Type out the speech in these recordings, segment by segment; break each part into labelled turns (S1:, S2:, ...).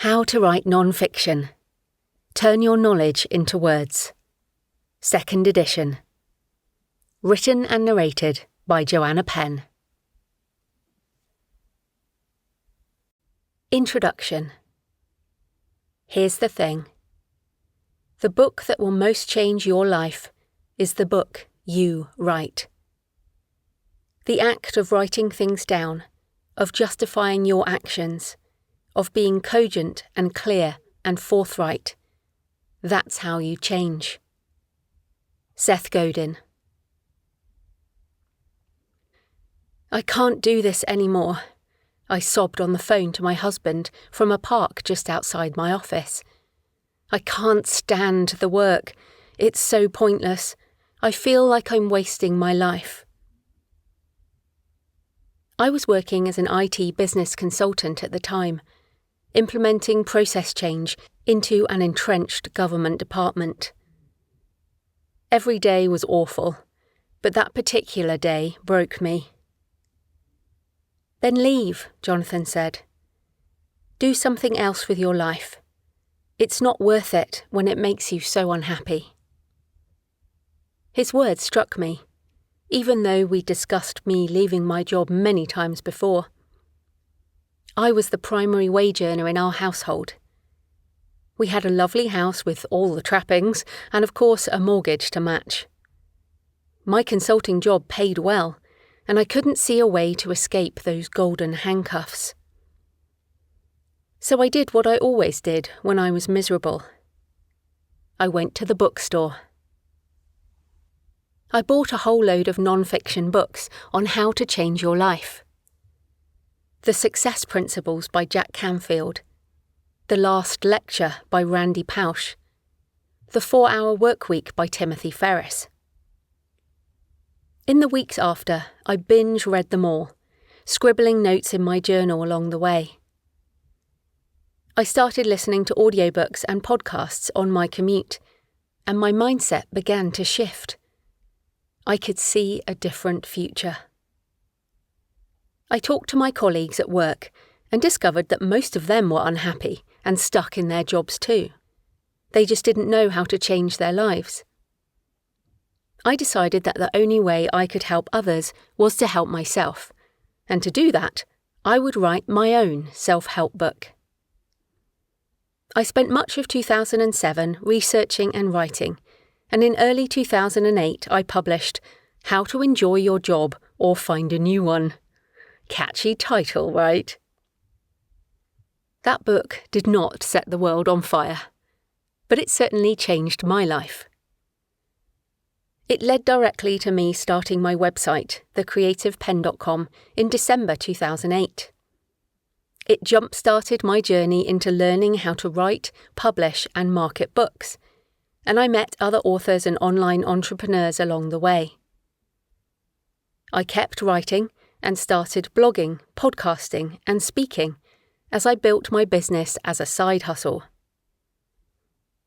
S1: How to Write Non-Fiction. Turn Your Knowledge into Words. 2nd edition. Written and narrated by Joanna Penn. Introduction. Here's the thing. The book that will most change your life is the book you write. The act of writing things down, of justifying your actions, of being cogent and clear and forthright. That's how you change. Seth Godin. I can't do this anymore, I sobbed on the phone to my husband from a park just outside my office. I can't stand the work. It's so pointless. I feel like I'm wasting my life. I was working as an IT business consultant at the time, implementing process change into an entrenched government department. Every day was awful, but that particular day broke me. Then leave, Jonathan said. Do something else with your life. It's not worth it when it makes you so unhappy. His words struck me, even though we discussed me leaving my job many times before. I was the primary wage earner in our household. We had a lovely house with all the trappings and, of course, a mortgage to match. My consulting job paid well, and I couldn't see a way to escape those golden handcuffs. So I did what I always did when I was miserable. I went to the bookstore. I bought a whole load of non-fiction books on how to change your life. The Success Principles by Jack Canfield, The Last Lecture by Randy Pausch, The 4-Hour Workweek by Timothy Ferriss. In the weeks after, I binge read them all, scribbling notes in my journal along the way. I started listening to audiobooks and podcasts on my commute, and my mindset began to shift. I could see a different future. I talked to my colleagues at work and discovered that most of them were unhappy and stuck in their jobs too. They just didn't know how to change their lives. I decided that the only way I could help others was to help myself, and to do that, I would write my own self-help book. I spent much of 2007 researching and writing, and in early 2008 I published How to Enjoy Your Job or Find a New One. Catchy title, right? That book did not set the world on fire, but it certainly changed my life. It led directly to me starting my website, thecreativepenn.com, in December 2008. It jump-started my journey into learning how to write, publish, and market books, and I met other authors and online entrepreneurs along the way. I kept writing and started blogging, podcasting, and speaking as I built my business as a side hustle.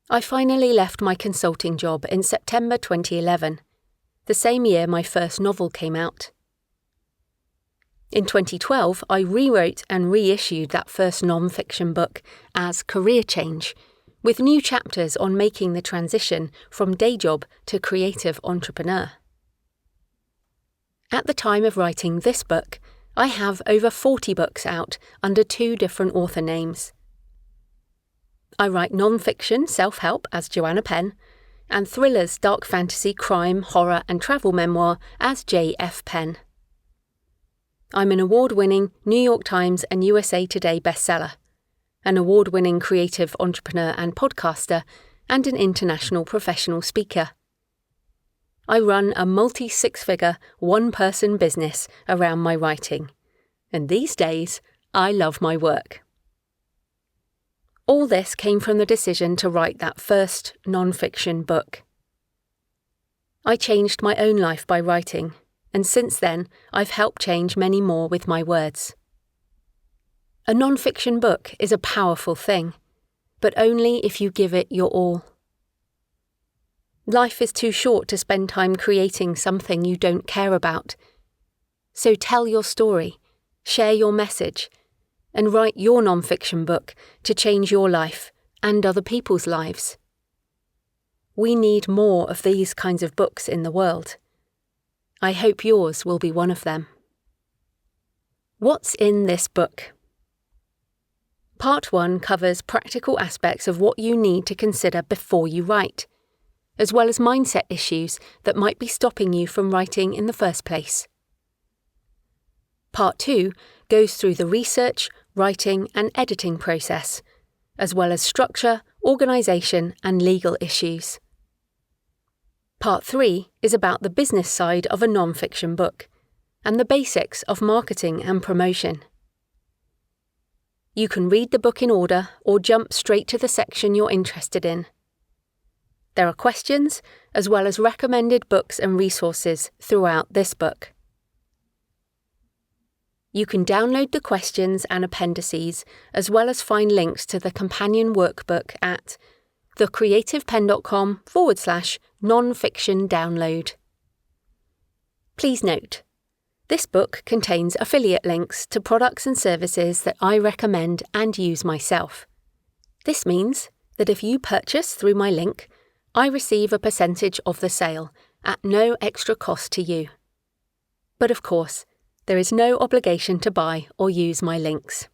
S1: I finally left my consulting job in September 2011, the same year my first novel came out. In 2012, I rewrote and reissued that first non-fiction book as Career Change, with new chapters on making the transition from day job to creative entrepreneur. At the time of writing this book, I have over 40 books out under 2 different author names. I write non-fiction self-help as Joanna Penn, and thrillers, dark fantasy, crime, horror and travel memoir as J.F. Penn. I'm an award-winning New York Times and USA Today bestseller, an award-winning creative entrepreneur and podcaster, and an international professional speaker. I run a multi-6-figure, one-person business around my writing, and these days, I love my work. All this came from the decision to write that first non-fiction book. I changed my own life by writing, and since then, I've helped change many more with my words. A non-fiction book is a powerful thing, but only if you give it your all. Life is too short to spend time creating something you don't care about. So tell your story, share your message, and write your non-fiction book to change your life and other people's lives. We need more of these kinds of books in the world. I hope yours will be one of them. What's in this book? Part 1 covers practical aspects of what you need to consider before you write, as well as mindset issues that might be stopping you from writing in the first place. Part 2 goes through the research, writing and editing process, as well as structure, organisation and legal issues. Part 3 is about the business side of a non-fiction book and the basics of marketing and promotion. You can read the book in order or jump straight to the section you're interested in. There are questions, as well as recommended books and resources throughout this book. You can download the questions and appendices, as well as find links to the companion workbook at thecreativepen.com/non-fiction download. Please note, this book contains affiliate links to products and services that I recommend and use myself. This means that if you purchase through my link, I receive a percentage of the sale at no extra cost to you. But of course, there is no obligation to buy or use my links.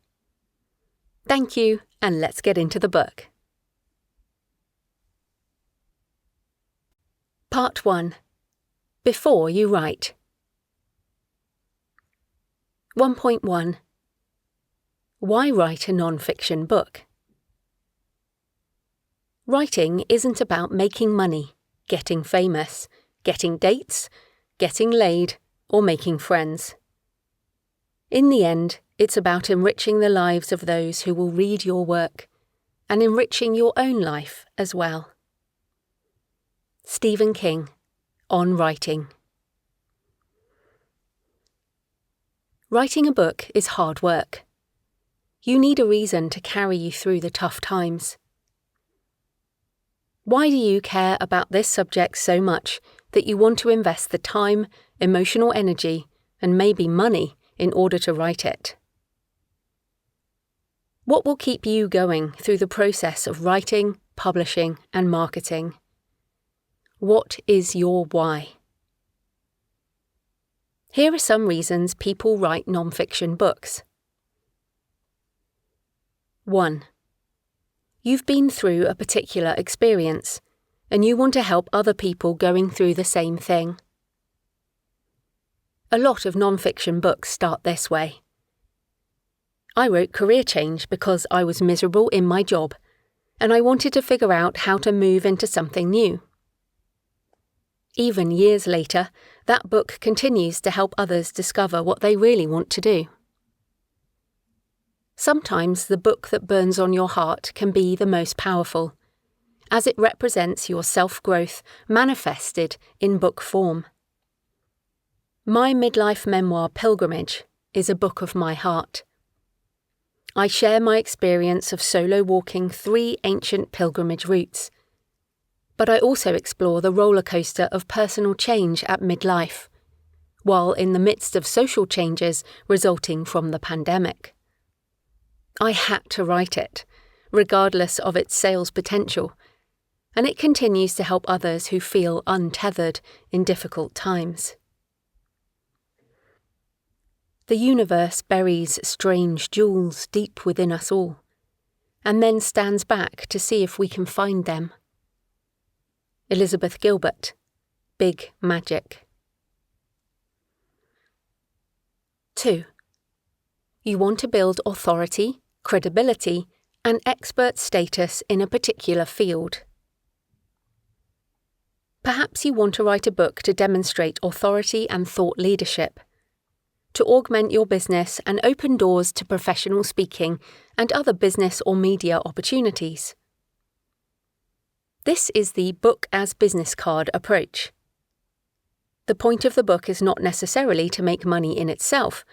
S1: Thank you, and let's get into the book. Part 1. Before you write. 1.1. Why write a non-fiction book? Writing isn't about making money, getting famous, getting dates, getting laid, or making friends. In the end, it's about enriching the lives of those who will read your work, and enriching your own life as well. Stephen King, on writing. Writing a book is hard work. You need a reason to carry you through the tough times. Why do you care about this subject so much that you want to invest the time, emotional energy, and maybe money in order to write it? What will keep you going through the process of writing, publishing, and marketing? What is your why? Here are some reasons people write non-fiction books. 1. You've been through a particular experience, and you want to help other people going through the same thing. A lot of non-fiction books start this way. I wrote Career Change because I was miserable in my job, and I wanted to figure out how to move into something new. Even years later, that book continues to help others discover what they really want to do. Sometimes the book that burns on your heart can be the most powerful, as it represents your self-growth manifested in book form. My midlife memoir, Pilgrimage, is a book of my heart. I share my experience of solo walking 3 ancient pilgrimage routes, but I also explore the roller coaster of personal change at midlife, while in the midst of social changes resulting from the pandemic. I had to write it, regardless of its sales potential, and it continues to help others who feel untethered in difficult times. The universe buries strange jewels deep within us all, and then stands back to see if we can find them. Elizabeth Gilbert, Big Magic. 2. You want to build authority, credibility, and expert status in a particular field. Perhaps you want to write a book to demonstrate authority and thought leadership, to augment your business and open doors to professional speaking and other business or media opportunities. This is the book as business card approach. The point of the book is not necessarily to make money in itself,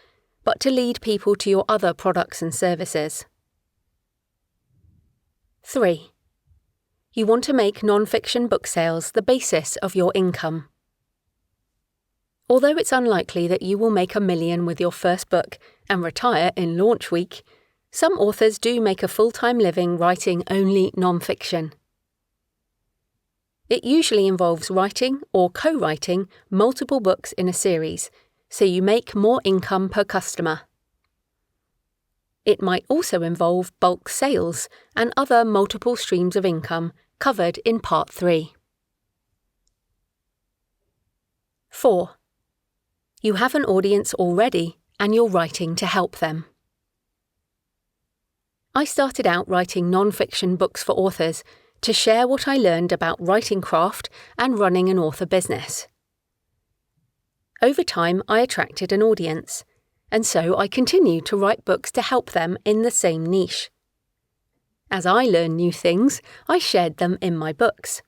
S1: but to lead people to your other products and services. 3. You want to make non-fiction book sales the basis of your income. Although it's unlikely that you will make $1 million with your first book and retire in launch week, Some authors do make a full-time living writing only non-fiction. It usually involves writing or co-writing multiple books in a series, so you make more income per customer. It might also involve bulk sales and other multiple streams of income covered in Part 3. 4. You have an audience already and you're writing to help them. I started out writing non-fiction books for authors to share what I learned about writing craft and running an author business. Over time, I attracted an audience, and so I continued to write books to help them in the same niche. As I learned new things, I shared them in my books.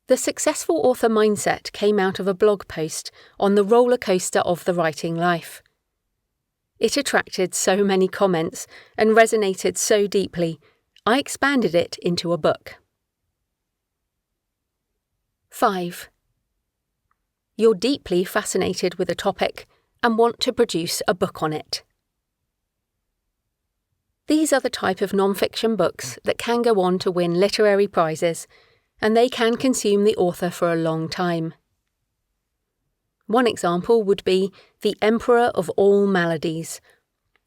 S1: The successful author mindset came out of a blog post on the roller coaster of the writing life. It attracted so many comments and resonated so deeply, I expanded it into a book. 5. You're deeply fascinated with a topic and want to produce a book on it. These are the type of non-fiction books that can go on to win literary prizes, and they can consume the author for a long time. One example would be The Emperor of All Maladies,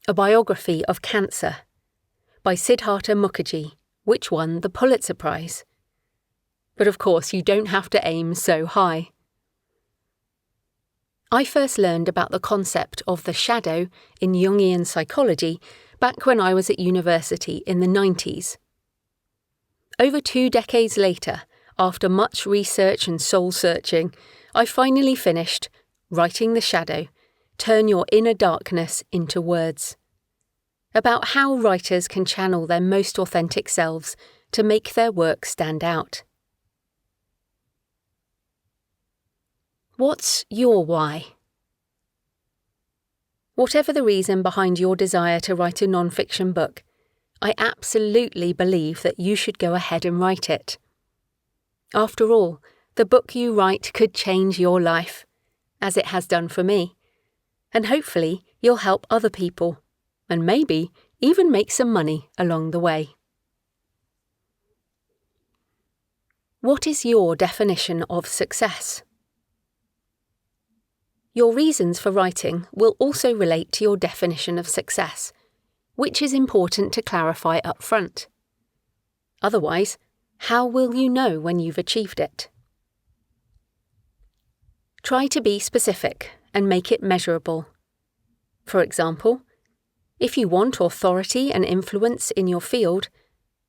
S1: a biography of cancer, by Siddhartha Mukherjee, which won the Pulitzer Prize. But of course, you don't have to aim so high. I first learned about the concept of the shadow in Jungian psychology back when I was at university in the 90s. Over 2 decades later, after much research and soul-searching, I finally finished Writing the Shadow, Turn Your Inner Darkness into Words, about how writers can channel their most authentic selves to make their work stand out. What's your why? Whatever the reason behind your desire to write a non-fiction book, I absolutely believe that you should go ahead and write it. After all, the book you write could change your life, as it has done for me, and hopefully you'll help other people, and maybe even make some money along the way. What is your definition of success? Your reasons for writing will also relate to your definition of success, which is important to clarify up front. Otherwise, how will you know when you've achieved it? Try to be specific and make it measurable. For example, if you want authority and influence in your field,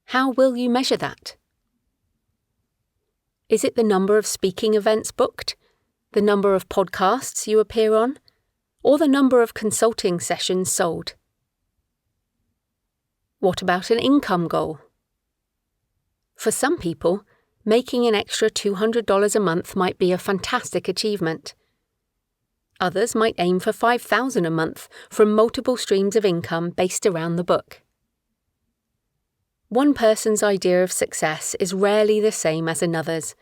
S1: how will you measure that? Is it the number of speaking events booked, the number of podcasts you appear on, or the number of consulting sessions sold? What about an income goal? For some people, making an extra $200 a month might be a fantastic achievement. Others might aim for $5,000 a month from multiple streams of income based around the book. One person's idea of success is rarely the same as another's,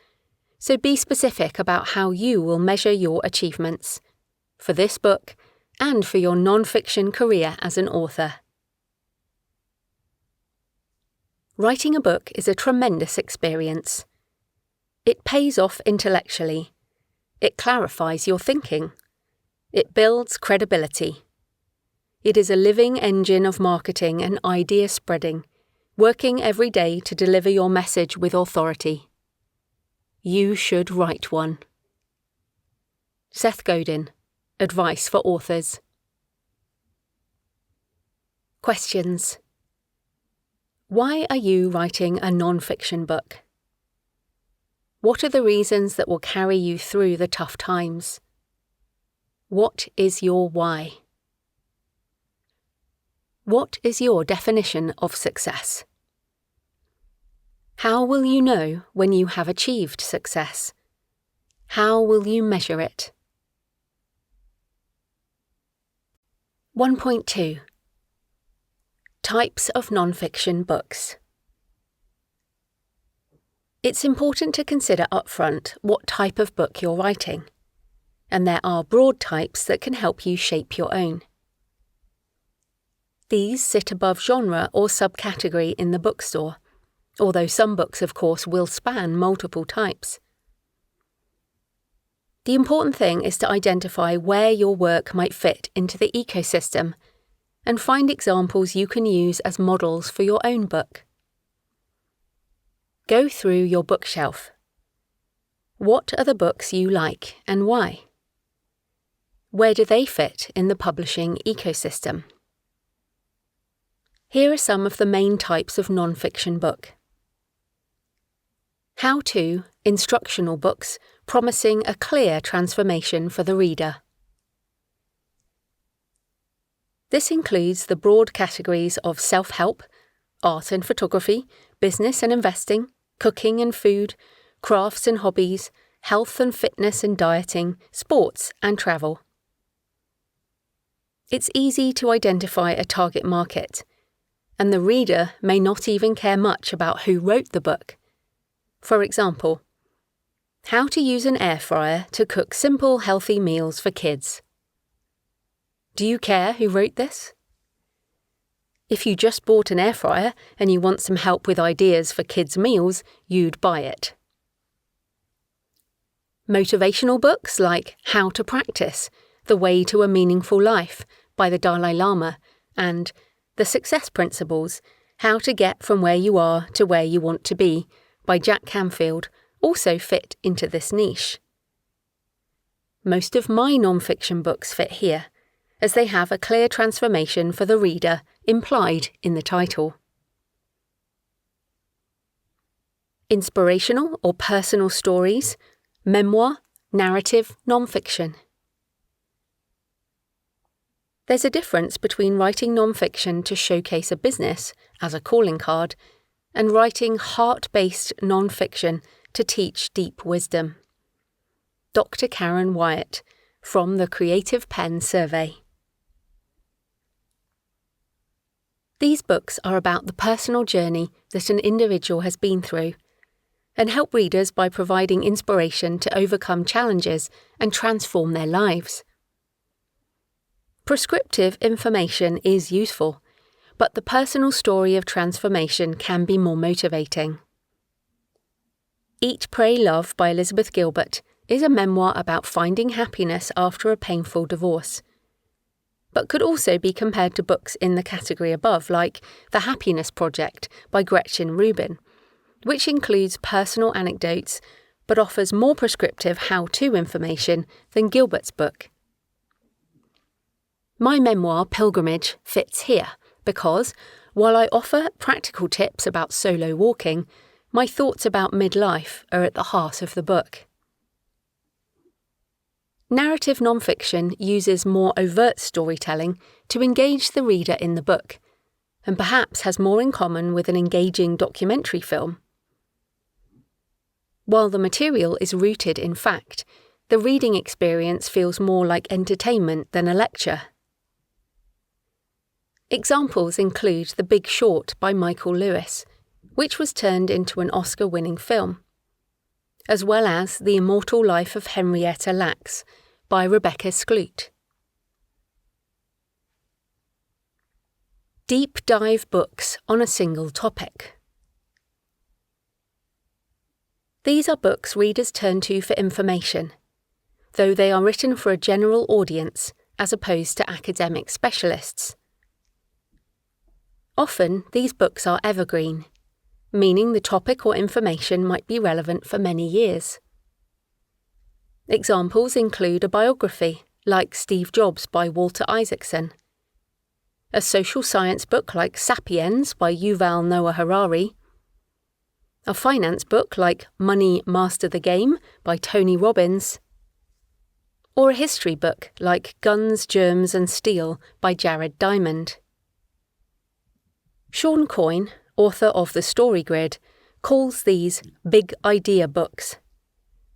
S1: so be specific about how you will measure your achievements, for this book and for your non-fiction career as an author. Writing a book is a tremendous experience. It pays off intellectually. It clarifies your thinking. It builds credibility. It is a living engine of marketing and idea spreading, working every day to deliver your message with authority. You should write one. Seth Godin, Advice for Authors. Questions. Why are you writing a non-fiction book? What are the reasons that will carry you through the tough times? What is your why? What is your definition of success? How will you know when you have achieved success? How will you measure it? 1.2 Types of non-fiction books. It's important to consider upfront what type of book you're writing, and there are broad types that can help you shape your own. These sit above genre or subcategory in the bookstore, although some books, of course, will span multiple types. The important thing is to identify where your work might fit into the ecosystem and find examples you can use as models for your own book. Go through your bookshelf. What are the books you like and why? Where do they fit in the publishing ecosystem? Here are some of the main types of non-fiction book. How-to, instructional books promising a clear transformation for the reader. This includes the broad categories of self-help, art and photography, business and investing, cooking and food, crafts and hobbies, health and fitness and dieting, sports and travel. It's easy to identify a target market, and the reader may not even care much about who wrote the book. For example, how to use an air fryer to cook simple, healthy meals for kids. Do you care who wrote this? If you just bought an air fryer and you want some help with ideas for kids' meals, you'd buy it. Motivational books like How to Practice, The Way to a Meaningful Life by the Dalai Lama, and The Success Principles, How to Get from Where You Are to Where You Want to Be by Jack Canfield also fit into this niche. Most of my non-fiction books fit here, as they have a clear transformation for the reader implied in the title. Inspirational or personal stories, memoir, narrative, non-fiction. There's a difference between writing non-fiction to showcase a business as a calling card and writing heart-based non-fiction to teach deep wisdom. Dr. Karen Wyatt, from the Creative Pen Survey. These books are about the personal journey that an individual has been through and help readers by providing inspiration to overcome challenges and transform their lives. Prescriptive information is useful, but the personal story of transformation can be more motivating. Eat, Pray, Love by Elizabeth Gilbert is a memoir about finding happiness after a painful divorce, but could also be compared to books in the category above, like The Happiness Project by Gretchen Rubin, which includes personal anecdotes but offers more prescriptive how-to information than Gilbert's book. My memoir, Pilgrimage, fits here because, while I offer practical tips about solo walking, my thoughts about midlife are at the heart of the book. Narrative nonfiction uses more overt storytelling to engage the reader in the book, and perhaps has more in common with an engaging documentary film. While the material is rooted in fact, the reading experience feels more like entertainment than a lecture. Examples include The Big Short by Michael Lewis, which was turned into an Oscar-winning film, as well as The Immortal Life of Henrietta Lacks by Rebecca Skloot. Deep dive books on a single topic. These are books readers turn to for information, though they are written for a general audience as opposed to academic specialists. Often, these books are evergreen, meaning the topic or information might be relevant for many years. Examples include a biography, like Steve Jobs by Walter Isaacson, a social science book like Sapiens by Yuval Noah Harari, a finance book like Money, Master the Game by Tony Robbins, or a history book like Guns, Germs and Steel by Jared Diamond. Sean Coyne, author of The Story Grid, calls these big idea books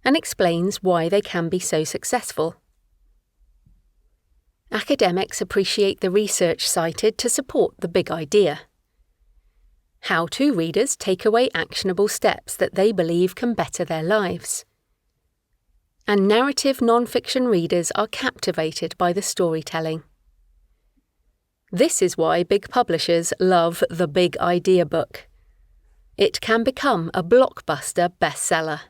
S1: and explains why they can be so successful. Academics appreciate the research cited to support the big idea. How-to readers take away actionable steps that they believe can better their lives. And narrative non-fiction readers are captivated by the storytelling. This is why big publishers love the big idea book. It can become a blockbuster bestseller.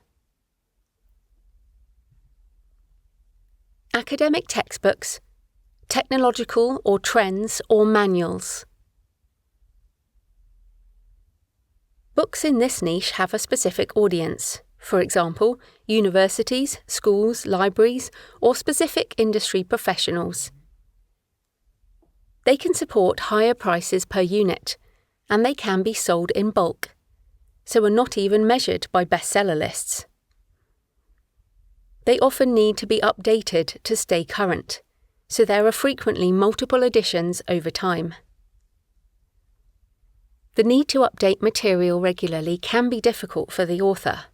S1: Academic textbooks, technological or trends or manuals. Books in this niche have a specific audience, for example, universities, schools, libraries, or specific industry professionals. They can support higher prices per unit, and they can be sold in bulk, so are not even measured by bestseller lists. They often need to be updated to stay current, so there are frequently multiple editions over time. The need to update material regularly can be difficult for the author.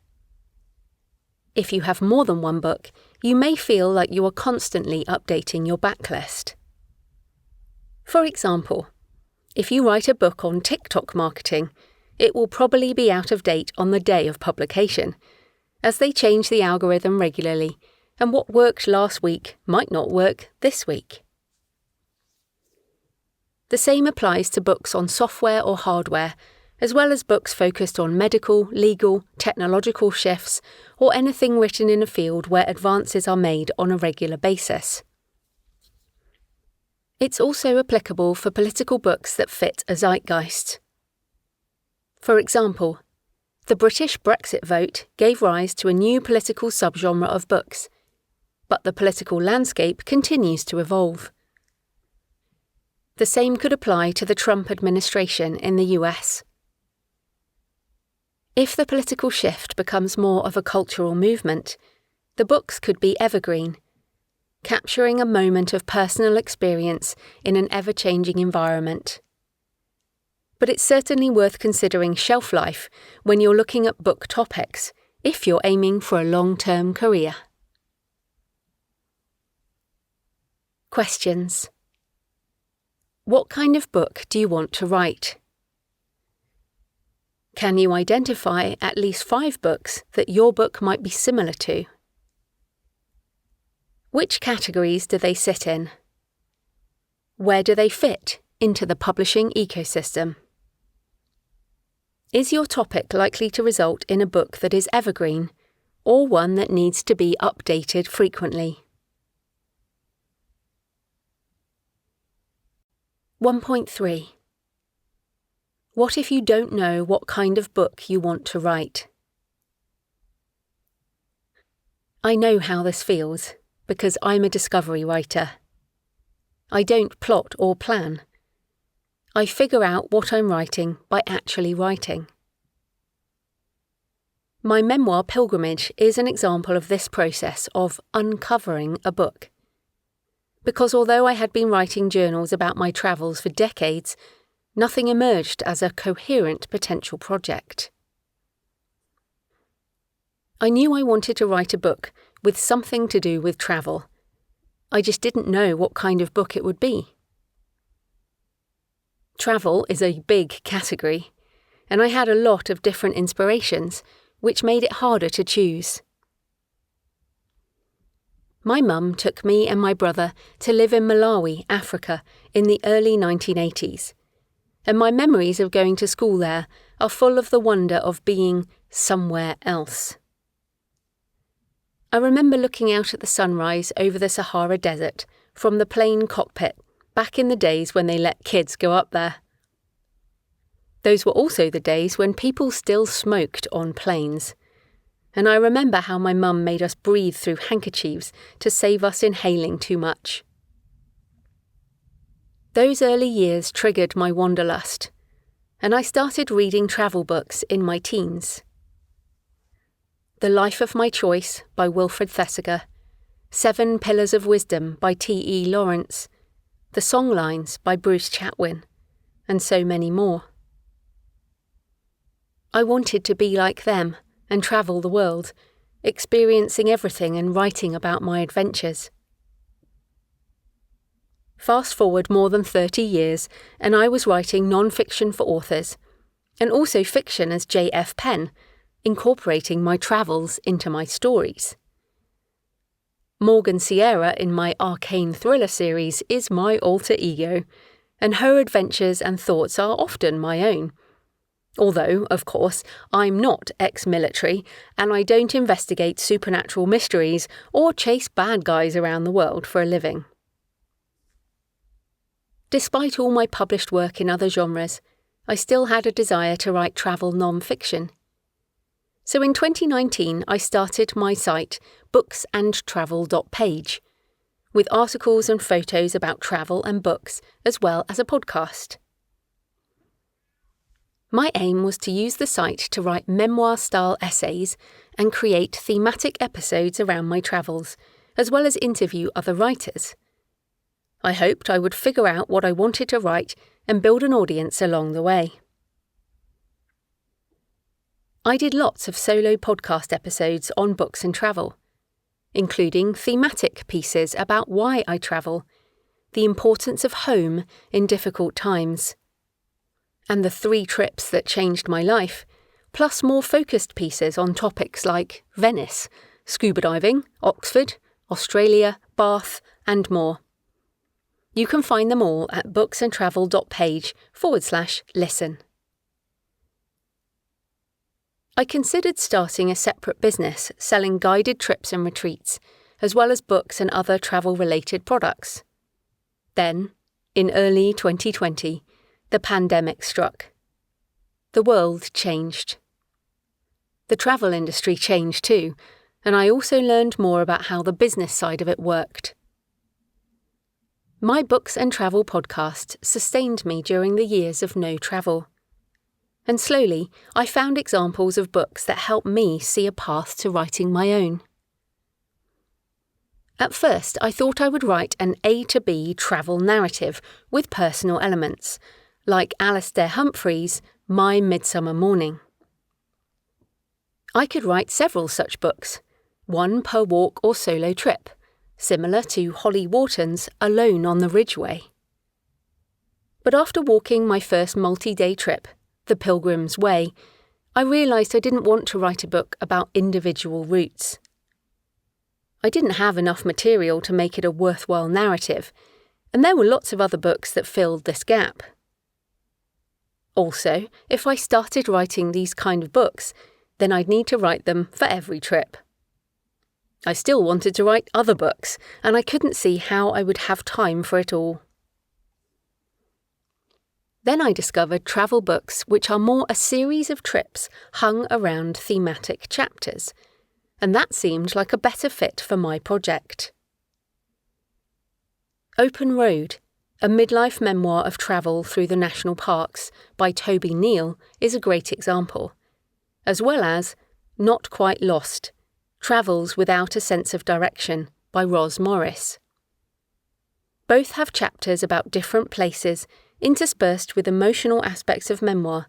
S1: If you have more than one book, you may feel like you are constantly updating your backlist. For example, if you write a book on TikTok marketing, it will probably be out of date on the day of publication, as they change the algorithm regularly, and what worked last week might not work this week. The same applies to books on software or hardware, as well as books focused on medical, legal, technological shifts, or anything written in a field where advances are made on a regular basis. It's also applicable for political books that fit a zeitgeist. For example, the British Brexit vote gave rise to a new political subgenre of books, but the political landscape continues to evolve. The same could apply to the Trump administration in the US. If the political shift becomes more of a cultural movement, the books could be evergreen, capturing a moment of personal experience in an ever-changing environment. But it's certainly worth considering shelf life when you're looking at book topics, if you're aiming for a long-term career. Questions. What kind of book do you want to write? Can you identify at least 5 books that your book might be similar to? Which categories do they sit in? Where do they fit into the publishing ecosystem? Is your topic likely to result in a book that is evergreen, or one that needs to be updated frequently? 1.3. What if you don't know what kind of book you want to write? I know how this feels, because I'm a discovery writer. I don't plot or plan. I figure out what I'm writing by actually writing. My memoir pilgrimage is an example of this process of uncovering a book. Because although I had been writing journals about my travels for decades, nothing emerged as a coherent potential project. I knew I wanted to write a book with something to do with travel. I just didn't know what kind of book it would be. Travel is a big category, and I had a lot of different inspirations, which made it harder to choose. My mum took me and my brother to live in Malawi, Africa, in the early 1980s, and my memories of going to school there are full of the wonder of being somewhere else. I remember looking out at the sunrise over the Sahara Desert from the plane cockpit back in the days when they let kids go up there. Those were also the days when people still smoked on planes, and I remember how my mum made us breathe through handkerchiefs to save us inhaling too much. Those early years triggered my wanderlust, and I started reading travel books in my teens. The Life of My Choice by Wilfred Thesiger, 7 Pillars of Wisdom by T.E. Lawrence, The Songlines by Bruce Chatwin, and so many more. I wanted to be like them and travel the world, experiencing everything and writing about my adventures. Fast forward more than 30 years, and I was writing non-fiction for authors, and also fiction as J.F. Penn, incorporating my travels into my stories. Morgan Sierra in my Arcane thriller series is my alter ego, and her adventures and thoughts are often my own. Although, of course, I'm not ex-military, and I don't investigate supernatural mysteries or chase bad guys around the world for a living. Despite all my published work in other genres, I still had a desire to write travel non-fiction. So in 2019, I started my site, booksandtravel.page, with articles and photos about travel and books, as well as a podcast. My aim was to use the site to write memoir-style essays and create thematic episodes around my travels, as well as interview other writers. I hoped I would figure out what I wanted to write and build an audience along the way. I did lots of solo podcast episodes on books and travel, including thematic pieces about why I travel, the importance of home in difficult times, and the 3 trips that changed my life, plus more focused pieces on topics like Venice, scuba diving, Oxford, Australia, Bath, and more. You can find them all at booksandtravel.page/listen. I considered starting a separate business selling guided trips and retreats, as well as books and other travel-related products. Then, in early 2020, the pandemic struck. The world changed. The travel industry changed too, and I also learned more about how the business side of it worked. My books and travel podcast sustained me during the years of no travel. And slowly, I found examples of books that helped me see a path to writing my own. At first, I thought I would write an A to B travel narrative with personal elements, like Alastair Humphrey's My Midsummer Morning. I could write several such books, one per walk or solo trip, similar to Holly Wharton's Alone on the Ridgeway. But after walking my first multi-day trip, The Pilgrim's Way, I realised I didn't want to write a book about individual routes. I didn't have enough material to make it a worthwhile narrative, and there were lots of other books that filled this gap. Also, if I started writing these kind of books, then I'd need to write them for every trip. I still wanted to write other books, and I couldn't see how I would have time for it all. Then I discovered travel books which are more a series of trips hung around thematic chapters, and that seemed like a better fit for my project. Open Road, a midlife memoir of travel through the national parks by Toby Neal, is a great example, as well as Not Quite Lost, Travels Without a Sense of Direction by Ros Morris. Both have chapters about different places interspersed with emotional aspects of memoir,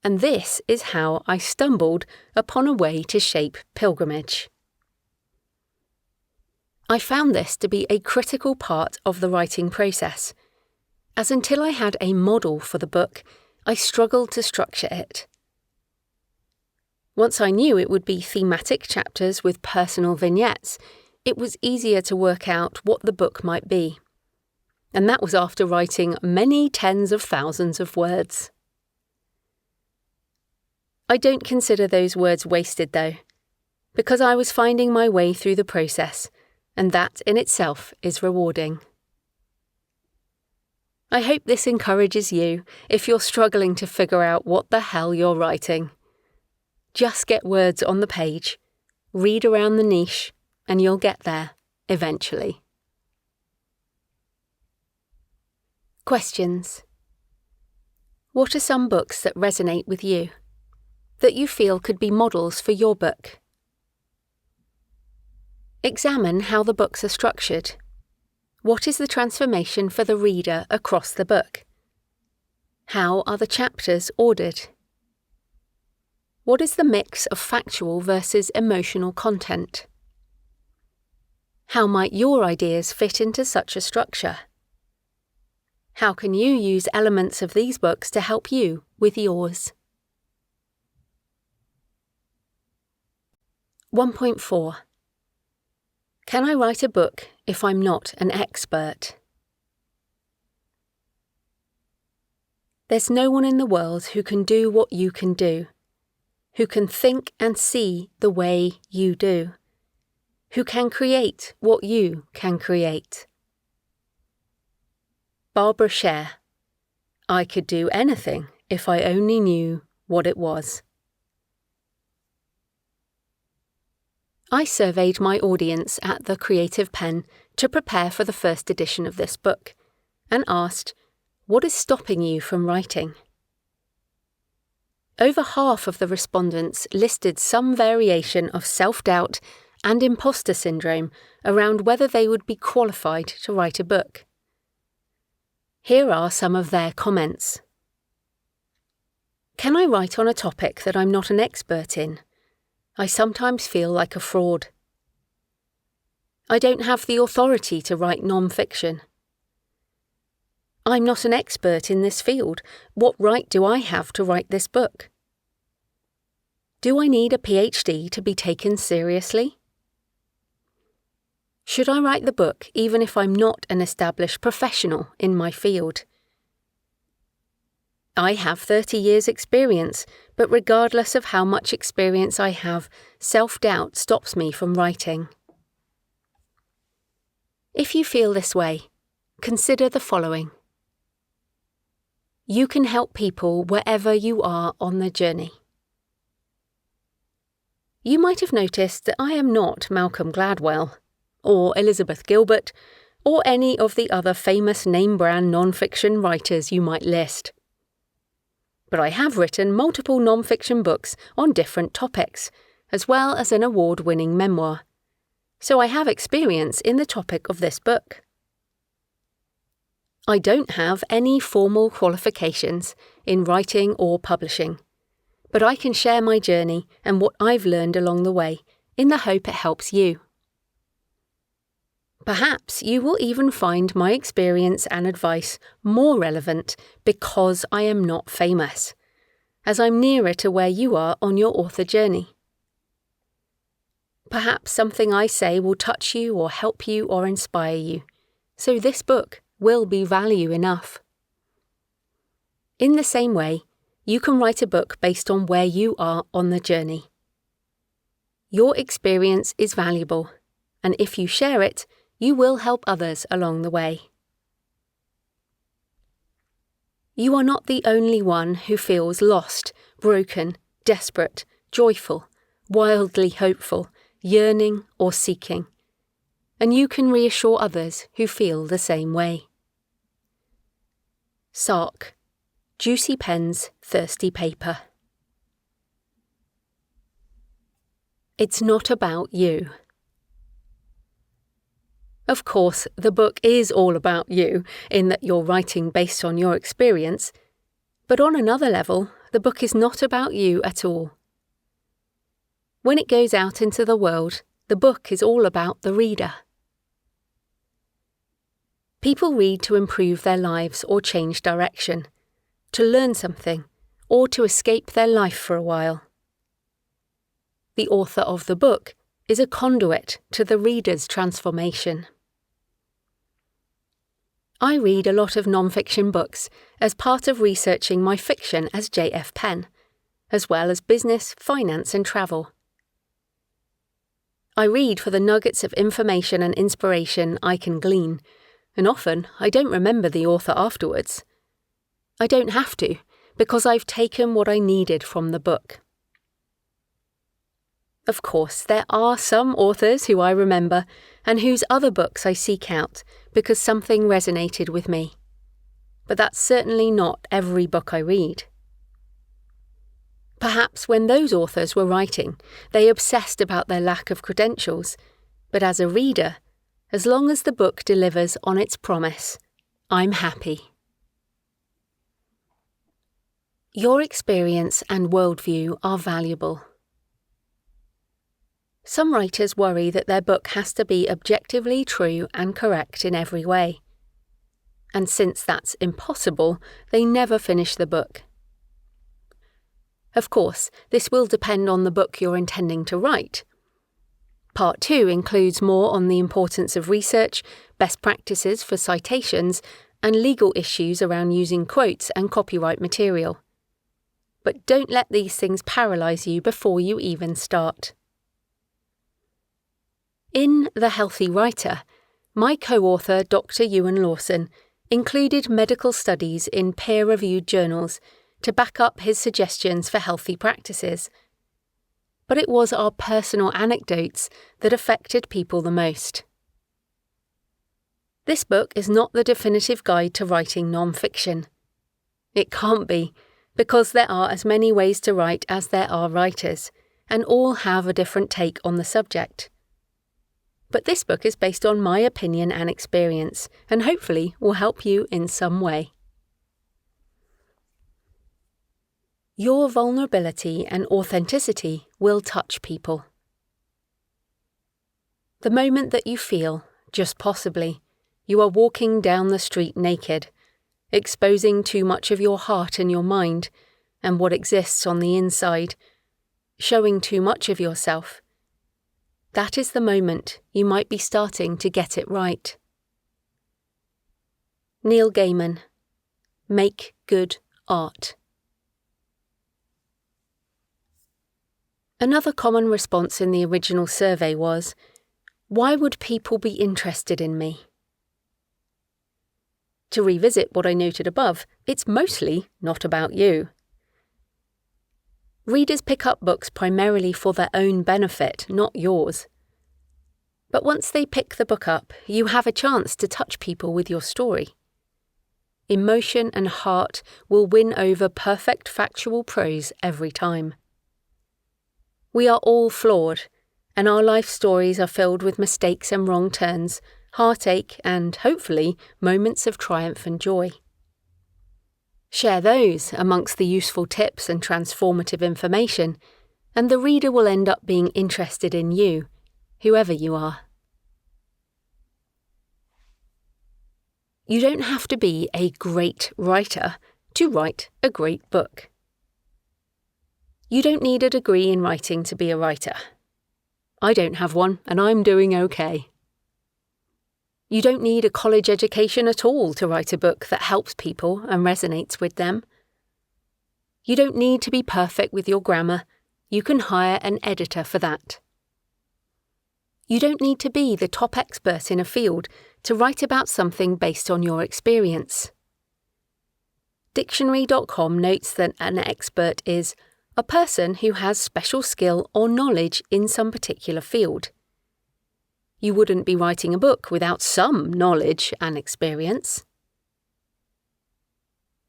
S1: and this is how I stumbled upon a way to shape pilgrimage. I found this to be a critical part of the writing process, as until I had a model for the book, I struggled to structure it. Once I knew it would be thematic chapters with personal vignettes, it was easier to work out what the book might be. And that was after writing many tens of thousands of words. I don't consider those words wasted though, because I was finding my way through the process, and that in itself is rewarding. I hope this encourages you if you're struggling to figure out what the hell you're writing. Just get words on the page, read around the niche, and you'll get there, eventually. Questions. What are some books that resonate with you, that you feel could be models for your book? Examine how the books are structured. What is the transformation for the reader across the book? How are the chapters ordered? What is the mix of factual versus emotional content? How might your ideas fit into such a structure? How can you use elements of these books to help you with yours? 1.4. Can I write a book if I'm not an expert? There's no one in the world who can do what you can do, who can think and see the way you do, who can create what you can create. Barbara Sher. I could do anything if I only knew what it was. I surveyed my audience at the Creative Pen to prepare for the first edition of this book, and asked, what is stopping you from writing? Over half of the respondents listed some variation of self-doubt and imposter syndrome around whether they would be qualified to write a book. Here are some of their comments. Can I write on a topic that I'm not an expert in? I sometimes feel like a fraud. I don't have the authority to write non-fiction. I'm not an expert in this field. What right do I have to write this book? Do I need a PhD to be taken seriously? Should I write the book even if I'm not an established professional in my field? I have 30 years' experience, but regardless of how much experience I have, self-doubt stops me from writing. If you feel this way, consider the following. You can help people wherever you are on the journey. You might have noticed that I am not Malcolm Gladwell, or Elizabeth Gilbert, or any of the other famous name-brand non-fiction writers you might list. But I have written multiple non-fiction books on different topics, as well as an award-winning memoir, so I have experience in the topic of this book. I don't have any formal qualifications in writing or publishing, but I can share my journey and what I've learned along the way in the hope it helps you. Perhaps you will even find my experience and advice more relevant because I am not famous, as I'm nearer to where you are on your author journey. Perhaps something I say will touch you or help you or inspire you, so this book will be value enough. In the same way, you can write a book based on where you are on the journey. Your experience is valuable, and if you share it, you will help others along the way. You are not the only one who feels lost, broken, desperate, joyful, wildly hopeful, yearning or seeking, and you can reassure others who feel the same way. Sark, Juicy Pen's Thirsty Paper. It's not about you. Of course, the book is all about you, in that you're writing based on your experience, but on another level, the book is not about you at all. When it goes out into the world, the book is all about the reader. People read to improve their lives or change direction, to learn something, or to escape their life for a while. The author of the book is a conduit to the reader's transformation. I read a lot of non-fiction books as part of researching my fiction as J.F. Penn, as well as business, finance and travel. I read for the nuggets of information and inspiration I can glean, and often I don't remember the author afterwards. I don't have to, because I've taken what I needed from the book. Of course, there are some authors who I remember and whose other books I seek out because something resonated with me. But that's certainly not every book I read. Perhaps when those authors were writing, they obsessed about their lack of credentials, but as a reader, as long as the book delivers on its promise, I'm happy. Your experience and worldview are valuable. Some writers worry that their book has to be objectively true and correct in every way. And since that's impossible, they never finish the book. Of course, this will depend on the book you're intending to write. Part 2 includes more on the importance of research, best practices for citations, and legal issues around using quotes and copyright material. But don't let these things paralyze you before you even start. In The Healthy Writer, my co-author Dr. Ewan Lawson included medical studies in peer-reviewed journals to back up his suggestions for healthy practices. But it was our personal anecdotes that affected people the most. This book is not the definitive guide to writing non-fiction. It can't be, because there are as many ways to write as there are writers, and all have a different take on the subject. But this book is based on my opinion and experience, and hopefully will help you in some way. Your vulnerability and authenticity will touch people. The moment that you feel, just possibly, you are walking down the street naked, exposing too much of your heart and your mind, and what exists on the inside, showing too much of yourself, that is the moment you might be starting to get it right. Neil Gaiman. Make good art. Another common response in the original survey was, why would people be interested in me? To revisit what I noted above, it's mostly not about you. Readers pick up books primarily for their own benefit, not yours. But once they pick the book up, you have a chance to touch people with your story. Emotion and heart will win over perfect factual prose every time. We are all flawed, and our life stories are filled with mistakes and wrong turns, heartache and, hopefully, moments of triumph and joy. Share those amongst the useful tips and transformative information, and the reader will end up being interested in you, whoever you are. You don't have to be a great writer to write a great book. You don't need a degree in writing to be a writer. I don't have one, and I'm doing okay. You don't need a college education at all to write a book that helps people and resonates with them. You don't need to be perfect with your grammar. You can hire an editor for that. You don't need to be the top expert in a field to write about something based on your experience. Dictionary.com notes that an expert is a person who has special skill or knowledge in some particular field. You wouldn't be writing a book without some knowledge and experience.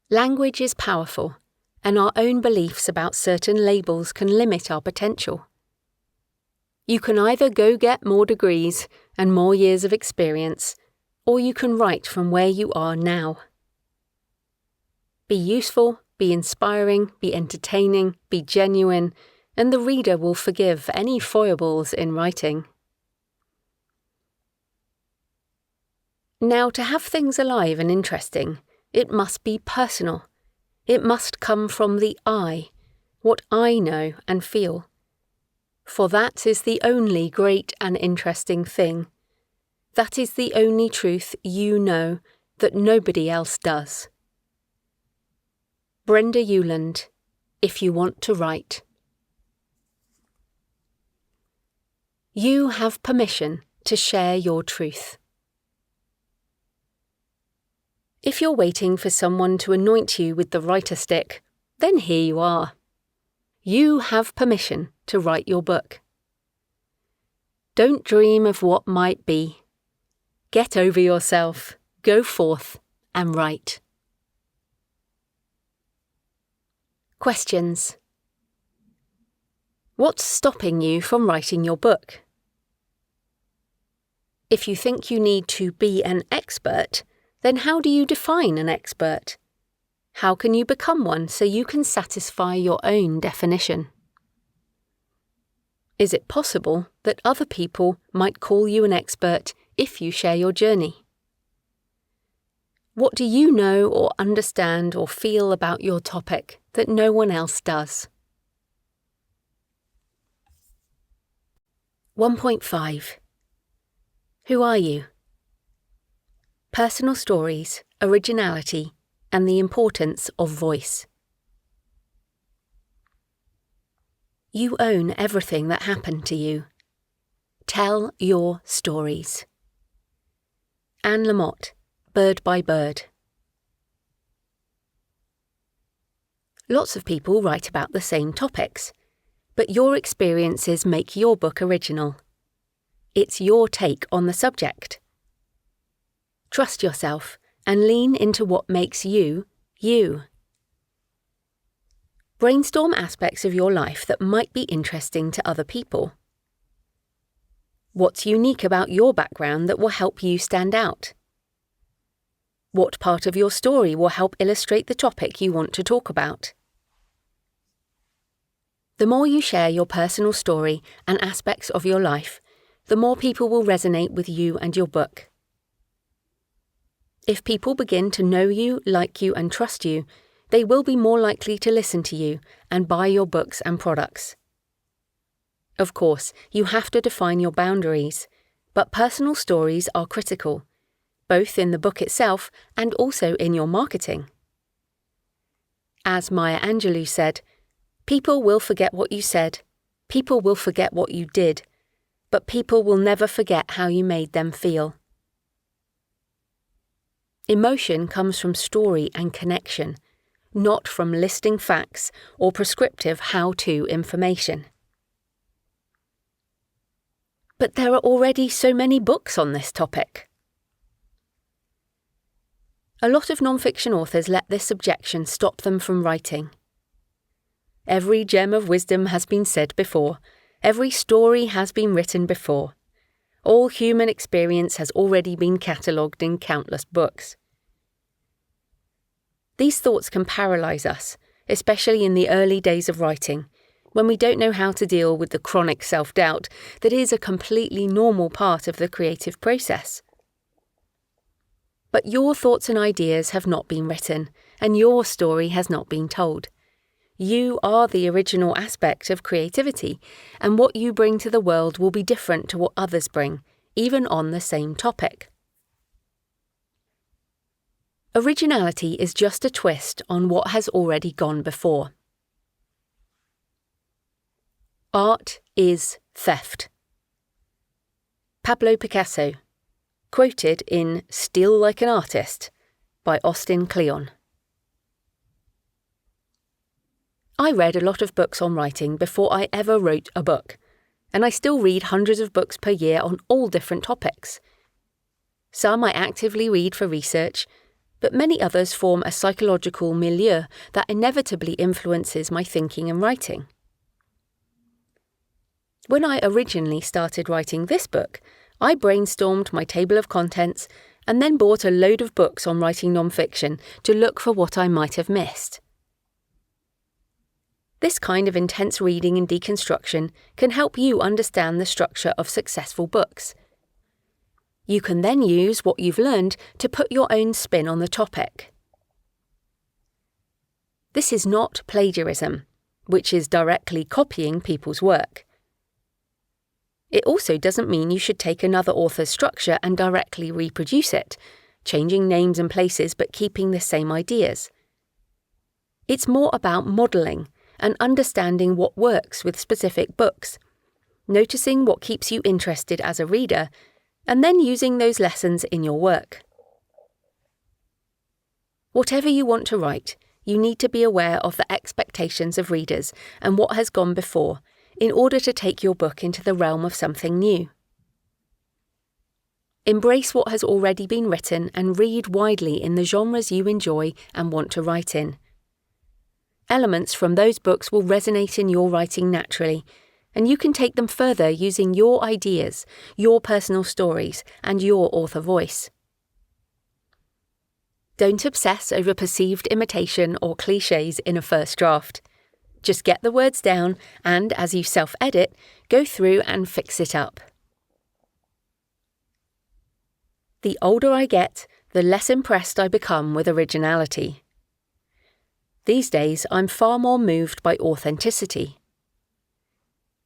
S1: Language is powerful, and our own beliefs about certain labels can limit our potential. You can either go get more degrees and more years of experience, or you can write from where you are now. Be useful, be inspiring, be entertaining, be genuine, and the reader will forgive any foibles in writing. Now, to have things alive and interesting, it must be personal. It must come from the I, what I know and feel. For that is the only great and interesting thing. That is the only truth you know that nobody else does. Brenda Euland, If You Want to Write. You have permission to share your truth. If you're waiting for someone to anoint you with the writer stick, then here you are. You have permission to write your book. Don't dream of what might be. Get over yourself, go forth, and write. Questions. What's stopping you from writing your book? If you think you need to be an expert, then how do you define an expert? How can you become one so you can satisfy your own definition? Is it possible that other people might call you an expert if you share your journey? What do you know or understand or feel about your topic that no one else does? 1.5. Who are you? Personal stories, originality, and the importance of voice. You own everything that happened to you. Tell your stories. Anne Lamott, Bird by Bird. Lots of people write about the same topics, but your experiences make your book original. It's your take on the subject. Trust yourself and lean into what makes you, you. Brainstorm aspects of your life that might be interesting to other people. What's unique about your background that will help you stand out? What part of your story will help illustrate the topic you want to talk about? The more you share your personal story and aspects of your life, the more people will resonate with you and your book. If people begin to know you, like you, and trust you, they will be more likely to listen to you and buy your books and products. Of course, you have to define your boundaries, but personal stories are critical, both in the book itself and also in your marketing. As Maya Angelou said, "People will forget what you said, people will forget what you did, but people will never forget how you made them feel." Emotion comes from story and connection, not from listing facts or prescriptive how-to information. But there are already so many books on this topic. A lot of non-fiction authors let this objection stop them from writing. Every gem of wisdom has been said before. Every story has been written before. All human experience has already been catalogued in countless books. These thoughts can paralyze us, especially in the early days of writing, when we don't know how to deal with the chronic self-doubt that is a completely normal part of the creative process. But your thoughts and ideas have not been written, and your story has not been told. You are the original aspect of creativity, and what you bring to the world will be different to what others bring, even on the same topic. Originality is just a twist on what has already gone before. Art is theft. Pablo Picasso, quoted in Steal Like an Artist by Austin Kleon. I read a lot of books on writing before I ever wrote a book, and I still read hundreds of books per year on all different topics. Some I actively read for research, but many others form a psychological milieu that inevitably influences my thinking and writing. When I originally started writing this book, I brainstormed my table of contents and then bought a load of books on writing non-fiction to look for what I might have missed. This kind of intense reading and deconstruction can help you understand the structure of successful books. You can then use what you've learned to put your own spin on the topic. This is not plagiarism, which is directly copying people's work. It also doesn't mean you should take another author's structure and directly reproduce it, changing names and places but keeping the same ideas. It's more about modelling and understanding what works with specific books, noticing what keeps you interested as a reader, and then using those lessons in your work. Whatever you want to write, you need to be aware of the expectations of readers and what has gone before in order to take your book into the realm of something new. Embrace what has already been written and read widely in the genres you enjoy and want to write in. Elements from those books will resonate in your writing naturally, and you can take them further using your ideas, your personal stories, and your author voice. Don't obsess over perceived imitation or clichés in a first draft. Just get the words down and, as you self-edit, go through and fix it up. The older I get, the less impressed I become with originality. These days, I'm far more moved by authenticity.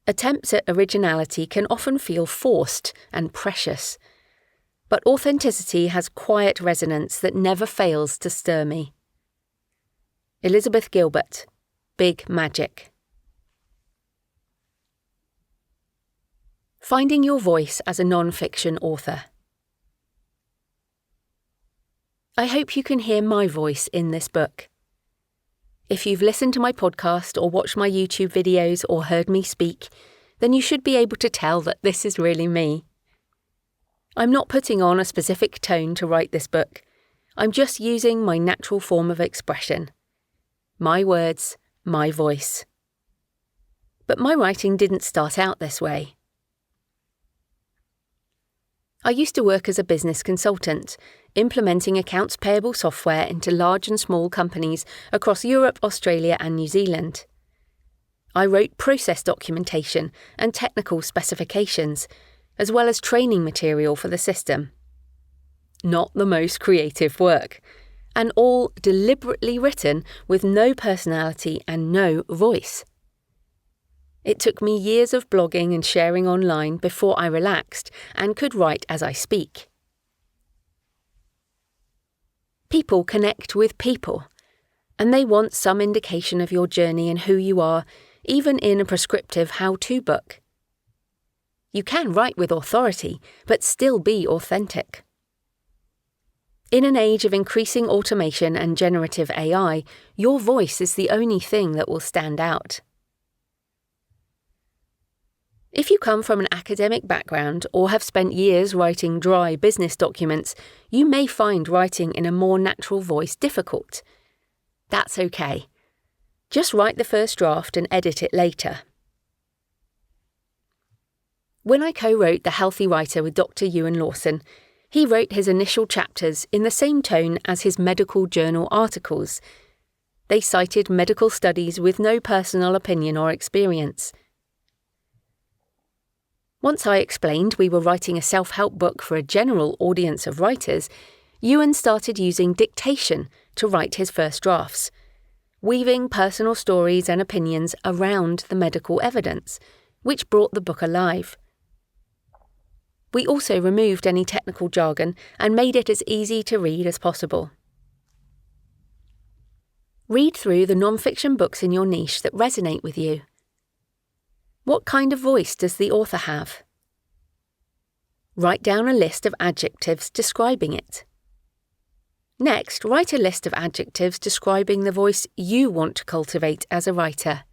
S1: Attempts at originality can often feel forced and precious. but authenticity has quiet resonance that never fails to stir me. Elizabeth Gilbert, Big Magic. Finding your voice as a non-fiction author. I hope you can hear my voice in this book. If you've listened to my podcast or watched my YouTube videos or heard me speak, then you should be able to tell that this is really me. I'm not putting on a specific tone to write this book. I'm just using my natural form of expression. My words, my voice. But my writing didn't start out this way. I used to work as a business consultant, implementing accounts payable software into large and small companies across Europe, Australia and New Zealand. I wrote process documentation and technical specifications, as well as training material for the system. Not the most creative work, and all deliberately written with no personality and no voice. It took me years of blogging and sharing online before I relaxed and could write as I speak. People connect with people, and they want some indication of your journey and who you are, even in a prescriptive how-to book. You can write with authority, but still be authentic. In an age of increasing automation and generative AI, your voice is the only thing that will stand out. If you come from an academic background or have spent years writing dry business documents, you may find writing in a more natural voice difficult. That's okay. Just write the first draft and edit it later. When I co-wrote The Healthy Writer with Dr. Ewan Lawson, he wrote his initial chapters in the same tone as his medical journal articles. They cited medical studies with no personal opinion or experience. Once I explained we were writing a self-help book for a general audience of writers, Ewan started using dictation to write his first drafts, weaving personal stories and opinions around the medical evidence, which brought the book alive. We also removed any technical jargon and made it as easy to read as possible. Read through the non-fiction books in your niche that resonate with you. What kind of voice does the author have? Write down a list of adjectives describing it. Next, write a list of adjectives describing the voice you want to cultivate as a writer.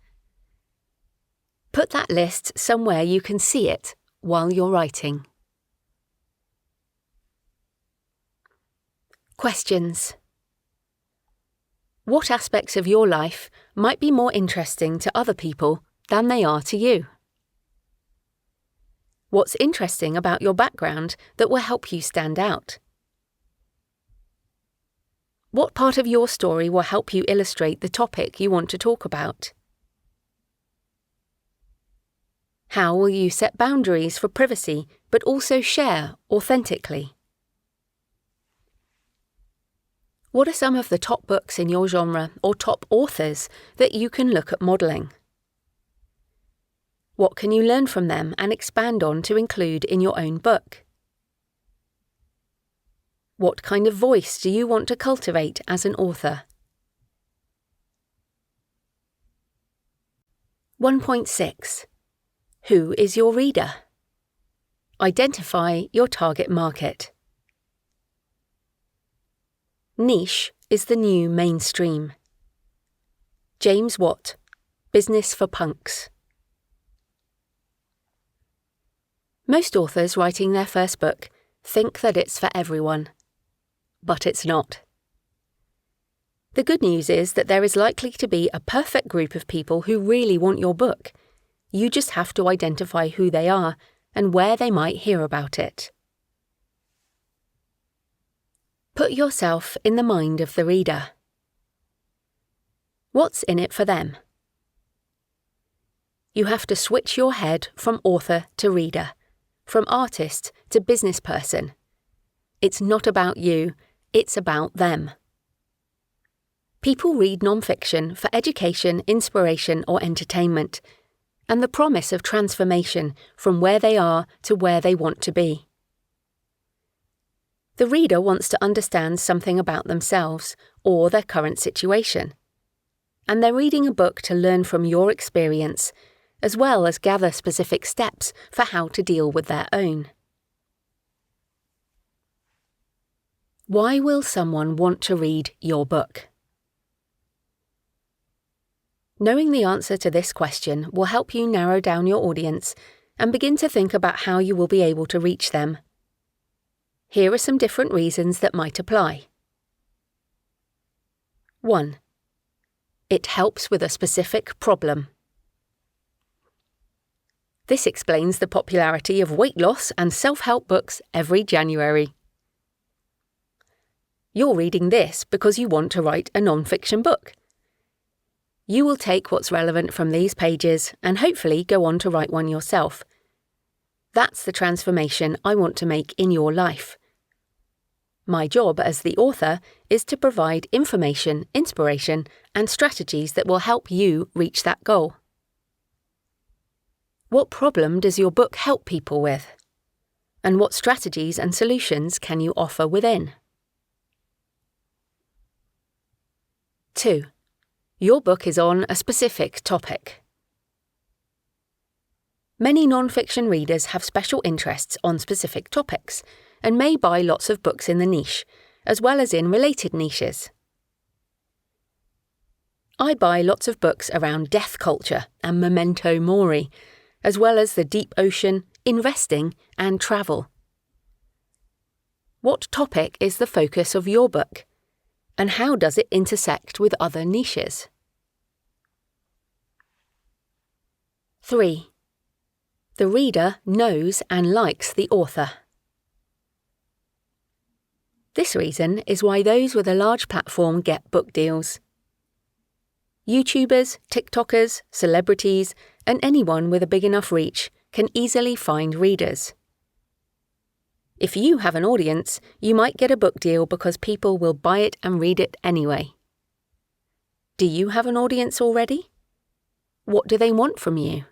S1: Put that list somewhere you can see it while you're writing. Questions. What aspects of your life might be more interesting to other people than they are to you? What's interesting about your background that will help you stand out? What part of your story will help you illustrate the topic you want to talk about? How will you set boundaries for privacy but also share authentically? What are some of the top books in your genre or top authors that you can look at modelling? What can you learn from them and expand on to include in your own book? What kind of voice do you want to cultivate as an author? 1.6. Who is your reader? Identify your target market. Niche is the new mainstream. James Watt, Business for Punks. Most authors writing their first book think that it's for everyone, but it's not. The good news is that there is likely to be a perfect group of people who really want your book. You just have to identify who they are and where they might hear about it. Put yourself in the mind of the reader. What's in it for them? You have to switch your head from author to reader, from artist to business person. It's not about you, it's about them. People read non-fiction for education, inspiration, or entertainment, and the promise of transformation from where they are to where they want to be. The reader wants to understand something about themselves or their current situation, and they're reading a book to learn from your experience, as well as gather specific steps for how to deal with their own. Why will someone want to read your book? Knowing the answer to this question will help you narrow down your audience and begin to think about how you will be able to reach them. Here are some different reasons that might apply. 1. It helps with a specific problem. This explains the popularity of weight loss and self-help books every January. You're reading this because you want to write a non-fiction book. You will take what's relevant from these pages and hopefully go on to write one yourself. That's the transformation I want to make in your life. My job as the author is to provide information, inspiration, and strategies that will help you reach that goal. What problem does your book help people with? And what strategies and solutions can you offer within? 2. Your book is on a specific topic. Many non-fiction readers have special interests on specific topics and may buy lots of books in the niche, as well as in related niches. I buy lots of books around death culture and memento mori, as well as the deep ocean, investing, and travel. What topic is the focus of your book? And how does it intersect with other niches? 3. The reader knows and likes the author. This reason is why those with a large platform get book deals. YouTubers, TikTokers, celebrities, and anyone with a big enough reach can easily find readers. If you have an audience, you might get a book deal because people will buy it and read it anyway. Do you have an audience already? What do they want from you?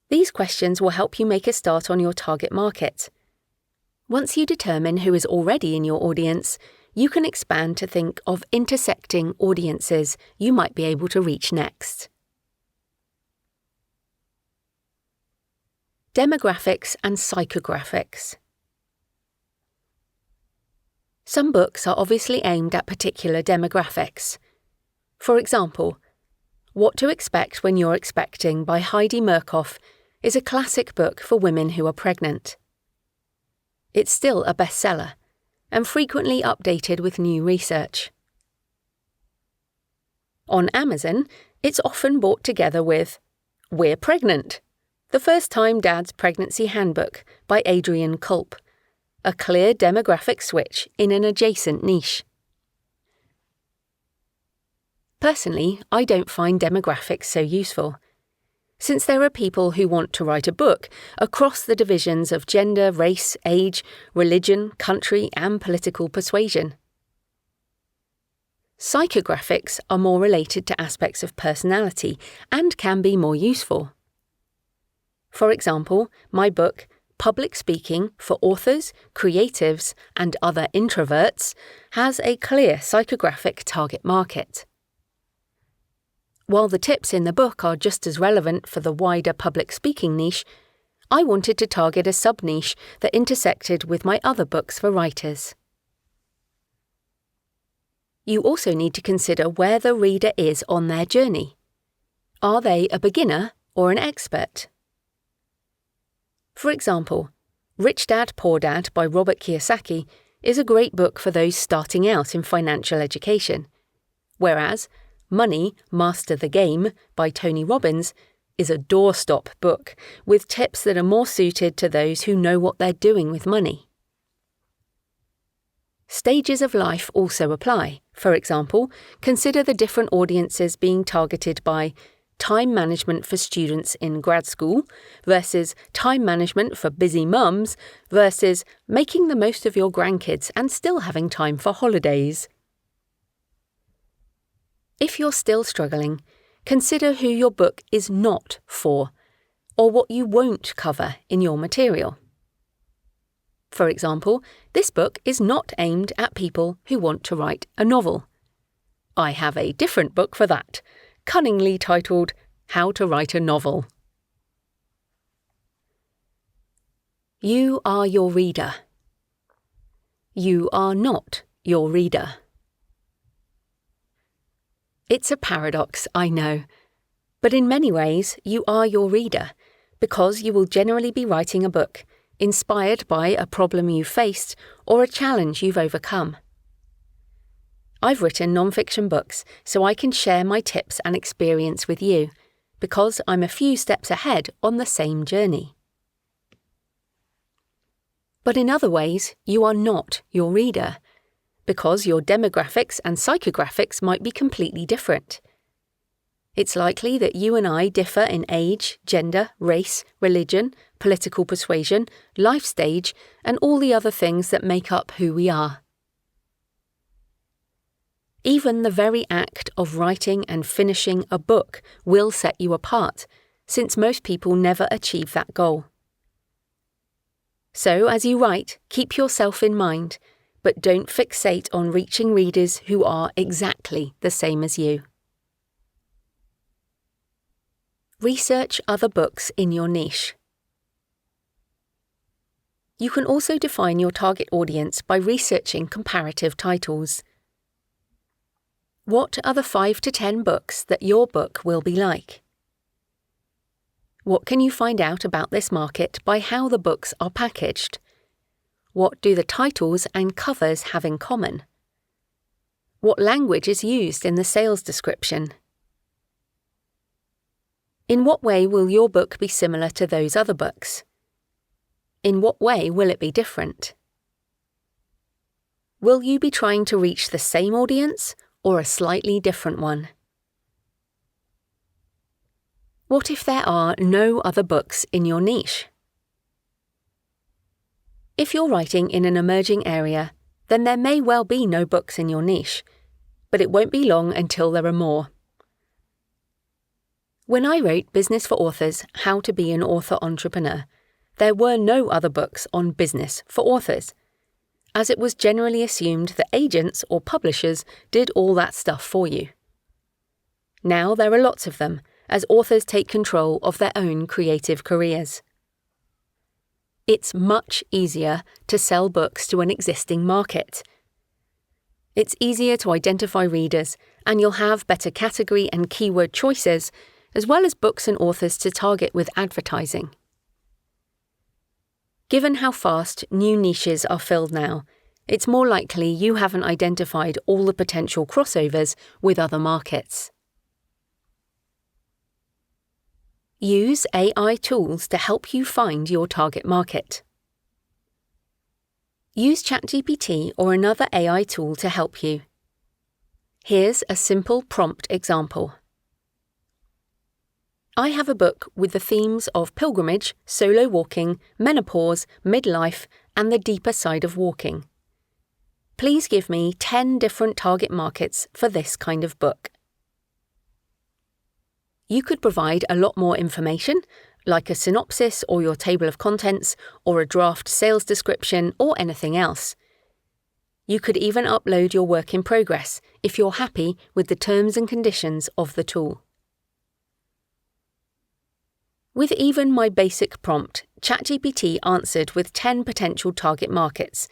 S1: These questions will help you make a start on your target market. Once you determine who is already in your audience, you can expand to think of intersecting audiences you might be able to reach next. Demographics and psychographics. Some books are obviously aimed at particular demographics. For example, What to Expect When You're Expecting by Heidi Murkoff is a classic book for women who are pregnant. It's still a bestseller, and frequently updated with new research. On Amazon, it's often bought together with We're Pregnant, The First Time Dad's Pregnancy Handbook by Adrienne Culp, a clear demographic switch in an adjacent niche. Personally, I don't find demographics so useful, since there are people who want to write a book across the divisions of gender, race, age, religion, country, and political persuasion. Psychographics are more related to aspects of personality and can be more useful. For example, my book, Public Speaking for Authors, Creatives, and Other Introverts, has a clear psychographic target market. While the tips in the book are just as relevant for the wider public speaking niche, I wanted to target a sub-niche that intersected with my other books for writers. You also need to consider where the reader is on their journey. Are they a beginner or an expert? For example, Rich Dad, Poor Dad by Robert Kiyosaki is a great book for those starting out in financial education, whereas Money, Master the Game by Tony Robbins is a doorstop book with tips that are more suited to those who know what they're doing with money. Stages of life also apply. For example, consider the different audiences being targeted by time management for students in grad school versus time management for busy mums versus making the most of your grandkids and still having time for holidays. If you're still struggling, consider who your book is not for, or what you won't cover in your material. For example, this book is not aimed at people who want to write a novel. I have a different book for that, cunningly titled How to Write a Novel. You are your reader. You are not your reader. It's a paradox, I know, but in many ways you are your reader, because you will generally be writing a book inspired by a problem you faced or a challenge you've overcome. I've written non-fiction books so I can share my tips and experience with you, because I'm a few steps ahead on the same journey. But in other ways, you are not your reader, because your demographics and psychographics might be completely different. It's likely that you and I differ in age, gender, race, religion, political persuasion, life stage, and all the other things that make up who we are. Even the very act of writing and finishing a book will set you apart, since most people never achieve that goal. So, as you write, keep yourself in mind, but don't fixate on reaching readers who are exactly the same as you. Research other books in your niche. You can also define your target audience by researching comparative titles. What are the 5 to 10 books that your book will be like? What can you find out about this market by how the books are packaged? What do the titles and covers have in common? What language is used in the sales description? In what way will your book be similar to those other books? In what way will it be different? Will you be trying to reach the same audience or a slightly different one? What if there are no other books in your niche? If you're writing in an emerging area, then there may well be no books in your niche, but it won't be long until there are more. When I wrote Business for Authors, How to Be an Author Entrepreneur, there were no other books on business for authors, as it was generally assumed that agents or publishers did all that stuff for you. Now there are lots of them, as authors take control of their own creative careers. It's much easier to sell books to an existing market. It's easier to identify readers, and you'll have better category and keyword choices, as well as books and authors to target with advertising. Given how fast new niches are filled now, it's more likely you haven't identified all the potential crossovers with other markets. Use AI tools to help you find your target market. Use ChatGPT or another AI tool to help you. Here's a simple prompt example. I have a book with the themes of pilgrimage, solo walking, menopause, midlife, and the deeper side of walking. Please give me 10 different target markets for this kind of book. You could provide a lot more information, like a synopsis or your table of contents, or a draft sales description, or anything else. You could even upload your work in progress if you're happy with the terms and conditions of the tool. With even my basic prompt, ChatGPT answered with 10 potential target markets,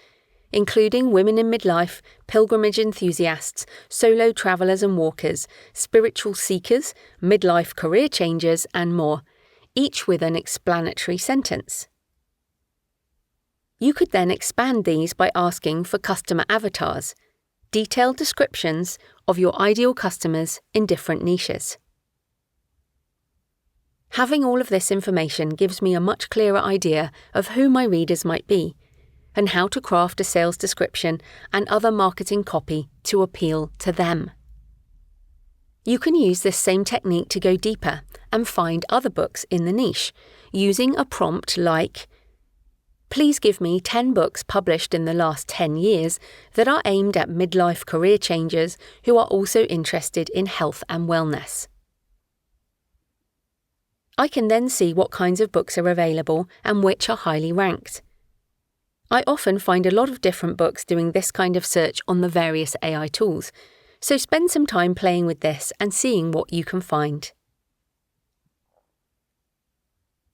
S1: including women in midlife, pilgrimage enthusiasts, solo travellers and walkers, spiritual seekers, midlife career changers, and more, each with an explanatory sentence. You could then expand these by asking for customer avatars, detailed descriptions of your ideal customers in different niches. Having all of this information gives me a much clearer idea of who my readers might be, and how to craft a sales description and other marketing copy to appeal to them. You can use this same technique to go deeper and find other books in the niche, using a prompt like, "Please give me 10 books published in the last 10 years that are aimed at midlife career changers who are also interested in health and wellness." I can then see what kinds of books are available and which are highly ranked. I often find a lot of different books doing this kind of search on the various AI tools, so spend some time playing with this and seeing what you can find.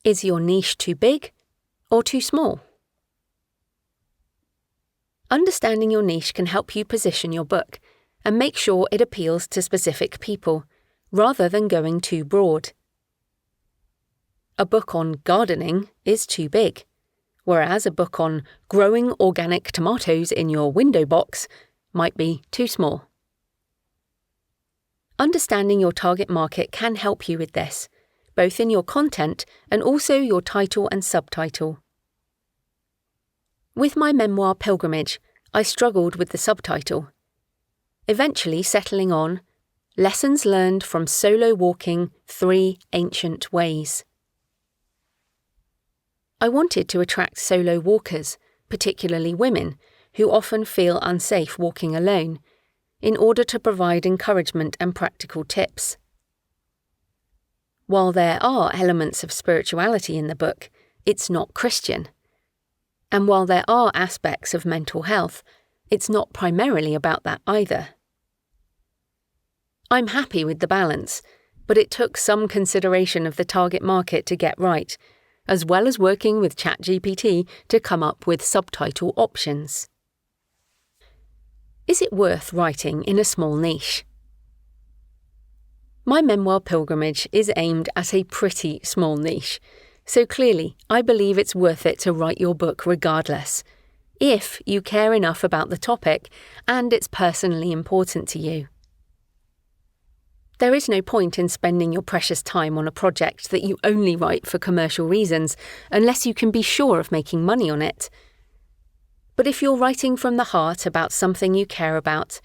S1: Is your niche too big or too small? Understanding your niche can help you position your book and make sure it appeals to specific people, rather than going too broad. A book on gardening is too big, whereas a book on growing organic tomatoes in your window box might be too small. Understanding your target market can help you with this, both in your content and also your title and subtitle. With my memoir Pilgrimage, I struggled with the subtitle, eventually settling on Lessons Learned from Solo Walking 3 Ancient Ways. I wanted to attract solo walkers, particularly women, who often feel unsafe walking alone, in order to provide encouragement and practical tips. While there are elements of spirituality in the book, it's not Christian. And while there are aspects of mental health, it's not primarily about that either. I'm happy with the balance, but it took some consideration of the target market to get right, as well as working with ChatGPT to come up with subtitle options. Is it worth writing in a small niche? My memoir Pilgrimage is aimed at a pretty small niche, so clearly I believe it's worth it to write your book regardless, if you care enough about the topic and it's personally important to you. There is no point in spending your precious time on a project that you only write for commercial reasons, unless you can be sure of making money on it. But if you're writing from the heart about something you care about,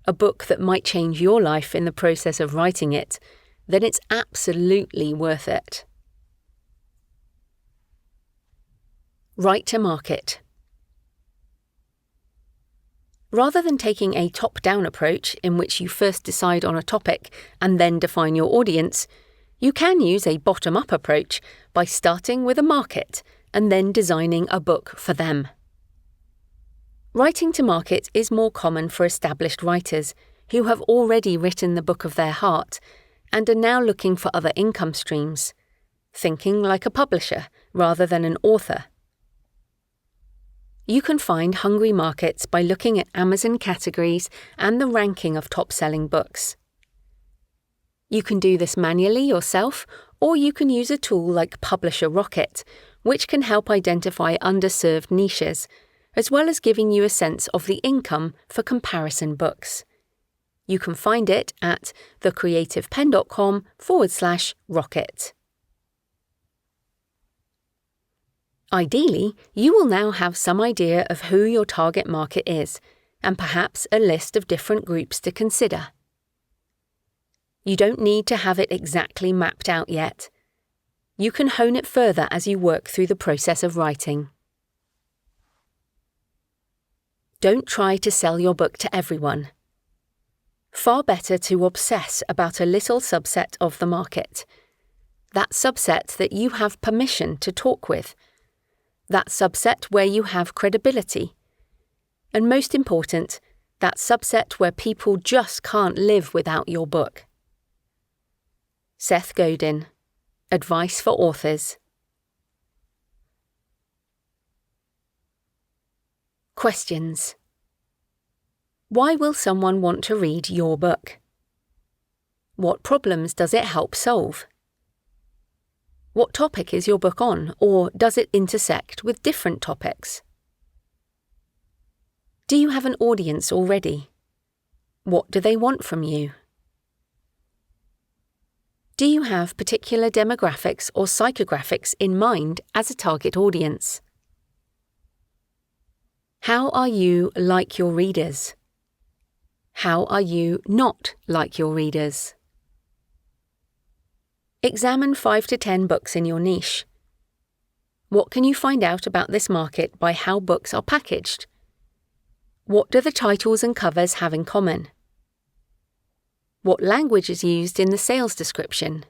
S1: a book that might change your life in the process of writing it, then it's absolutely worth it. Write to market. Rather than taking a top-down approach in which you first decide on a topic and then define your audience, you can use a bottom-up approach by starting with a market and then designing a book for them. Writing to market is more common for established writers who have already written the book of their heart and are now looking for other income streams, thinking like a publisher rather than an author. You can find hungry markets by looking at Amazon categories and the ranking of top-selling books. You can do this manually yourself, or you can use a tool like Publisher Rocket, which can help identify underserved niches, as well as giving you a sense of the income for comparison books. You can find it at thecreativepen.com/rocket. Ideally, you will now have some idea of who your target market is, and perhaps a list of different groups to consider. You don't need to have it exactly mapped out yet. You can hone it further as you work through the process of writing. Don't try to sell your book to everyone. Far better to obsess about a little subset of the market. That subset that you have permission to talk with. That subset where you have credibility. And most important, that subset where people just can't live without your book. Seth Godin, Advice for Authors. Questions. Why will someone want to read your book? What problems does it help solve? What topic is your book on, or does it intersect with different topics? Do you have an audience already? What do they want from you? Do you have particular demographics or psychographics in mind as a target audience? How are you like your readers? How are you not like your readers? Examine 5 to 10 books in your niche. What can you find out about this market by how books are packaged? What do the titles and covers have in common? What language is used in the sales description?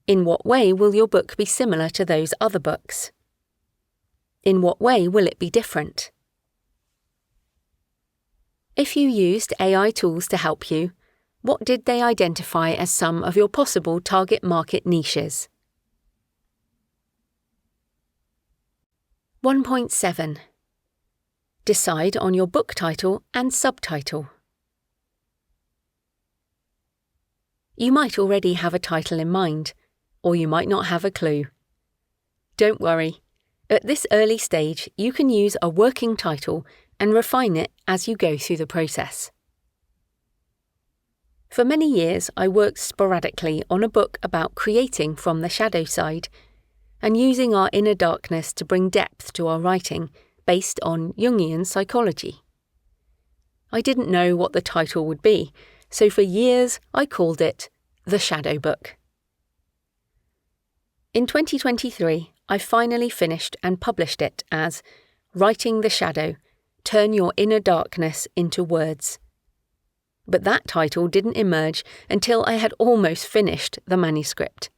S1: In what way will your book be similar to those other books? In what way will it be different? If you used AI tools to help you, what did they identify as some of your possible target market niches? 1.7. Decide on your book title and subtitle. You might already have a title in mind, or you might not have a clue. Don't worry. At this early stage, you can use a working title and refine it as you go through the process. For many years, I worked sporadically on a book about creating from the shadow side and using our inner darkness to bring depth to our writing based on Jungian psychology. I didn't know what the title would be, so for years I called it The Shadow Book. In 2023, I finally finished and published it as Writing the Shadow, Turn Your Inner Darkness into Words. But that title didn't emerge until I had almost finished the manuscript.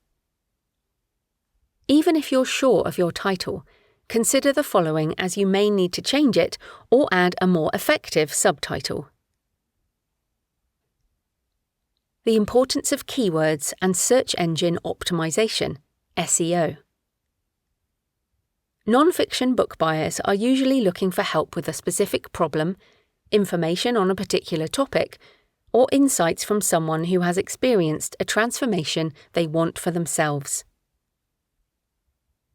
S1: Even if you're sure of your title, consider the following, as you may need to change it or add a more effective subtitle. The importance of keywords and search engine optimization, SEO. Non-fiction book buyers are usually looking for help with a specific problem, information on a particular topic, or insights from someone who has experienced a transformation they want for themselves.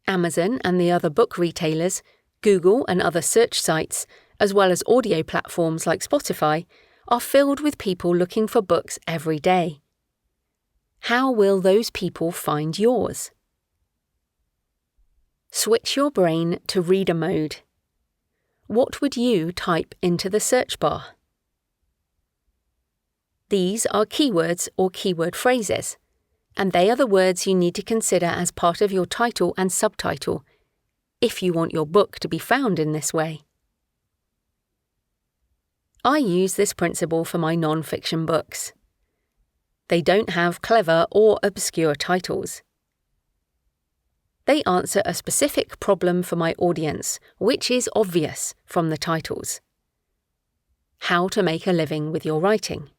S1: Amazon and the other book retailers, Google and other search sites, as well as audio platforms like Spotify, are filled with people looking for books every day. How will those people find yours? Switch your brain to reader mode. What would you type into the search bar? These are keywords or keyword phrases, and they are the words you need to consider as part of your title and subtitle, if you want your book to be found in this way. I use this principle for my non-fiction books. They don't have clever or obscure titles. They answer a specific problem for my audience, which is obvious from the titles. How to make a living with your writing.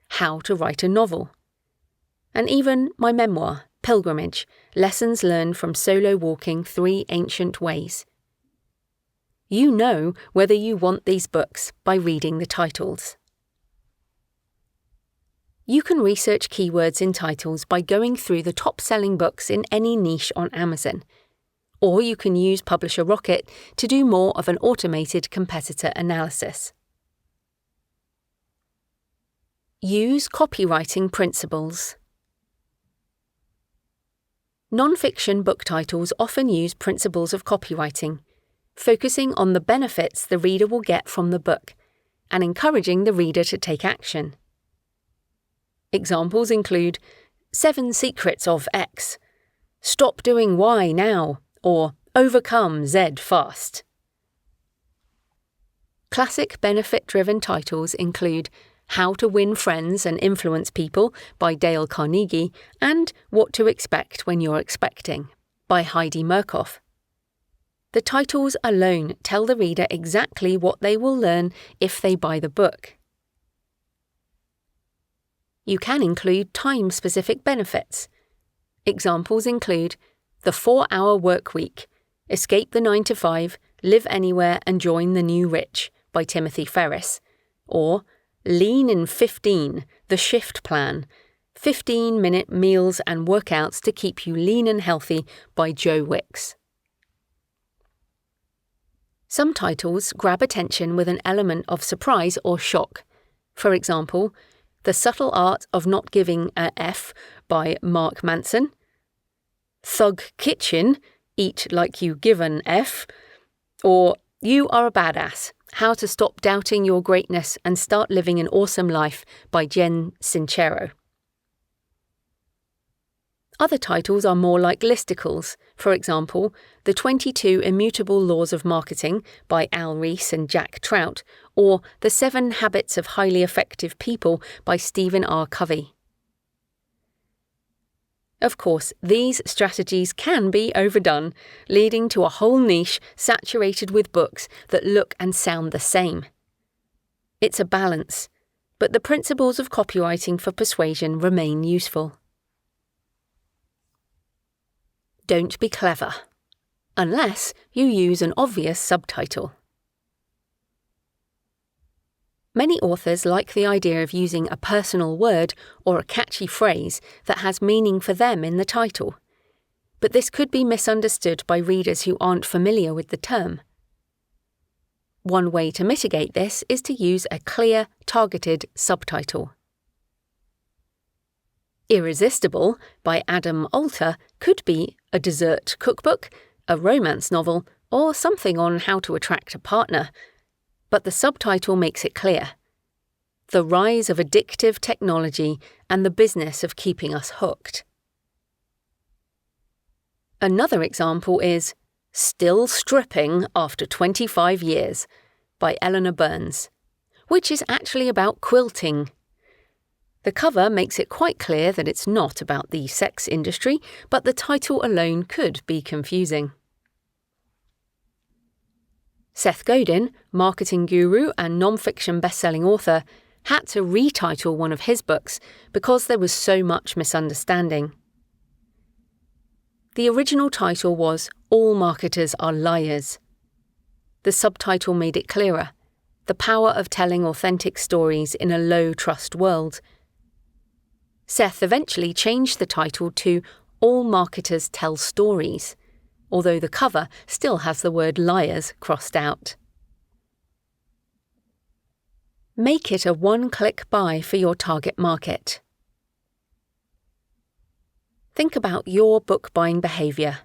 S1: How to write a novel. And even my memoir, Pilgrimage, Lessons Learned from Solo Walking 3 Ancient Ways. You know whether you want these books by reading the titles. You can research keywords in titles by going through the top-selling books in any niche on Amazon, or you can use Publisher Rocket to do more of an automated competitor analysis. Use copywriting principles. Non-fiction book titles often use principles of copywriting, focusing on the benefits the reader will get from the book and encouraging the reader to take action. Examples include 7 Secrets of X, Stop Doing Y Now, or Overcome Z Fast. Classic benefit-driven titles include How to Win Friends and Influence People by Dale Carnegie and What to Expect When You're Expecting by Heidi Murkoff. The titles alone tell the reader exactly what they will learn if they buy the book. You can include time-specific benefits. Examples include The 4-Hour Work Week, Escape the 9-to-5, Live Anywhere and Join the New Rich by Timothy Ferriss, or Lean in 15, The Shift Plan, 15-minute meals and workouts to keep you lean and healthy by Joe Wicks. Some titles grab attention with an element of surprise or shock. For example, The Subtle Art of Not Giving a F by Mark Manson, Thug Kitchen, Eat Like You Give an F, or You Are a Badass, How to Stop Doubting Your Greatness and Start Living an Awesome Life by Jen Sincero. Other titles are more like listicles, for example, The 22 Immutable Laws of Marketing by Al Ries and Jack Trout, or The 7 Habits of Highly Effective People by Stephen R. Covey. Of course, these strategies can be overdone, leading to a whole niche saturated with books that look and sound the same. It's a balance, but the principles of copywriting for persuasion remain useful. Don't be clever, unless you use an obvious subtitle. Many authors like the idea of using a personal word or a catchy phrase that has meaning for them in the title, but this could be misunderstood by readers who aren't familiar with the term. One way to mitigate this is to use a clear, targeted subtitle. Irresistible by Adam Alter could be a dessert cookbook, a romance novel, or something on how to attract a partner, but the subtitle makes it clear: the rise of addictive technology and the business of keeping us hooked. Another example is Still Stripping After 25 Years by Eleanor Burns, which is actually about quilting. The cover makes it quite clear that it's not about the sex industry, but the title alone could be confusing. Seth Godin, marketing guru and non-fiction best-selling author, had to retitle one of his books because there was so much misunderstanding. The original title was All Marketers Are Liars. The subtitle made it clearer: the power of telling authentic stories in a low-trust world. Seth eventually changed the title to All Marketers Tell Stories, although the cover still has the word liars crossed out. Make it a one-click buy for your target market. Think about your book buying behaviour.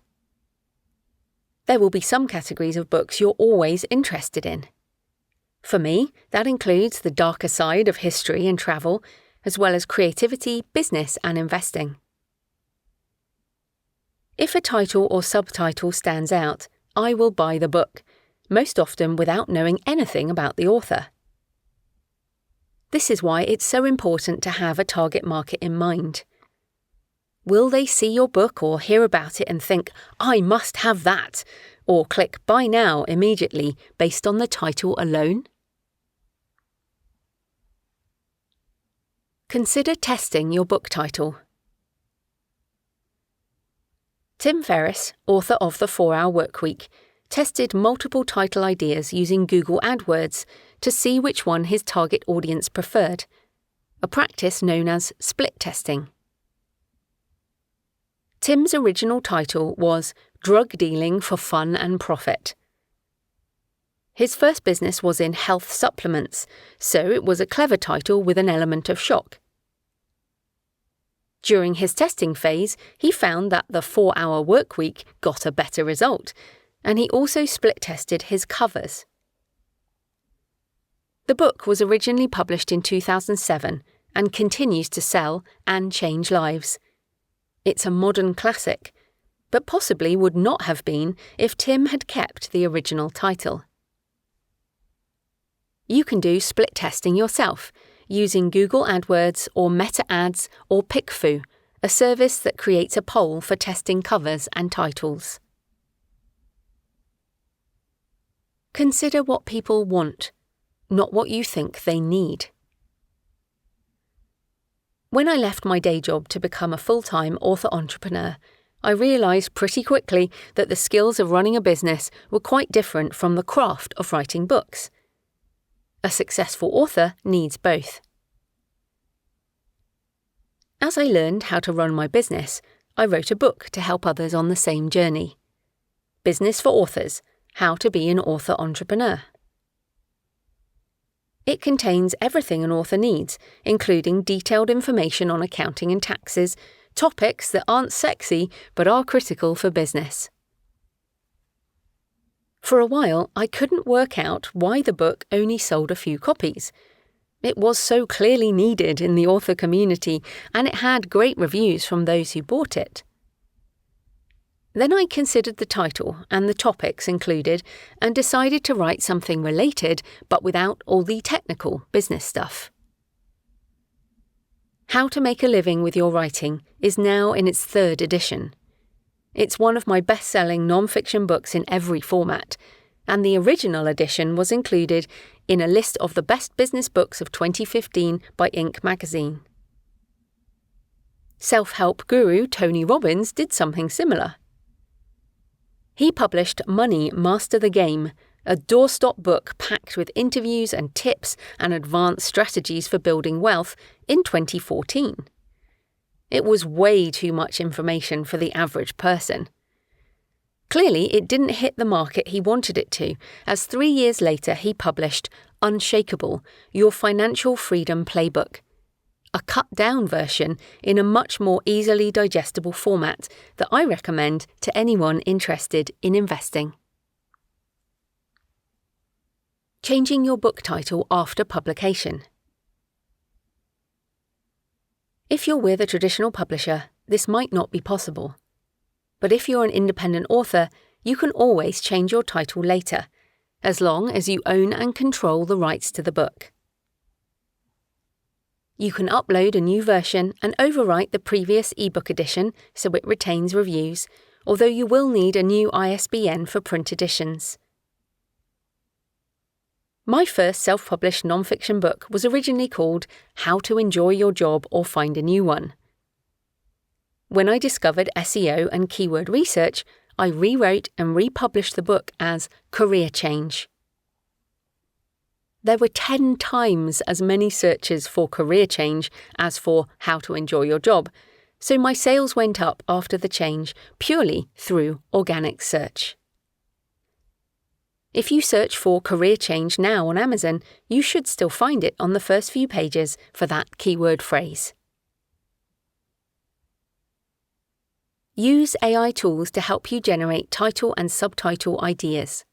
S1: There will be some categories of books you're always interested in. For me, that includes the darker side of history and travel, as well as creativity, business, and investing. If a title or subtitle stands out, I will buy the book, most often without knowing anything about the author. This is why it's so important to have a target market in mind. Will they see your book or hear about it and think, "I must have that," or click buy now immediately based on the title alone? Consider testing your book title. Tim Ferriss, author of The 4-Hour Workweek, tested multiple title ideas using Google AdWords to see which one his target audience preferred, a practice known as split testing. Tim's original title was Drug Dealing for Fun and Profit. His first business was in health supplements, so it was a clever title with an element of shock. During his testing phase, he found that the 4-Hour Workweek got a better result, and he also split-tested his covers. The book was originally published in 2007 and continues to sell and change lives. It's a modern classic, but possibly would not have been if Tim had kept the original title. You can do split testing yourself, using Google AdWords or Meta Ads or PickFu, a service that creates a poll for testing covers and titles. Consider what people want, not what you think they need. When I left my day job to become a full-time author entrepreneur, I realised pretty quickly that the skills of running a business were quite different from the craft of writing books. A successful author needs both. As I learned how to run my business, I wrote a book to help others on the same journey. Business for Authors: How to Be an Author Entrepreneur. It contains everything an author needs, including detailed information on accounting and taxes, topics that aren't sexy but are critical for business. For a while, I couldn't work out why the book only sold a few copies. It was so clearly needed in the author community, and it had great reviews from those who bought it. Then I considered the title and the topics included and decided to write something related but without all the technical business stuff. How to Make a Living with Your Writing is now in its 3rd edition. It's one of my best-selling non-fiction books in every format, and the original edition was included in a list of the best business books of 2015 by Inc. magazine. Self-help guru Tony Robbins did something similar. He published Money, Master the Game, a doorstop book packed with interviews and tips and advanced strategies for building wealth in 2014. It was way too much information for the average person. Clearly, it didn't hit the market he wanted it to, as 3 years later he published Unshakable, Your Financial Freedom Playbook, a cut-down version in a much more easily digestible format that I recommend to anyone interested in investing. Changing your book title after publication. If you're with a traditional publisher, this might not be possible. But if you're an independent author, you can always change your title later, as long as you own and control the rights to the book. You can upload a new version and overwrite the previous ebook edition so it retains reviews, although you will need a new ISBN for print editions. My first self-published non-fiction book was originally called How to Enjoy Your Job or Find a New One. When I discovered SEO and keyword research, I rewrote and republished the book as Career Change. There were 10 times as many searches for career change as for how to enjoy your job, so my sales went up after the change purely through organic search. If you search for career change now on Amazon, you should still find it on the first few pages for that keyword phrase. Use AI tools to help you generate title and subtitle ideas.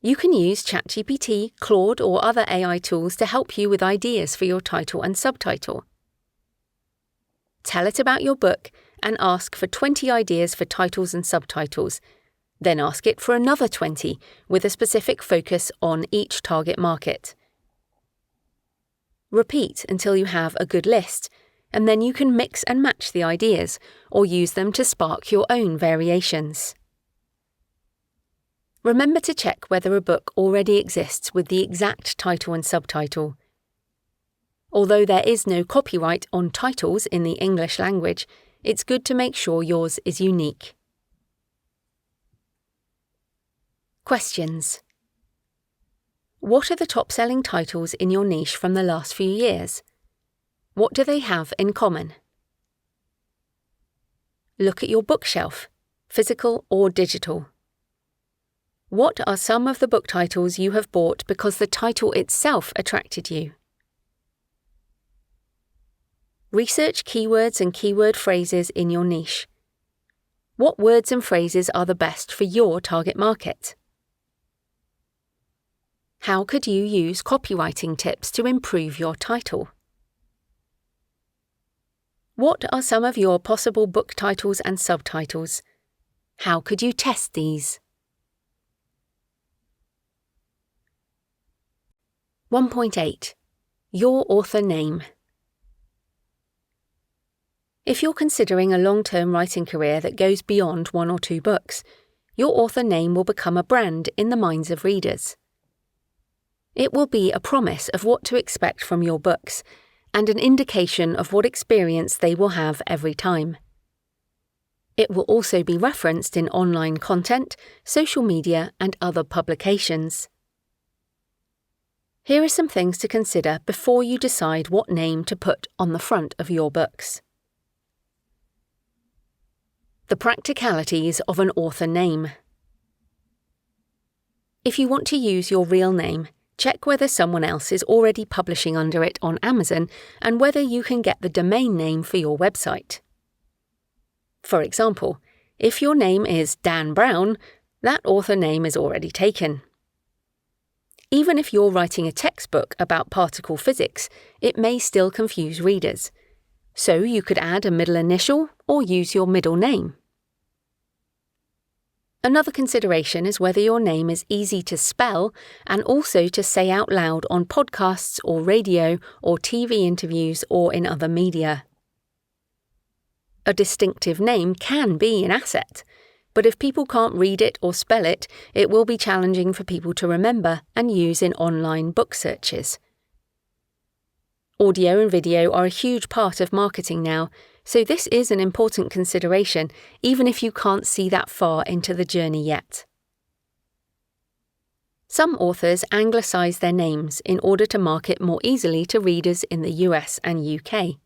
S1: You can use ChatGPT, Claude, or other AI tools to help you with ideas for your title and subtitle. Tell it about your book and ask for 20 ideas for titles and subtitles. Then ask it for another 20 with a specific focus on each target market. Repeat until you have a good list, and then you can mix and match the ideas or use them to spark your own variations. Remember to check whether a book already exists with the exact title and subtitle. Although there is no copyright on titles in the English language, it's good to make sure yours is unique. Questions. What are the top-selling titles in your niche from the last few years? What do they have in common? Look at your bookshelf, physical or digital. What are some of the book titles you have bought because the title itself attracted you? Research keywords and keyword phrases in your niche. What words and phrases are the best for your target market? How could you use copywriting tips to improve your title? What are some of your possible book titles and subtitles? How could you test these? 1.8. Your author name. If you're considering a long-term writing career that goes beyond 1 or 2 books, your author name will become a brand in the minds of readers. It will be a promise of what to expect from your books, and an indication of what experience they will have every time. It will also be referenced in online content, social media, and other publications. Here are some things to consider before you decide what name to put on the front of your books. The practicalities of an author name. If you want to use your real name, check whether someone else is already publishing under it on Amazon and whether you can get the domain name for your website. For example, if your name is Dan Brown, that author name is already taken. Even if you're writing a textbook about particle physics, it may still confuse readers, so you could add a middle initial or use your middle name. Another consideration is whether your name is easy to spell and also to say out loud on podcasts or radio or TV interviews or in other media. A distinctive name can be an asset, but if people can't read it or spell it, it will be challenging for people to remember and use in online book searches. Audio and video are a huge part of marketing now, so this is an important consideration, even if you can't see that far into the journey yet. Some authors anglicise their names in order to market more easily to readers in the US and UK.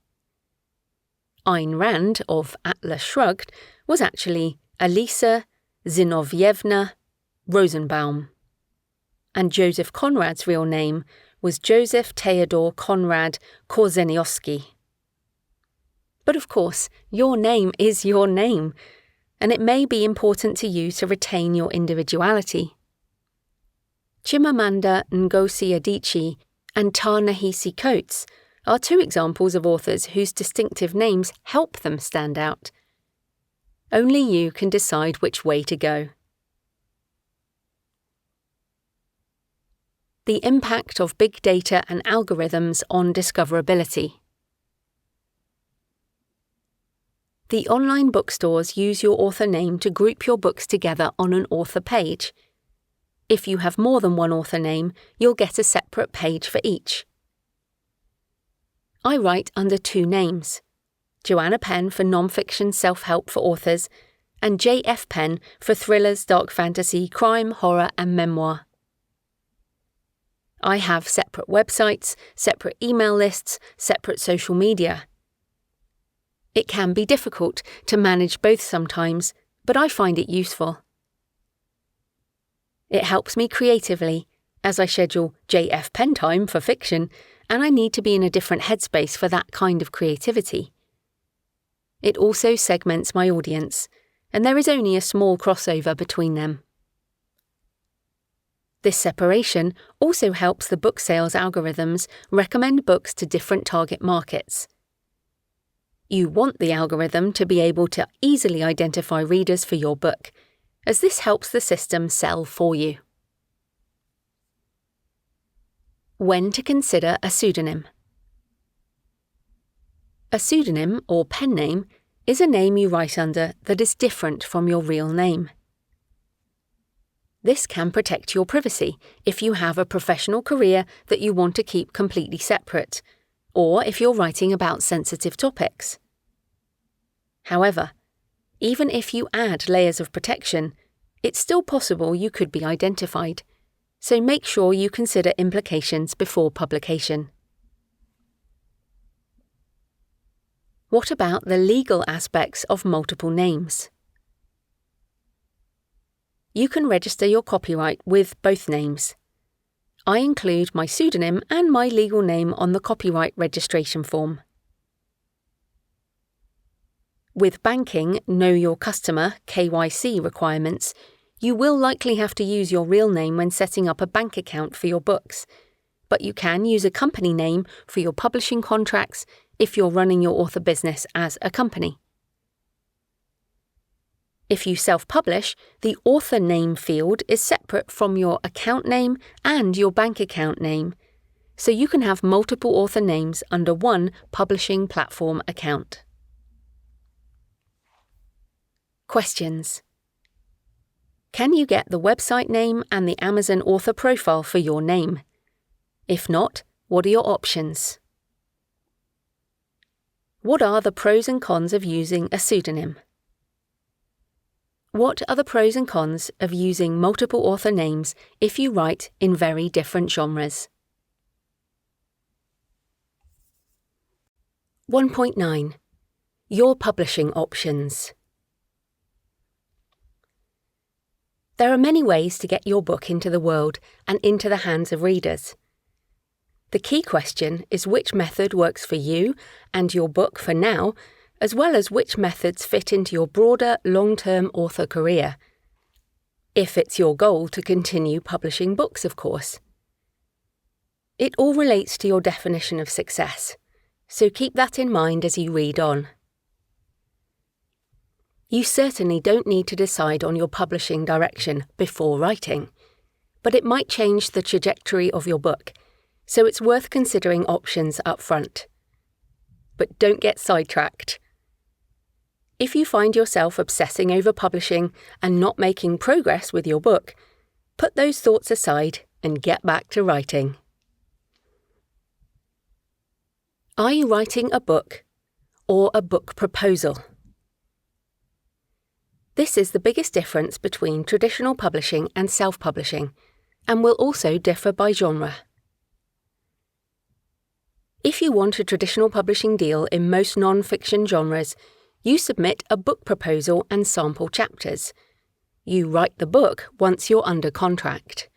S1: Ayn Rand of Atlas Shrugged was actually Alisa Zinovievna Rosenbaum, and Joseph Conrad's real name was Joseph Theodor Conrad Korzeniowski. But of course, your name is your name, and it may be important to you to retain your individuality. Chimamanda Ngozi Adichie and Ta-Nehisi Coates are two examples of authors whose distinctive names help them stand out. Only you can decide which way to go. The impact of big data and algorithms on discoverability. The online bookstores use your author name to group your books together on an author page. If you have more than one author name, you'll get a separate page for each. I write under two names: Joanna Penn for non-fiction self-help for authors, and J.F. Penn for thrillers, dark fantasy, crime, horror, and memoir. I have separate websites, separate email lists, separate social media. It can be difficult to manage both sometimes, but I find it useful. It helps me creatively, as I schedule J.F. Penn time for fiction, and I need to be in a different headspace for that kind of creativity. It also segments my audience, and there is only a small crossover between them. This separation also helps the book sales algorithms recommend books to different target markets. You want the algorithm to be able to easily identify readers for your book, as this helps the system sell for you. When to consider a pseudonym. A pseudonym, or pen name, is a name you write under that is different from your real name. This can protect your privacy if you have a professional career that you want to keep completely separate, or if you're writing about sensitive topics. However, even if you add layers of protection, it's still possible you could be identified, so make sure you consider implications before publication. What about the legal aspects of multiple names? You can register your copyright with both names. I include my pseudonym and my legal name on the copyright registration form. With banking Know Your Customer (KYC) requirements, you will likely have to use your real name when setting up a bank account for your books, but you can use a company name for your publishing contracts if you're running your author business as a company. If you self-publish, the author name field is separate from your account name and your bank account name, so you can have multiple author names under one publishing platform account. Questions. Can you get the website name and the Amazon author profile for your name? If not, what are your options? What are the pros and cons of using a pseudonym? What are the pros and cons of using multiple author names if you write in very different genres? 1.9. Your publishing options. There are many ways to get your book into the world and into the hands of readers. The key question is which method works for you and your book for now, as well as which methods fit into your broader long-term author career. If it's your goal to continue publishing books, of course. It all relates to your definition of success, so keep that in mind as you read on. You certainly don't need to decide on your publishing direction before writing, but it might change the trajectory of your book, so it's worth considering options up front. But don't get sidetracked. If you find yourself obsessing over publishing and not making progress with your book, put those thoughts aside and get back to writing. Are you writing a book or a book proposal? This is the biggest difference between traditional publishing and self-publishing, and will also differ by genre. If you want a traditional publishing deal in most non-fiction genres, you submit a book proposal and sample chapters. You write the book once you're under contract.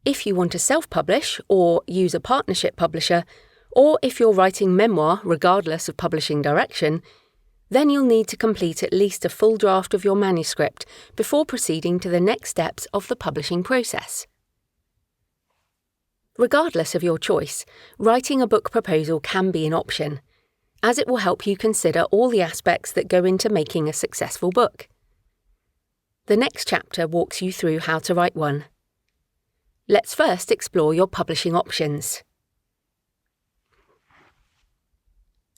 S1: If you want to self-publish or use a partnership publisher, or if you're writing memoir regardless of publishing direction, then you'll need to complete at least a full draft of your manuscript before proceeding to the next steps of the publishing process. Regardless of your choice, writing a book proposal can be an option, as it will help you consider all the aspects that go into making a successful book. The next chapter walks you through how to write one. Let's first explore your publishing options.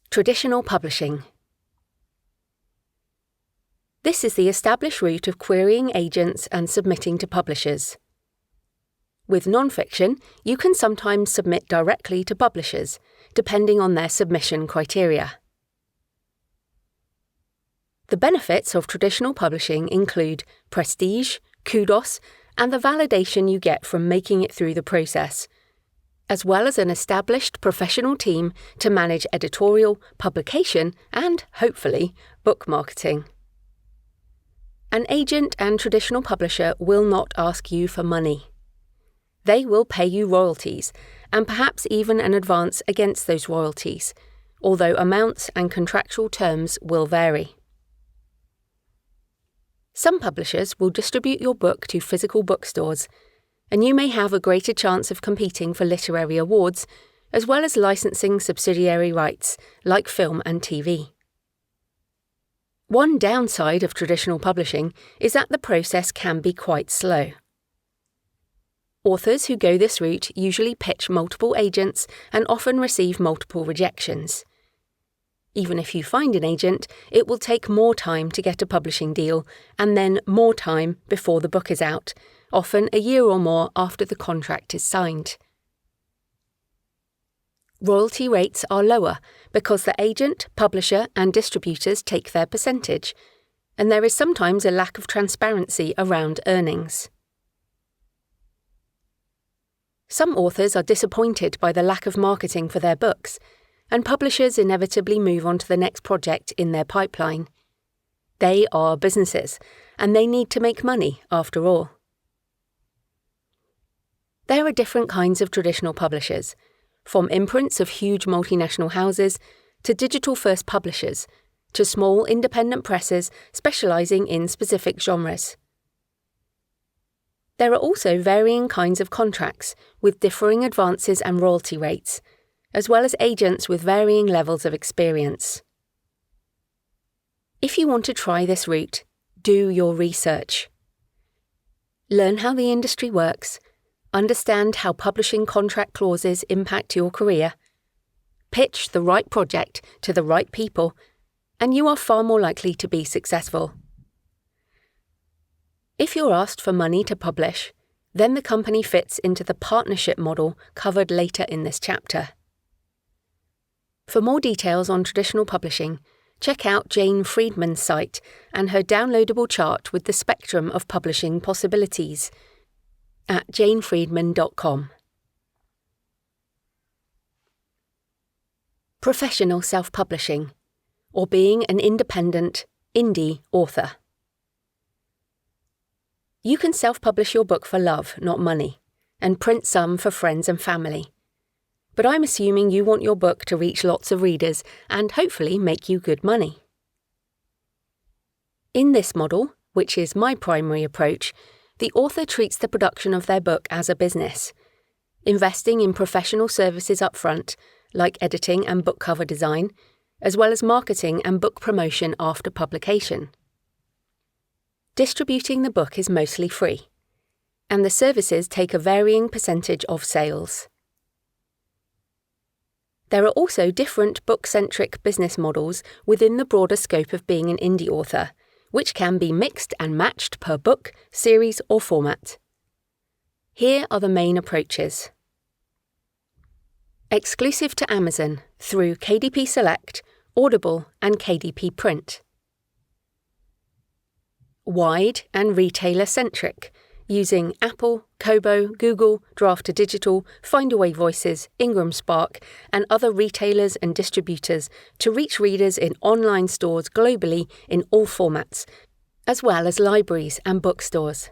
S1: Traditional publishing. This is the established route of querying agents and submitting to publishers. With non-fiction, you can sometimes submit directly to publishers, depending on their submission criteria. The benefits of traditional publishing include prestige, kudos, and the validation you get from making it through the process, as well as an established professional team to manage editorial, publication, and, hopefully, book marketing. An agent and traditional publisher will not ask you for money. They will pay you royalties, and perhaps even an advance against those royalties, although amounts and contractual terms will vary. Some publishers will distribute your book to physical bookstores, and you may have a greater chance of competing for literary awards, as well as licensing subsidiary rights, like film and TV. One downside of traditional publishing is that the process can be quite slow. Authors who go this route usually pitch multiple agents and often receive multiple rejections. Even if you find an agent, it will take more time to get a publishing deal, and then more time before the book is out, often a year or more after the contract is signed. Royalty rates are lower because the agent, publisher, and distributors take their percentage, and there is sometimes a lack of transparency around earnings. Some authors are disappointed by the lack of marketing for their books, and publishers inevitably move on to the next project in their pipeline. They are businesses, and they need to make money after all. There are different kinds of traditional publishers, from imprints of huge multinational houses to digital-first publishers, to small independent presses specialising in specific genres. There are also varying kinds of contracts with differing advances and royalty rates, as well as agents with varying levels of experience. If you want to try this route, do your research. Learn how the industry works, understand how publishing contract clauses impact your career, pitch the right project to the right people, and you are far more likely to be successful. If you're asked for money to publish, then the company fits into the partnership model covered later in this chapter. For more details on traditional publishing, check out Jane Friedman's site and her downloadable chart with the spectrum of publishing possibilities at janefriedman.com. Professional self-publishing, or being an independent, indie author. You can self-publish your book for love, not money, and print some for friends and family. But I'm assuming you want your book to reach lots of readers and hopefully make you good money. In this model, which is my primary approach, the author treats the production of their book as a business, investing in professional services up front, like editing and book cover design, as well as marketing and book promotion after publication. Distributing the book is mostly free, and the services take a varying percentage of sales. There are also different book-centric business models within the broader scope of being an indie author, which can be mixed and matched per book, series, or format. Here are the main approaches. Exclusive to Amazon through KDP Select, Audible, and KDP Print. Wide and retailer-centric, using Apple, Kobo, Google, Draft2Digital, Findaway Voices, Ingram Spark, and other retailers and distributors to reach readers in online stores globally in all formats, as well as libraries and bookstores.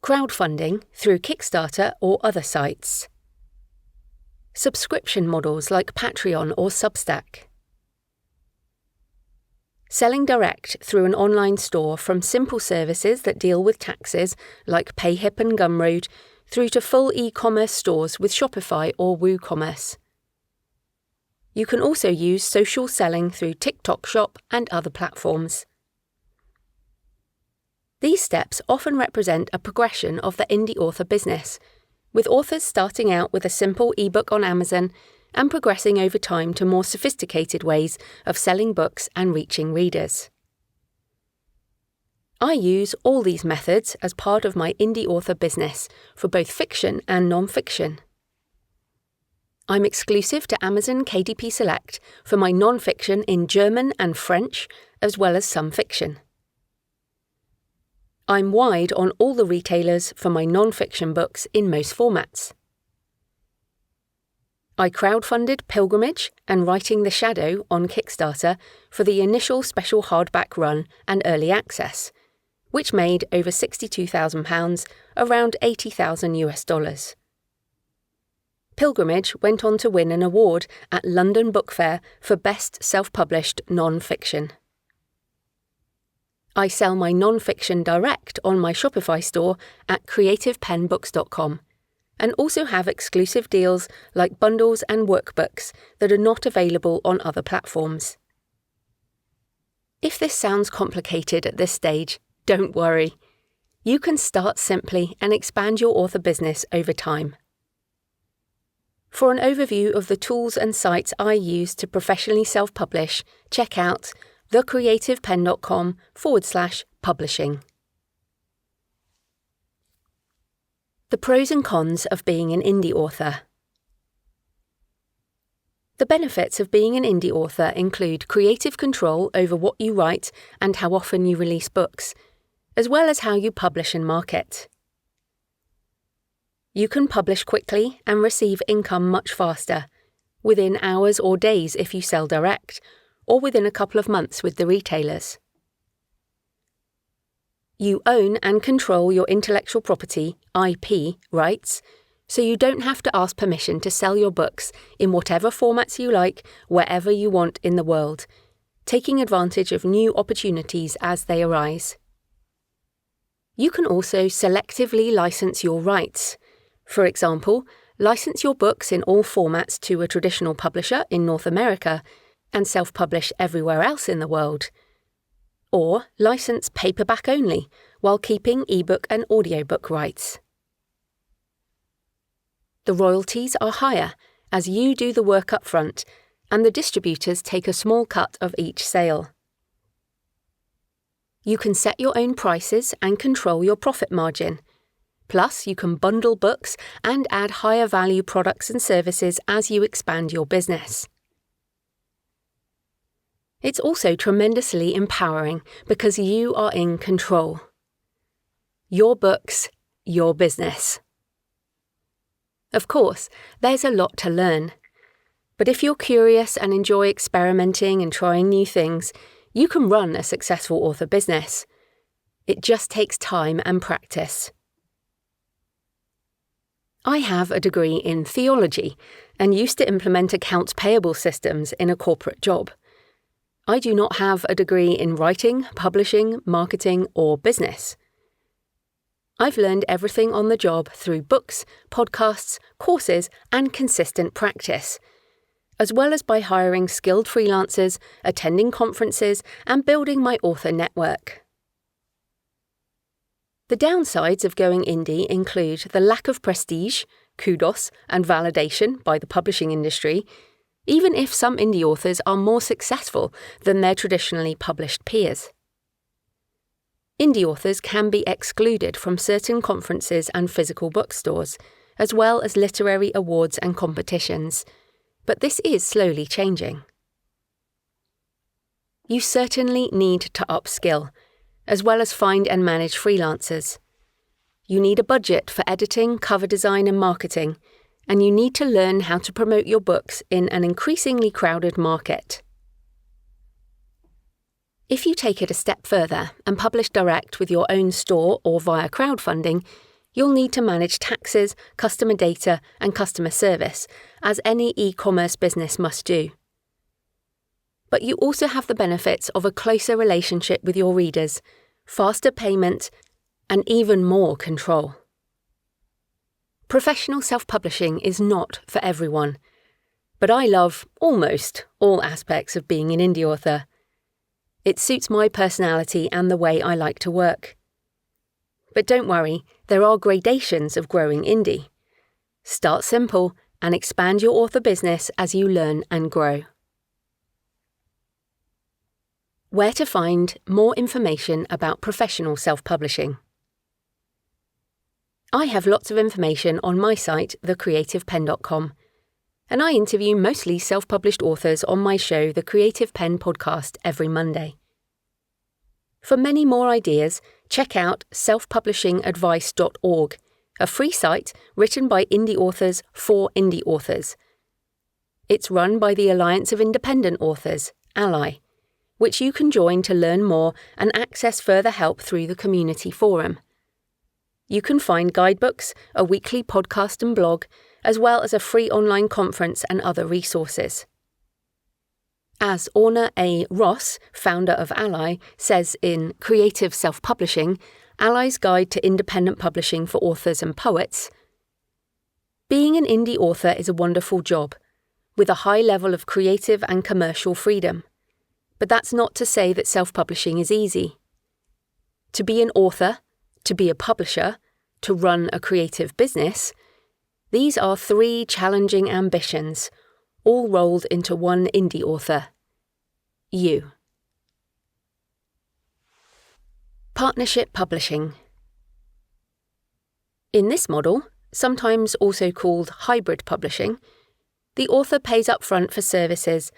S1: Crowdfunding through Kickstarter or other sites. Subscription models like Patreon or Substack. Selling direct through an online store, from simple services that deal with taxes like PayHip and Gumroad through to full e-commerce stores with Shopify or WooCommerce. You can also use social selling through TikTok Shop and other platforms. These steps often represent a progression of the indie author business, with authors starting out with a simple ebook on Amazon and progressing over time to more sophisticated ways of selling books and reaching readers. I use all these methods as part of my indie author business for both fiction and non-fiction. I'm exclusive to Amazon KDP Select for my non-fiction in German and French, as well as some fiction. I'm wide on all the retailers for my non-fiction books in most formats. I crowdfunded Pilgrimage and Writing the Shadow on Kickstarter for the initial special hardback run and early access, which made over £62,000, around $80,000. Pilgrimage went on to win an award at London Book Fair for Best Self-Published Non-Fiction. I sell my non-fiction direct on my Shopify store at creativepenbooks.com, and also have exclusive deals like bundles and workbooks that are not available on other platforms. If this sounds complicated at this stage, don't worry. You can start simply and expand your author business over time. For an overview of the tools and sites I use to professionally self-publish, check out thecreativepen.com/publishing. The pros and cons of being an indie author. The benefits of being an indie author include creative control over what you write and how often you release books, as well as how you publish and market. You can publish quickly and receive income much faster, within hours or days if you sell direct, or within a couple of months with the retailers. You own and control your intellectual property, IP, rights, so you don't have to ask permission to sell your books in whatever formats you like, wherever you want in the world, taking advantage of new opportunities as they arise. You can also selectively license your rights. For example, license your books in all formats to a traditional publisher in North America and self-publish everywhere else in the world. Or license paperback only, while keeping ebook and audiobook rights. The royalties are higher, as you do the work up front, and the distributors take a small cut of each sale. You can set your own prices and control your profit margin. Plus, you can bundle books and add higher value products and services as you expand your business. It's also tremendously empowering because you are in control. Your books, your business. Of course, there's a lot to learn. But if you're curious and enjoy experimenting and trying new things, you can run a successful author business. It just takes time and practice. I have a degree in theology and used to implement accounts payable systems in a corporate job. I do not have a degree in writing, publishing, marketing, or business. I've learned everything on the job through books, podcasts, courses, and consistent practice. as well as by hiring skilled freelancers, attending conferences, and building my author network. The downsides of going indie include the lack of prestige, kudos, and validation by the publishing industry, even if some indie authors are more successful than their traditionally published peers. Indie authors can be excluded from certain conferences and physical bookstores, as well as literary awards and competitions, but this is slowly changing. You certainly need to upskill, as well as find and manage freelancers. You need a budget for editing, cover design, and marketing, and you need to learn how to promote your books in an increasingly crowded market. If you take it a step further and publish direct with your own store or via crowdfunding, you'll need to manage taxes, customer data, and customer service, as any e-commerce business must do. But you also have the benefits of a closer relationship with your readers, faster payment, and even more control. Professional self-publishing is not for everyone, but I love almost all aspects of being an indie author. It suits my personality and the way I like to work. But don't worry, there are gradations of growing indie. Start simple and expand your author business as you learn and grow. Where to find more information about professional self-publishing. I have lots of information on my site, thecreativepenn.com, and I interview mostly self-published authors on my show, The Creative Penn Podcast, every Monday. For many more ideas, check out selfpublishingadvice.org, a free site written by indie authors for indie authors. It's run by the Alliance of Independent Authors, ALLI, which you can join to learn more and access further help through the community forum. You can find guidebooks, a weekly podcast and blog, as well as a free online conference and other resources. As Orna A. Ross, founder of ALLI, says in Creative Self-Publishing, ALLI's Guide to Independent Publishing for Authors and Poets, being an indie author is a wonderful job, with a high level of creative and commercial freedom. But that's not to say that self-publishing is easy. To be an author, to be a publisher, to run a creative business, these are three challenging ambitions, all rolled into one indie author. You. Partnership publishing. In this model, sometimes also called hybrid publishing, the author pays upfront for services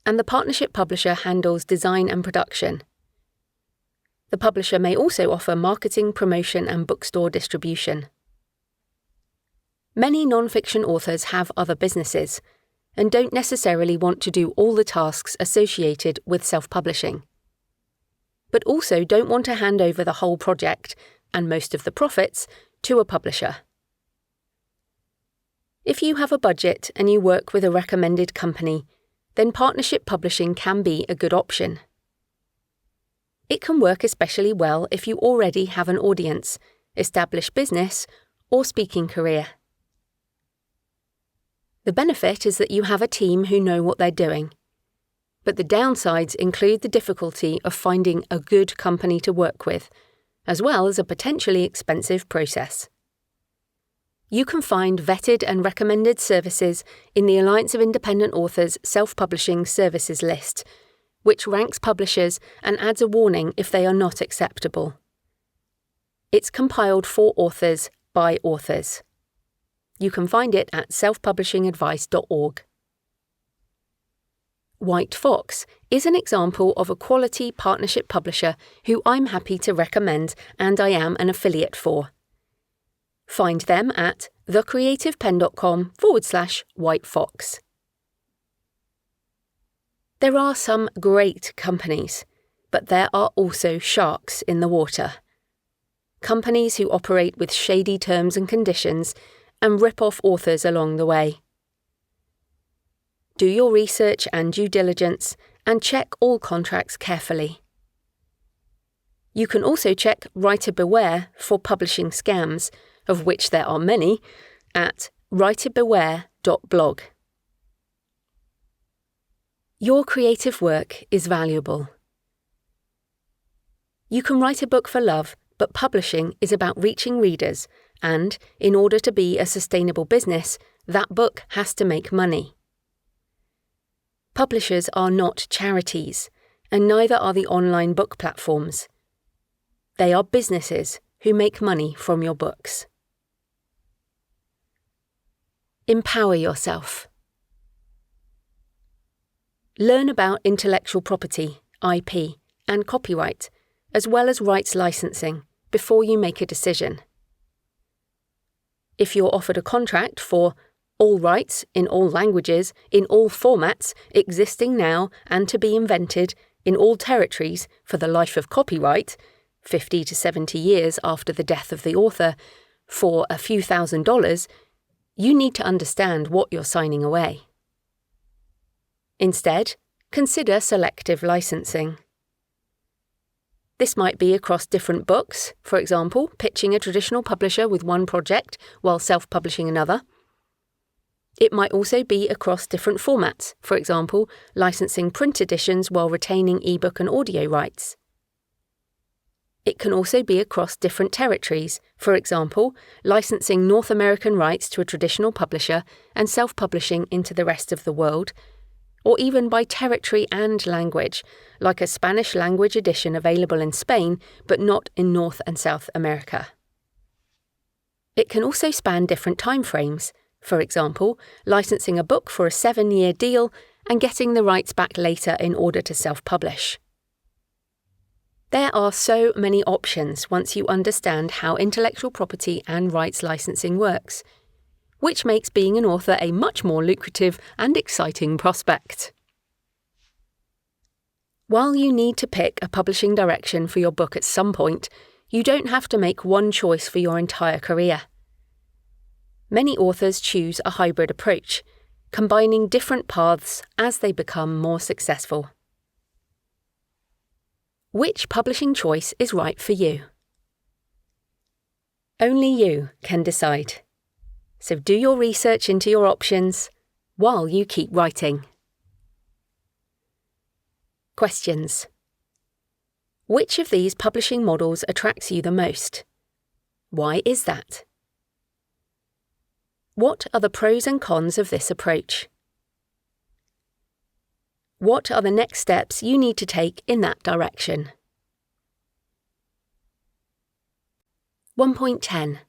S1: and the partnership publisher handles design and production. The publisher may also offer marketing, promotion, and bookstore distribution. Many non-fiction authors have other businesses and don't necessarily want to do all the tasks associated with self-publishing, but also don't want to hand over the whole project and most of the profits to a publisher. If you have a budget and you work with a recommended company, then partnership publishing can be a good option. It can work especially well if you already have an audience, established business, or speaking career. The benefit is that you have a team who know what they're doing, but the downsides include the difficulty of finding a good company to work with, as well as a potentially expensive process. You can find vetted and recommended services in the Alliance of Independent Authors Self-Publishing Services list, which ranks publishers and adds a warning if they are not acceptable. It's compiled for authors by authors. You can find it at selfpublishingadvice.org. White Fox is an example of a quality partnership publisher who I'm happy to recommend and I am an affiliate for. Find them at thecreativepenn.com/whitefox. There are some great companies, but there are also sharks in the water. Companies who operate with shady terms and conditions and rip off authors along the way. Do your research and due diligence and check all contracts carefully. You can also check Writer Beware for publishing scams, of which there are many, at writerbeware.blog. Your creative work is valuable. You can write a book for love, but publishing is about reaching readers, and, in order to be a sustainable business, that book has to make money. Publishers are not charities, and neither are the online book platforms. They are businesses who make money from your books. Empower yourself. Learn about intellectual property, IP, and copyright, as well as rights licensing, before you make a decision. If you're offered a contract for all rights in all languages, in all formats, existing now and to be invented, in all territories for the life of copyright, 50 to 70 years after the death of the author, for a few $1,000s, you need to understand what you're signing away. Instead, consider selective licensing. This might be across different books, for example, pitching a traditional publisher with one project while self-publishing another. It might also be across different formats, for example, licensing print editions while retaining ebook and audio rights. It can also be across different territories, for example, licensing North American rights to a traditional publisher and self-publishing into the rest of the world, or even by territory and language, like a Spanish language edition available in Spain but not in North and South America. It can also span different timeframes, for example, licensing a book for a 7-year deal and getting the rights back later in order to self-publish. There are so many options once you understand how intellectual property and rights licensing works, which makes being an author a much more lucrative and exciting prospect. While you need to pick a publishing direction for your book at some point, you don't have to make one choice for your entire career. Many authors choose a hybrid approach, combining different paths as they become more successful. Which publishing choice is right for you? Only you can decide. So do your research into your options while you keep writing. Questions. Which of these publishing models attracts you the most? Why is that? What are the pros and cons of this approach? What are the next steps you need to take in that direction? 1.10.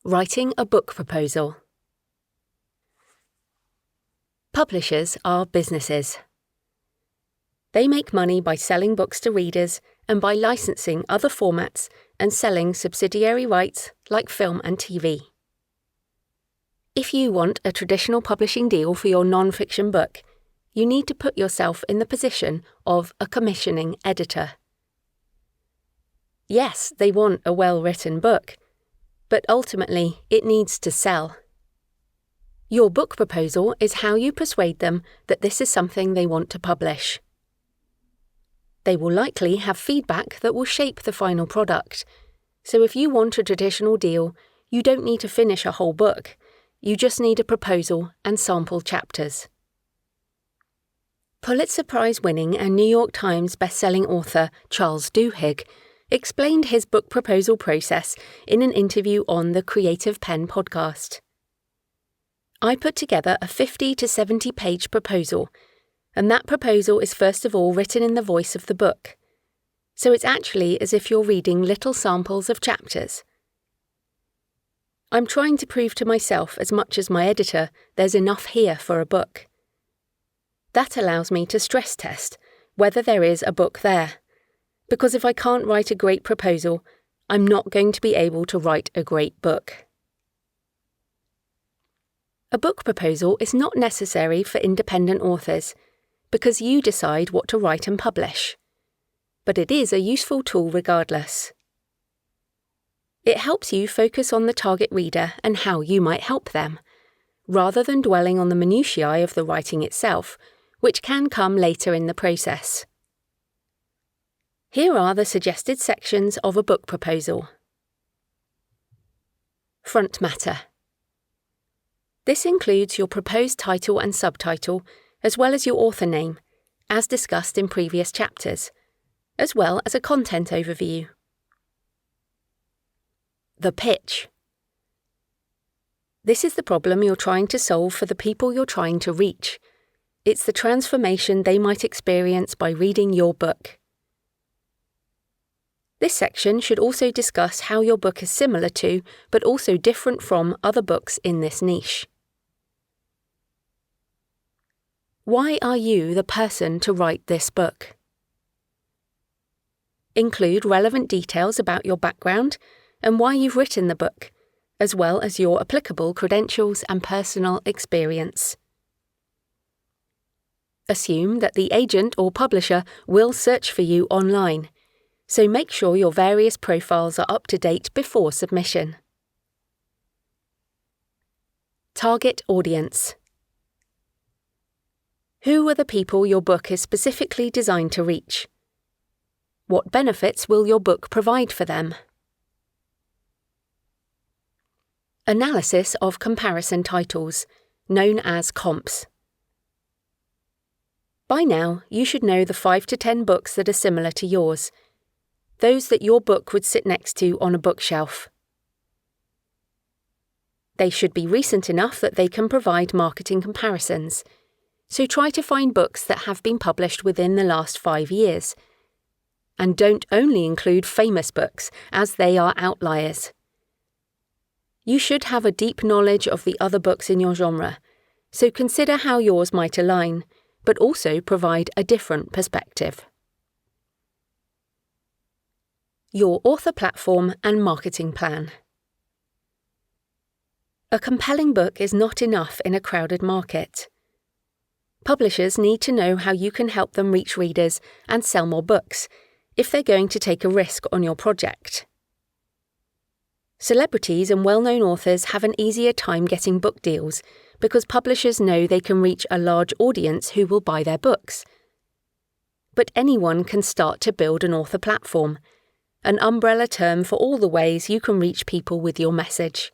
S1: Writing a book proposal. Publishers are businesses. They make money by selling books to readers and by licensing other formats and selling subsidiary rights like film and TV. If you want a traditional publishing deal for your non-fiction book, you need to put yourself in the position of a commissioning editor. Yes, they want a well-written book, but ultimately it needs to sell. Your book proposal is how you persuade them that this is something they want to publish. They will likely have feedback that will shape the final product, so if you want a traditional deal, you don't need to finish a whole book, you just need a proposal and sample chapters. Pulitzer Prize-winning and New York Times best-selling author Charles Duhigg explained his book proposal process in an interview on the Creative Penn podcast. I put together a 50 to 70-page proposal, and that proposal is first of all written in the voice of the book. So it's actually as if you're reading little samples of chapters. I'm trying to prove to myself as much as my editor there's enough here for a book. That allows me to stress test whether there is a book there. Because if I can't write a great proposal, I'm not going to be able to write a great book. A book proposal is not necessary for independent authors, because you decide what to write and publish. But it is a useful tool regardless. It helps you focus on the target reader and how you might help them, rather than dwelling on the minutiae of the writing itself, which can come later in the process. Here are the suggested sections of a book proposal. Front matter. This includes your proposed title and subtitle, as well as your author name, as discussed in previous chapters, as well as a content overview. The pitch. This is the problem you're trying to solve for the people you're trying to reach. It's the transformation they might experience by reading your book. This section should also discuss how your book is similar to, but also different from, other books in this niche. Why are you the person to write this book? Include relevant details about your background and why you've written the book, as well as your applicable credentials and personal experience. Assume that the agent or publisher will search for you online, so make sure your various profiles are up to date before submission. Target audience. Who are the people your book is specifically designed to reach? What benefits will your book provide for them? Analysis of comparison titles, known as comps. By now, you should know the 5 to 10 books that are similar to yours, those that your book would sit next to on a bookshelf. They should be recent enough that they can provide marketing comparisons, so try to find books that have been published within the last 5 years. And don't only include famous books, as they are outliers. You should have a deep knowledge of the other books in your genre, so consider how yours might align, but also provide a different perspective. Your author platform and marketing plan. A compelling book is not enough in a crowded market. Publishers need to know how you can help them reach readers and sell more books, if they're going to take a risk on your project. Celebrities and well-known authors have an easier time getting book deals because publishers know they can reach a large audience who will buy their books. But anyone can start to build an author platform, an umbrella term for all the ways you can reach people with your message.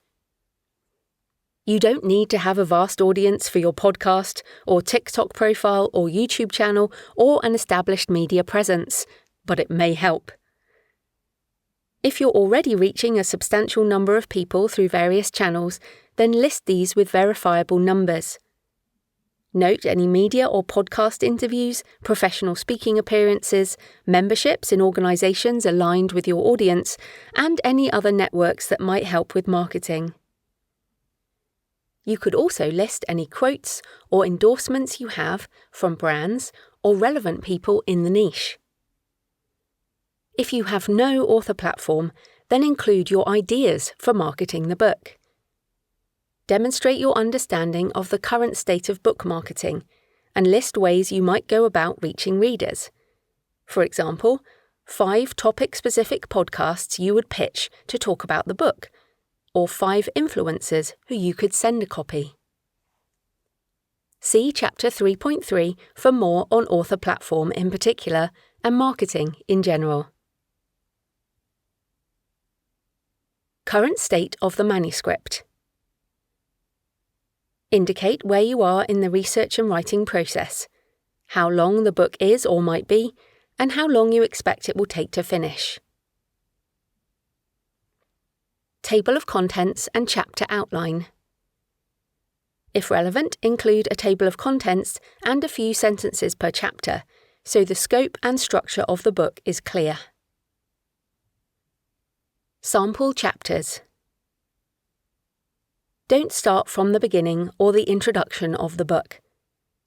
S1: You don't need to have a vast audience for your podcast or TikTok profile or YouTube channel or an established media presence, but it may help. If you're already reaching a substantial number of people through various channels, then list these with verifiable numbers. Note any media or podcast interviews, professional speaking appearances, memberships in organisations aligned with your audience, and any other networks that might help with marketing. You could also list any quotes or endorsements you have from brands or relevant people in the niche. If you have no author platform, then include your ideas for marketing the book. Demonstrate your understanding of the current state of book marketing and list ways you might go about reaching readers. For example, 5 topic-specific podcasts you would pitch to talk about the book, or 5 influencers who you could send a copy. See Chapter 3.3 for more on author platform in particular and marketing in general. Current state of the manuscript. Indicate where you are in the research and writing process, how long the book is or might be, and how long you expect it will take to finish. Table of contents and chapter outline. If relevant, include a table of contents and a few sentences per chapter, so the scope and structure of the book is clear. Sample chapters. Don't start from the beginning or the introduction of the book.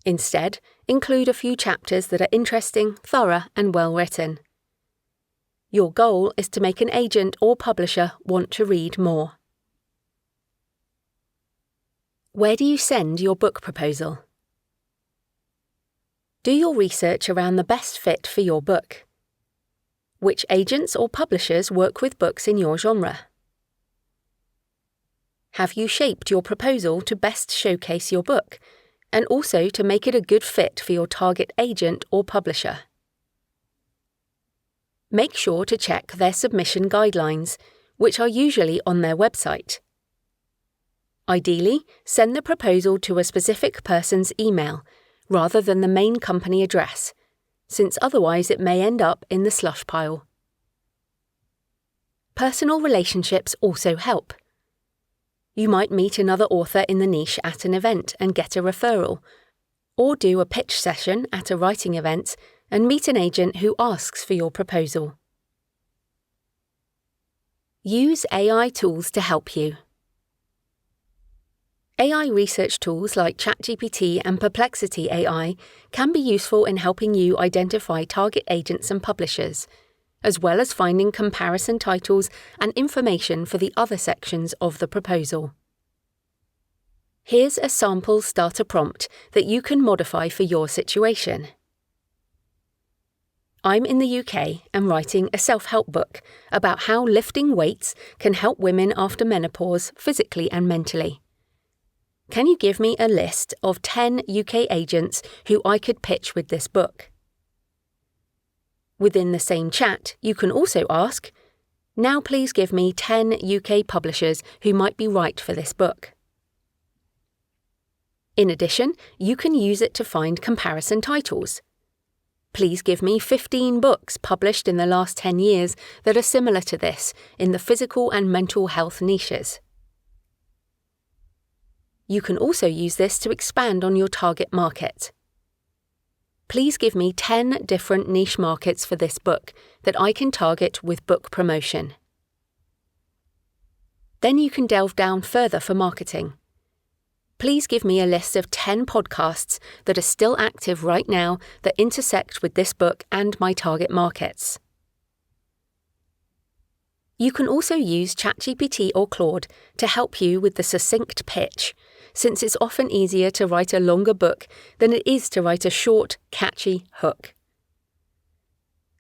S1: Instead, include a few chapters that are interesting, thorough, and well written. Your goal is to make an agent or publisher want to read more. Where do you send your book proposal? Do your research around the best fit for your book. Which agents or publishers work with books in your genre? Have you shaped your proposal to best showcase your book, and also to make it a good fit for your target agent or publisher? Make sure to check their submission guidelines, which are usually on their website. Ideally, send the proposal to a specific person's email, rather than the main company address, since otherwise it may end up in the slush pile. Personal relationships also help. You might meet another author in the niche at an event and get a referral, or do a pitch session at a writing event and meet an agent who asks for your proposal. Use AI tools to help you. AI research tools like ChatGPT and Perplexity AI can be useful in helping you identify target agents and publishers, as well as finding comparison titles and information for the other sections of the proposal. Here's a sample starter prompt that you can modify for your situation. I'm in the UK and writing a self-help book about how lifting weights can help women after menopause physically and mentally. Can you give me a list of 10 UK agents who I could pitch with this book? Within the same chat, you can also ask, now please give me 10 UK publishers who might be right for this book. In addition, you can use it to find comparison titles. Please give me 15 books published in the last 10 years that are similar to this in the physical and mental health niches. You can also use this to expand on your target market. Please give me 10 different niche markets for this book that I can target with book promotion. Then you can delve down further for marketing. Please give me a list of 10 podcasts that are still active right now that intersect with this book and my target markets. You can also use ChatGPT or Claude to help you with the succinct pitch, since it's often easier to write a longer book than it is to write a short, catchy hook.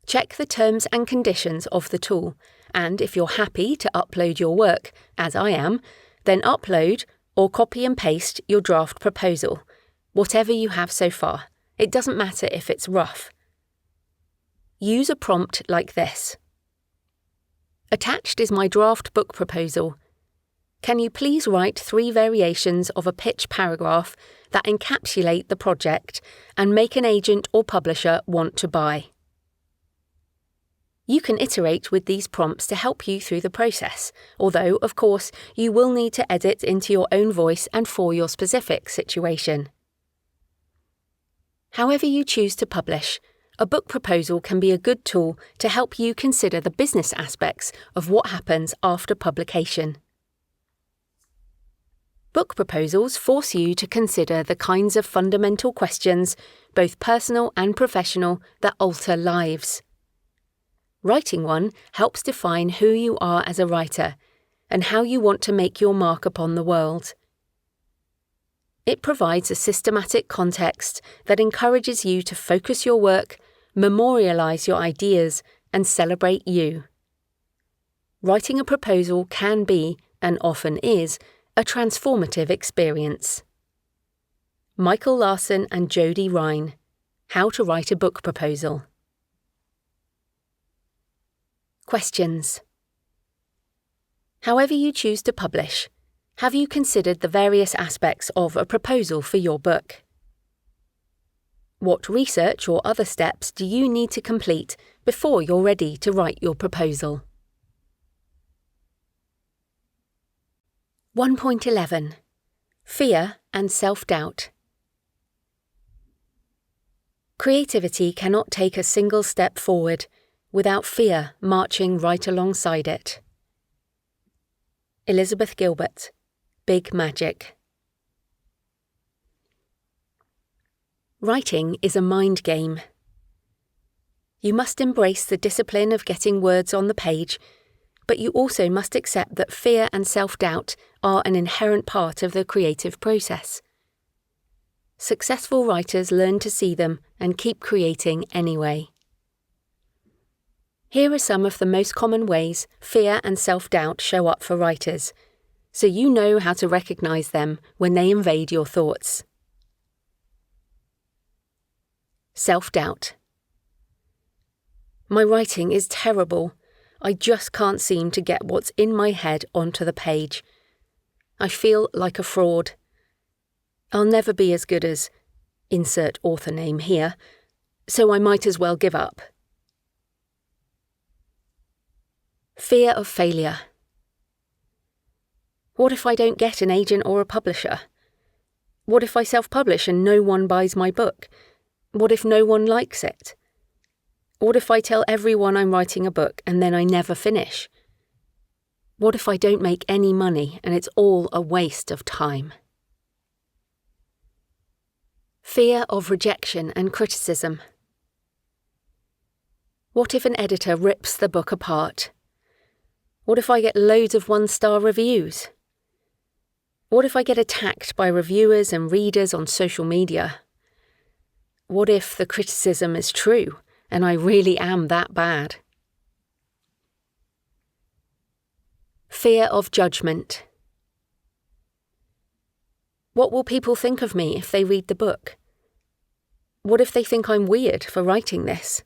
S1: Check the terms and conditions of the tool, and if you're happy to upload your work, as I am, then upload or copy and paste your draft proposal, whatever you have so far. It doesn't matter if it's rough. Use a prompt like this. Attached is my draft book proposal. Can you please write 3 variations of a pitch paragraph that encapsulate the project and make an agent or publisher want to buy? You can iterate with these prompts to help you through the process, although, of course, you will need to edit into your own voice and for your specific situation. However you choose to publish, a book proposal can be a good tool to help you consider the business aspects of what happens after publication. Book proposals force you to consider the kinds of fundamental questions, both personal and professional, that alter lives. Writing one helps define who you are as a writer and how you want to make your mark upon the world. It provides a systematic context that encourages you to focus your work, memorialize your ideas, and celebrate you. Writing a proposal can be, and often is, a transformative experience. Michael Larson and Jody Rhine, How to Write a Book Proposal. Questions. However you choose to publish, have you considered the various aspects of a proposal for your book? What research or other steps do you need to complete before you're ready to write your proposal? 1.11. Fear and self-doubt. Creativity cannot take a single step forward without fear marching right alongside it. Elizabeth Gilbert, Big Magic. Writing is a mind game. You must embrace the discipline of getting words on the page, but you also must accept that fear and self-doubt are an inherent part of the creative process. Successful writers learn to see them and keep creating anyway. Here are some of the most common ways fear and self-doubt show up for writers, so you know how to recognize them when they invade your thoughts. Self-doubt. My writing is terrible. I just can't seem to get what's in my head onto the page. I feel like a fraud. I'll never be as good as. insert author name here, so I might as well give up. Fear of failure. What if I don't get an agent or a publisher? What if I self-publish and no one buys my book? What if no one likes it? What if I tell everyone I'm writing a book and then I never finish? What if I don't make any money and it's all a waste of time? Fear of rejection and criticism. What if an editor rips the book apart? What if I get loads of one-star reviews? What if I get attacked by reviewers and readers on social media? What if the criticism is true and I really am that bad? Fear of judgment. What will people think of me if they read the book? What if they think I'm weird for writing this?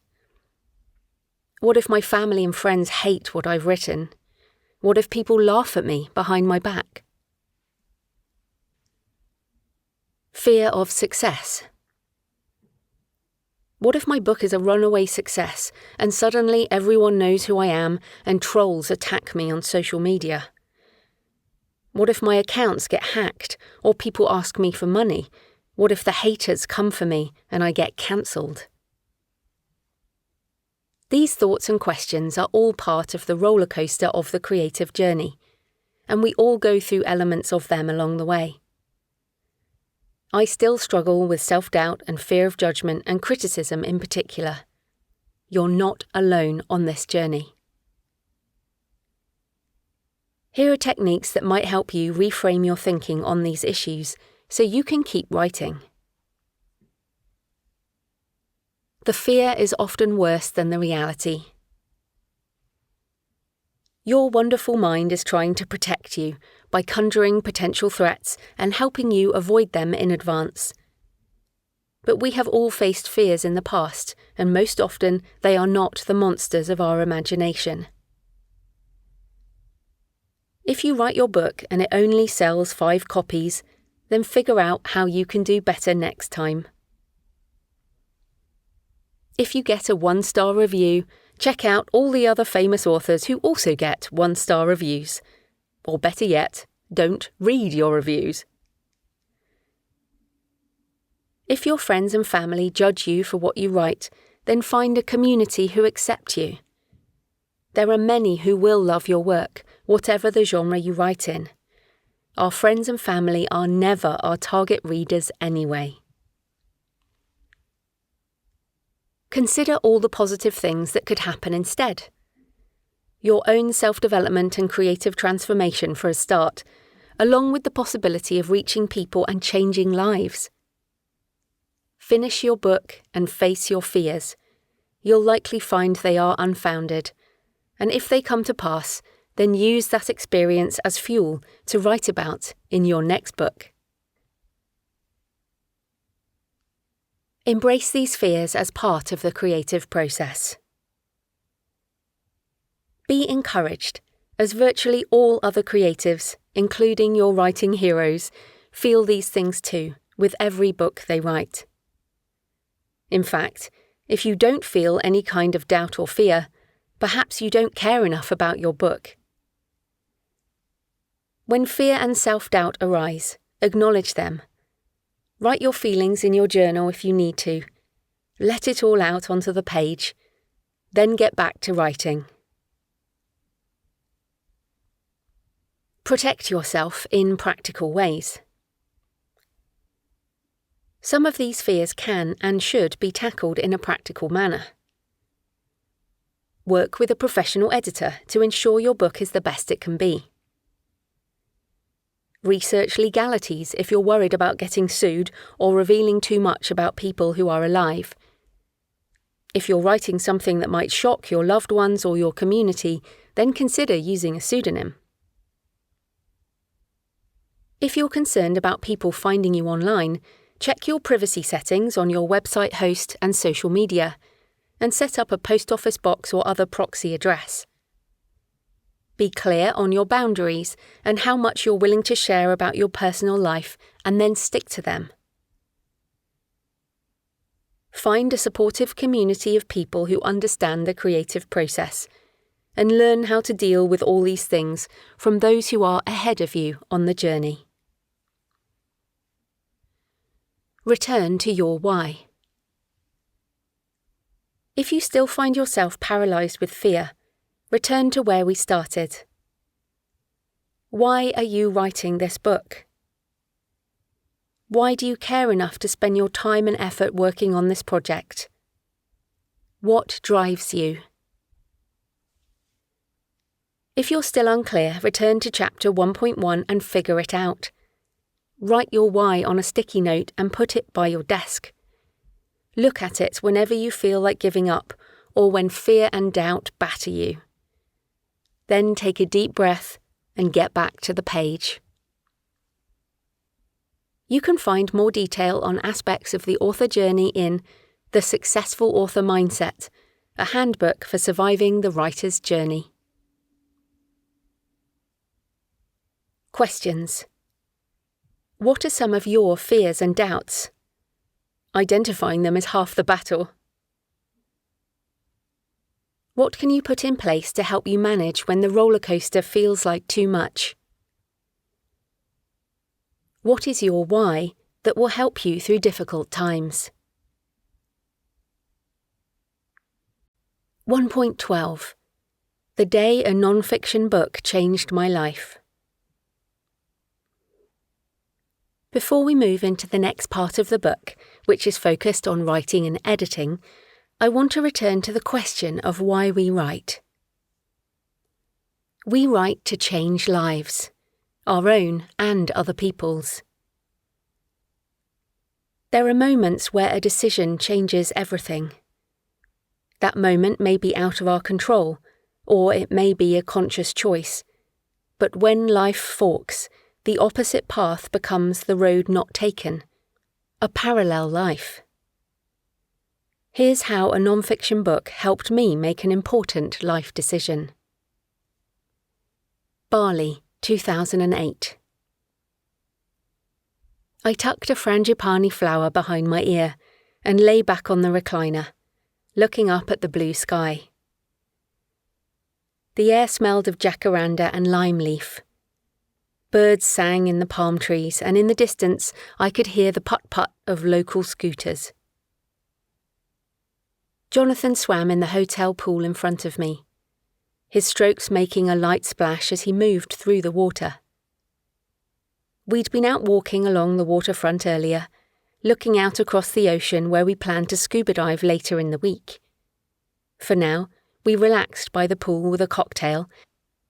S1: What if my family and friends hate what I've written? What if people laugh at me behind my back? Fear of success. What if my book is a runaway success and suddenly everyone knows who I am and trolls attack me on social media? What if my accounts get hacked or people ask me for money? What if the haters come for me and I get cancelled? These thoughts and questions are all part of the roller coaster of the creative journey, and we all go through elements of them along the way. I still struggle with self-doubt and fear of judgment and criticism in particular. You're not alone on this journey. Here are techniques that might help you reframe your thinking on these issues so you can keep writing. The fear is often worse than the reality. Your wonderful mind is trying to protect you by conjuring potential threats and helping you avoid them in advance. But we have all faced fears in the past, and most often they are not the monsters of our imagination. If you write your book and it only sells 5 copies, then figure out how you can do better next time. If you get a 1-star review, check out all the other famous authors who also get 1-star reviews. Or better yet, don't read your reviews. If your friends and family judge you for what you write, then find a community who accept you. There are many who will love your work, whatever the genre you write in. Our friends and family are never our target readers anyway. Consider all the positive things that could happen instead. Your own self-development and creative transformation for a start, along with the possibility of reaching people and changing lives. Finish your book and face your fears. You'll likely find they are unfounded, and if they come to pass, then use that experience as fuel to write about in your next book. Embrace these fears as part of the creative process. Be encouraged, as virtually all other creatives, including your writing heroes, feel these things too, with every book they write. In fact, if you don't feel any kind of doubt or fear, perhaps you don't care enough about your book. When fear and self-doubt arise, acknowledge them. Write your feelings in your journal if you need to. Let it all out onto the page. Then get back to writing. Protect yourself in practical ways. Some of these fears can and should be tackled in a practical manner. Work with a professional editor to ensure your book is the best it can be. Research legalities if you're worried about getting sued or revealing too much about people who are alive. If you're writing something that might shock your loved ones or your community, then consider using a pseudonym. If you're concerned about people finding you online, check your privacy settings on your website host and social media, and set up a post office box or other proxy address. Be clear on your boundaries and how much you're willing to share about your personal life, and then stick to them. Find a supportive community of people who understand the creative process, and learn how to deal with all these things from those who are ahead of you on the journey. Return to your why. If you still find yourself paralyzed with fear, return to where we started. Why are you writing this book? Why do you care enough to spend your time and effort working on this project? What drives you? If you're still unclear, return to chapter 1.1 and figure it out. Write your why on a sticky note and put it by your desk. Look at it whenever you feel like giving up or when fear and doubt batter you. Then take a deep breath and get back to the page. You can find more detail on aspects of the author journey in The Successful Author Mindset, a handbook for surviving the writer's journey. Questions. What are some of your fears and doubts? Identifying them is half the battle. What can you put in place to help you manage when the roller coaster feels like too much? What is your why that will help you through difficult times? 1.12. The day a non-fiction book changed my life. Before we move into the next part of the book, which is focused on writing and editing, I want to return to the question of why we write. We write to change lives, our own and other people's. There are moments where a decision changes everything. That moment may be out of our control, or it may be a conscious choice. But when life forks, the opposite path becomes the road not taken, a parallel life. Here's how a non-fiction book helped me make an important life decision. Bali, 2008. I tucked a frangipani flower behind my ear and lay back on the recliner, looking up at the blue sky. The air smelled of jacaranda and lime leaf. Birds sang in the palm trees, and in the distance I could hear the putt-putt of local scooters. Jonathan swam in the hotel pool in front of me, his strokes making a light splash as he moved through the water. We'd been out walking along the waterfront earlier, looking out across the ocean where we planned to scuba dive later in the week. For now, we relaxed by the pool with a cocktail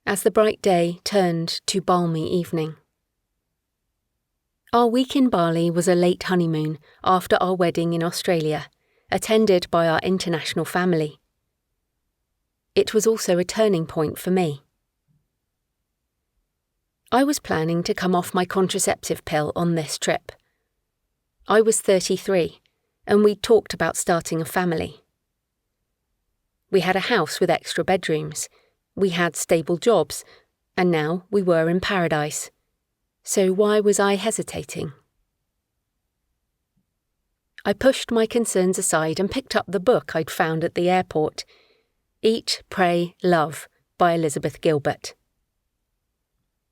S1: as the bright day turned to balmy evening. Our week in Bali was a late honeymoon after our wedding in Australia, attended by our international family. It was also a turning point for me. I was planning to come off my contraceptive pill on this trip. I was 33, and we'd talked about starting a family. We had a house with extra bedrooms, we had stable jobs, and now we were in paradise. So why was I hesitating? I pushed my concerns aside and picked up the book I'd found at the airport, Eat, Pray, Love by Elizabeth Gilbert.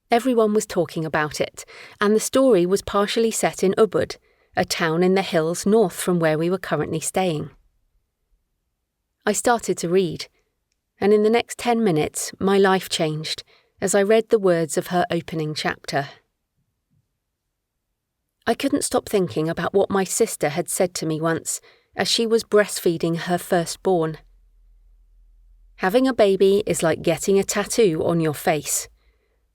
S1: Everyone was talking about it, and the story was partially set in Ubud, a town in the hills north from where we were currently staying. I started to read, and in the next 10 minutes my life changed as I read the words of her opening chapter. I couldn't stop thinking about what my sister had said to me once as she was breastfeeding her firstborn. Having a baby is like getting a tattoo on your face.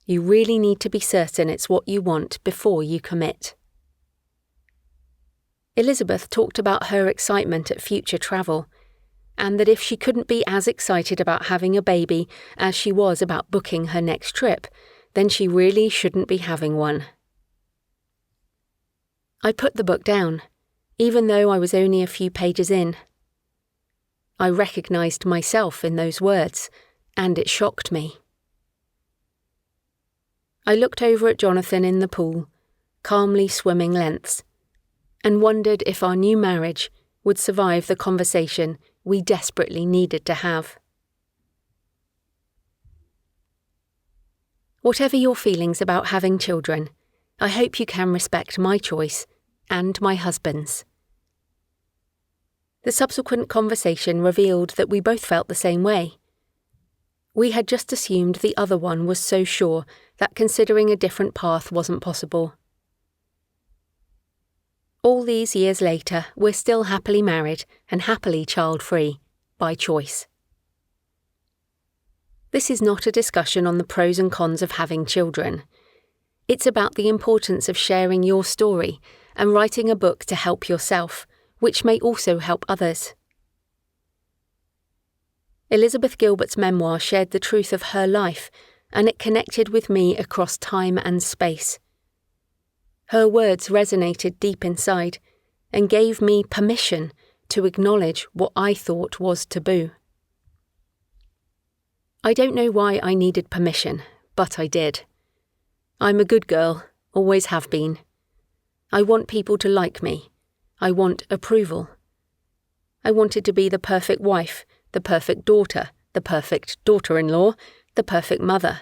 S1: You really need to be certain it's what you want before you commit. Elizabeth talked about her excitement at future travel, and that if she couldn't be as excited about having a baby as she was about booking her next trip, then she really shouldn't be having one. I put the book down, even though I was only a few pages in. I recognised myself in those words, and it shocked me. I looked over at Jonathan in the pool, calmly swimming lengths, and wondered if our new marriage, would survive the conversation we desperately needed to have. Whatever your feelings about having children, I hope you can respect my choice and my husband's. The subsequent conversation revealed that we both felt the same way. We had just assumed the other one was so sure that considering a different path wasn't possible. All these years later, we're still happily married and happily child-free, by choice. This is not a discussion on the pros and cons of having children. It's about the importance of sharing your story and writing a book to help yourself, which may also help others. Elizabeth Gilbert's memoir shared the truth of her life, and it connected with me across time and space. Her words resonated deep inside and gave me permission to acknowledge what I thought was taboo. I don't know why I needed permission, but I did. I'm a good girl, always have been. I want people to like me. I want approval. I wanted to be the perfect wife, the perfect daughter, the perfect daughter-in-law, the perfect mother.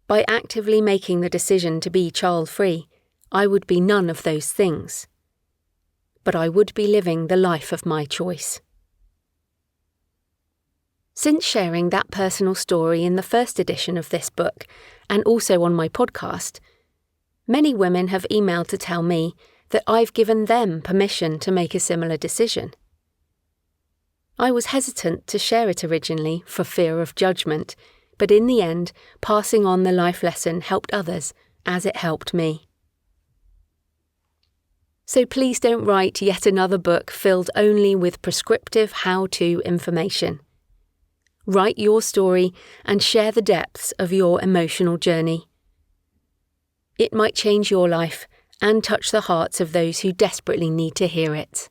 S1: By actively making the decision to be child-free, I would be none of those things. But I would be living the life of my choice. Since sharing that personal story in the first edition of this book, and also on my podcast, many women have emailed to tell me that I've given them permission to make a similar decision. I was hesitant to share it originally for fear of judgment, but in the end, passing on the life lesson helped others as it helped me. So please don't write yet another book filled only with prescriptive how-to information. Write your story and share the depths of your emotional journey. It might change your life and touch the hearts of those who desperately need to hear it.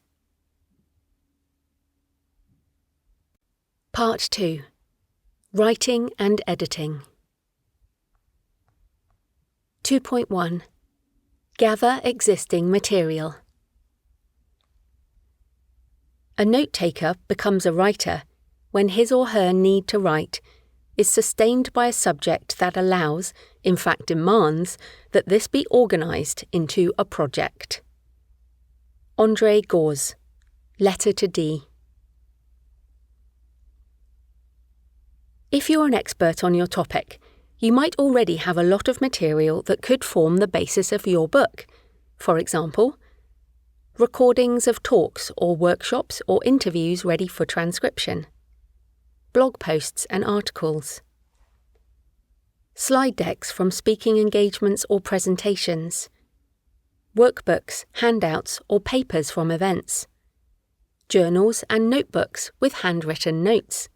S1: Part 2. Writing and Editing. 2.1. Gather existing material. A note-taker becomes a writer when his or her need to write is sustained by a subject that allows, in fact demands, that this be organised into a project. André Gorz, Letter to D. If you're an expert on your topic, you might already have a lot of material that could form the basis of your book. For example, recordings of talks or workshops or interviews ready for transcription, blog posts and articles, slide decks from speaking engagements or presentations, workbooks, handouts or papers from events, journals and notebooks with handwritten notes,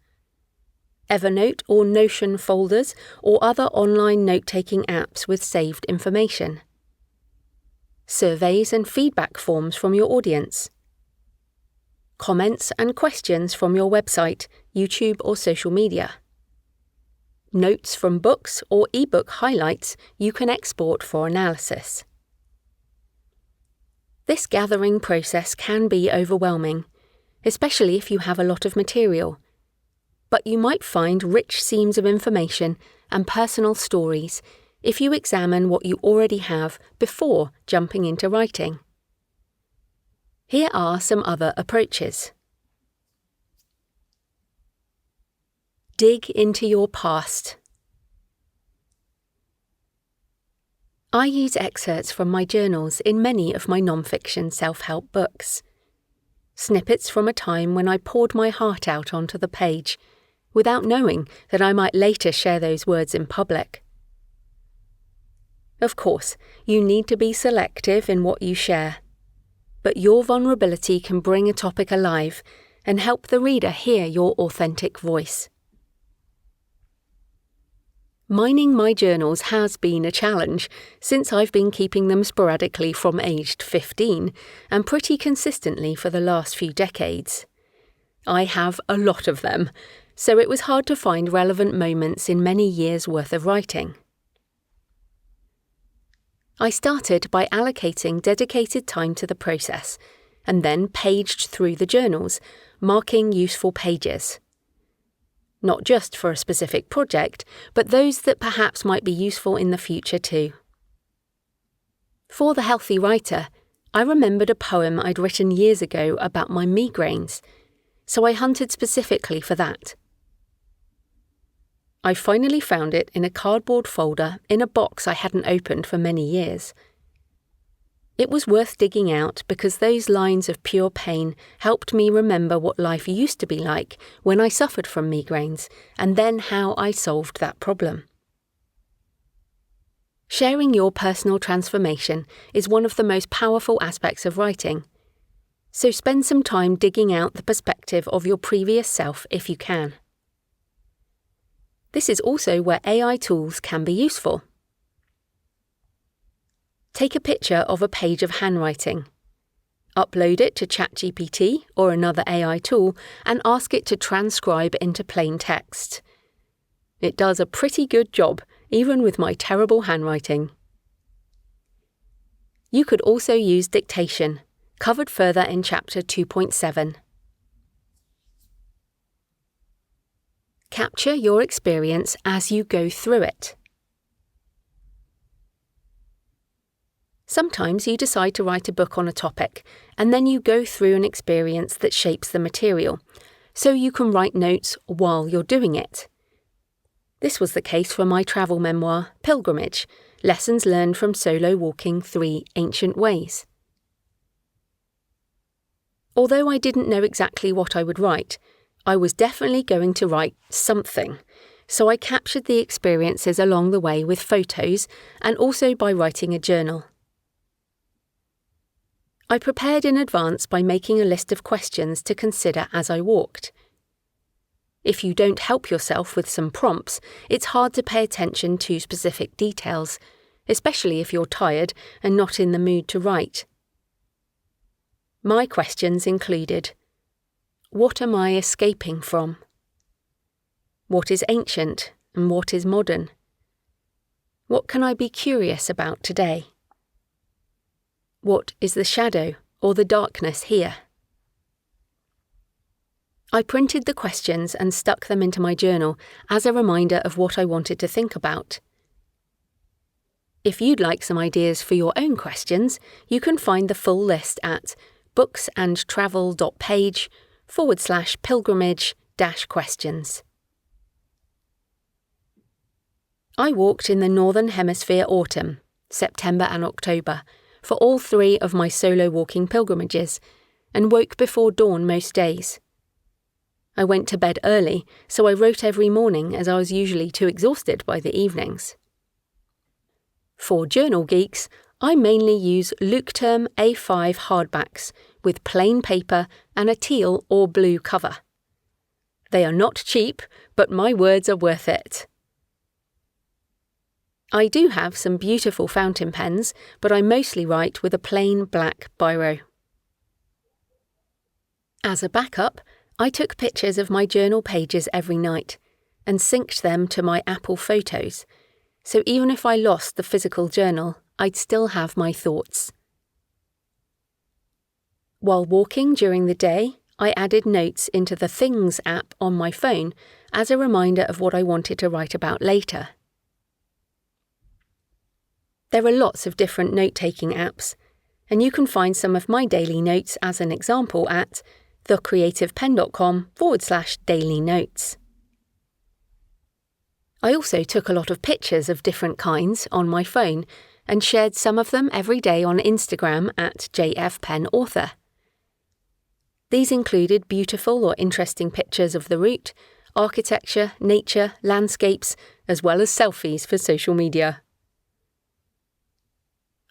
S1: Evernote or Notion folders or other online note-taking apps with saved information, surveys and feedback forms from your audience, comments and questions from your website, YouTube or social media, notes from books or ebook highlights you can export for analysis. This gathering process can be overwhelming, especially if you have a lot of material, but you might find rich seams of information and personal stories if you examine what you already have before jumping into writing. Here are some other approaches. Dig into your past. I use excerpts from my journals in many of my non-fiction self-help books. Snippets from a time when I poured my heart out onto the page, without knowing that I might later share those words in public. Of course, you need to be selective in what you share, but your vulnerability can bring a topic alive and help the reader hear your authentic voice. Mining my journals has been a challenge since I've been keeping them sporadically from aged 15 and pretty consistently for the last few decades. I have a lot of them, so it was hard to find relevant moments in many years' worth of writing. I started by allocating dedicated time to the process and then paged through the journals, marking useful pages. Not just for a specific project, but those that perhaps might be useful in the future too. For The Healthy Writer, I remembered a poem I'd written years ago about my migraines, so I hunted specifically for that. I finally found it in a cardboard folder in a box I hadn't opened for many years. It was worth digging out because those lines of pure pain helped me remember what life used to be like when I suffered from migraines, and then how I solved that problem. Sharing your personal transformation is one of the most powerful aspects of writing, so spend some time digging out the perspective of your previous self if you can. This is also where AI tools can be useful. Take a picture of a page of handwriting. Upload it to ChatGPT or another AI tool and ask it to transcribe into plain text. It does a pretty good job, even with my terrible handwriting. You could also use dictation, covered further in Chapter 2.7. Capture your experience as you go through it. Sometimes you decide to write a book on a topic, and then you go through an experience that shapes the material, so you can write notes while you're doing it. This was the case for my travel memoir, Pilgrimage, Lessons Learned from Solo Walking 3 Ancient Ways. Although I didn't know exactly what I would write, I was definitely going to write something, so I captured the experiences along the way with photos and also by writing a journal. I prepared in advance by making a list of questions to consider as I walked. If you don't help yourself with some prompts, it's hard to pay attention to specific details, especially if you're tired and not in the mood to write. My questions included: what am I escaping from? What is ancient and what is modern? What can I be curious about today? What is the shadow or the darkness here? I printed the questions and stuck them into my journal as a reminder of what I wanted to think about. If you'd like some ideas for your own questions, you can find the full list at booksandtravel.page/pilgrimage-questions. I walked in the Northern Hemisphere autumn, September and October, for all 3 of my solo walking pilgrimages, and woke before dawn most days. I went to bed early, so I wrote every morning as I was usually too exhausted by the evenings. For journal geeks, I mainly use Leuchtturm A5 hardbacks with plain paper and a teal or blue cover. They are not cheap, but my words are worth it. I do have some beautiful fountain pens, but I mostly write with a plain black biro. As a backup, I took pictures of my journal pages every night and synced them to my Apple Photos, so even if I lost the physical journal, I'd still have my thoughts. While walking during the day, I added notes into the Things app on my phone as a reminder of what I wanted to write about later. There are lots of different note-taking apps, and you can find some of my daily notes as an example at thecreativepen.com/daily notes. I also took a lot of pictures of different kinds on my phone and shared some of them every day on Instagram at JFPennAuthor. These included beautiful or interesting pictures of the route, architecture, nature, landscapes, as well as selfies for social media.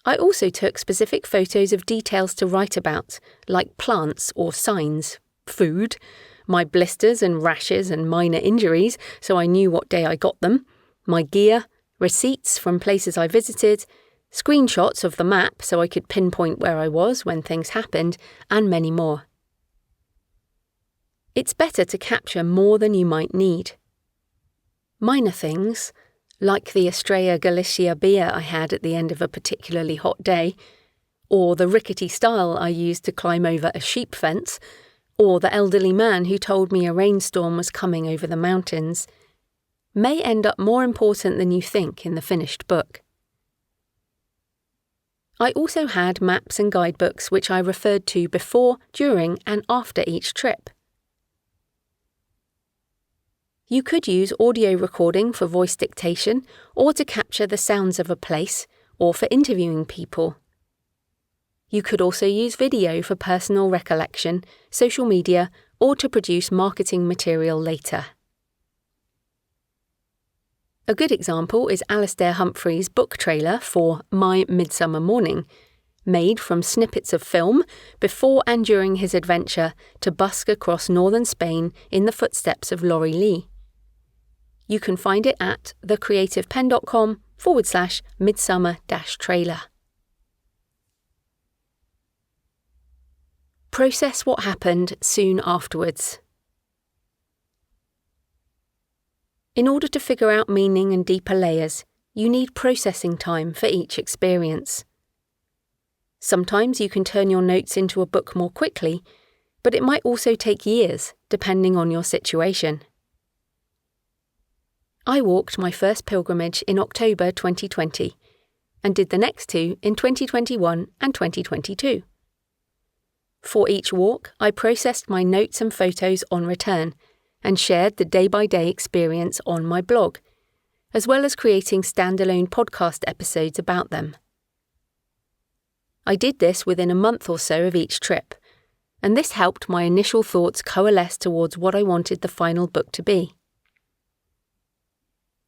S1: I also took specific photos of details to write about, like plants or signs, food, my blisters and rashes and minor injuries so I knew what day I got them, my gear, receipts from places I visited, screenshots of the map so I could pinpoint where I was when things happened, and many more. It's better to capture more than you might need. Minor things, like the Estrella Galicia beer I had at the end of a particularly hot day, or the rickety stile I used to climb over a sheep fence, or the elderly man who told me a rainstorm was coming over the mountains, may end up more important than you think in the finished book. I also had maps and guidebooks which I referred to before, during, and after each trip. You could use audio recording for voice dictation, or to capture the sounds of a place, or for interviewing people. You could also use video for personal recollection, social media, or to produce marketing material later. A good example is Alastair Humphrey's book trailer for My Midsummer Morning, made from snippets of film before and during his adventure to busk across northern Spain in the footsteps of Laurie Lee. You can find it at thecreativepen.com/midsummer-trailer. Process what happened soon afterwards. In order to figure out meaning and deeper layers, you need processing time for each experience. Sometimes you can turn your notes into a book more quickly, but it might also take years, depending on your situation. I walked my first pilgrimage in October 2020, and did the next two in 2021 and 2022. For each walk, I processed my notes and photos on return, and shared the day-by-day experience on my blog, as well as creating standalone podcast episodes about them. I did this within a month or so of each trip, and this helped my initial thoughts coalesce towards what I wanted the final book to be.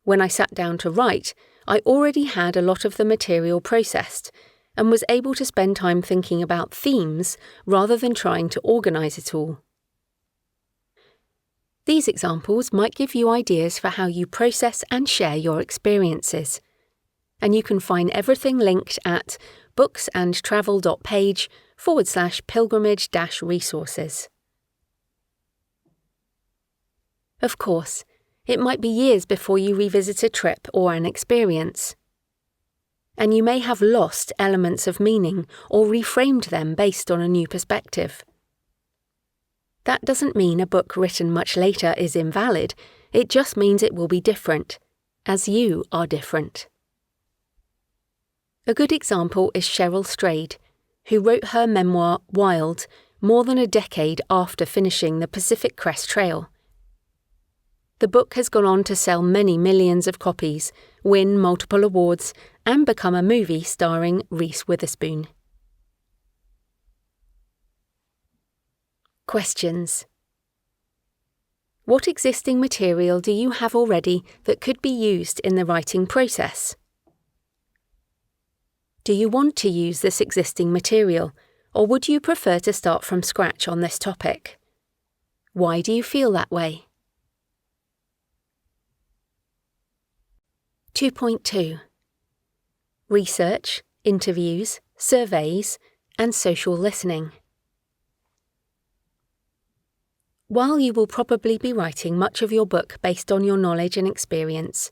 S1: When I sat down to write, I already had a lot of the material processed, and was able to spend time thinking about themes rather than trying to organise it all. These examples might give you ideas for how you process and share your experiences, and you can find everything linked at booksandtravel.page/pilgrimage-resources. Of course, it might be years before you revisit a trip or an experience, and you may have lost elements of meaning or reframed them based on a new perspective. That doesn't mean a book written much later is invalid, it just means it will be different, as you are different. A good example is Cheryl Strayed, who wrote her memoir Wild more than a decade after finishing the Pacific Crest Trail. The book has gone on to sell many millions of copies, win multiple awards, and become a movie starring Reese Witherspoon. Questions. What existing material do you have already that could be used in the writing process? Do you want to use this existing material, or would you prefer to start from scratch on this topic? Why do you feel that way? 2.2. Research, interviews, surveys, and social listening. While you will probably be writing much of your book based on your knowledge and experience,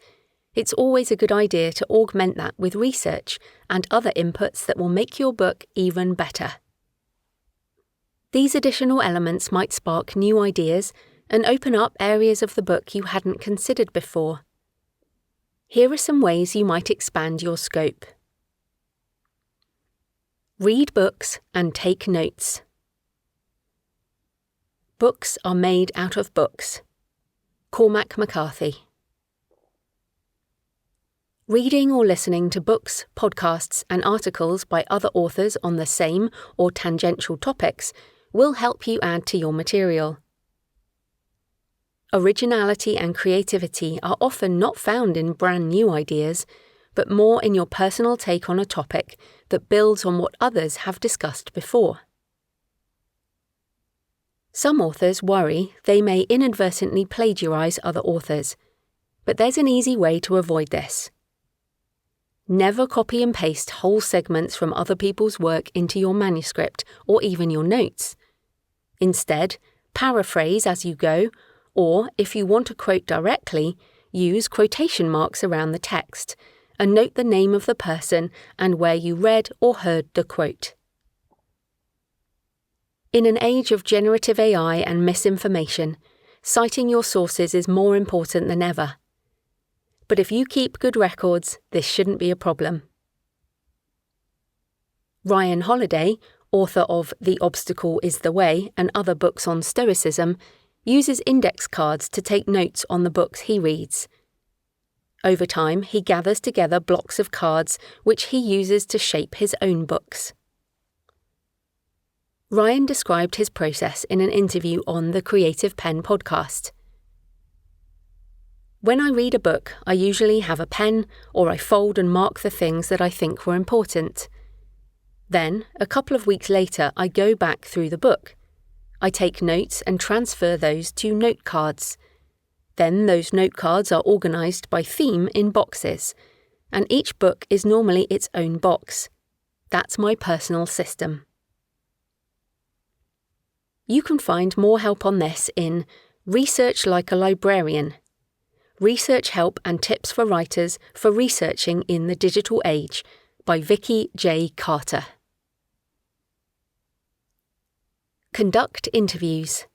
S1: it's always a good idea to augment that with research and other inputs that will make your book even better. These additional elements might spark new ideas and open up areas of the book you hadn't considered before. Here are some ways you might expand your scope. Read books and take notes. Books are made out of books. Cormac McCarthy. Reading or listening to books, podcasts, and articles by other authors on the same or tangential topics will help you add to your material. Originality and creativity are often not found in brand new ideas, but more in your personal take on a topic that builds on what others have discussed before. Some authors worry they may inadvertently plagiarize other authors, but there's an easy way to avoid this. Never copy and paste whole segments from other people's work into your manuscript or even your notes. Instead, paraphrase as you go, or if you want to quote directly, use quotation marks around the text, and note the name of the person and where you read or heard the quote. In an age of generative AI and misinformation, citing your sources is more important than ever. But if you keep good records, this shouldn't be a problem. Ryan Holiday, author of The Obstacle is the Way and other books on Stoicism, uses index cards to take notes on the books he reads. Over time, he gathers together blocks of cards which he uses to shape his own books. Ryan described his process in an interview on the Creative Penn podcast. When I read a book, I usually have a pen, or I fold and mark the things that I think were important. Then, a couple of weeks later, I go back through the book. I take notes and transfer those to note cards. Then those note cards are organised by theme in boxes, and each book is normally its own box. That's my personal system. You can find more help on this in Research Like a Librarian, Research Help and Tips for Writers for Researching in the Digital Age by Vicky J. Carter. Conduct interviews.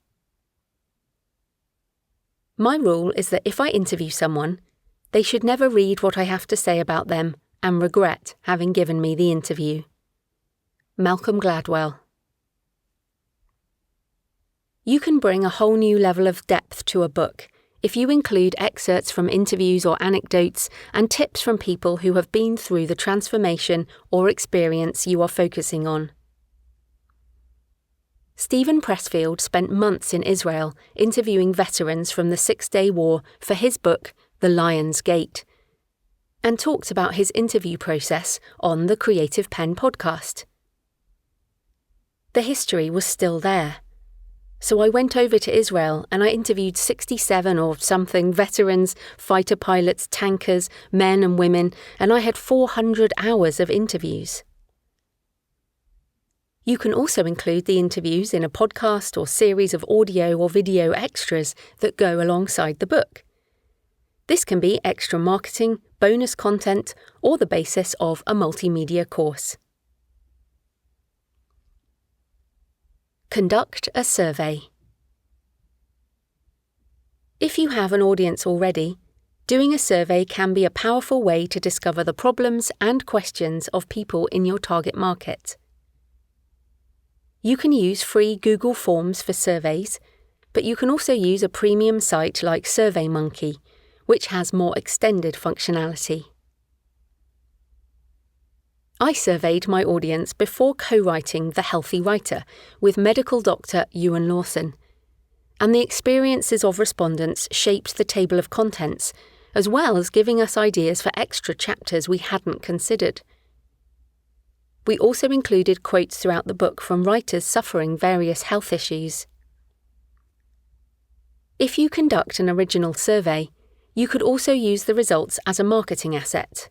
S1: My rule is that if I interview someone, they should never read what I have to say about them and regret having given me the interview. Malcolm Gladwell. You can bring a whole new level of depth to a book if you include excerpts from interviews or anecdotes and tips from people who have been through the transformation or experience you are focusing on. Stephen Pressfield spent months in Israel interviewing veterans from the Six-Day War for his book, The Lion's Gate, and talked about his interview process on the Creative Penn podcast. The history was still there. So I went over to Israel and I interviewed 67 or something veterans, fighter pilots, tankers, men and women, and I had 400 hours of interviews. You can also include the interviews in a podcast or series of audio or video extras that go alongside the book. This can be extra marketing, bonus content, or the basis of a multimedia course. Conduct a survey. If you have an audience already, doing a survey can be a powerful way to discover the problems and questions of people in your target market. You can use free Google Forms for surveys, but you can also use a premium site like SurveyMonkey, which has more extended functionality. I surveyed my audience before co-writing The Healthy Writer with medical doctor Ewan Lawson, and the experiences of respondents shaped the table of contents, as well as giving us ideas for extra chapters we hadn't considered. We also included quotes throughout the book from writers suffering various health issues. If you conduct an original survey, you could also use the results as a marketing asset.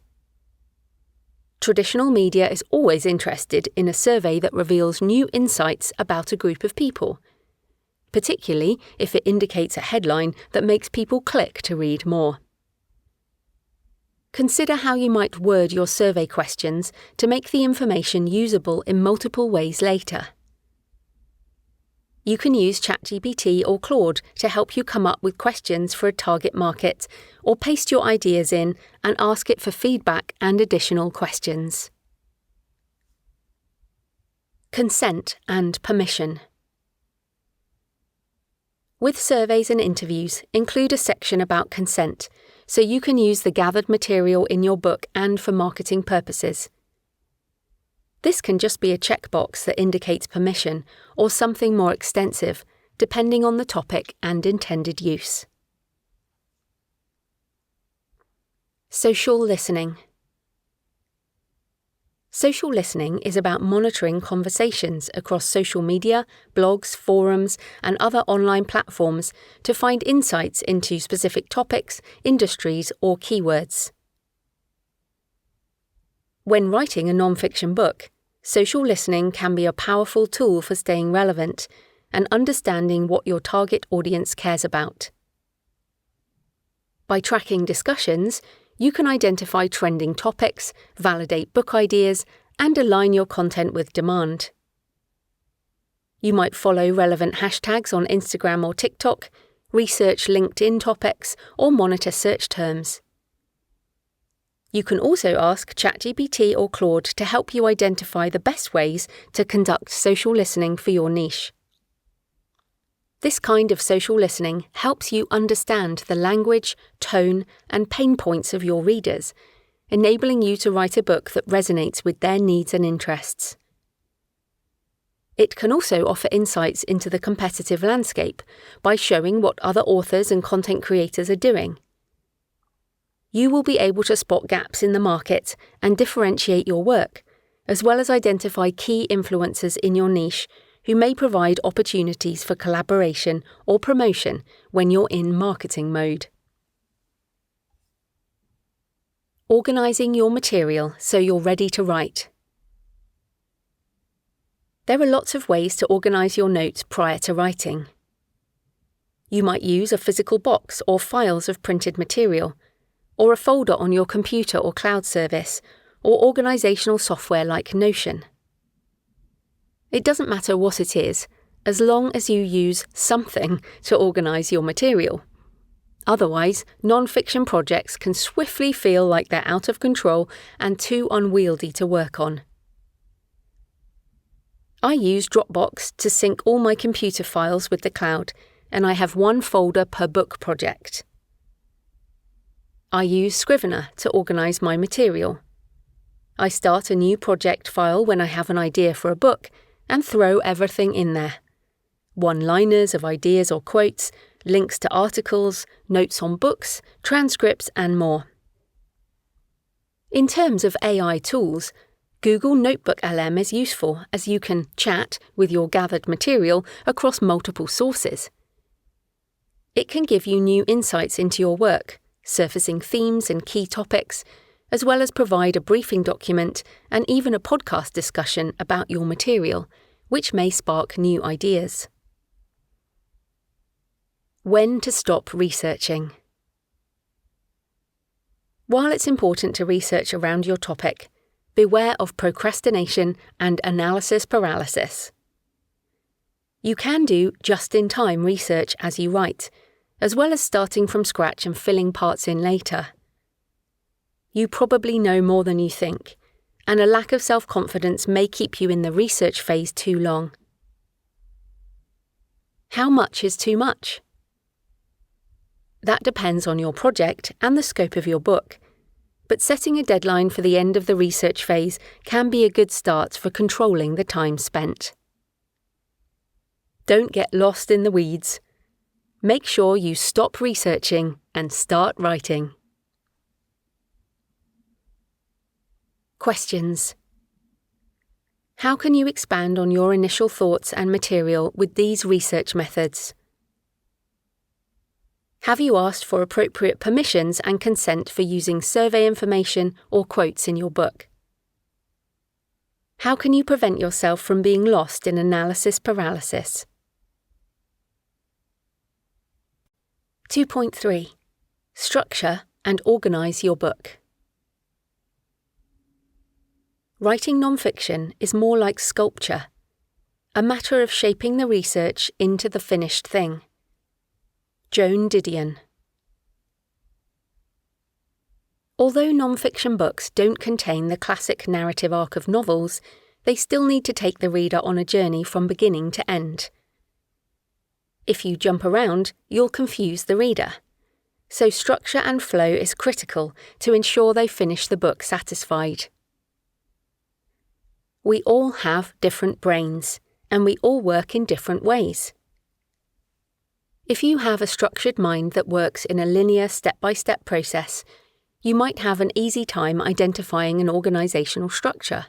S1: Traditional media is always interested in a survey that reveals new insights about a group of people, particularly if it indicates a headline that makes people click to read more. Consider how you might word your survey questions to make the information usable in multiple ways later. You can use ChatGPT or Claude to help you come up with questions for a target market, or paste your ideas in and ask it for feedback and additional questions. Consent and permission. With surveys and interviews, include a section about consent, so you can use the gathered material in your book and for marketing purposes. This can just be a checkbox that indicates permission, or something more extensive, depending on the topic and intended use. Social listening. Social listening is about monitoring conversations across social media, blogs, forums, and other online platforms to find insights into specific topics, industries, or keywords. When writing a non-fiction book, social listening can be a powerful tool for staying relevant and understanding what your target audience cares about. By tracking discussions, you can identify trending topics, validate book ideas, and align your content with demand. You might follow relevant hashtags on Instagram or TikTok, research LinkedIn topics, or monitor search terms. You can also ask ChatGPT or Claude to help you identify the best ways to conduct social listening for your niche. This kind of social listening helps you understand the language, tone, and pain points of your readers, enabling you to write a book that resonates with their needs and interests. It can also offer insights into the competitive landscape by showing what other authors and content creators are doing. You will be able to spot gaps in the market and differentiate your work, as well as identify key influencers in your niche who may provide opportunities for collaboration or promotion when you're in marketing mode. Organising your material so you're ready to write. There are lots of ways to organise your notes prior to writing. You might use a physical box or files of printed material, or a folder on your computer or cloud service, or organisational software like Notion. It doesn't matter what it is, as long as you use something to organise your material. Otherwise, non-fiction projects can swiftly feel like they're out of control and too unwieldy to work on. I use Dropbox to sync all my computer files with the cloud, and I have one folder per book project. I use Scrivener to organise my material. I start a new project file when I have an idea for a book and throw everything in there. One-liners of ideas or quotes, links to articles, notes on books, transcripts, and more. In terms of AI tools, Google Notebook LM is useful as you can chat with your gathered material across multiple sources. It can give you new insights into your work, surfacing themes and key topics, as well as provide a briefing document and even a podcast discussion about your material, which may spark new ideas. When to stop researching. While it's important to research around your topic, beware of procrastination and analysis paralysis. You can do just-in-time research as you write, as well as starting from scratch and filling parts in later. You probably know more than you think, and a lack of self-confidence may keep you in the research phase too long. How much is too much? That depends on your project and the scope of your book, but setting a deadline for the end of the research phase can be a good start for controlling the time spent. Don't get lost in the weeds. Make sure you stop researching and start writing. Questions. How can you expand on your initial thoughts and material with these research methods? Have you asked for appropriate permissions and consent for using survey information or quotes in your book? How can you prevent yourself from being lost in analysis paralysis? 2.3. Structure and organise your book. Writing non-fiction is more like sculpture, a matter of shaping the research into the finished thing. Joan Didion. Although non-fiction books don't contain the classic narrative arc of novels, they still need to take the reader on a journey from beginning to end. If you jump around, you'll confuse the reader. So structure and flow is critical to ensure they finish the book satisfied. We all have different brains, and we all work in different ways. If you have a structured mind that works in a linear step-by-step process, you might have an easy time identifying an organisational structure.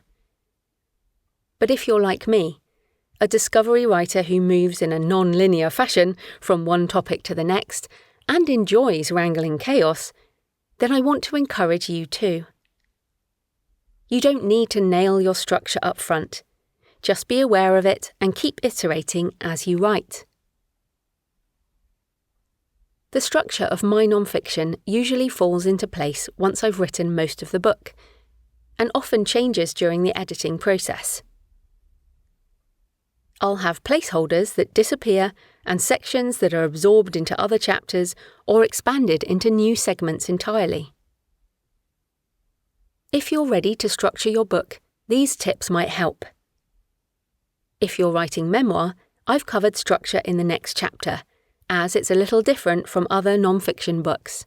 S1: But if you're like me, a discovery writer who moves in a non-linear fashion from one topic to the next and enjoys wrangling chaos, then I want to encourage you too. You don't need to nail your structure up front. Just be aware of it and keep iterating as you write. The structure of my non-fiction usually falls into place once I've written most of the book, and often changes during the editing process. I'll have placeholders that disappear and sections that are absorbed into other chapters or expanded into new segments entirely. If you're ready to structure your book, these tips might help. If you're writing memoir, I've covered structure in the next chapter, as it's a little different from other non-fiction books.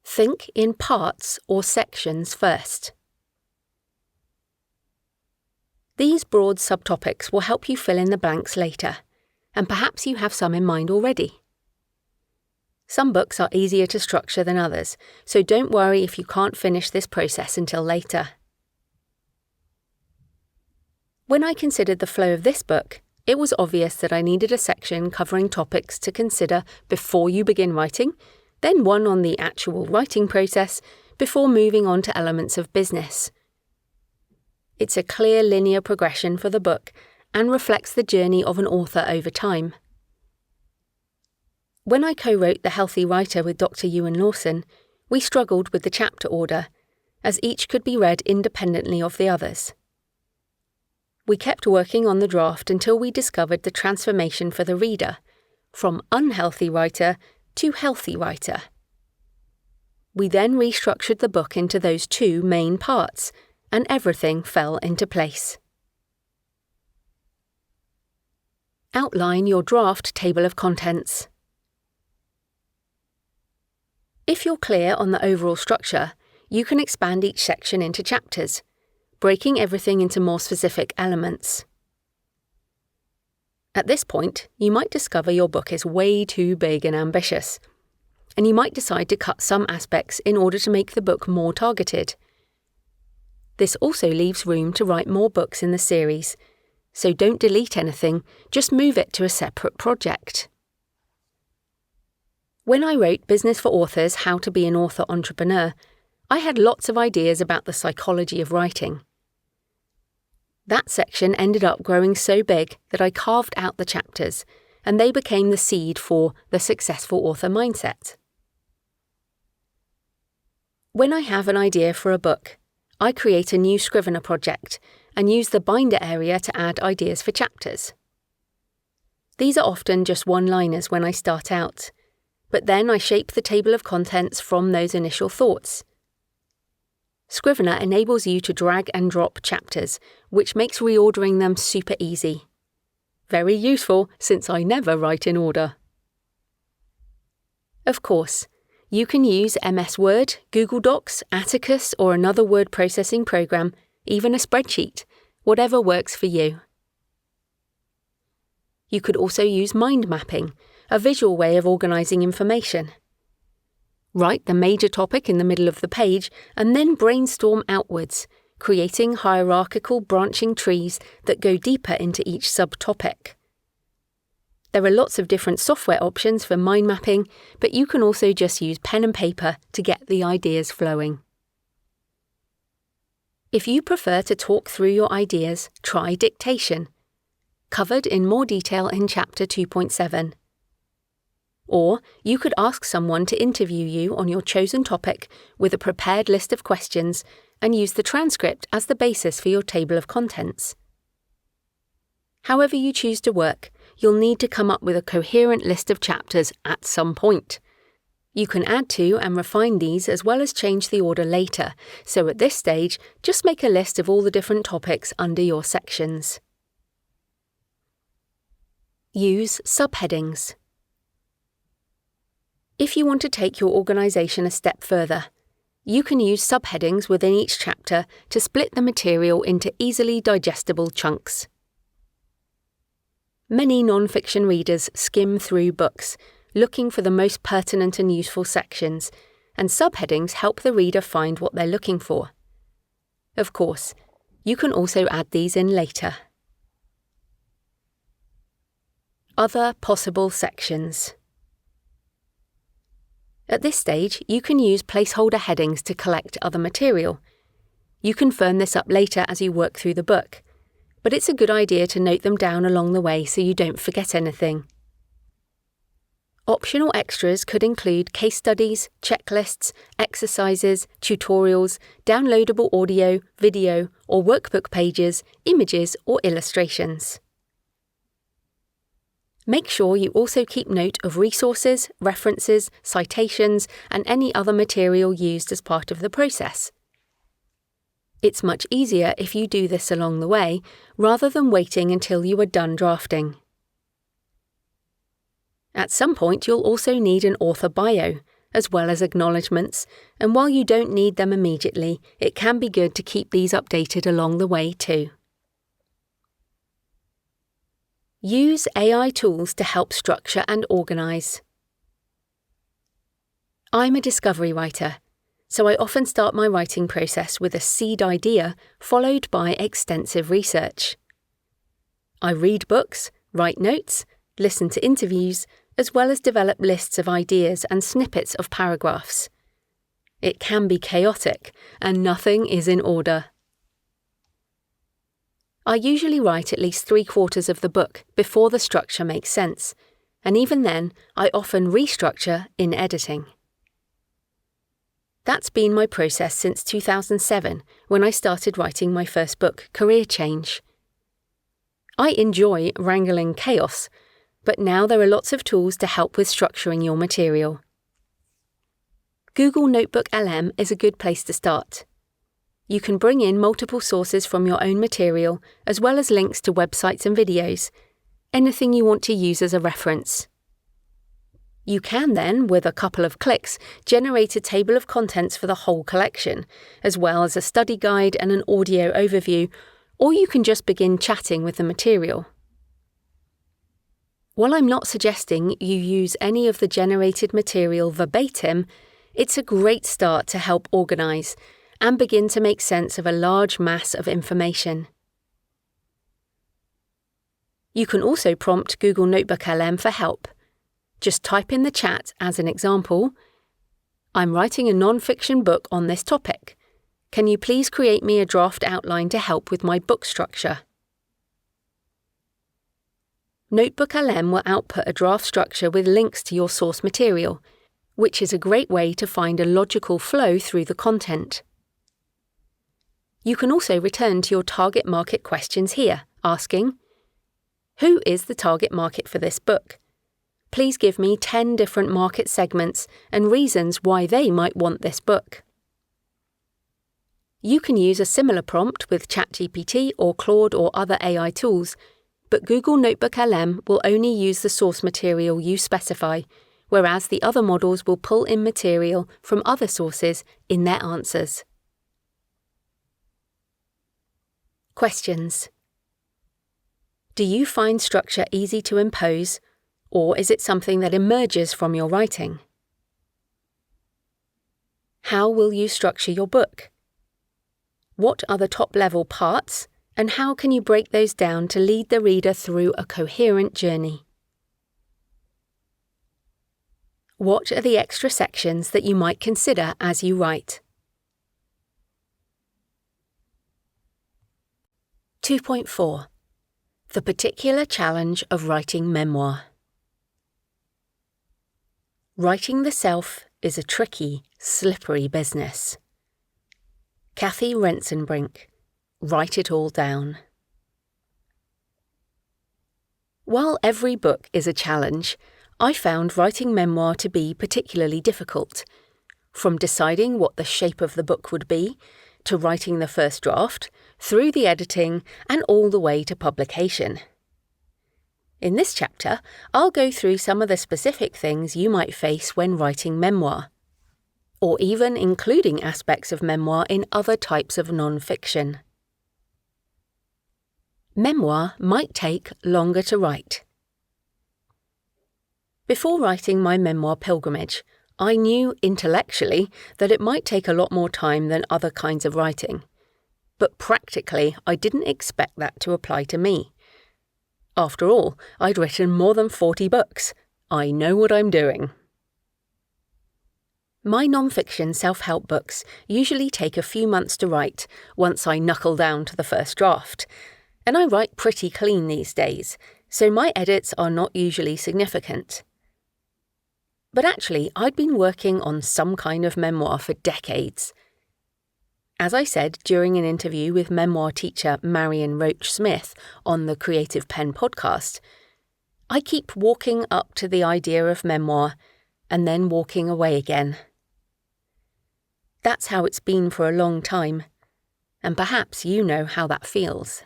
S1: Think in parts or sections first. These broad subtopics will help you fill in the blanks later, and perhaps you have some in mind already. Some books are easier to structure than others, so don't worry if you can't finish this process until later. When I considered the flow of this book, it was obvious that I needed a section covering topics to consider before you begin writing, then one on the actual writing process, before moving on to elements of business. It's a clear linear progression for the book and reflects the journey of an author over time. When I co-wrote The Healthy Writer with Dr. Ewan Lawson, we struggled with the chapter order, as each could be read independently of the others. We kept working on the draft until we discovered the transformation for the reader, from unhealthy writer to healthy writer. We then restructured the book into those two main parts, and everything fell into place. Outline your draft table of contents. If you're clear on the overall structure, you can expand each section into chapters, breaking everything into more specific elements. At this point, you might discover your book is way too big and ambitious, and you might decide to cut some aspects in order to make the book more targeted. This also leaves room to write more books in the series, so don't delete anything, just move it to a separate project. When I wrote Business for Authors: How to Be an Author Entrepreneur, I had lots of ideas about the psychology of writing. That section ended up growing so big that I carved out the chapters, and they became the seed for the Successful Author Mindset. When I have an idea for a book, I create a new Scrivener project and use the binder area to add ideas for chapters. These are often just one-liners when I start out, but then I shape the table of contents from those initial thoughts. Scrivener enables you to drag and drop chapters, which makes reordering them super easy. Very useful since I never write in order. Of course, you can use MS Word, Google Docs, Atticus, or another word processing program, even a spreadsheet, whatever works for you. You could also use mind mapping, a visual way of organising information. Write the major topic in the middle of the page and then brainstorm outwards, creating hierarchical branching trees that go deeper into each subtopic. There are lots of different software options for mind mapping, but you can also just use pen and paper to get the ideas flowing. If you prefer to talk through your ideas, try dictation, covered in more detail in Chapter 2.7. Or you could ask someone to interview you on your chosen topic with a prepared list of questions and use the transcript as the basis for your table of contents. However you choose to work, you'll need to come up with a coherent list of chapters at some point. You can add to and refine these as well as change the order later, so at this stage, just make a list of all the different topics under your sections. Use subheadings. If you want to take your organisation a step further, you can use subheadings within each chapter to split the material into easily digestible chunks. Many non-fiction readers skim through books, looking for the most pertinent and useful sections, and subheadings help the reader find what they're looking for. Of course, you can also add these in later. Other possible sections. At this stage, you can use placeholder headings to collect other material. You can firm this up later as you work through the book, but it's a good idea to note them down along the way so you don't forget anything. Optional extras could include case studies, checklists, exercises, tutorials, downloadable audio, video, or workbook pages, images, or illustrations. Make sure you also keep note of resources, references, citations, and any other material used as part of the process. It's much easier if you do this along the way, rather than waiting until you are done drafting. At some point, you'll also need an author bio, as well as acknowledgements, and while you don't need them immediately, it can be good to keep these updated along the way too. Use AI tools to help structure and organise. I'm a discovery writer, so I often start my writing process with a seed idea followed by extensive research. I read books, write notes, listen to interviews, as well as develop lists of ideas and snippets of paragraphs. It can be chaotic, and nothing is in order. I usually write at least 3/4 of the book before the structure makes sense, and even then, I often restructure in editing. That's been my process since 2007, when I started writing my first book, Career Change. I enjoy wrangling chaos, but now there are lots of tools to help with structuring your material. Google Notebook LM is a good place to start. You can bring in multiple sources from your own material, as well as links to websites and videos, anything you want to use as a reference. You can then, with a couple of clicks, generate a table of contents for the whole collection, as well as a study guide and an audio overview, or you can just begin chatting with the material. While I'm not suggesting you use any of the generated material verbatim, it's a great start to help organise and begin to make sense of a large mass of information. You can also prompt Google Notebook LM for help. Just type in the chat as an example, "I'm writing a non-fiction book on this topic. Can you please create me a draft outline to help with my book structure?" Notebook LM will output a draft structure with links to your source material, which is a great way to find a logical flow through the content. You can also return to your target market questions here, asking, "Who is the target market for this book? Please give me 10 different market segments and reasons why they might want this book." You can use a similar prompt with ChatGPT or Claude or other AI tools, but Google Notebook LM will only use the source material you specify, whereas the other models will pull in material from other sources in their answers. Questions. Do you find structure easy to impose, or is it something that emerges from your writing? How will you structure your book? What are the top-level parts, and how can you break those down to lead the reader through a coherent journey? What are the extra sections that you might consider as you write? 2.4. The particular challenge of writing memoir. Writing the self is a tricky, slippery business. Kathy Rensenbrink, Write It All Down. While every book is a challenge, I found writing memoir to be particularly difficult. From deciding what the shape of the book would be, to writing the first draft, through the editing, and all the way to publication. In this chapter, I'll go through some of the specific things you might face when writing memoir, or even including aspects of memoir in other types of non-fiction. Memoir might take longer to write. Before writing my memoir pilgrimage, I knew intellectually that it might take a lot more time than other kinds of writing, but practically I didn't expect that to apply to me. After all, I'd written more than 40 books. I know what I'm doing. My non-fiction self-help books usually take a few months to write once I knuckle down to the first draft, and I write pretty clean these days, so my edits are not usually significant. But actually, I'd been working on some kind of memoir for decades. As I said during an interview with memoir teacher Marion Roach-Smith on the Creative Penn podcast, I keep walking up to the idea of memoir and then walking away again. That's how it's been for a long time, and perhaps you know how that feels.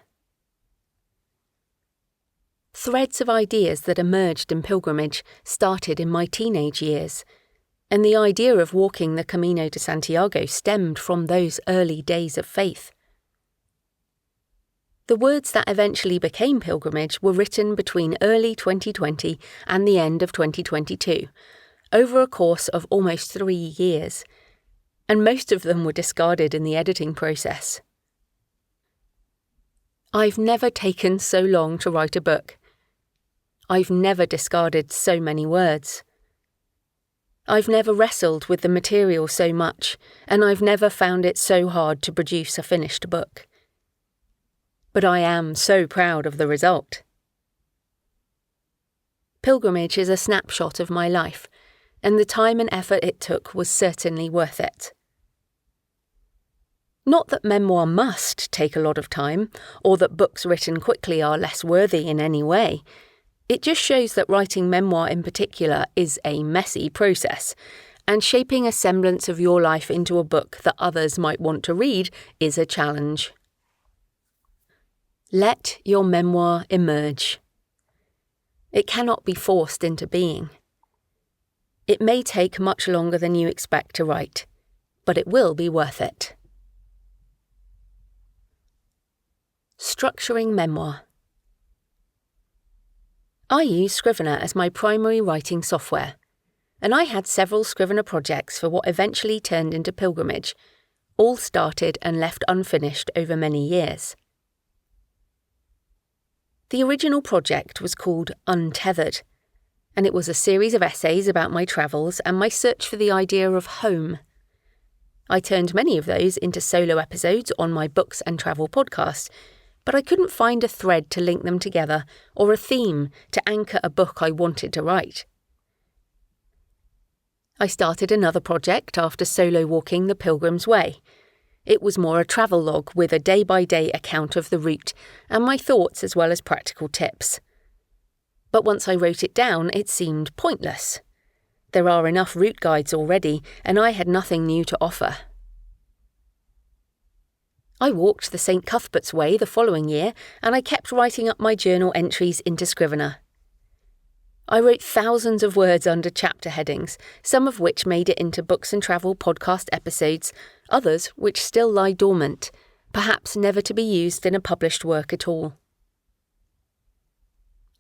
S1: Threads of ideas that emerged in pilgrimage started in my teenage years, and the idea of walking the Camino de Santiago stemmed from those early days of faith. The words that eventually became pilgrimage were written between early 2020 and the end of 2022, over a course of almost 3 years, and most of them were discarded in the editing process. I've never taken so long to write a book. I've never discarded so many words. I've never wrestled with the material so much, and I've never found it so hard to produce a finished book. But I am so proud of the result. Pilgrimage is a snapshot of my life, and the time and effort it took was certainly worth it. Not that memoir must take a lot of time, or that books written quickly are less worthy in any way. It just shows that writing memoir in particular is a messy process, and shaping a semblance of your life into a book that others might want to read is a challenge. Let your memoir emerge. It cannot be forced into being. It may take much longer than you expect to write, but it will be worth it. Structuring memoir. I use Scrivener as my primary writing software, and I had several Scrivener projects for what eventually turned into Pilgrimage, all started and left unfinished over many years. The original project was called Untethered, and it was a series of essays about my travels and my search for the idea of home. I turned many of those into solo episodes on my books and travel podcast, but I couldn't find a thread to link them together or a theme to anchor a book I wanted to write. I started another project after solo walking the Pilgrim's Way. It was more a travel log with a day-by-day account of the route and my thoughts as well as practical tips. But once I wrote it down, it seemed pointless. There are enough route guides already, and I had nothing new to offer. I walked the St. Cuthbert's Way the following year, and I kept writing up my journal entries into Scrivener. I wrote thousands of words under chapter headings, some of which made it into books and travel podcast episodes, others which still lie dormant, perhaps never to be used in a published work at all.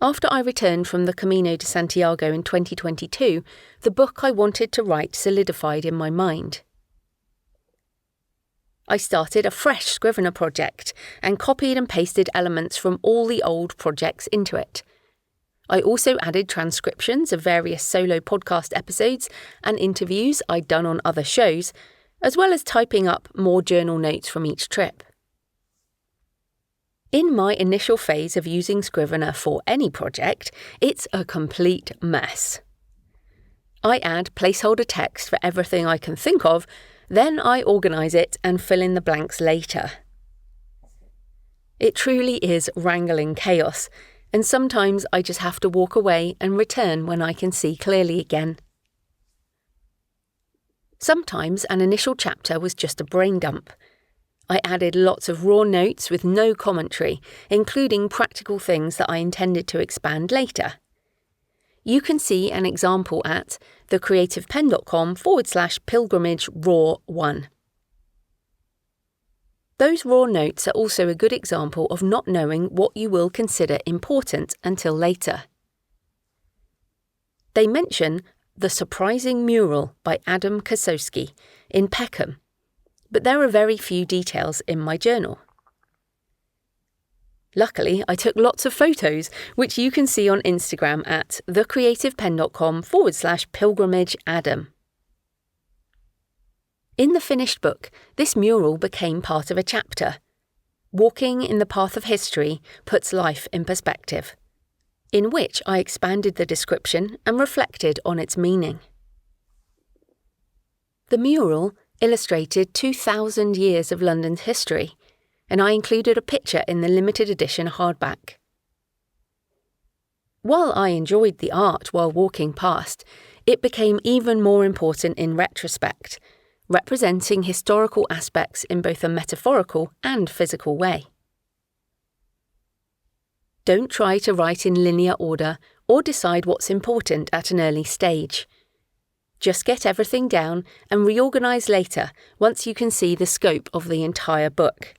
S1: After I returned from the Camino de Santiago in 2022, the book I wanted to write solidified in my mind. I started a fresh Scrivener project and copied and pasted elements from all the old projects into it. I also added transcriptions of various solo podcast episodes and interviews I'd done on other shows, as well as typing up more journal notes from each trip. In my initial phase of using Scrivener for any project, it's a complete mess. I add placeholder text for everything I can think of, then I organise it and fill in the blanks later. It truly is wrangling chaos, and sometimes I just have to walk away and return when I can see clearly again. Sometimes an initial chapter was just a brain dump. I added lots of raw notes with no commentary, including practical things that I intended to expand later. You can see an example at thecreativepenn.com/pilgrimage-raw1. Those raw notes are also a good example of not knowing what you will consider important until later. They mention The Surprising Mural by Adam Kosowski in Peckham, but there are very few details in my journal. Luckily, I took lots of photos, which you can see on Instagram at thecreativepenn.com/pilgrimage-adam. In the finished book, this mural became part of a chapter. Walking in the Path of History puts life in perspective, in which I expanded the description and reflected on its meaning. The mural illustrated 2,000 years of London's history, and I included a picture in the limited edition hardback. While I enjoyed the art while walking past, it became even more important in retrospect, representing historical aspects in both a metaphorical and physical way. Don't try to write in linear order or decide what's important at an early stage. Just get everything down and reorganize later once you can see the scope of the entire book.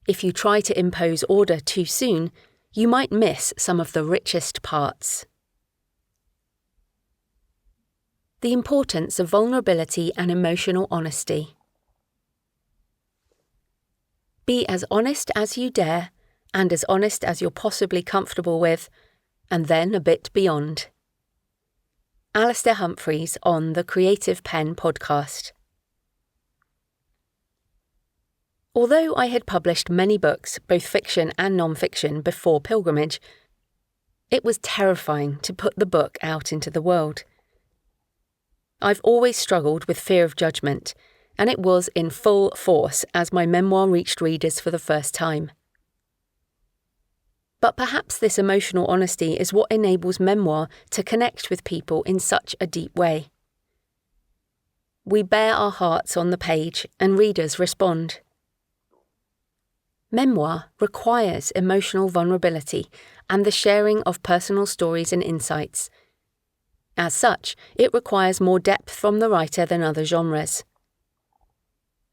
S1: If you try to impose order too soon, you might miss some of the richest parts. The importance of vulnerability and emotional honesty. Be as honest as you dare, and as honest as you're possibly comfortable with, and then a bit beyond. Alistair Humphreys on the Creative Pen podcast. Although I had published many books, both fiction and non-fiction, before Pilgrimage, it was terrifying to put the book out into the world. I've always struggled with fear of judgment, and it was in full force as my memoir reached readers for the first time. But perhaps this emotional honesty is what enables memoir to connect with people in such a deep way. We bare our hearts on the page, and readers respond. Memoir requires emotional vulnerability and the sharing of personal stories and insights. As such, it requires more depth from the writer than other genres.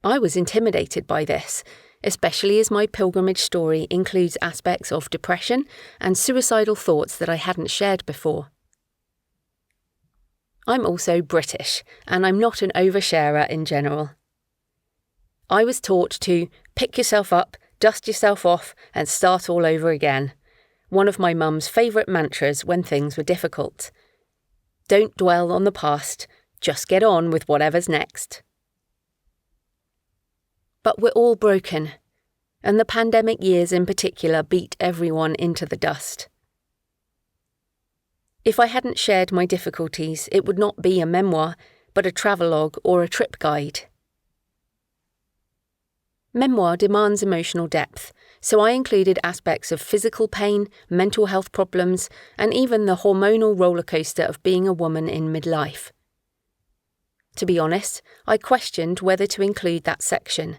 S1: I was intimidated by this, especially as my pilgrimage story includes aspects of depression and suicidal thoughts that I hadn't shared before. I'm also British, and I'm not an oversharer in general. I was taught to pick yourself up, dust yourself off, and start all over again. One of my mum's favourite mantras when things were difficult. Don't dwell on the past, just get on with whatever's next. But we're all broken, and the pandemic years in particular beat everyone into the dust. If I hadn't shared my difficulties, it would not be a memoir, but a travelogue or a trip guide. Memoir demands emotional depth, so I included aspects of physical pain, mental health problems, and even the hormonal rollercoaster of being a woman in midlife. To be honest, I questioned whether to include that section.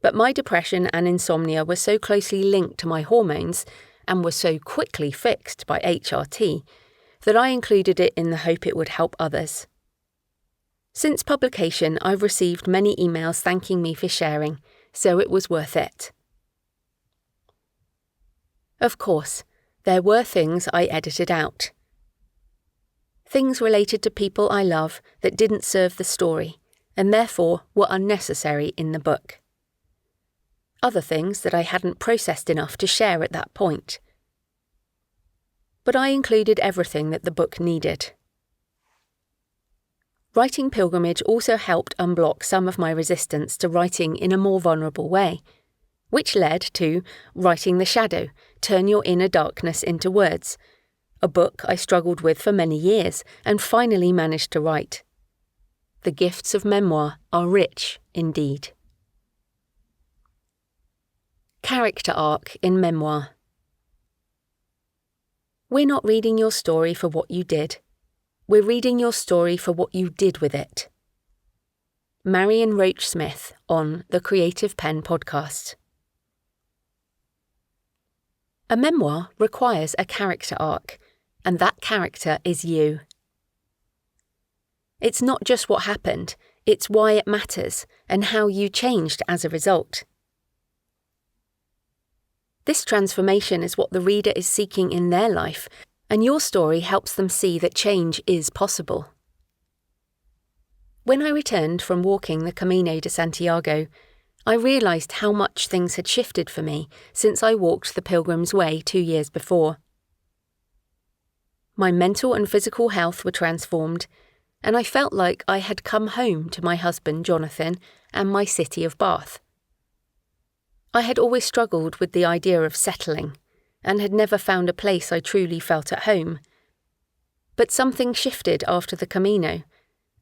S1: But my depression and insomnia were so closely linked to my hormones, and were so quickly fixed by HRT, that I included it in the hope it would help others. Since publication, I've received many emails thanking me for sharing, so it was worth it. Of course, there were things I edited out. Things related to people I love that didn't serve the story, and therefore were unnecessary in the book. Other things that I hadn't processed enough to share at that point. But I included everything that the book needed. Writing Pilgrimage also helped unblock some of my resistance to writing in a more vulnerable way, which led to Writing the Shadow, Turn Your Inner Darkness into Words, a book I struggled with for many years and finally managed to write. The gifts of memoir are rich indeed. Character arc in memoir. We're not reading your story for what you did. We're reading your story for what you did with it. Marion Roach Smith on the Creative Pen podcast. A memoir requires a character arc, and that character is you. It's not just what happened, it's why it matters and how you changed as a result. This transformation is what the reader is seeking in their life, and your story helps them see that change is possible. When I returned from walking the Camino de Santiago, I realised how much things had shifted for me since I walked the Pilgrim's Way 2 years before. My mental and physical health were transformed, and I felt like I had come home to my husband Jonathan and my city of Bath. I had always struggled with the idea of settling, and had never found a place I truly felt at home. But something shifted after the Camino,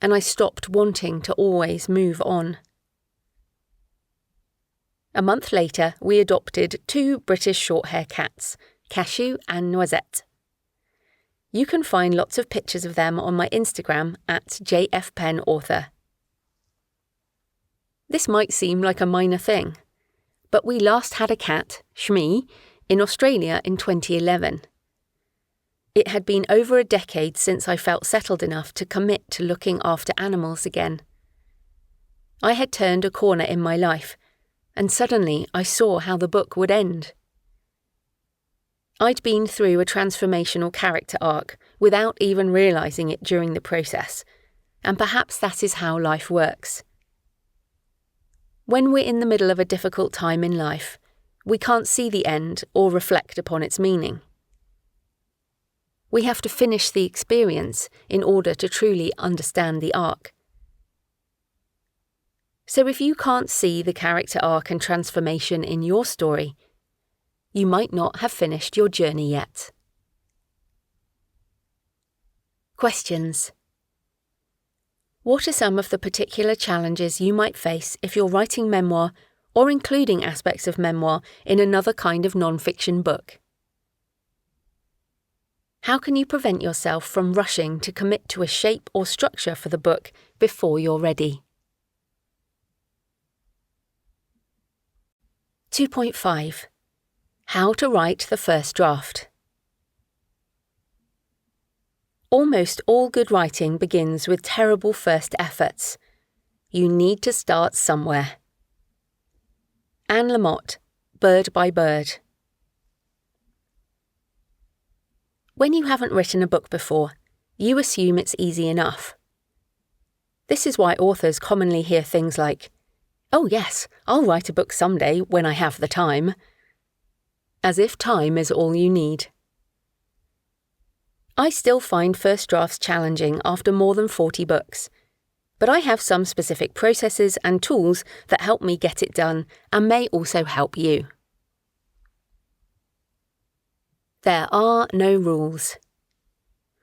S1: and I stopped wanting to always move on. A month later, we adopted 2 British short-hair cats, Cashew and Noisette. You can find lots of pictures of them on my Instagram at jfpennauthor. This might seem like a minor thing, but we last had a cat, Shmi, in Australia in 2011. It had been over a decade since I felt settled enough to commit to looking after animals again. I had turned a corner in my life, and suddenly I saw how the book would end. I'd been through a transformational character arc without even realising it during the process, and perhaps that is how life works. When we're in the middle of a difficult time in life, we can't see the end or reflect upon its meaning. We have to finish the experience in order to truly understand the arc. So if you can't see the character arc and transformation in your story, you might not have finished your journey yet. Questions. What are some of the particular challenges you might face if you're writing memoir or including aspects of memoir in another kind of non-fiction book? How can you prevent yourself from rushing to commit to a shape or structure for the book before you're ready? 2.5. How to write the first draft. Almost all good writing begins with terrible first efforts. You need to start somewhere. Anne Lamott, Bird by Bird. When you haven't written a book before, you assume it's easy enough. This is why authors commonly hear things like, "Oh yes, I'll write a book someday when I have the time." As if time is all you need. I still find first drafts challenging after more than 40 books, but I have some specific processes and tools that help me get it done and may also help you. There are no rules.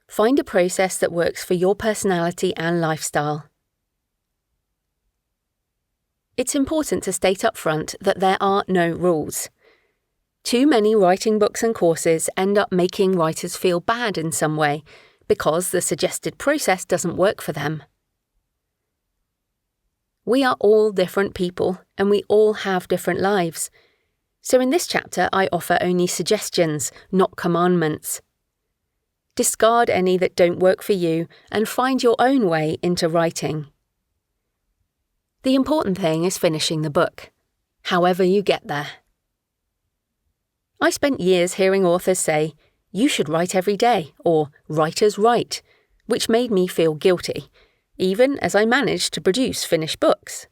S1: Find a process that works for your personality and lifestyle. It's important to state up front that there are no rules. Too many writing books and courses end up making writers feel bad in some way because the suggested process doesn't work for them. We are all different people and we all have different lives. So in this chapter, I offer only suggestions, not commandments. Discard any that don't work for you and find your own way into writing. The important thing is finishing the book, however you get there. I spent years hearing authors say, "You should write every day," or "Writers write," which made me feel guilty, even as I managed to produce finished books.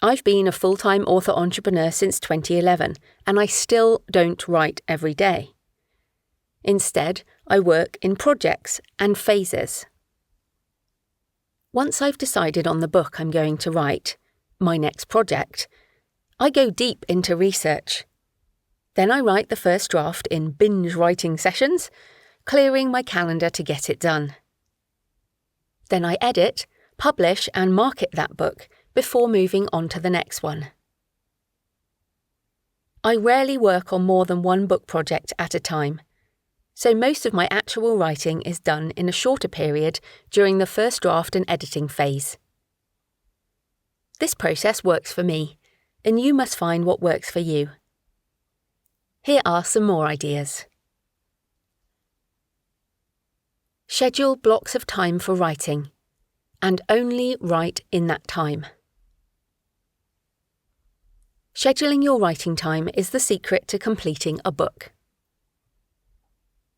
S1: I've been a full-time author entrepreneur since 2011, and I still don't write every day. Instead, I work in projects and phases. Once I've decided on the book I'm going to write, my next project, I go deep into research. Then I write the first draft in binge writing sessions, clearing my calendar to get it done. Then I edit, publish and market that book before moving on to the next one. I rarely work on more than one book project at a time, so most of my actual writing is done in a shorter period during the first draft and editing phase. This process works for me, and you must find what works for you. Here are some more ideas. Schedule blocks of time for writing, and only write in that time. Scheduling your writing time is the secret to completing a book.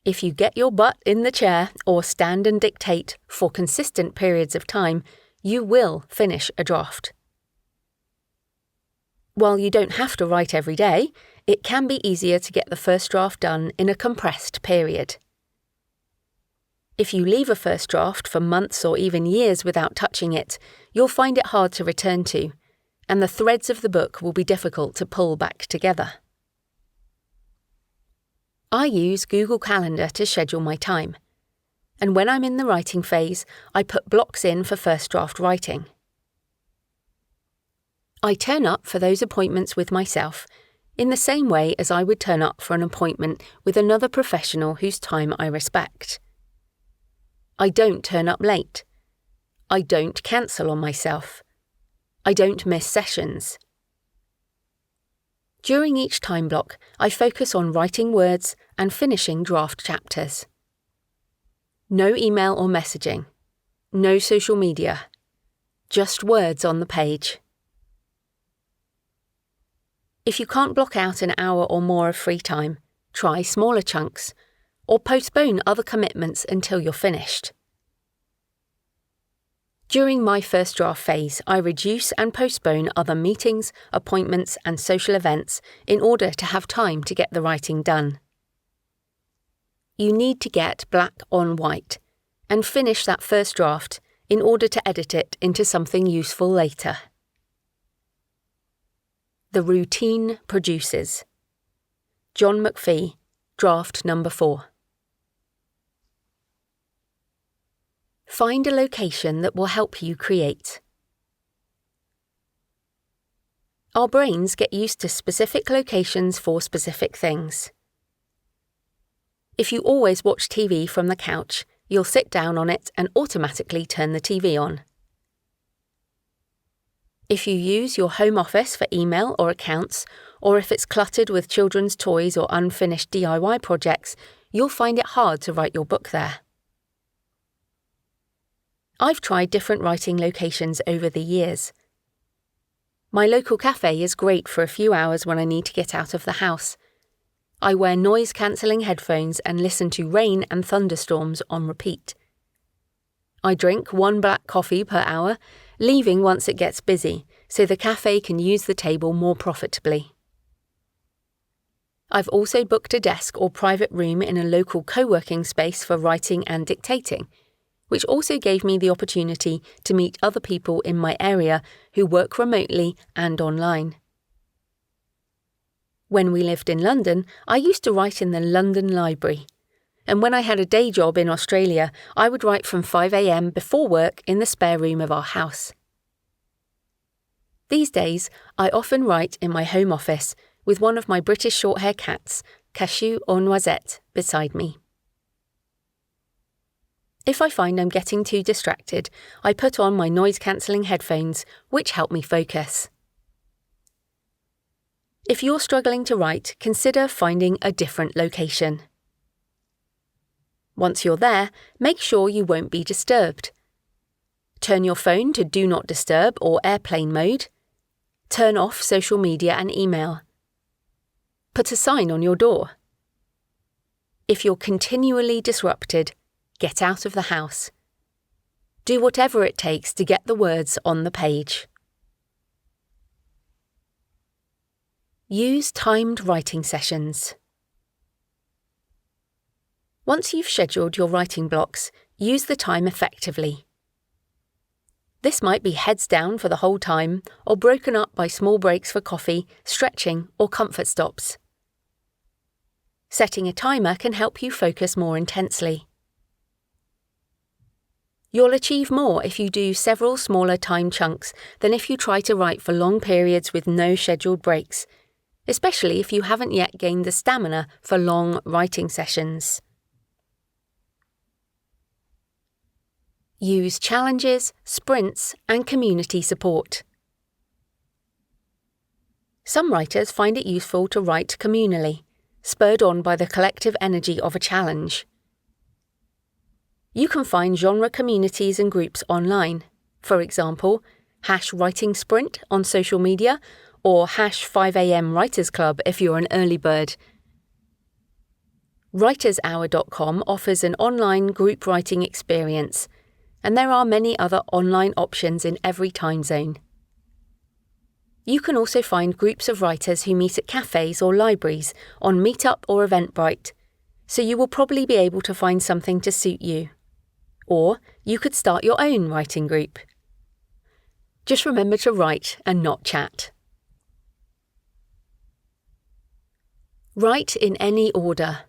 S1: If you get your butt in the chair or stand and dictate for consistent periods of time, you will finish a draft. While you don't have to write every day, it can be easier to get the first draft done in a compressed period. If you leave a first draft for months or even years without touching it, you'll find it hard to return to, and the threads of the book will be difficult to pull back together. I use Google Calendar to schedule my time, and when I'm in the writing phase, I put blocks in for first draft writing. I turn up for those appointments with myself in the same way as I would turn up for an appointment with another professional whose time I respect. I don't turn up late. I don't cancel on myself. I don't miss sessions. During each time block, I focus on writing words and finishing draft chapters. No email or messaging. No social media. Just words on the page. If you can't block out an hour or more of free time, try smaller chunks, or postpone other commitments until you're finished. During my first draft phase, I reduce and postpone other meetings, appointments, and social events in order to have time to get the writing done. You need to get black on white and finish that first draft in order to edit it into something useful later. The routine produces. John McPhee, draft number 4. Find a location that will help you create. Our brains get used to specific locations for specific things. If you always watch TV from the couch, you'll sit down on it and automatically turn the TV on. If you use your home office for email or accounts, or if it's cluttered with children's toys or unfinished DIY projects, you'll find it hard to write your book there. I've tried different writing locations over the years. My local cafe is great for a few hours when I need to get out of the house. I wear noise-cancelling headphones and listen to rain and thunderstorms on repeat. I drink 1 black coffee per hour, leaving once it gets busy, so the cafe can use the table more profitably. I've also booked a desk or private room in a local co-working space for writing and dictating, which also gave me the opportunity to meet other people in my area who work remotely and online. When we lived in London, I used to write in the London Library, and when I had a day job in Australia, I would write from 5 a.m. before work in the spare room of our house. These days, I often write in my home office with one of my British short-hair cats, Cashew or Noisette, beside me. If I find I'm getting too distracted, I put on my noise-cancelling headphones, which help me focus. If you're struggling to write, consider finding a different location. Once you're there, make sure you won't be disturbed. Turn your phone to Do Not Disturb or airplane mode. Turn off social media and email. Put a sign on your door. If you're continually disrupted, get out of the house. Do whatever it takes to get the words on the page. Use timed writing sessions. Once you've scheduled your writing blocks, use the time effectively. This might be heads down for the whole time, or broken up by small breaks for coffee, stretching, or comfort stops. Setting a timer can help you focus more intensely. You'll achieve more if you do several smaller time chunks than if you try to write for long periods with no scheduled breaks, especially if you haven't yet gained the stamina for long writing sessions. Use challenges, sprints, and community support. Some writers find it useful to write communally, spurred on by the collective energy of a challenge. You can find genre communities and groups online, for example, #WritingSprint on social media or #5am Writers Club if you're an early bird. WritersHour.com offers an online group writing experience, and there are many other online options in every time zone. You can also find groups of writers who meet at cafes or libraries on Meetup or Eventbrite, so you will probably be able to find something to suit you. Or you could start your own writing group. Just remember to write and not chat. Write in any order.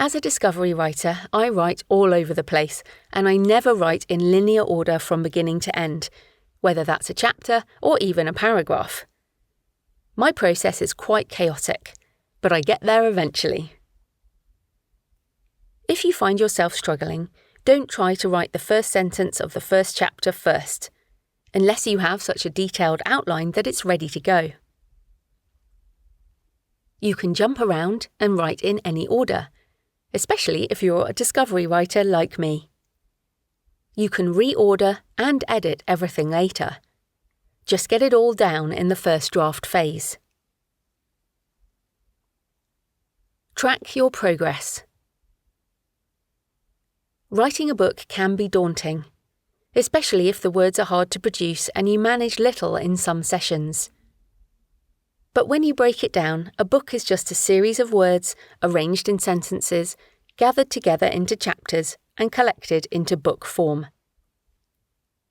S1: As a discovery writer, I write all over the place, and I never write in linear order from beginning to end, whether that's a chapter or even a paragraph. My process is quite chaotic, but I get there eventually. If you find yourself struggling, don't try to write the first sentence of the first chapter first, unless you have such a detailed outline that it's ready to go. You can jump around and write in any order, especially if you're a discovery writer like me. You can reorder and edit everything later. Just get it all down in the first draft phase. Track your progress. Writing a book can be daunting, especially if the words are hard to produce and you manage little in some sessions. But when you break it down, a book is just a series of words arranged in sentences, gathered together into chapters and collected into book form.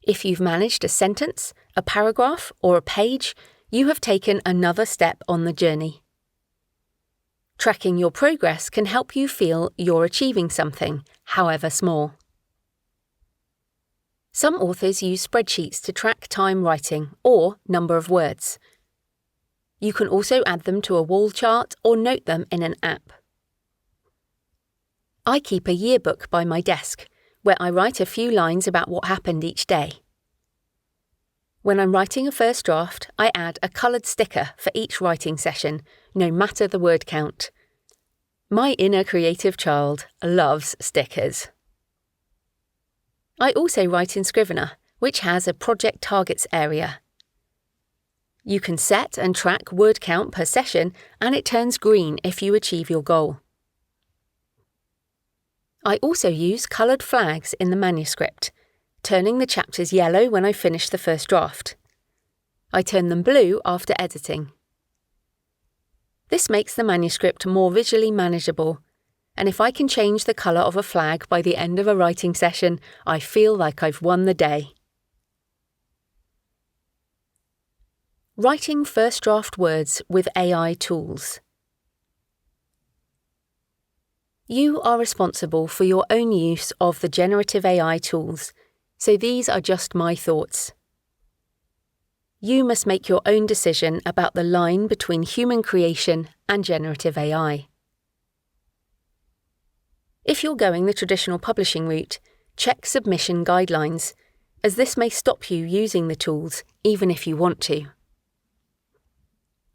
S1: If you've managed a sentence, a paragraph, or a page, you have taken another step on the journey. Tracking your progress can help you feel you're achieving something, however small. Some authors use spreadsheets to track time writing or number of words. You can also add them to a wall chart or note them in an app. I keep a yearbook by my desk, where I write a few lines about what happened each day. When I'm writing a first draft, I add a coloured sticker for each writing session, no matter the word count. My inner creative child loves stickers. I also write in Scrivener, which has a project targets area. You can set and track word count per session, and it turns green if you achieve your goal. I also use coloured flags in the manuscript, turning the chapters yellow when I finish the first draft. I turn them blue after editing. This makes the manuscript more visually manageable, and if I can change the colour of a flag by the end of a writing session, I feel like I've won the day. Writing first draft words with AI tools. You are responsible for your own use of the generative AI tools, so these are just my thoughts. You must make your own decision about the line between human creation and generative AI. If you're going the traditional publishing route, check submission guidelines, as this may stop you using the tools even if you want to.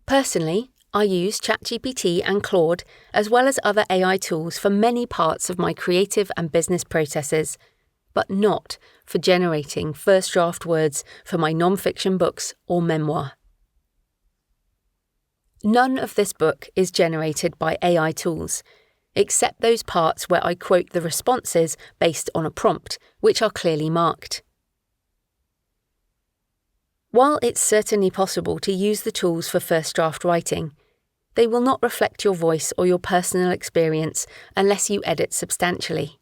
S1: Personally, I use ChatGPT and Claude as well as other AI tools for many parts of my creative and business processes, but not for generating first draft words for my non-fiction books or memoir. None of this book is generated by AI tools, except those parts where I quote the responses based on a prompt, which are clearly marked. While it's certainly possible to use the tools for first draft writing, they will not reflect your voice or your personal experience unless you edit substantially.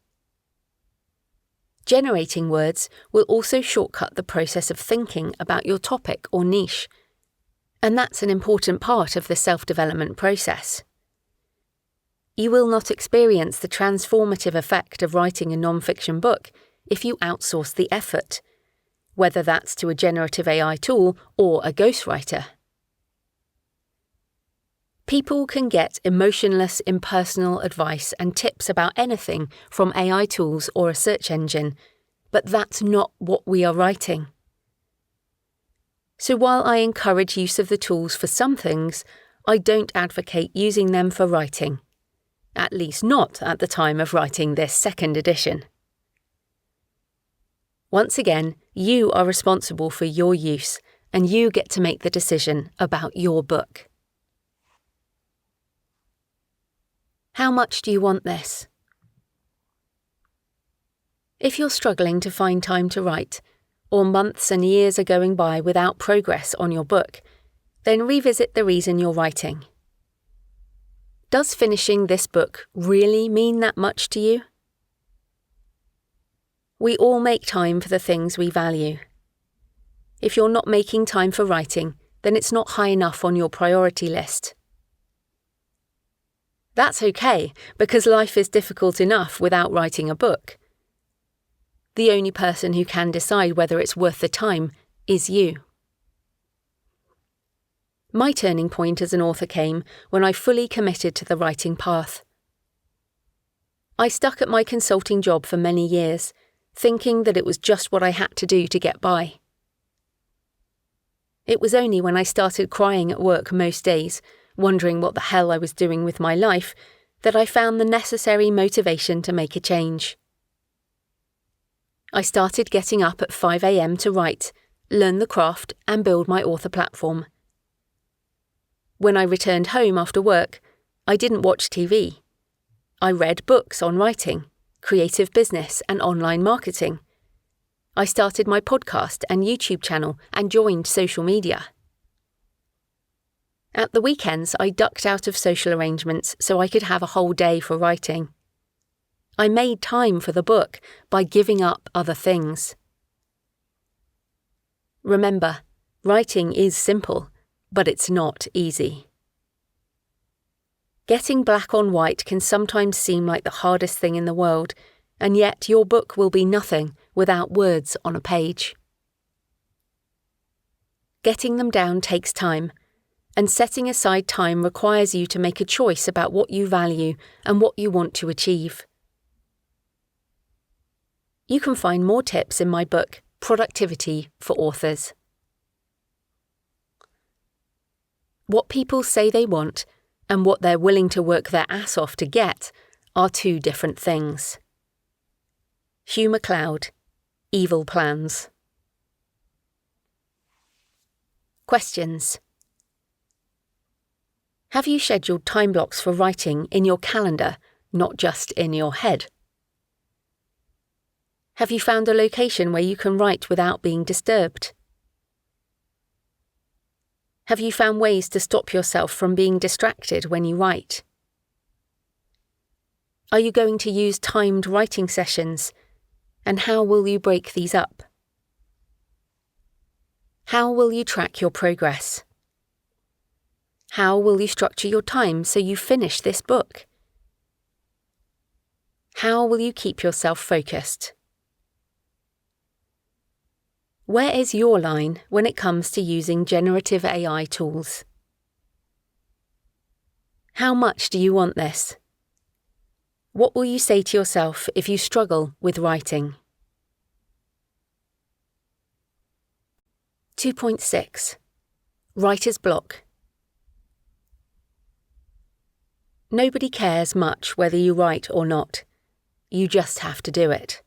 S1: Generating words will also shortcut the process of thinking about your topic or niche, and that's an important part of the self-development process. You will not experience the transformative effect of writing a non-fiction book if you outsource the effort, whether that's to a generative AI tool or a ghostwriter. People can get emotionless, impersonal advice and tips about anything from AI tools or a search engine, but that's not what we are writing. So while I encourage use of the tools for some things, I don't advocate using them for writing, at least not at the time of writing this second edition. Once again, you are responsible for your use, and you get to make the decision about your book. How much do you want this? If you're struggling to find time to write, or months and years are going by without progress on your book, then revisit the reason you're writing. Does finishing this book really mean that much to you? We all make time for the things we value. If you're not making time for writing, then it's not high enough on your priority list. That's okay, because life is difficult enough without writing a book. The only person who can decide whether it's worth the time is you. My turning point as an author came when I fully committed to the writing path. I stuck at my consulting job for many years, thinking that it was just what I had to do to get by. It was only when I started crying at work most days, wondering what the hell I was doing with my life, that I found the necessary motivation to make a change. I started getting up at 5 a.m. to write, learn the craft, and build my author platform. When I returned home after work, I didn't watch TV. I read books on writing, creative business, and online marketing. I started my podcast and YouTube channel and joined social media. At the weekends, I ducked out of social arrangements so I could have a whole day for writing. I made time for the book by giving up other things. Remember, writing is simple, but it's not easy. Getting black on white can sometimes seem like the hardest thing in the world, and yet your book will be nothing without words on a page. Getting them down takes time, and setting aside time requires you to make a choice about what you value and what you want to achieve. You can find more tips in my book, Productivity for Authors. What people say they want and what they're willing to work their ass off to get are two different things. Hugh MacLeod, Evil Plans. Questions. Have you scheduled time blocks for writing in your calendar, not just in your head? Have you found a location where you can write without being disturbed? Have you found ways to stop yourself from being distracted when you write? Are you going to use timed writing sessions? And how will you break these up? How will you track your progress? How will you structure your time so you finish this book? How will you keep yourself focused? Where is your line when it comes to using generative AI tools? How much do you want this? What will you say to yourself if you struggle with writing? 2.6. Writer's block. Nobody cares much whether you write or not. You just have to do it.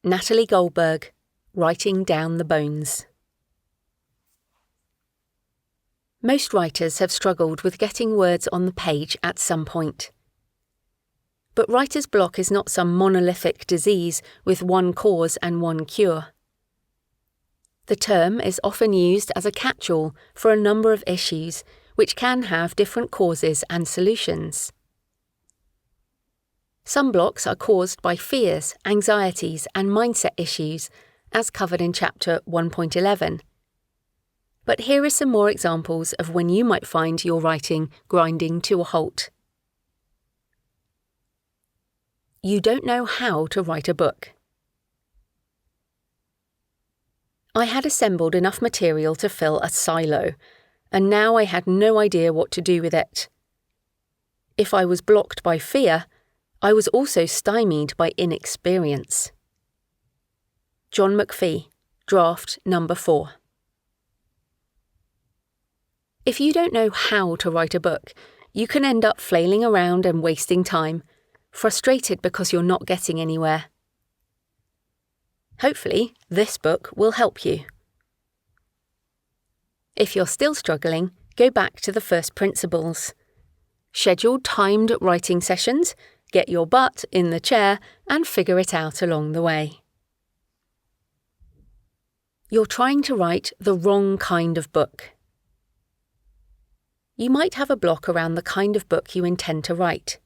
S1: Natalie Goldberg, Writing Down the Bones. Most writers have struggled with getting words on the page at some point. But writer's block is not some monolithic disease with one cause and one cure. The term is often used as a catch-all for a number of issues which can have different causes and solutions. Some blocks are caused by fears, anxieties, and mindset issues, as covered in Chapter 1.11. But here are some more examples of when you might find your writing grinding to a halt. You don't know how to write a book. I had assembled enough material to fill a silo, and now I had no idea what to do with it. If I was blocked by fear, I was also stymied by inexperience. John McPhee, Draft Number 4. If you don't know how to write a book, you can end up flailing around and wasting time, frustrated because you're not getting anywhere. Hopefully, this book will help you. If you're still struggling, go back to the first principles. Schedule timed writing sessions, get your butt in the chair, and figure it out along the way. You're trying to write the wrong kind of book. You might have a block around the kind of book you intend to write.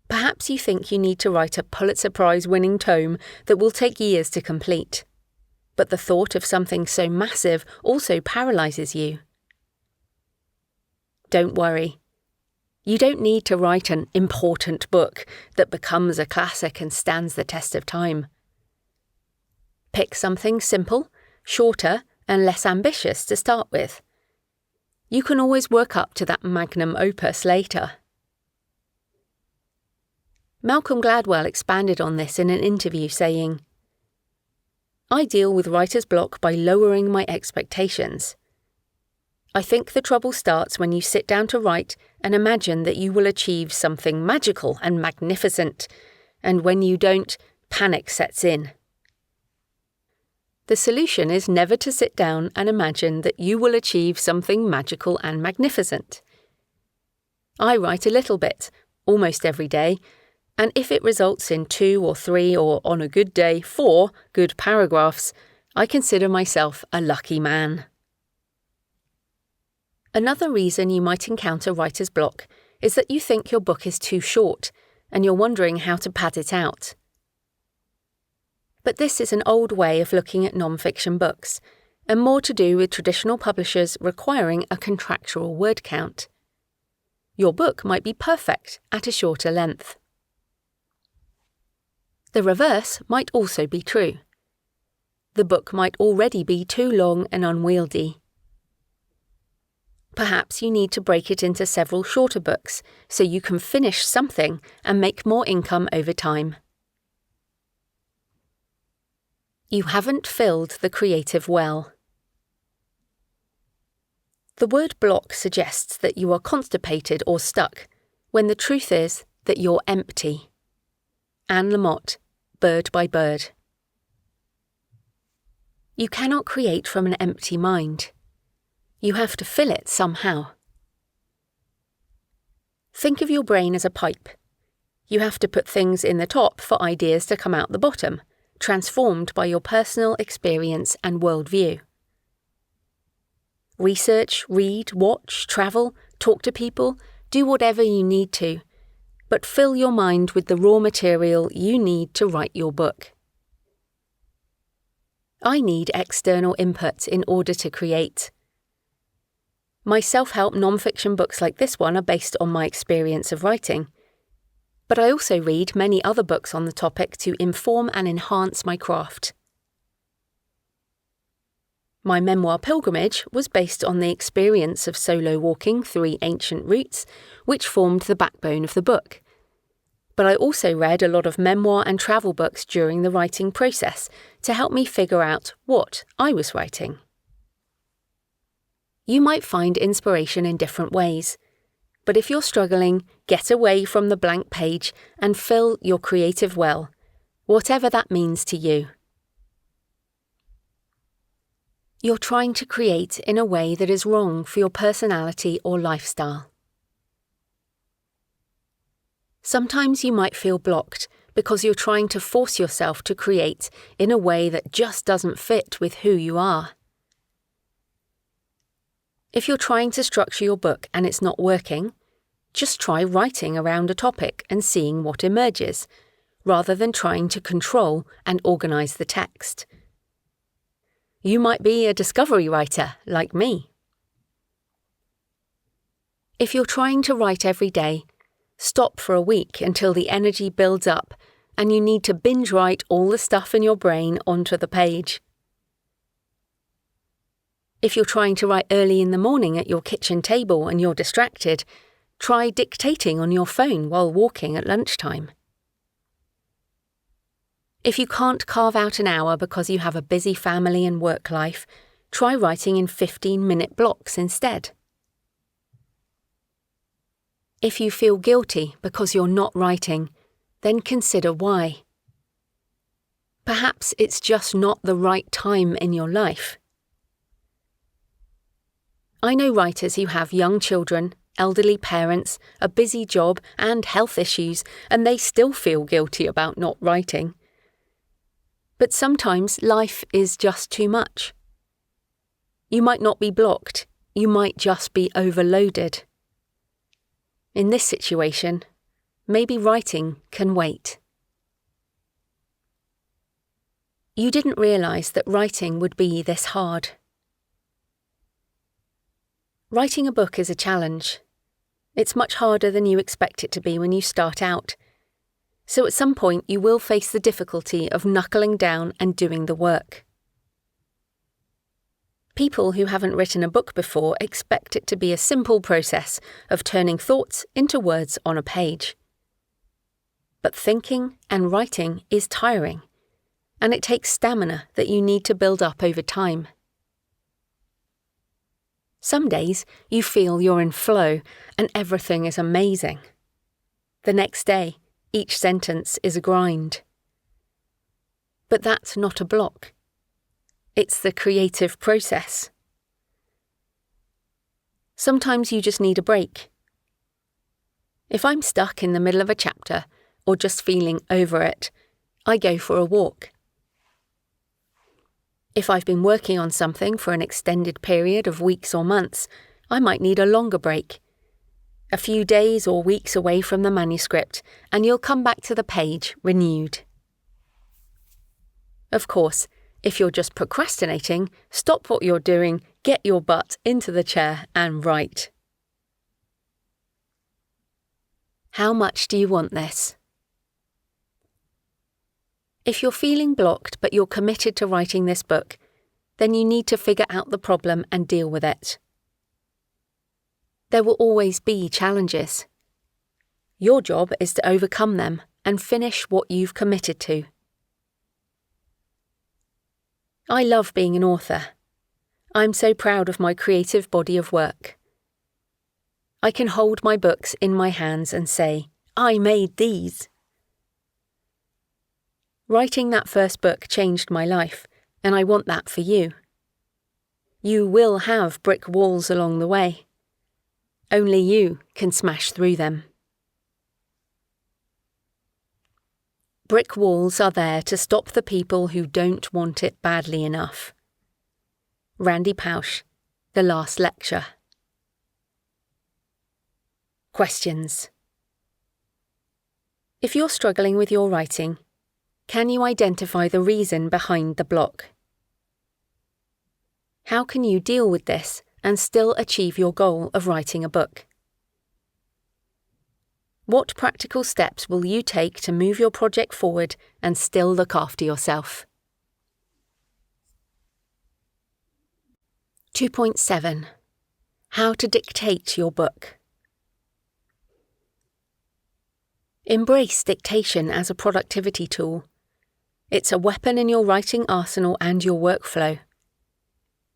S1: Perhaps you think you need to write a Pulitzer Prize-winning tome that will take years to complete. But the thought of something so massive also paralyzes you. Don't worry. You don't need to write an important book that becomes a classic and stands the test of time. Pick something simple, shorter, and less ambitious to start with. You can always work up to that magnum opus later. Malcolm Gladwell expanded on this in an interview, saying, "I deal with writer's block by lowering my expectations. I think the trouble starts when you sit down to write and imagine that you will achieve something magical and magnificent, and when you don't, panic sets in. The solution is never to sit down and imagine that you will achieve something magical and magnificent. I write a little bit, almost every day, and if it results in 2 or 3 or, on a good day, 4 good paragraphs, I consider myself a lucky man." Another reason you might encounter writer's block is that you think your book is too short and you're wondering how to pad it out. But this is an old way of looking at non-fiction books, and more to do with traditional publishers requiring a contractual word count. Your book might be perfect at a shorter length. The reverse might also be true. The book might already be too long and unwieldy. Perhaps you need to break it into several shorter books so you can finish something and make more income over time. You haven't filled the creative well. The word block suggests that you are constipated or stuck, when the truth is that you're empty. Anne Lamott, Bird by Bird. You cannot create from an empty mind. You have to fill it somehow. Think of your brain as a pipe. You have to put things in the top for ideas to come out the bottom, transformed by your personal experience and worldview. Research, read, watch, travel, talk to people, do whatever you need to, but fill your mind with the raw material you need to write your book. I need external input in order to create. My self-help non-fiction books like this one are based on my experience of writing, but I also read many other books on the topic to inform and enhance my craft. My memoir pilgrimage was based on the experience of solo walking 3 ancient routes, which formed the backbone of the book. But I also read a lot of memoir and travel books during the writing process to help me figure out what I was writing. You might find inspiration in different ways, but if you're struggling, get away from the blank page and fill your creative well, whatever that means to you. You're trying to create in a way that is wrong for your personality or lifestyle. Sometimes you might feel blocked because you're trying to force yourself to create in a way that just doesn't fit with who you are. If you're trying to structure your book and it's not working, just try writing around a topic and seeing what emerges, rather than trying to control and organise the text. You might be a discovery writer, like me. If you're trying to write every day, stop for a week until the energy builds up and you need to binge write all the stuff in your brain onto the page. If you're trying to write early in the morning at your kitchen table and you're distracted, try dictating on your phone while walking at lunchtime. If you can't carve out an hour because you have a busy family and work life, try writing in 15-minute blocks instead. If you feel guilty because you're not writing, then consider why. Perhaps it's just not the right time in your life. I know writers who have young children, elderly parents, a busy job and health issues, and they still feel guilty about not writing. But sometimes life is just too much. You might not be blocked, you might just be overloaded. In this situation, maybe writing can wait. You didn't realise that writing would be this hard. Writing a book is a challenge. It's much harder than you expect it to be when you start out. So at some point you will face the difficulty of knuckling down and doing the work. People who haven't written a book before expect it to be a simple process of turning thoughts into words on a page. But thinking and writing is tiring, and it takes stamina that you need to build up over time. Some days you feel you're in flow and everything is amazing. The next day, each sentence is a grind. But that's not a block. It's the creative process. Sometimes you just need a break. If I'm stuck in the middle of a chapter or just feeling over it, I go for a walk. If I've been working on something for an extended period of weeks or months, I might need a longer break. A few days or weeks away from the manuscript, and you'll come back to the page renewed. Of course, if you're just procrastinating, stop what you're doing, get your butt into the chair and write. How much do you want this? If you're feeling blocked but you're committed to writing this book, then you need to figure out the problem and deal with it. There will always be challenges. Your job is to overcome them and finish what you've committed to. I love being an author. I'm so proud of my creative body of work. I can hold my books in my hands and say, I made these. Writing that first book changed my life, and I want that for you. You will have brick walls along the way. Only you can smash through them. Brick walls are there to stop the people who don't want it badly enough. Randy Pausch, The Last Lecture. Questions. If you're struggling with your writing, can you identify the reason behind the block? How can you deal with this and still achieve your goal of writing a book? What practical steps will you take to move your project forward and still look after yourself? 2.7. How to dictate your book. Embrace dictation as a productivity tool. It's a weapon in your writing arsenal and your workflow.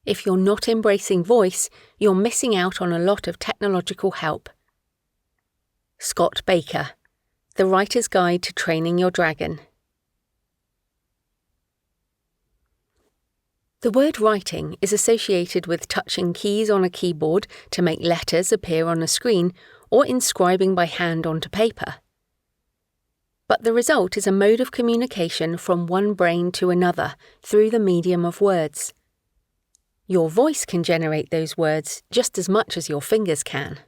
S1: If you're not embracing voice, you're missing out on a lot of technological help. Scott Baker, The Writer's Guide to Training Your Dragon. The word writing is associated with touching keys on a keyboard to make letters appear on a screen or inscribing by hand onto paper. But the result is a mode of communication from one brain to another through the medium of words. Your voice can generate those words just as much as your fingers can.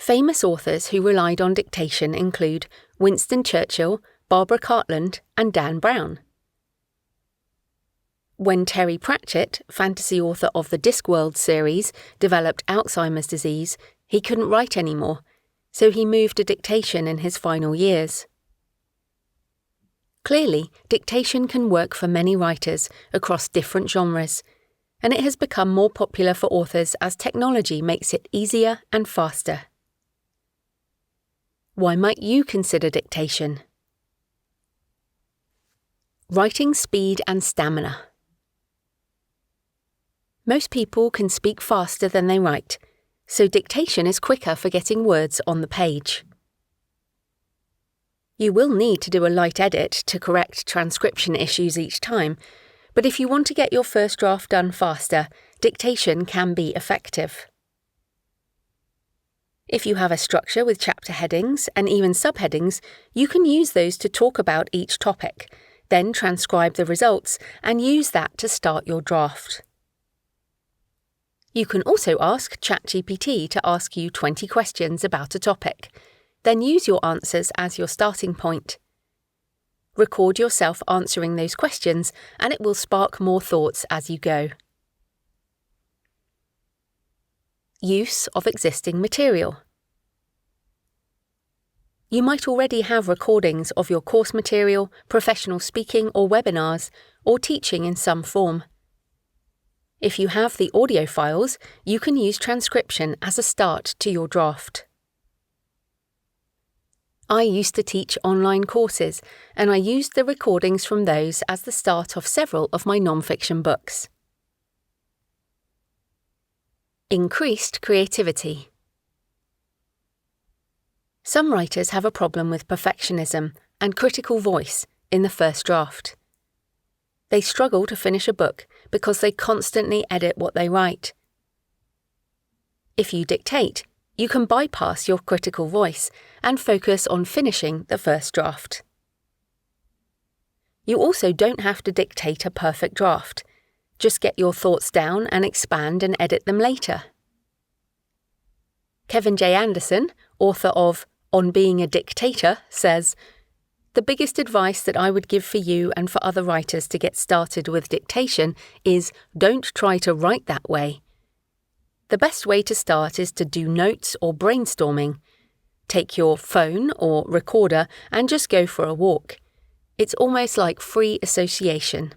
S1: Famous authors who relied on dictation include Winston Churchill, Barbara Cartland, and Dan Brown. When Terry Pratchett, fantasy author of the Discworld series, developed Alzheimer's disease, he couldn't write anymore, so he moved to dictation in his final years. Clearly, dictation can work for many writers across different genres, and it has become more popular for authors as technology makes it easier and faster. Why might you consider dictation? Writing speed and stamina. Most people can speak faster than they write, so dictation is quicker for getting words on the page. You will need to do a light edit to correct transcription issues each time, but if you want to get your first draft done faster, dictation can be effective. If you have a structure with chapter headings and even subheadings, you can use those to talk about each topic, then transcribe the results and use that to start your draft. You can also ask ChatGPT to ask you 20 questions about a topic, then use your answers as your starting point. Record yourself answering those questions and it will spark more thoughts as you go. Use of existing material. You might already have recordings of your course material, professional speaking or webinars, or teaching in some form. If you have the audio files, you can use transcription as a start to your draft. I used to teach online courses, and I used the recordings from those as the start of several of my non-fiction books. Increased creativity. Some writers have a problem with perfectionism and critical voice in the first draft. They struggle to finish a book because they constantly edit what they write. If you dictate, you can bypass your critical voice and focus on finishing the first draft. You also don't have to dictate a perfect draft. Just get your thoughts down and expand and edit them later. Kevin J. Anderson, author of On Being a Dictator, says, "The biggest advice that I would give for you and for other writers to get started with dictation is don't try to write that way. The best way to start is to do notes or brainstorming. Take your phone or recorder and just go for a walk. It's almost like free association."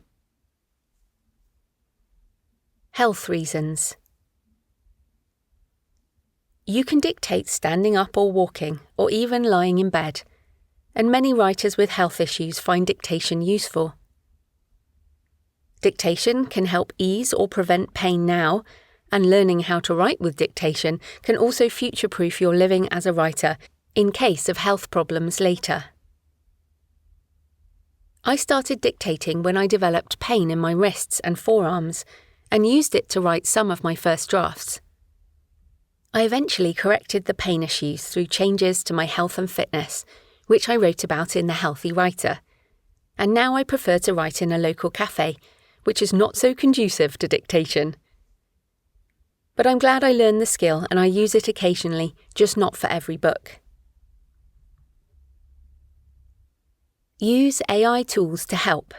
S1: Health reasons. You can dictate standing up or walking, or even lying in bed, and many writers with health issues find dictation useful. Dictation can help ease or prevent pain now, and learning how to write with dictation can also future-proof your living as a writer in case of health problems later. I started dictating when I developed pain in my wrists and forearms, and used it to write some of my first drafts. I eventually corrected the pain issues through changes to my health and fitness, which I wrote about in The Healthy Writer, and now I prefer to write in a local cafe, which is not so conducive to dictation. But I'm glad I learned the skill and I use it occasionally, just not for every book. Use AI tools to help.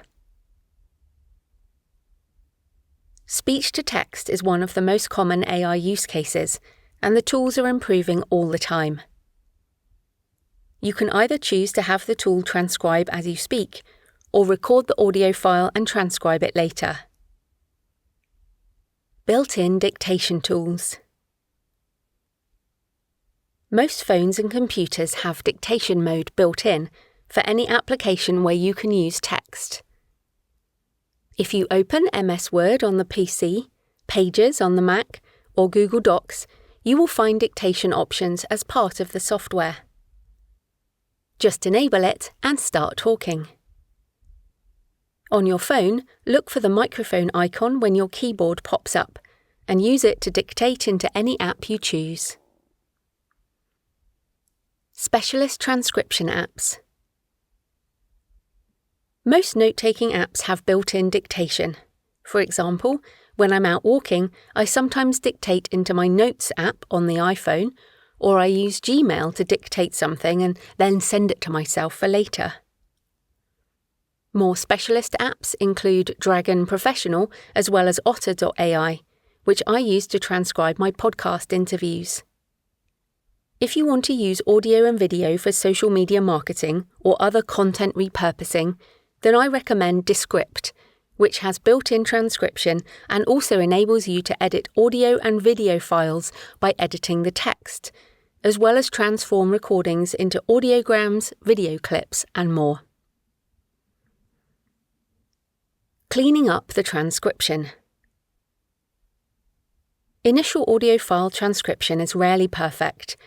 S1: Speech-to-text is one of the most common AI use cases, and the tools are improving all the time. You can either choose to have the tool transcribe as you speak, or record the audio file and transcribe it later. Built-in dictation tools. Most phones and computers have dictation mode built in for any application where you can use text. If you open MS Word on the PC, Pages on the Mac, or Google Docs, you will find dictation options as part of the software. Just enable it and start talking. On your phone, look for the microphone icon when your keyboard pops up, and use it to dictate into any app you choose. Specialist transcription apps. Most note-taking apps have built-in dictation. For example, when I'm out walking, I sometimes dictate into my Notes app on the iPhone, or I use Gmail to dictate something and then send it to myself for later. More specialist apps include Dragon Professional as well as Otter.ai, which I use to transcribe my podcast interviews. If you want to use audio and video for social media marketing or other content repurposing, then I recommend Descript, which has built-in transcription and also enables you to edit audio and video files by editing the text, as well as transform recordings into audiograms, video clips, and more. Cleaning up the transcription. Initial audio file transcription is rarely perfect,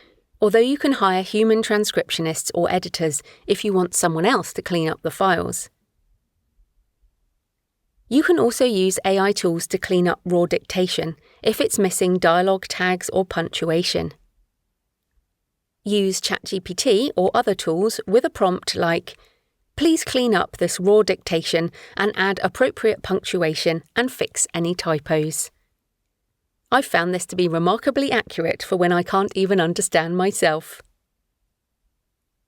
S1: although you can hire human transcriptionists or editors if you want someone else to clean up the files. You can also use AI tools to clean up raw dictation if it's missing dialogue tags or punctuation. Use ChatGPT or other tools with a prompt like, "Please clean up this raw dictation and add appropriate punctuation and fix any typos." I've found this to be remarkably accurate for when I can't even understand myself.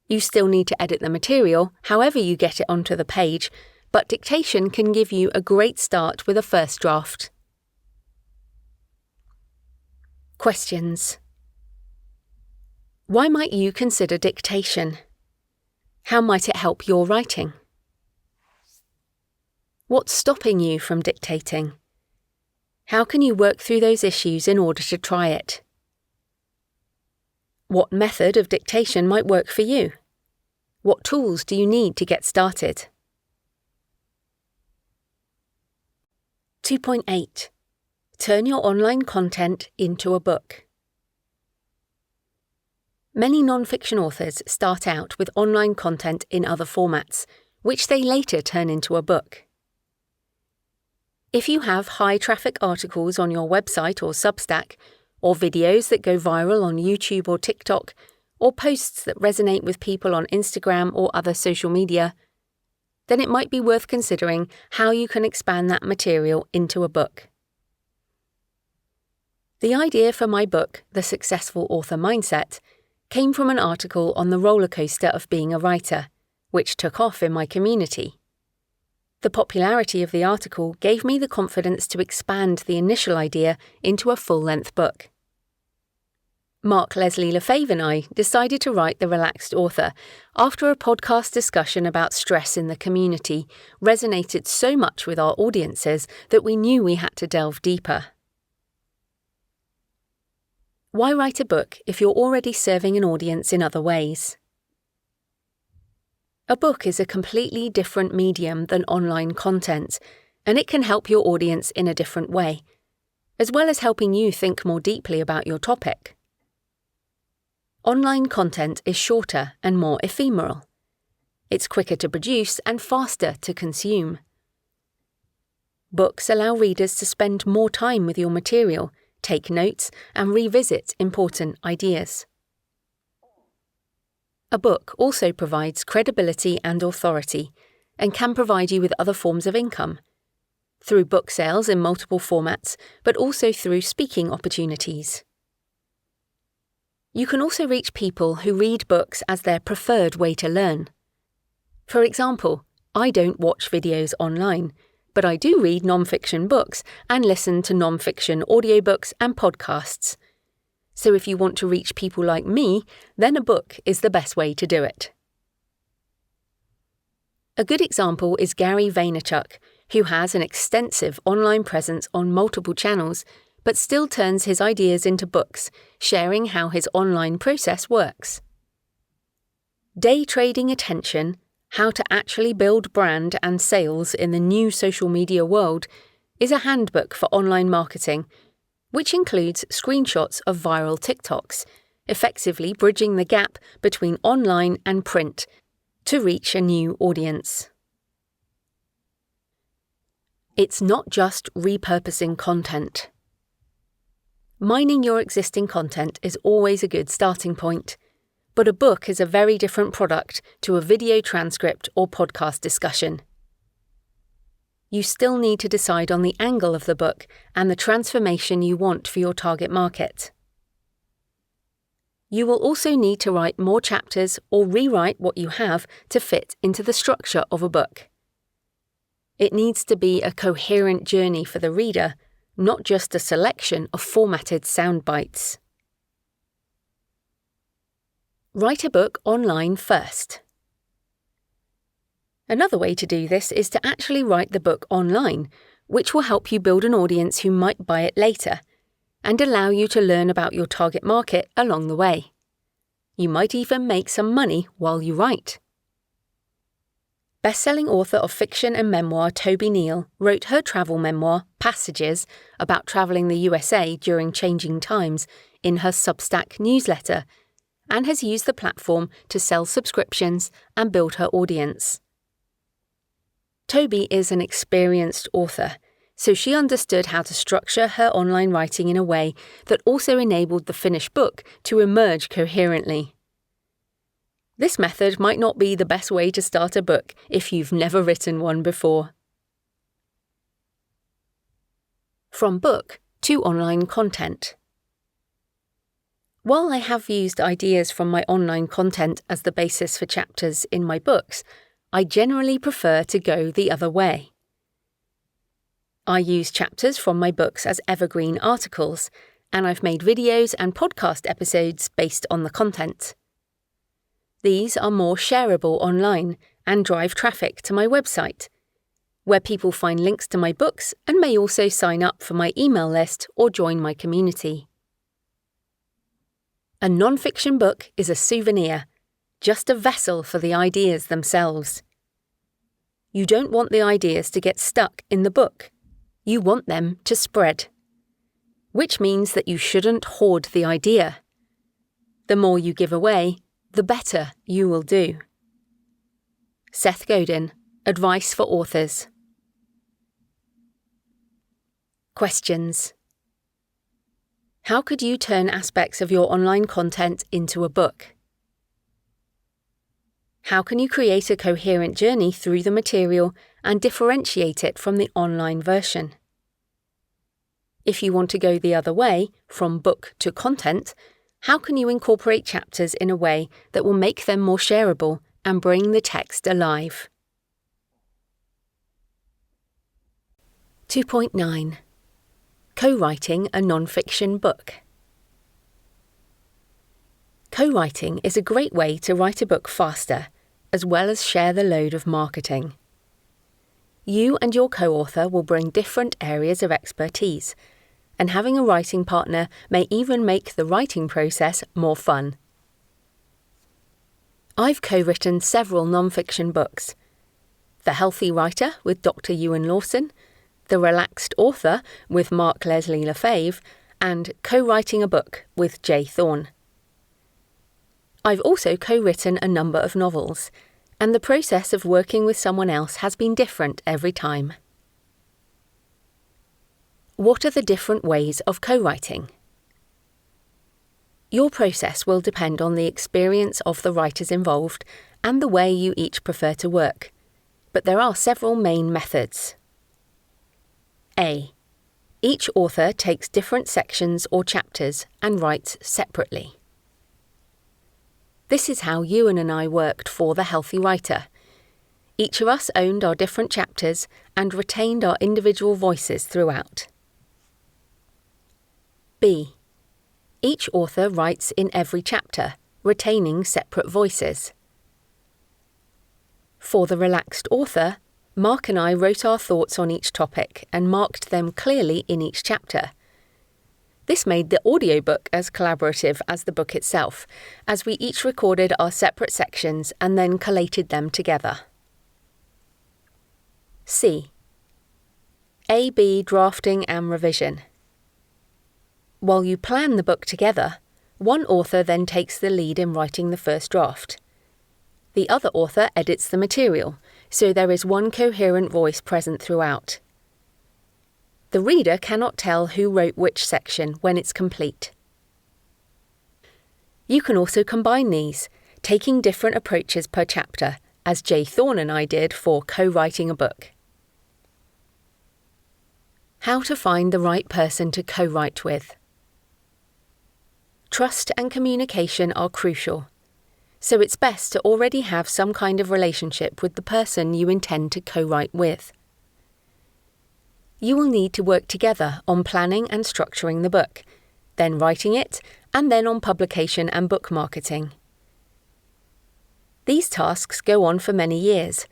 S1: You still need to edit the material, however you get it onto the page, but dictation can give you a great start with a first draft. Questions. Why might you consider dictation? How might it help your writing? What's stopping you from dictating? How can you work through those issues in order to try it? What method of dictation might work for you? What tools do you need to get started? 2.8. Turn your online content into a book. Many non-fiction authors start out with online content in other formats, which they later turn into a book. If you have high-traffic articles on your website or Substack, or videos that go viral on YouTube or TikTok, or posts that resonate with people on Instagram or other social media, then it might be worth considering how you can expand that material into a book. The idea for my book, The Successful Author Mindset, came from an article on the roller coaster of being a writer, which took off in my community. The popularity of the article gave me the confidence to expand the initial idea into a full-length book. Mark Leslie Lefebvre and I decided to write The Relaxed Author after a podcast discussion about stress in the community resonated so much with our audiences that we knew we had to delve deeper. Why write a book if you're already serving an audience in other ways? A book is a completely different medium than online content, and it can help your audience in a different way, as well as helping you think more deeply about your topic. Online content is shorter and more ephemeral. It's quicker to produce and faster to consume. Books allow readers to spend more time with your material, take notes, and revisit important ideas. A book also provides credibility and authority, and can provide you with other forms of income, through book sales in multiple formats, but also through speaking opportunities. You can also reach people who read books as their preferred way to learn. For example, I don't watch videos online, but I do read non-fiction books and listen to non-fiction audiobooks and podcasts. So if you want to reach people like me, then a book is the best way to do it. A good example is Gary Vaynerchuk, who has an extensive online presence on multiple channels, but still turns his ideas into books, sharing how his online process works. Day Trading Attention: How to Actually Build Brand and Sales in the New Social Media World is a handbook for online marketing, which includes screenshots of viral TikToks, effectively bridging the gap between online and print to reach a new audience. It's not just repurposing content. Mining your existing content is always a good starting point, but a book is a very different product to a video transcript or podcast discussion. You still need to decide on the angle of the book and the transformation you want for your target market. You will also need to write more chapters or rewrite what you have to fit into the structure of a book. It needs to be a coherent journey for the reader, not just a selection of formatted sound bites. Write a book online first. Another way to do this is to actually write the book online, which will help you build an audience who might buy it later, and allow you to learn about your target market along the way. You might even make some money while you write. Best-selling author of fiction and memoir Toby Neal wrote her travel memoir, Passages, about travelling the USA during changing times in her Substack newsletter, and has used the platform to sell subscriptions and build her audience. Toby is an experienced author, so she understood how to structure her online writing in a way that also enabled the finished book to emerge coherently. This method might not be the best way to start a book if you've never written one before. From book to online content. While I have used ideas from my online content as the basis for chapters in my books, I generally prefer to go the other way. I use chapters from my books as evergreen articles, and I've made videos and podcast episodes based on the content. These are more shareable online and drive traffic to my website, where people find links to my books and may also sign up for my email list or join my community. A non-fiction book is a souvenir, just a vessel for the ideas themselves. You don't want the ideas to get stuck in the book. You want them to spread. Which means that you shouldn't hoard the idea. The more you give away, the better you will do. Seth Godin, Advice for Authors. Questions. How could you turn aspects of your online content into a book? How can you create a coherent journey through the material and differentiate it from the online version? If you want to go the other way, from book to content, how can you incorporate chapters in a way that will make them more shareable and bring the text alive? 2.9. Co-writing a non-fiction book. Co-writing is a great way to write a book faster, as well as share the load of marketing. You and your co-author will bring different areas of expertise, and having a writing partner may even make the writing process more fun. I've co-written several non-fiction books. The Healthy Writer with Dr. Ewan Lawson, The Relaxed Author with Mark Leslie Lefebvre, and Co-writing a Book with Jay Thorne. I've also co-written a number of novels, and the process of working with someone else has been different every time. What are the different ways of co-writing? Your process will depend on the experience of the writers involved and the way you each prefer to work, but there are several main methods. A. Each author takes different sections or chapters and writes separately. This is how Ewan and I worked for The Healthy Writer. Each of us owned our different chapters and retained our individual voices throughout. B. Each author writes in every chapter, retaining separate voices. For The Relaxed Author, Mark and I wrote our thoughts on each topic and marked them clearly in each chapter. This made the audiobook as collaborative as the book itself, as we each recorded our separate sections and then collated them together. C. A/B drafting and revision. While you plan the book together, one author then takes the lead in writing the first draft. The other author edits the material, so there is one coherent voice present throughout. The reader cannot tell who wrote which section when it's complete. You can also combine these, taking different approaches per chapter, as Jay Thorne and I did for co-writing a book. How to find the right person to co-write with. Trust and communication are crucial, so it's best to already have some kind of relationship with the person you intend to co-write with. You will need to work together on planning and structuring the book, then writing it, and then on publication and book marketing. These tasks go on for many years,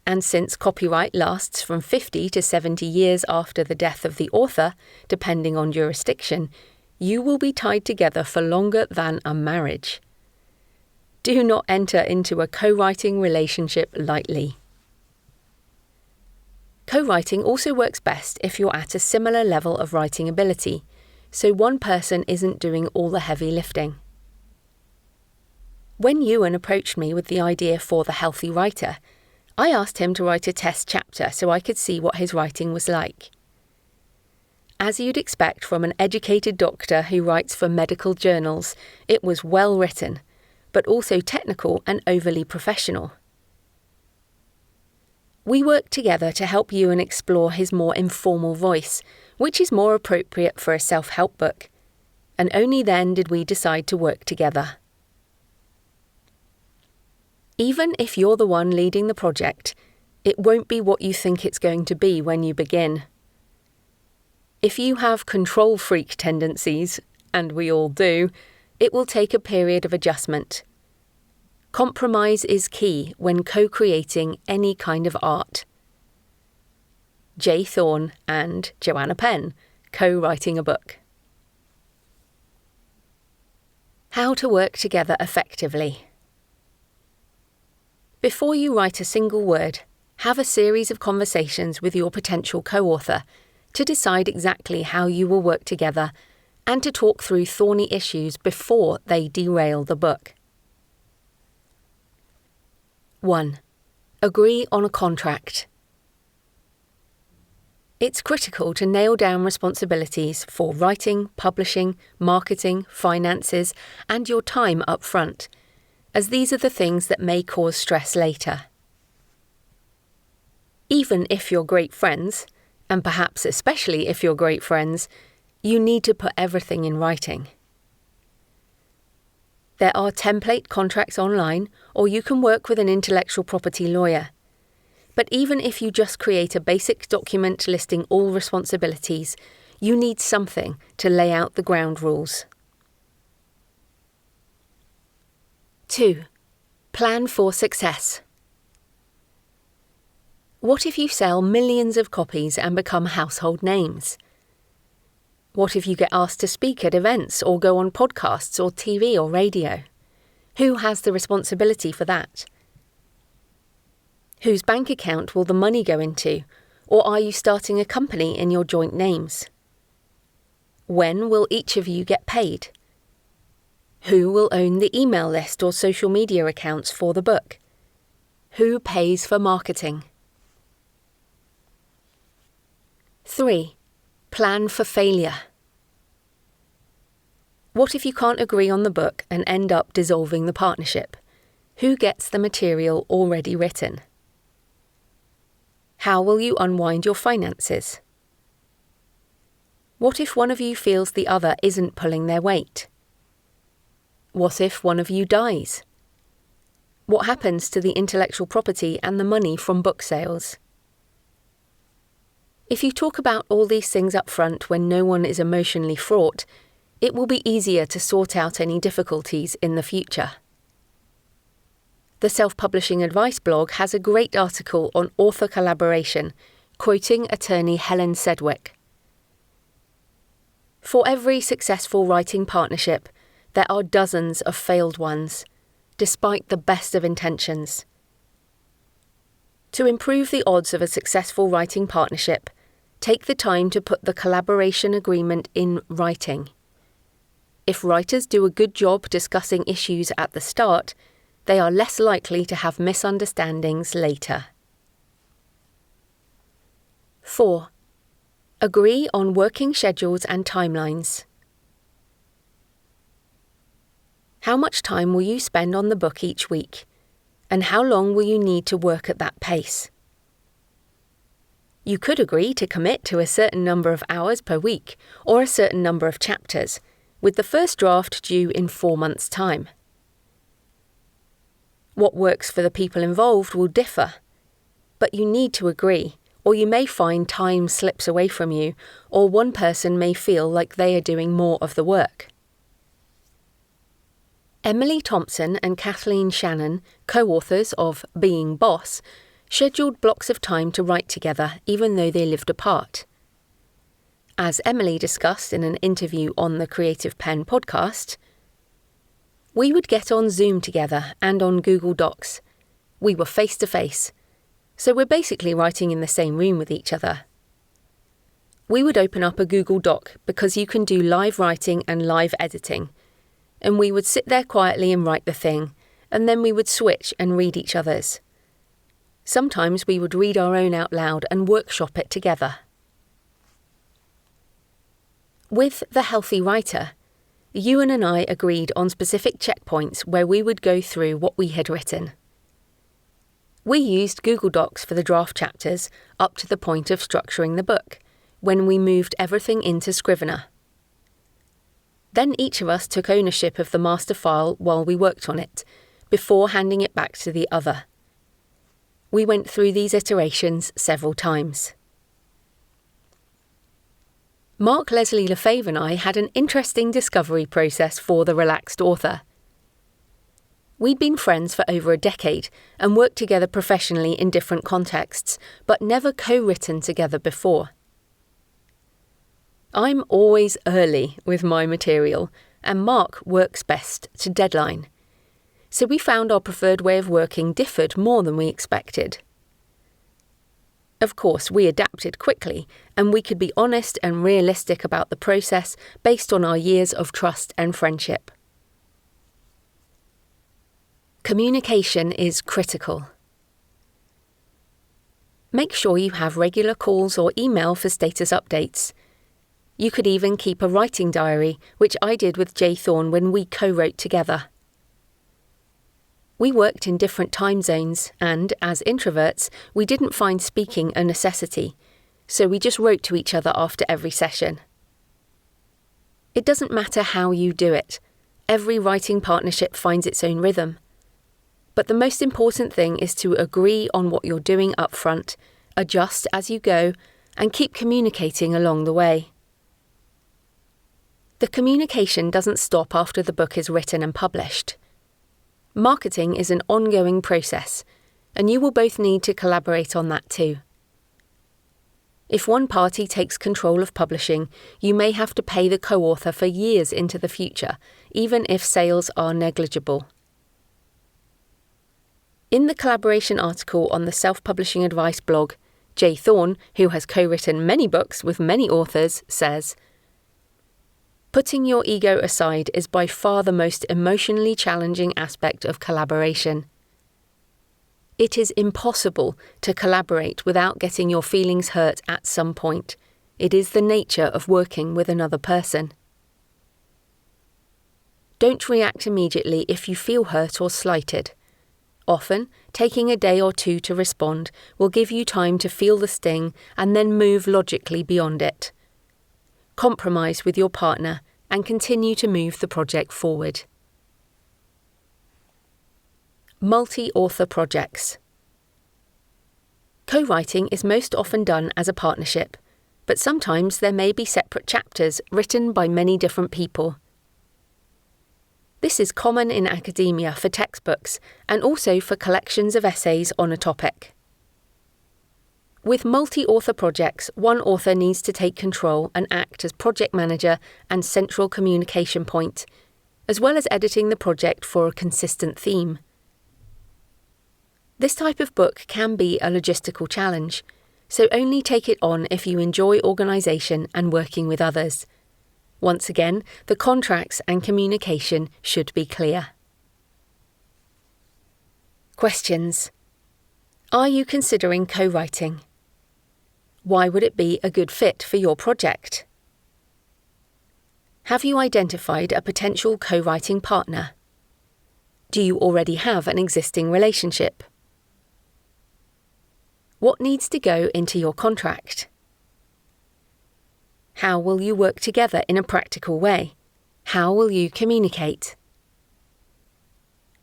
S1: and since copyright lasts from 50 to 70 years after the death of the author, depending on jurisdiction, you will be tied together for longer than a marriage. Do not enter into a co-writing relationship lightly. Co-writing also works best if you're at a similar level of writing ability, so one person isn't doing all the heavy lifting. When Ewan approached me with the idea for The Healthy Writer, I asked him to write a test chapter so I could see what his writing was like. As you'd expect from an educated doctor who writes for medical journals, it was well written, but also technical and overly professional. We worked together to help Ewan explore his more informal voice, which is more appropriate for a self-help book, and only then did we decide to work together. Even if you're the one leading the project, it won't be what you think it's going to be when you begin. If you have control freak tendencies, and we all do, it will take a period of adjustment. Compromise is key when co-creating any kind of art. J. Thorne and Joanna Penn, co-writing a book. How to work together effectively. Before you write a single word, have a series of conversations with your potential co-author to decide exactly how you will work together and to talk through thorny issues before they derail the book. 1. Agree on a contract. It's critical to nail down responsibilities for writing, publishing, marketing, finances, and your time up front, as these are the things that may cause stress later. Even if you're great friends, and perhaps especially if you're great friends, you need to put everything in writing. There are template contracts online, or you can work with an intellectual property lawyer. But even if you just create a basic document listing all responsibilities, you need something to lay out the ground rules. 2. Plan for success. What if you sell millions of copies and become household names? What if you get asked to speak at events or go on podcasts or TV or radio? Who has the responsibility for that? Whose bank account will the money go into, or are you starting a company in your joint names? When will each of you get paid? Who will own the email list or social media accounts for the book? Who pays for marketing? 3. Plan for failure. What if you can't agree on the book and end up dissolving the partnership? Who gets the material already written? How will you unwind your finances? What if one of you feels the other isn't pulling their weight? What if one of you dies? What happens to the intellectual property and the money from book sales? If you talk about all these things up front when no one is emotionally fraught, it will be easier to sort out any difficulties in the future. The Self-Publishing Advice blog has a great article on author collaboration, quoting attorney Helen Sedgwick. For every successful writing partnership, there are dozens of failed ones, despite the best of intentions. To improve the odds of a successful writing partnership, take the time to put the collaboration agreement in writing. If writers do a good job discussing issues at the start, they are less likely to have misunderstandings later. 4. Agree on working schedules and timelines. How much time will you spend on the book each week? And how long will you need to work at that pace? You could agree to commit to a certain number of hours per week or a certain number of chapters, with the first draft due in 4 months' time. What works for the people involved will differ, but you need to agree, or you may find time slips away from you, or one person may feel like they are doing more of the work. Emily Thompson and Kathleen Shannon, co-authors of Being Boss, scheduled blocks of time to write together even though they lived apart. As Emily discussed in an interview on the Creative Penn podcast, we would get on Zoom together and on Google Docs. We were face to face, so we're basically writing in the same room with each other. We would open up a Google Doc because you can do live writing and live editing, and we would sit there quietly and write the thing, and then we would switch and read each other's. Sometimes we would read our own out loud and workshop it together. With The Healthy Writer, Ewan and I agreed on specific checkpoints where we would go through what we had written. We used Google Docs for the draft chapters up to the point of structuring the book, when we moved everything into Scrivener. Then each of us took ownership of the master file while we worked on it, before handing it back to the other. We went through these iterations several times. Mark Leslie Lefebvre and I had an interesting discovery process for The Relaxed Author. We'd been friends for over a decade and worked together professionally in different contexts, but never co-written together before. I'm always early with my material, and Mark works best to deadline. So we found our preferred way of working differed more than we expected. Of course, we adapted quickly, and we could be honest and realistic about the process based on our years of trust and friendship. Communication is critical. Make sure you have regular calls or email for status updates. You could even keep a writing diary, which I did with Jay Thorne when we co-wrote together. We worked in different time zones and, as introverts, we didn't find speaking a necessity, so we just wrote to each other after every session. It doesn't matter how you do it. Every writing partnership finds its own rhythm. But the most important thing is to agree on what you're doing up front, adjust as you go, and keep communicating along the way. The communication doesn't stop after the book is written and published. Marketing is an ongoing process, and you will both need to collaborate on that too. If one party takes control of publishing, you may have to pay the co-author for years into the future, even if sales are negligible. In the collaboration article on the Self-Publishing Advice blog, Jay Thorne, who has co-written many books with many authors, says, "Putting your ego aside is by far the most emotionally challenging aspect of collaboration. It is impossible to collaborate without getting your feelings hurt at some point. It is the nature of working with another person. Don't react immediately if you feel hurt or slighted. Often, taking a day or two to respond will give you time to feel the sting and then move logically beyond it. Compromise with your partner and continue to move the project forward." Multi-author projects. Co-writing is most often done as a partnership, but sometimes there may be separate chapters written by many different people. This is common in academia for textbooks and also for collections of essays on a topic. With multi-author projects, one author needs to take control and act as project manager and central communication point, as well as editing the project for a consistent theme. This type of book can be a logistical challenge, so only take it on if you enjoy organisation and working with others. Once again, the contracts and communication should be clear. Questions. Are you considering co-writing? Why would it be a good fit for your project? Have you identified a potential co-writing partner? Do you already have an existing relationship? What needs to go into your contract? How will you work together in a practical way? How will you communicate?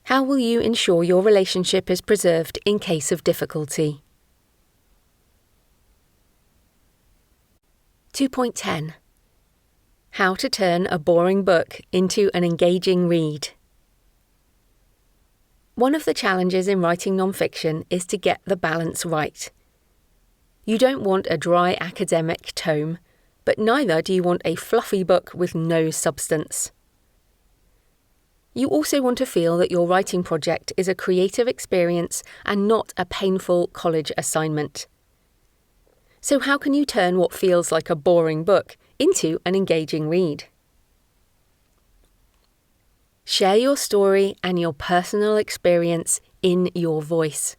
S1: How will you ensure your relationship is preserved in case of difficulty? 2.10. How to turn a boring book into an engaging read. One of the challenges in writing non-fiction is to get the balance right. You don't want a dry academic tome, but neither do you want a fluffy book with no substance. You also want to feel that your writing project is a creative experience and not a painful college assignment. So how can you turn what feels like a boring book into an engaging read? Share your story and your personal experience in your voice.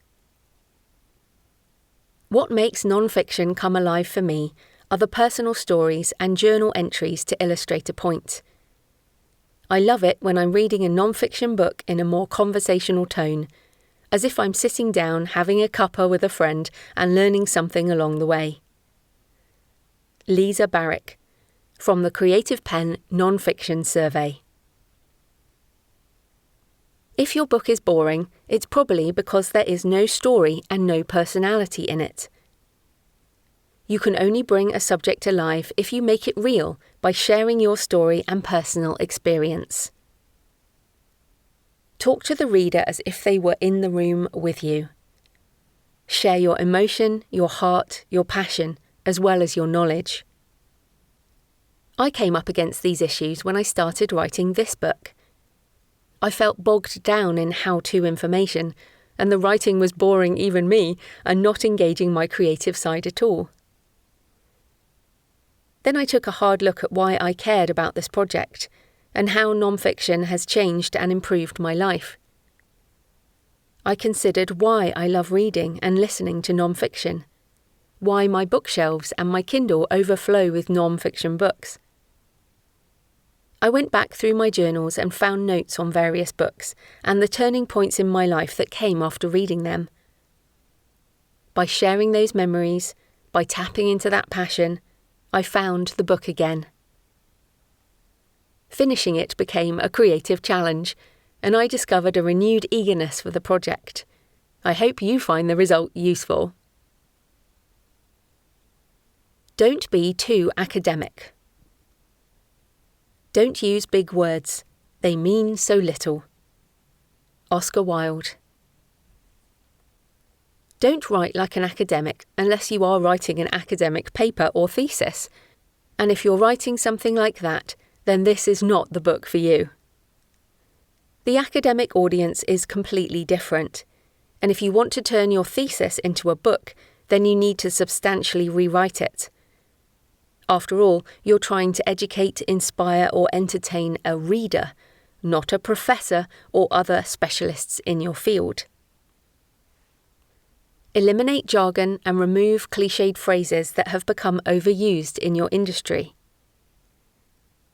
S1: What makes non-fiction come alive for me are the personal stories and journal entries to illustrate a point. I love it when I'm reading a non-fiction book in a more conversational tone, as if I'm sitting down having a cuppa with a friend and learning something along the way. Lisa Barrick, from the Creative Pen Non-Fiction Survey. If your book is boring, it's probably because there is no story and no personality in it. You can only bring a subject alive if you make it real by sharing your story and personal experience. Talk to the reader as if they were in the room with you. Share your emotion, your heart, your passion, as well as your knowledge. I came up against these issues when I started writing this book. I felt bogged down in how-to information, and the writing was boring even me and not engaging my creative side at all. Then I took a hard look at why I cared about this project, and how non-fiction has changed and improved my life. I considered why I love reading and listening to non-fiction, why my bookshelves and my Kindle overflow with non-fiction books. I went back through my journals and found notes on various books and the turning points in my life that came after reading them. By sharing those memories, by tapping into that passion, I found the book again. Finishing it became a creative challenge, and I discovered a renewed eagerness for the project. I hope you find the result useful. Don't be too academic. Don't use big words. They mean so little. Oscar Wilde. Don't write like an academic unless you are writing an academic paper or thesis. And if you're writing something like that, then this is not the book for you. The academic audience is completely different, and if you want to turn your thesis into a book, then you need to substantially rewrite it. After all, you're trying to educate, inspire, or entertain a reader, not a professor or other specialists in your field. Eliminate jargon and remove cliched phrases that have become overused in your industry.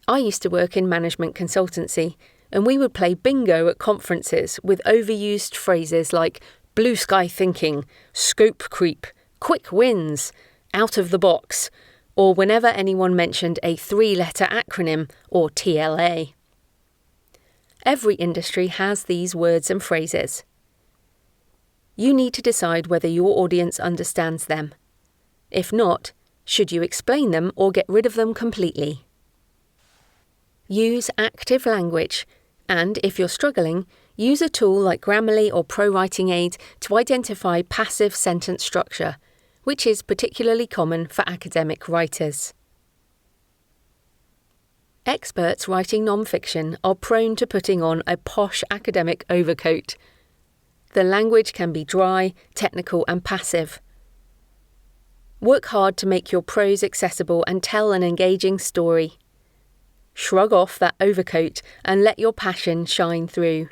S1: I used to work in management consultancy, and we would play bingo at conferences with overused phrases like blue sky thinking, scope creep, quick wins, out of the box, or whenever anyone mentioned a 3-letter acronym or TLA. Every industry has these words and phrases. You need to decide whether your audience understands them. If not, should you explain them or get rid of them completely? Use active language, and if you're struggling, use a tool like Grammarly or ProWriting Aid to identify passive sentence structure, which is particularly common for academic writers. Experts writing non-fiction are prone to putting on a posh academic overcoat. The language can be dry, technical, and passive. Work hard to make your prose accessible and tell an engaging story. Shrug off that overcoat and let your passion shine through.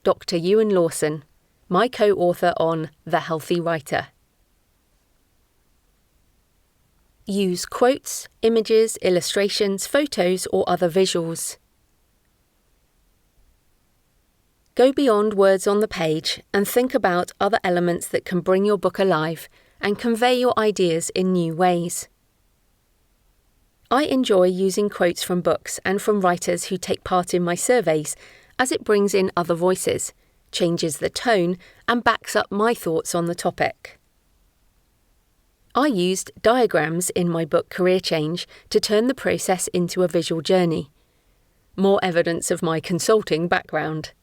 S1: Dr. Ewan Lawson, my co-author on The Healthy Writer. Use quotes, images, illustrations, photos, or other visuals. Go beyond words on the page and think about other elements that can bring your book alive and convey your ideas in new ways. I enjoy using quotes from books and from writers who take part in my surveys, as it brings in other voices, changes the tone, and backs up my thoughts on the topic. I used diagrams in my book Career Change to turn the process into a visual journey. More evidence of my consulting background.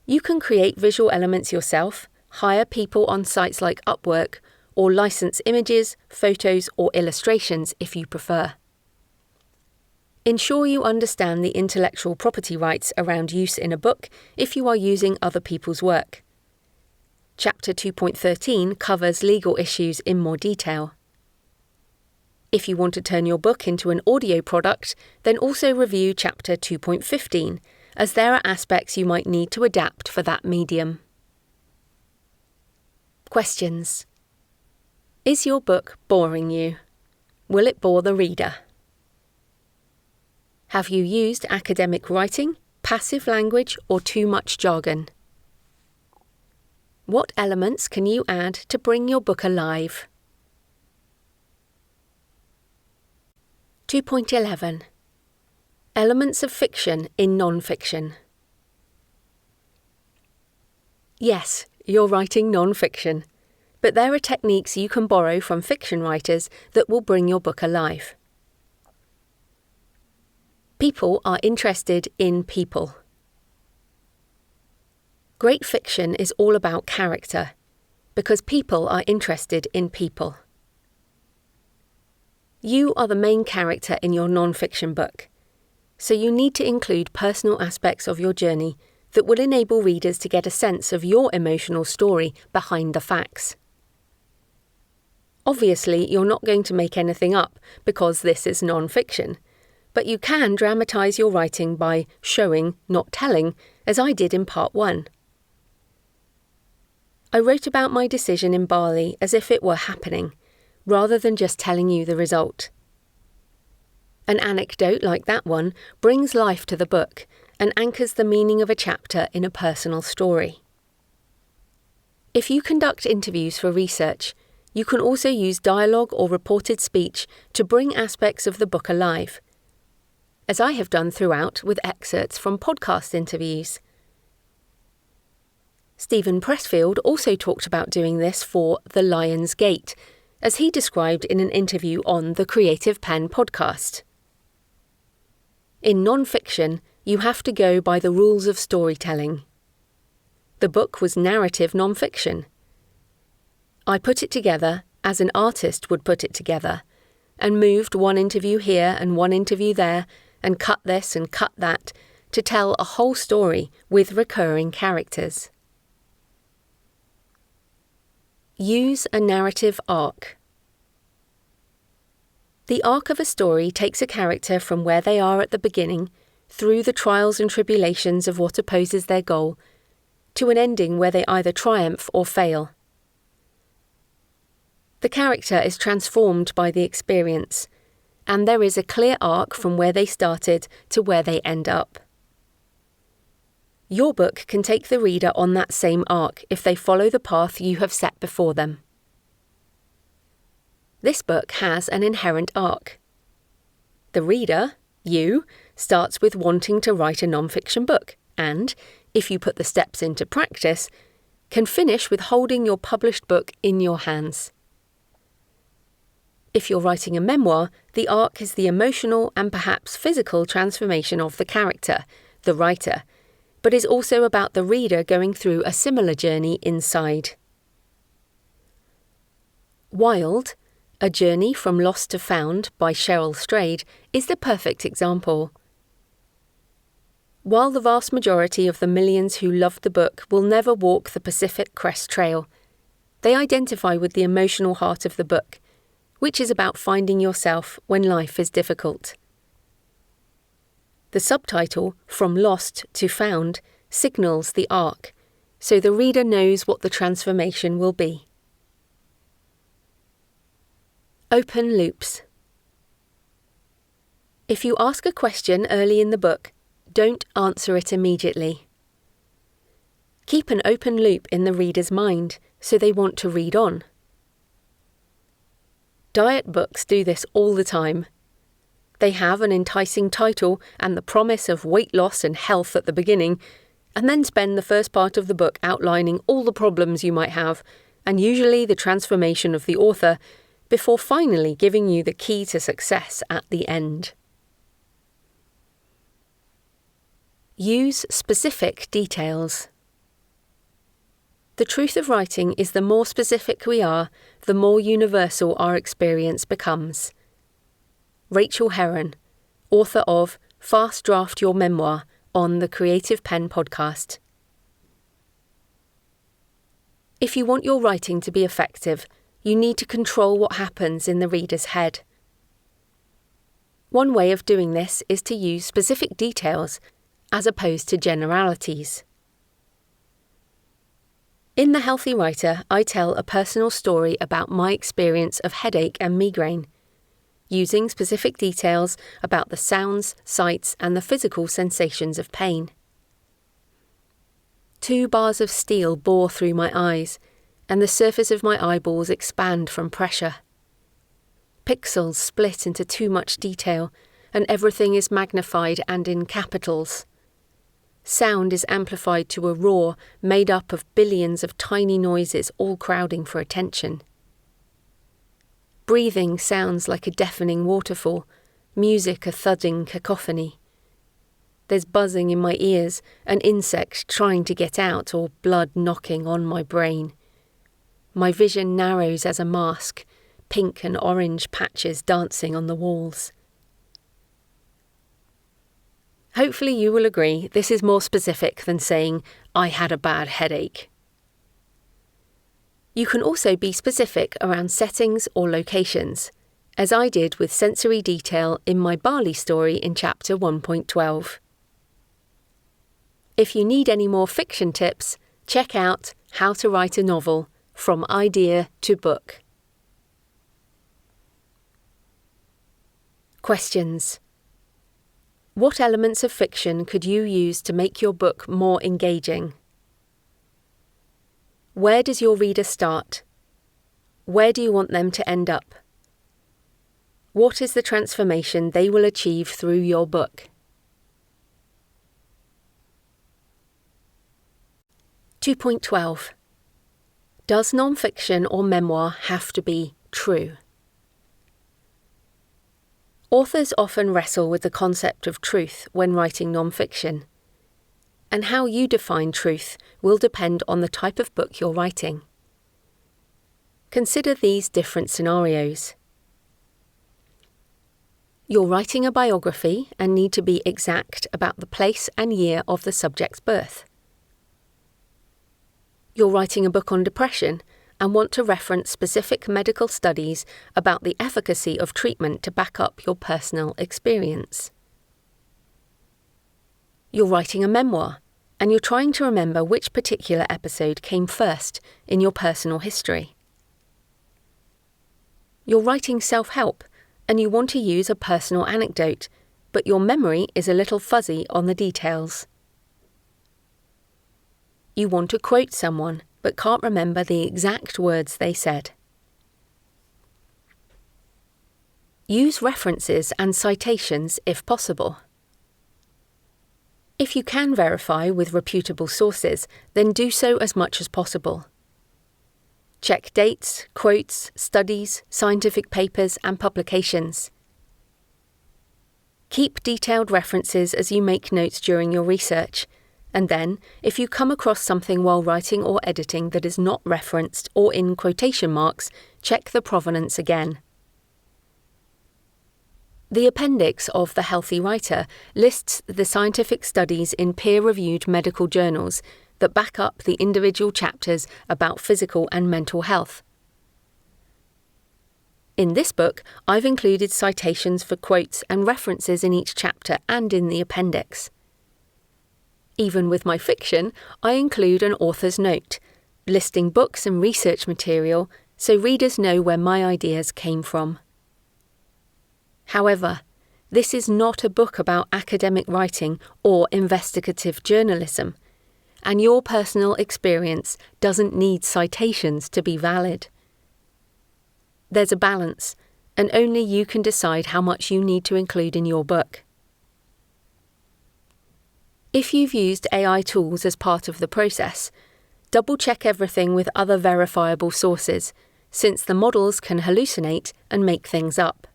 S1: You can create visual elements yourself, hire people on sites like Upwork, or license images, photos, or illustrations if you prefer. Ensure you understand the intellectual property rights around use in a book if you are using other people's work. Chapter 2.13 covers legal issues in more detail. If you want to turn your book into an audio product, then also review Chapter 2.15, as there are aspects you might need to adapt for that medium. Questions. Is your book boring you? Will it bore the reader? Have you used academic writing, passive language, or too much jargon? What elements can you add to bring your book alive? 2.11. Elements of fiction in non-fiction. Yes, you're writing non-fiction. but there are techniques you can borrow from fiction writers that will bring your book alive. People are interested in people. Great fiction is all about character, because people are interested in people. You are the main character in your non-fiction book, so you need to include personal aspects of your journey that will enable readers to get a sense of your emotional story behind the facts. Obviously, you're not going to make anything up because this is non-fiction, but you can dramatise your writing by showing, not telling, as I did in part 1. I wrote about my decision in Bali as if it were happening, rather than just telling you the result. An anecdote like that one brings life to the book and anchors the meaning of a chapter in a personal story. If you conduct interviews for research, you can also use dialogue or reported speech to bring aspects of the book alive, as I have done throughout with excerpts from podcast interviews. Stephen Pressfield also talked about doing this for The Lion's Gate, as he described in an interview on the Creative Penn podcast. In non-fiction, you have to go by the rules of storytelling. The book was narrative non-fiction. I put it together as an artist would put it together, and moved one interview here and one interview there, and cut this and cut that, to tell a whole story with recurring characters. Use a narrative arc. The arc of a story takes a character from where they are at the beginning, through the trials and tribulations of what opposes their goal, to an ending where they either triumph or fail. The character is transformed by the experience, and there is a clear arc from where they started to where they end up. Your book can take the reader on that same arc if they follow the path you have set before them. This book has an inherent arc. The reader, you, starts with wanting to write a non-fiction book and, if you put the steps into practice, can finish with holding your published book in your hands. If you're writing a memoir, the arc is the emotional and perhaps physical transformation of the character, the writer, but is also about the reader going through a similar journey inside. Wild, A Journey from Lost to Found by Cheryl Strayed, is the perfect example. While the vast majority of the millions who loved the book will never walk the Pacific Crest Trail, they identify with the emotional heart of the book, which is about finding yourself when life is difficult. The subtitle, From Lost to Found, signals the arc, so the reader knows what the transformation will be. Open loops. If you ask a question early in the book, don't answer it immediately. Keep an open loop in the reader's mind, so they want to read on. Diet books do this all the time. They have an enticing title and the promise of weight loss and health at the beginning, and then spend the first part of the book outlining all the problems you might have, and usually the transformation of the author, before finally giving you the key to success at the end. Use specific details. The truth of writing is the more specific we are, the more universal our experience becomes. Rachel Herron, author of Fast Draft Your Memoir on the Creative Penn podcast. If you want your writing to be effective, you need to control what happens in the reader's head. One way of doing this is to use specific details as opposed to generalities. In The Healthy Writer, I tell a personal story about my experience of headache and migraine, using specific details about the sounds, sights, and the physical sensations of pain. 2 bars of steel bore through my eyes, and the surface of my eyeballs expand from pressure. Pixels split into too much detail, and everything is magnified and in capitals. Sound is amplified to a roar made up of billions of tiny noises all crowding for attention. Breathing sounds like a deafening waterfall, music a thudding cacophony. There's buzzing in my ears, an insect trying to get out, or blood knocking on my brain. My vision narrows as a mask, pink and orange patches dancing on the walls. Hopefully you will agree this is more specific than saying, "I had a bad headache." You can also be specific around settings or locations, as I did with sensory detail in my Bali story in chapter 1.12. If you need any more fiction tips, check out How to Write a Novel, From Idea to Book. Questions. What elements of fiction could you use to make your book more engaging? Where does your reader start? Where do you want them to end up? What is the transformation they will achieve through your book? 2.12. Does non-fiction or memoir have to be true? Authors often wrestle with the concept of truth when writing non-fiction, and how you define truth will depend on the type of book you're writing. Consider these different scenarios. You're writing a biography and need to be exact about the place and year of the subject's birth. You're writing a book on depression and want to reference specific medical studies about the efficacy of treatment to back up your personal experience. You're writing a memoir, and you're trying to remember which particular episode came first in your personal history. You're writing self-help, and you want to use a personal anecdote, but your memory is a little fuzzy on the details. You want to quote someone, but can't remember the exact words they said. Use references and citations if possible. If you can verify with reputable sources, then do so as much as possible. Check dates, quotes, studies, scientific papers, and publications. Keep detailed references as you make notes during your research, and then, if you come across something while writing or editing that is not referenced or in quotation marks, check the provenance again. The appendix of The Healthy Writer lists the scientific studies in peer-reviewed medical journals that back up the individual chapters about physical and mental health. In this book, I've included citations for quotes and references in each chapter and in the appendix. Even with my fiction, I include an author's note, listing books and research material so readers know where my ideas came from. However, this is not a book about academic writing or investigative journalism, and your personal experience doesn't need citations to be valid. There's a balance, and only you can decide how much you need to include in your book. If you've used AI tools as part of the process, double-check everything with other verifiable sources, since the models can hallucinate and make things up.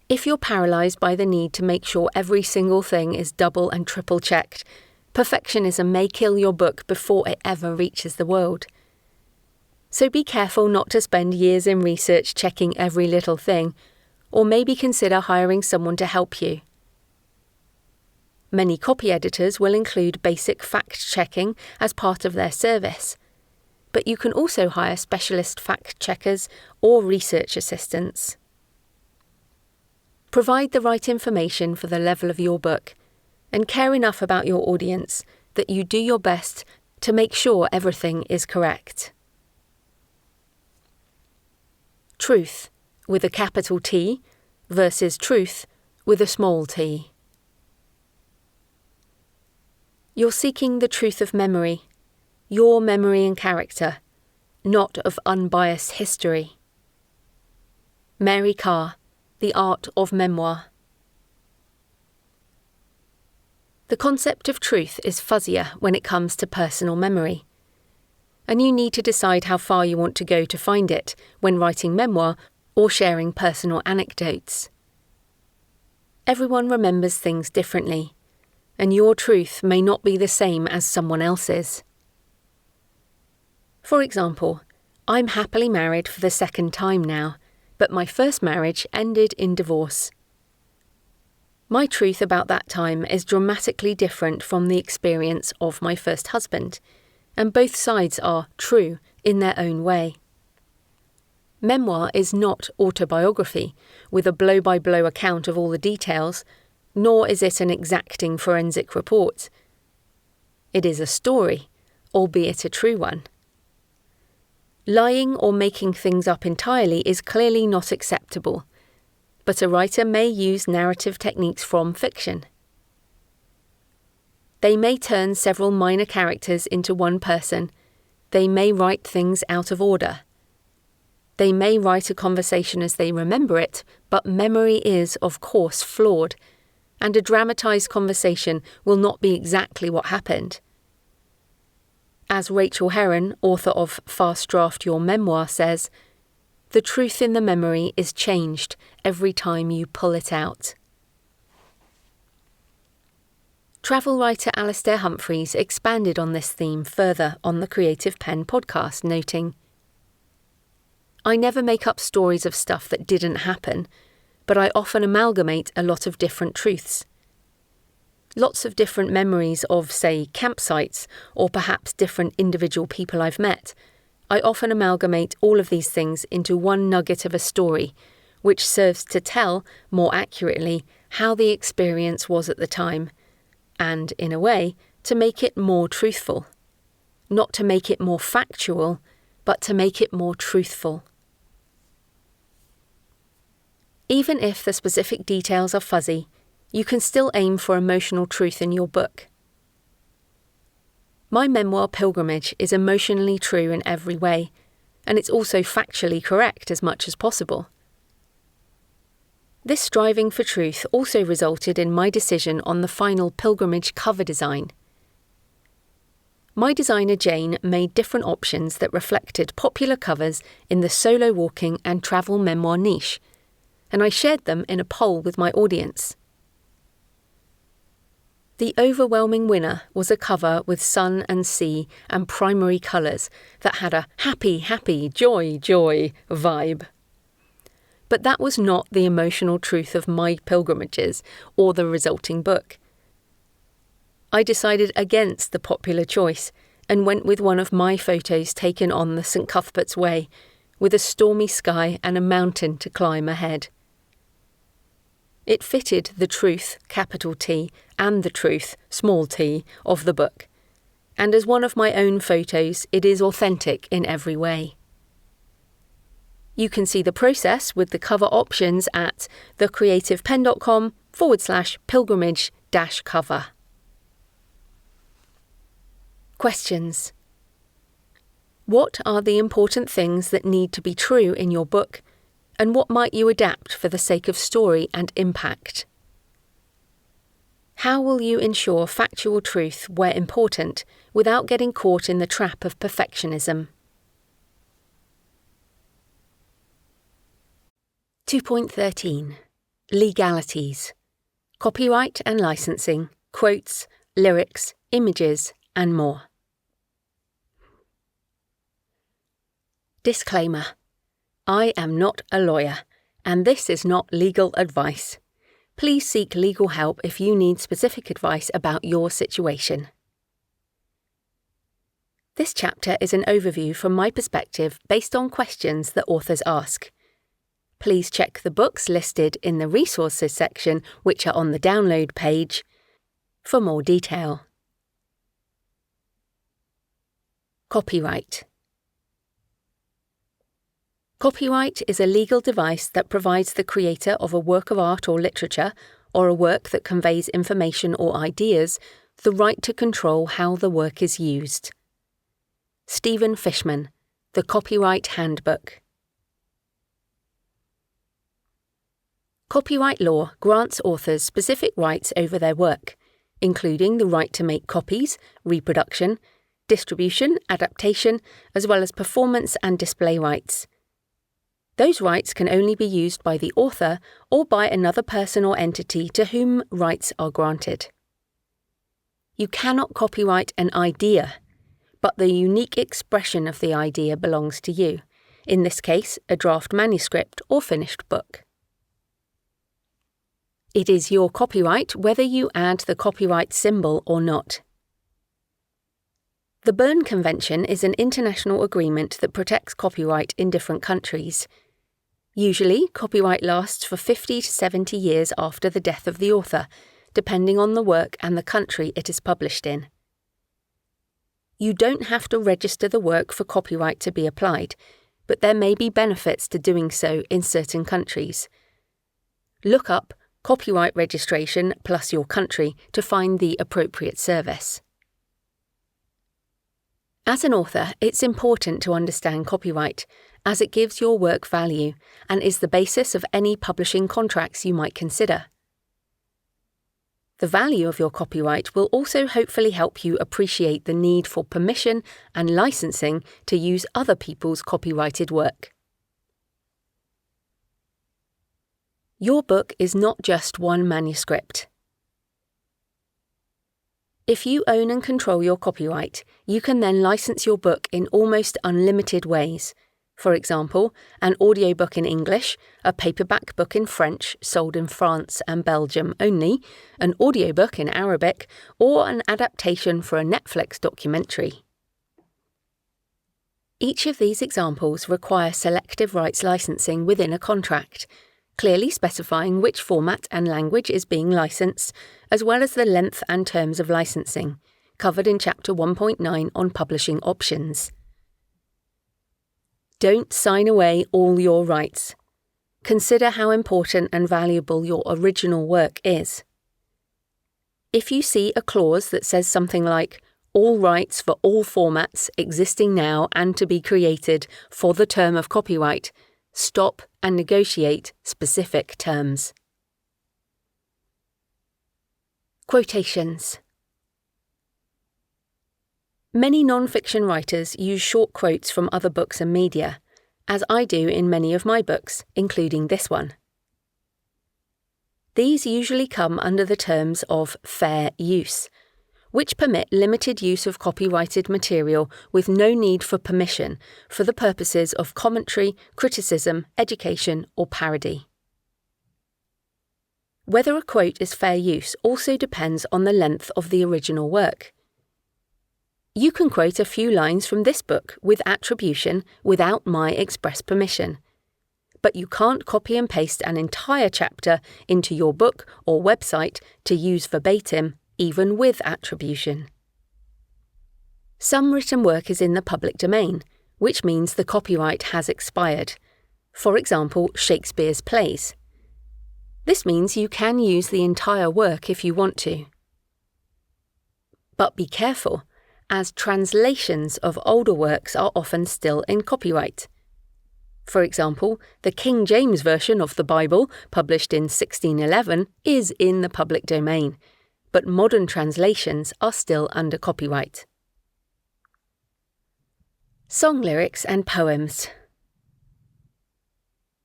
S1: If you're paralyzed by the need to make sure every single thing is double and triple checked, perfectionism may kill your book before it ever reaches the world. So be careful not to spend years in research checking every little thing, or maybe consider hiring someone to help you. Many copy editors will include basic fact-checking as part of their service, but you can also hire specialist fact-checkers or research assistants. Provide the right information for the level of your book, and care enough about your audience that you do your best to make sure everything is correct. Truth, with a capital T, versus truth, with a small t. You're seeking the truth of memory, your memory and character, not of unbiased history. Mary Carr, The Art of Memoir. The concept of truth is fuzzier when it comes to personal memory, and you need to decide how far you want to go to find it when writing memoir or sharing personal anecdotes. Everyone remembers things differently, and your truth may not be the same as someone else's. For example, I'm happily married for the second time now, but my first marriage ended in divorce. My truth about that time is dramatically different from the experience of my first husband, and both sides are true in their own way. Memoir is not autobiography, with a blow-by-blow account of all the details, nor is it an exacting forensic report. It is a story, albeit a true one. Lying or making things up entirely is clearly not acceptable, but a writer may use narrative techniques from fiction. They may turn several minor characters into one person. They may write things out of order. They may write a conversation as they remember it, but memory is, of course, flawed, and a dramatized conversation will not be exactly what happened. As Rachel Herron, author of Fast Draft Your Memoir, says, "The truth in the memory is changed every time you pull it out." Travel writer Alastair Humphreys expanded on this theme further on the Creative Penn podcast, noting, "I never make up stories of stuff that didn't happen, but I often amalgamate a lot of different truths. Lots of different memories of, say, campsites, or perhaps different individual people I've met. I often amalgamate all of these things into one nugget of a story, which serves to tell, more accurately, how the experience was at the time, and, in a way, to make it more truthful. Not to make it more factual, but to make it more truthful." Even if the specific details are fuzzy, you can still aim for emotional truth in your book. My memoir Pilgrimage is emotionally true in every way, and it's also factually correct as much as possible. This striving for truth also resulted in my decision on the final Pilgrimage cover design. My designer Jane made different options that reflected popular covers in the solo walking and travel memoir niche, and I shared them in a poll with my audience. The overwhelming winner was a cover with sun and sea and primary colours that had a happy, happy, joy, joy vibe. But that was not the emotional truth of my pilgrimages or the resulting book. I decided against the popular choice and went with one of my photos taken on the St. Cuthbert's Way, with a stormy sky and a mountain to climb ahead. It fitted the truth, capital T, and the truth, small t, of the book, and as one of my own photos, it is authentic in every way. You can see the process with the cover options at thecreativepenn.com/pilgrimage-cover. Questions. What are the important things that need to be true in your book, and what might you adapt for the sake of story and impact? How will you ensure factual truth where important without getting caught in the trap of perfectionism? 2.13 Legalities. Copyright and licensing, quotes, lyrics, images, and more. Disclaimer. I am not a lawyer, and this is not legal advice. Please seek legal help if you need specific advice about your situation. This chapter is an overview from my perspective based on questions that authors ask. Please check the books listed in the resources section, which are on the download page, for more detail. Copyright. Copyright is a legal device that provides the creator of a work of art or literature, or a work that conveys information or ideas, the right to control how the work is used. Stephen Fishman, The Copyright Handbook. Copyright law grants authors specific rights over their work, including the right to make copies, reproduction, distribution, adaptation, as well as performance and display rights. Those rights can only be used by the author or by another person or entity to whom rights are granted. You cannot copyright an idea, but the unique expression of the idea belongs to you, in this case, a draft manuscript or finished book. It is your copyright whether you add the copyright symbol or not. The Berne Convention is an international agreement that protects copyright in different countries. Usually, copyright lasts for 50 to 70 years after the death of the author, depending on the work and the country it is published in. You don't have to register the work for copyright to be applied, but there may be benefits to doing so in certain countries. Look up copyright registration plus your country to find the appropriate service. As an author, it's important to understand copyright, as it gives your work value and is the basis of any publishing contracts you might consider. The value of your copyright will also hopefully help you appreciate the need for permission and licensing to use other people's copyrighted work. Your book is not just one manuscript. If you own and control your copyright, you can then license your book in almost unlimited ways. For example, an audiobook in English, a paperback book in French sold in France and Belgium only, an audiobook in Arabic, or an adaptation for a Netflix documentary. Each of these examples require selective rights licensing within a contract, clearly specifying which format and language is being licensed, as well as the length and terms of licensing, covered in Chapter 1.9 on publishing options. Don't sign away all your rights. Consider how important and valuable your original work is. If you see a clause that says something like, all rights for all formats existing now and to be created for the term of copyright, stop and negotiate specific terms. Quotations. Many non-fiction writers use short quotes from other books and media, as I do in many of my books, including this one. These usually come under the terms of fair use, which permit limited use of copyrighted material with no need for permission for the purposes of commentary, criticism, education, or parody. Whether a quote is fair use also depends on the length of the original work. You can quote a few lines from this book with attribution without my express permission, but you can't copy and paste an entire chapter into your book or website to use verbatim, even with attribution. Some written work is in the public domain, which means the copyright has expired. For example, Shakespeare's plays. This means you can use the entire work if you want to. But be careful, as translations of older works are often still in copyright. For example, the King James Version of the Bible, published in 1611, is in the public domain, but modern translations are still under copyright. Song lyrics and poems.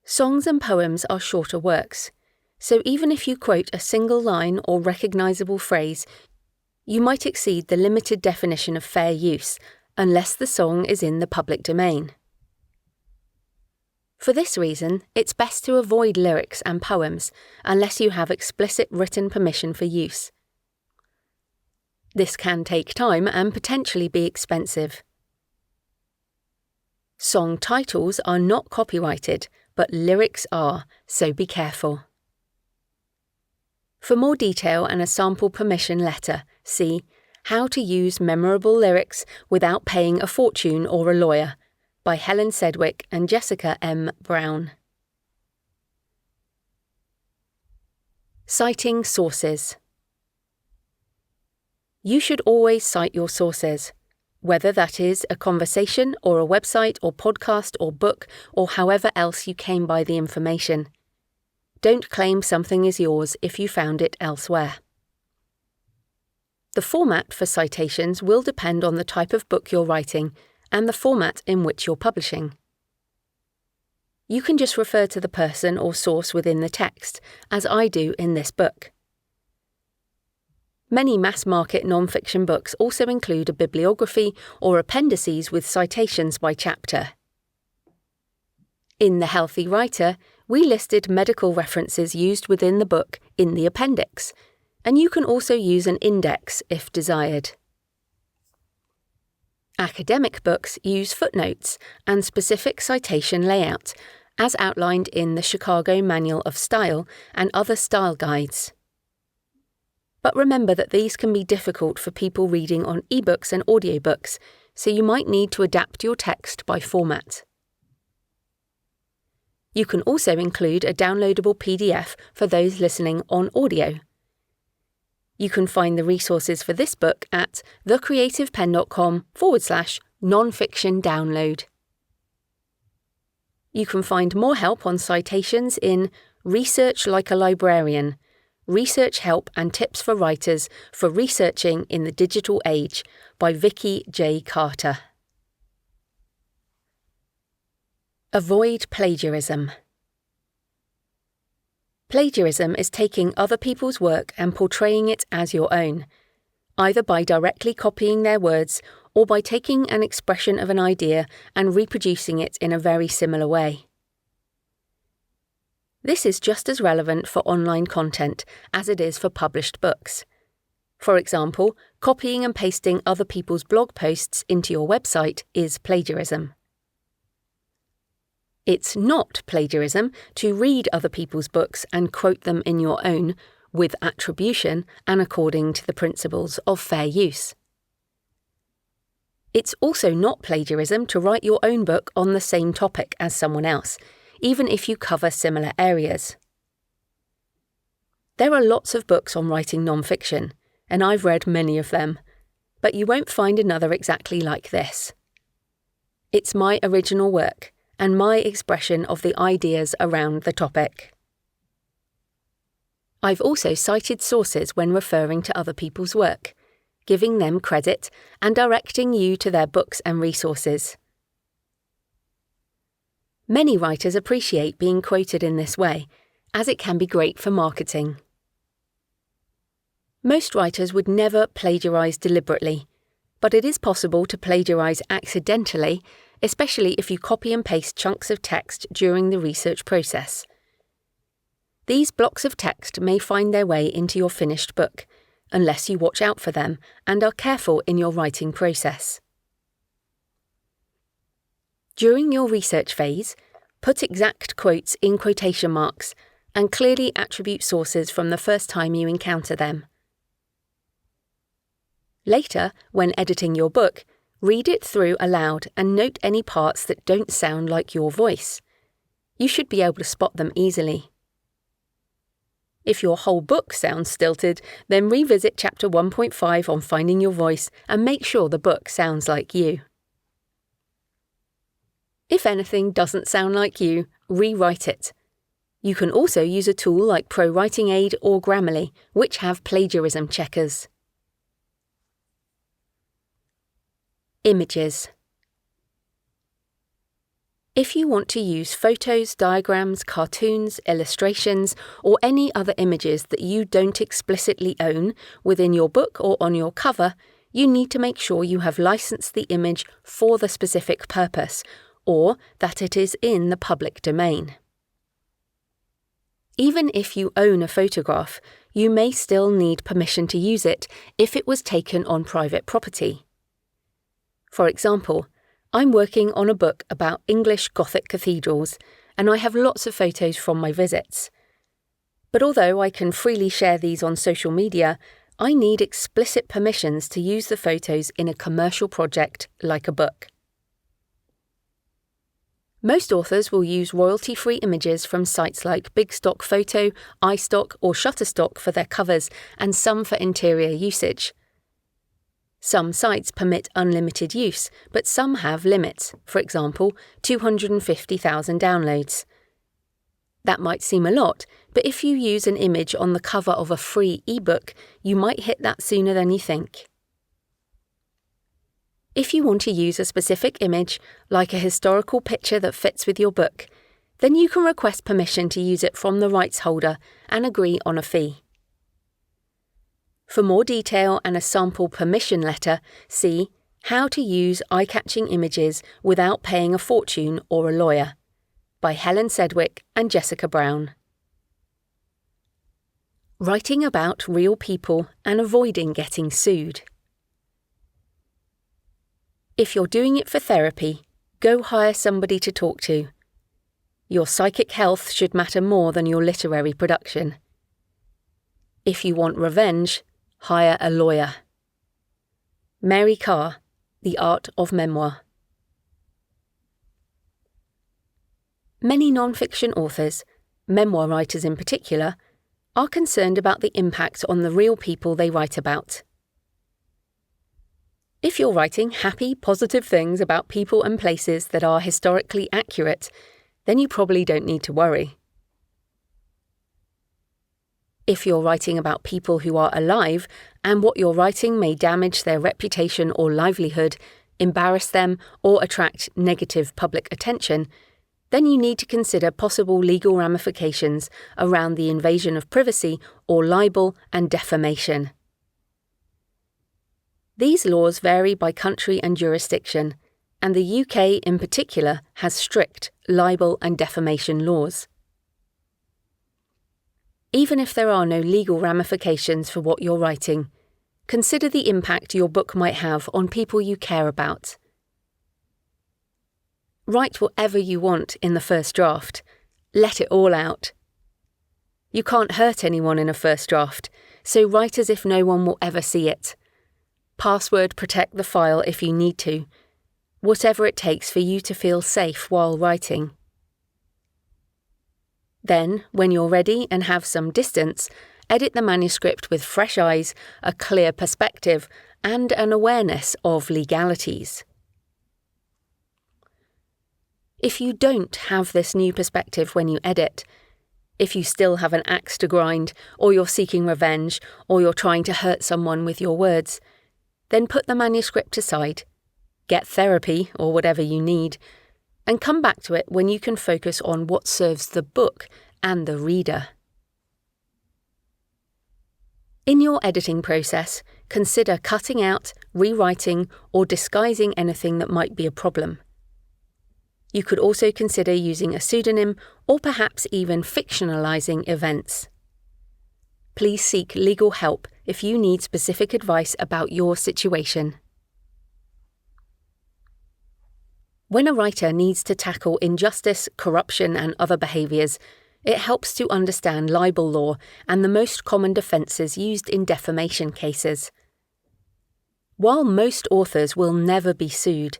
S1: Songs and poems are shorter works, so even if you quote a single line or recognizable phrase, you might exceed the limited definition of fair use unless the song is in the public domain. For this reason, it's best to avoid lyrics and poems unless you have explicit written permission for use. This can take time and potentially be expensive. Song titles are not copyrighted, but lyrics are, so be careful. For more detail and a sample permission letter, see How to Use Memorable Lyrics Without Paying a Fortune or a Lawyer by Helen Sedgwick and Jessica M. Brown. Citing sources. You should always cite your sources, whether that is a conversation or a website or podcast or book or however else you came by the information. Don't claim something is yours if you found it elsewhere. The format for citations will depend on the type of book you're writing and the format in which you're publishing. You can just refer to the person or source within the text, as I do in this book. Many mass-market non-fiction books also include a bibliography or appendices with citations by chapter. In The Healthy Writer, we listed medical references used within the book in the appendix, and you can also use an index if desired. Academic books use footnotes and specific citation layout, as outlined in the Chicago Manual of Style and other style guides. But remember that these can be difficult for people reading on ebooks and audiobooks, so you might need to adapt your text by format. You can also include a downloadable PDF for those listening on audio. You can find the resources for this book at thecreativepen.com/nonfiction download. You can find more help on citations in Research Like a Librarian, Research Help and Tips for Writers for Researching in the Digital Age by Vicky J. Carter. Avoid plagiarism. Plagiarism is taking other people's work and portraying it as your own, either by directly copying their words or by taking an expression of an idea and reproducing it in a very similar way. This is just as relevant for online content as it is for published books. For example, copying and pasting other people's blog posts into your website is plagiarism. It's not plagiarism to read other people's books and quote them in your own, with attribution and according to the principles of fair use. It's also not plagiarism to write your own book on the same topic as someone else, even if you cover similar areas. There are lots of books on writing non-fiction, and I've read many of them, but you won't find another exactly like this. It's my original work, and my expression of the ideas around the topic. I've also cited sources when referring to other people's work, giving them credit and directing you to their books and resources. Many writers appreciate being quoted in this way, as it can be great for marketing. Most writers would never plagiarize deliberately, but it is possible to plagiarize accidentally, especially if you copy and paste chunks of text during the research process. These blocks of text may find their way into your finished book, unless you watch out for them and are careful in your writing process. During your research phase, put exact quotes in quotation marks and clearly attribute sources from the first time you encounter them. Later, when editing your book, read it through aloud and note any parts that don't sound like your voice. You should be able to spot them easily. If your whole book sounds stilted, then revisit Chapter 1.5 on finding your voice and make sure the book sounds like you. If anything doesn't sound like you, rewrite it. You can also use a tool like ProWriting Aid or Grammarly, which have plagiarism checkers. Images. If you want to use photos, diagrams, cartoons, illustrations, or any other images that you don't explicitly own within your book or on your cover, you need to make sure you have licensed the image for the specific purpose, or that it is in the public domain. Even if you own a photograph, you may still need permission to use it if it was taken on private property. For example, I'm working on a book about English Gothic cathedrals, and I have lots of photos from my visits. But although I can freely share these on social media, I need explicit permissions to use the photos in a commercial project like a book. Most authors will use royalty-free images from sites like Big Stock Photo, iStock, or Shutterstock for their covers, and some for interior usage. Some sites permit unlimited use, but some have limits, for example, 250,000 downloads. That might seem a lot, but if you use an image on the cover of a free ebook, you might hit that sooner than you think. If you want to use a specific image, like a historical picture that fits with your book, then you can request permission to use it from the rights holder and agree on a fee. For more detail and a sample permission letter, see How to Use Eye-Catching Images Without Paying a Fortune or a Lawyer by Helen Sedgwick and Jessica Brown. Writing about real people and avoiding getting sued. If you're doing it for therapy, go hire somebody to talk to. Your psychic health should matter more than your literary production. If you want revenge, hire a lawyer. Mary Carr, The Art of Memoir. Many non-fiction authors, memoir writers in particular, are concerned about the impact on the real people they write about. If you're writing happy, positive things about people and places that are historically accurate, then you probably don't need to worry. If you're writing about people who are alive and what you're writing may damage their reputation or livelihood, embarrass them, or attract negative public attention, then you need to consider possible legal ramifications around the invasion of privacy or libel and defamation. These laws vary by country and jurisdiction, and the UK in particular has strict libel and defamation laws. Even if there are no legal ramifications for what you're writing, consider the impact your book might have on people you care about. Write whatever you want in the first draft. Let it all out. You can't hurt anyone in a first draft, so write as if no one will ever see it. Password protect the file if you need to. Whatever it takes for you to feel safe while writing. Then, when you're ready and have some distance, edit the manuscript with fresh eyes, a clear perspective, and an awareness of legalities. If you don't have this new perspective when you edit, if you still have an axe to grind, or you're seeking revenge, or you're trying to hurt someone with your words, then put the manuscript aside, get therapy or whatever you need, and come back to it when you can focus on what serves the book and the reader. In your editing process, consider cutting out, rewriting, or disguising anything that might be a problem. You could also consider using a pseudonym or perhaps even fictionalizing events. Please seek legal help if you need specific advice about your situation. When a writer needs to tackle injustice, corruption, and other behaviours, it helps to understand libel law and the most common defences used in defamation cases. While most authors will never be sued,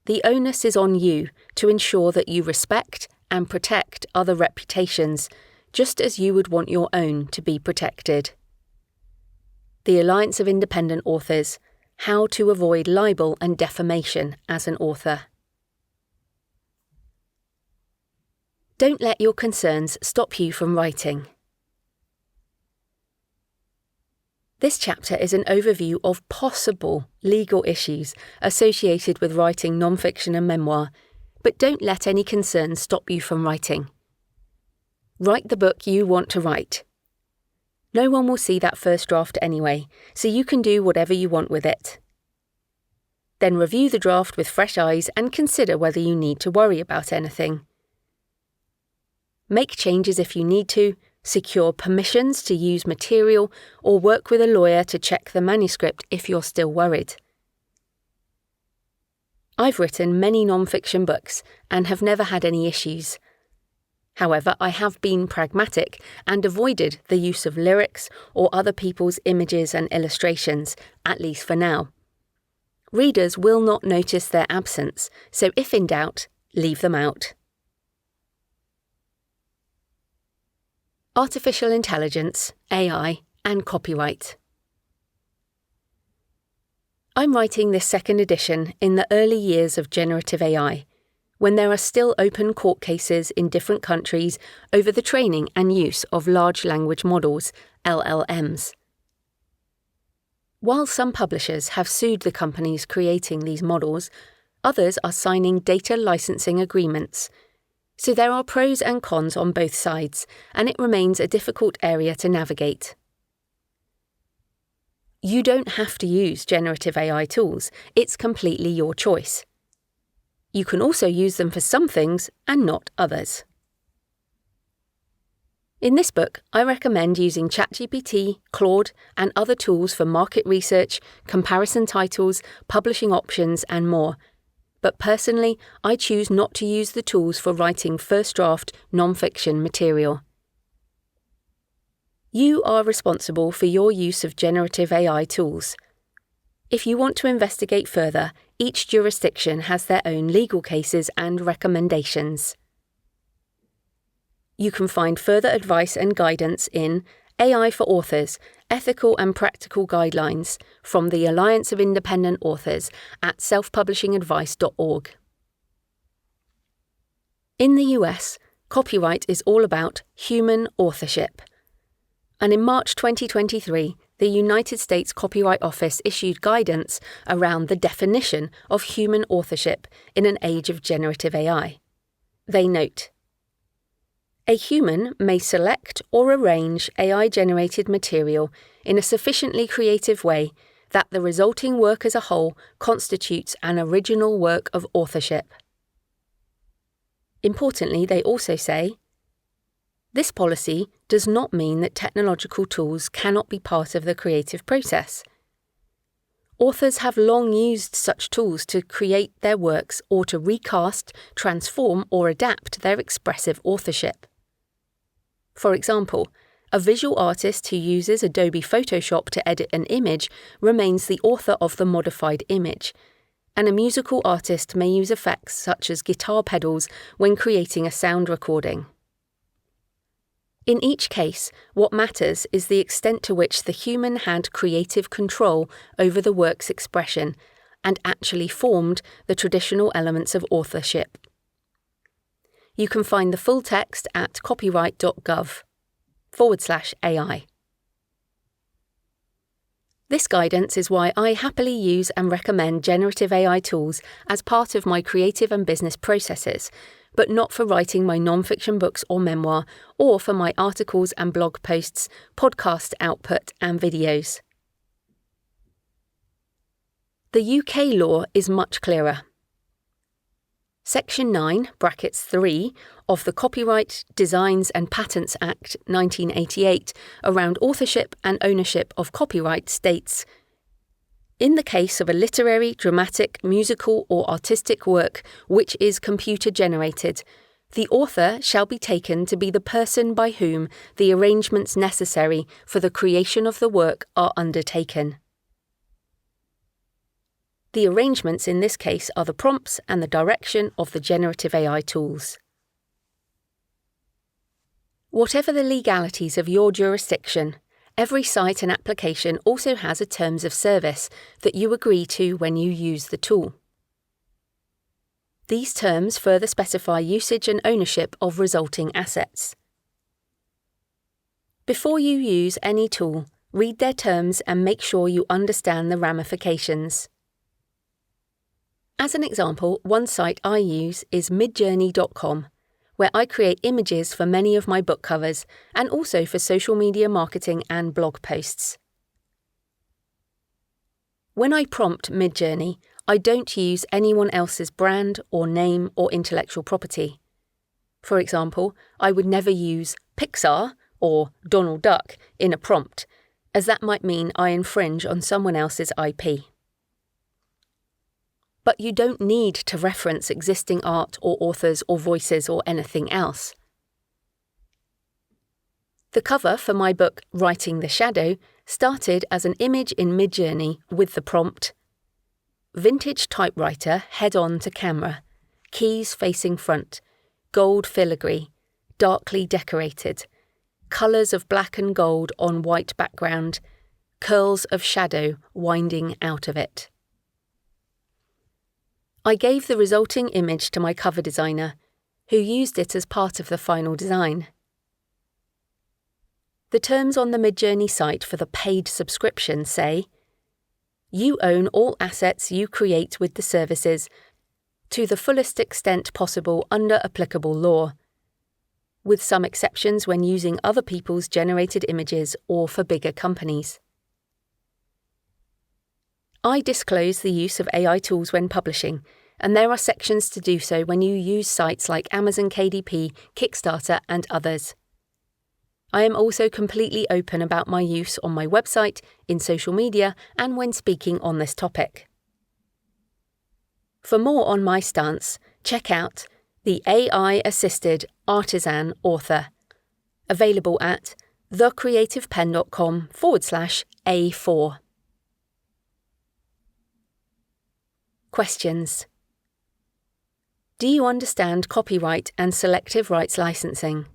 S1: the onus is on you to ensure that you respect and protect other reputations, just as you would want your own to be protected. The Alliance of Independent Authors: How to Avoid Libel and Defamation as an Author. Don't let your concerns stop you from writing. This chapter is an overview of possible legal issues associated with writing non-fiction and memoir, but don't let any concerns stop you from writing. Write the book you want to write. No one will see that first draft anyway, so you can do whatever you want with it. Then review the draft with fresh eyes and consider whether you need to worry about anything. Make changes if you need to, secure permissions to use material, or work with a lawyer to check the manuscript if you're still worried. I've written many non-fiction books and have never had any issues. However, I have been pragmatic and avoided the use of lyrics or other people's images and illustrations, at least for now. Readers will not notice their absence, so if in doubt, leave them out. Artificial intelligence, AI, and copyright. I'm writing this second edition in the early years of generative AI, when there are still open court cases in different countries over the training and use of large language models, LLMs. While some publishers have sued the companies creating these models, others are signing data licensing agreements. So there are pros and cons on both sides, and it remains a difficult area to navigate. You don't have to use generative AI tools, it's completely your choice. You can also use them for some things and not others. In this book, I recommend using ChatGPT, Claude, and other tools for market research, comparison titles, publishing options, and more. But personally, I choose not to use the tools for writing first draft non-fiction material. You are responsible for your use of generative AI tools. If you want to investigate further, each jurisdiction has their own legal cases and recommendations. You can find further advice and guidance in AI for Authors, Ethical and Practical Guidelines from the Alliance of Independent Authors at selfpublishingadvice.org. In the US, copyright is all about human authorship. And in March 2023, the United States Copyright Office issued guidance around the definition of human authorship in an age of generative AI. They note, a human may select or arrange AI-generated material in a sufficiently creative way that the resulting work as a whole constitutes an original work of authorship. Importantly, they also say, this policy does not mean that technological tools cannot be part of the creative process. Authors have long used such tools to create their works or to recast, transform, or adapt their expressive authorship. For example, a visual artist who uses Adobe Photoshop to edit an image remains the author of the modified image, and a musical artist may use effects such as guitar pedals when creating a sound recording. In each case, what matters is the extent to which the human had creative control over the work's expression and actually formed the traditional elements of authorship. You can find the full text at copyright.gov/AI. This guidance is why I happily use and recommend generative AI tools as part of my creative and business processes, but not for writing my non-fiction books or memoir, or for my articles and blog posts, podcast output, and videos. The UK law is much clearer. Section 9, brackets 3, of the Copyright, Designs and Patents Act 1988 around authorship and ownership of copyright states, in the case of a literary, dramatic, musical or artistic work which is computer-generated, the author shall be taken to be the person by whom the arrangements necessary for the creation of the work are undertaken. The arrangements in this case are the prompts and the direction of the generative AI tools. Whatever the legalities of your jurisdiction, every site and application also has a terms of service that you agree to when you use the tool. These terms further specify usage and ownership of resulting assets. Before you use any tool, read their terms and make sure you understand the ramifications. As an example, one site I use is midjourney.com, where I create images for many of my book covers and also for social media marketing and blog posts. When I prompt Midjourney, I don't use anyone else's brand or name or intellectual property. For example, I would never use Pixar or Donald Duck in a prompt, as that might mean I infringe on someone else's IP. But you don't need to reference existing art or authors or voices or anything else. The cover for my book Writing the Shadow started as an image in Midjourney with the prompt, vintage typewriter head-on to camera, keys facing front, gold filigree, darkly decorated, colours of black and gold on white background, curls of shadow winding out of it. I gave the resulting image to my cover designer, who used it as part of the final design. The terms on the Midjourney site for the paid subscription say, "You own all assets you create with the services to the fullest extent possible under applicable law, with some exceptions when using other people's generated images or for bigger companies." I disclose the use of AI tools when publishing, and there are sections to do so when you use sites like Amazon KDP, Kickstarter, and others. I am also completely open about my use on my website, in social media, and when speaking on this topic. For more on my stance, check out the AI-assisted artisan author, available at thecreativepen.com/A4. Questions. Do you understand copyright and selective rights licensing?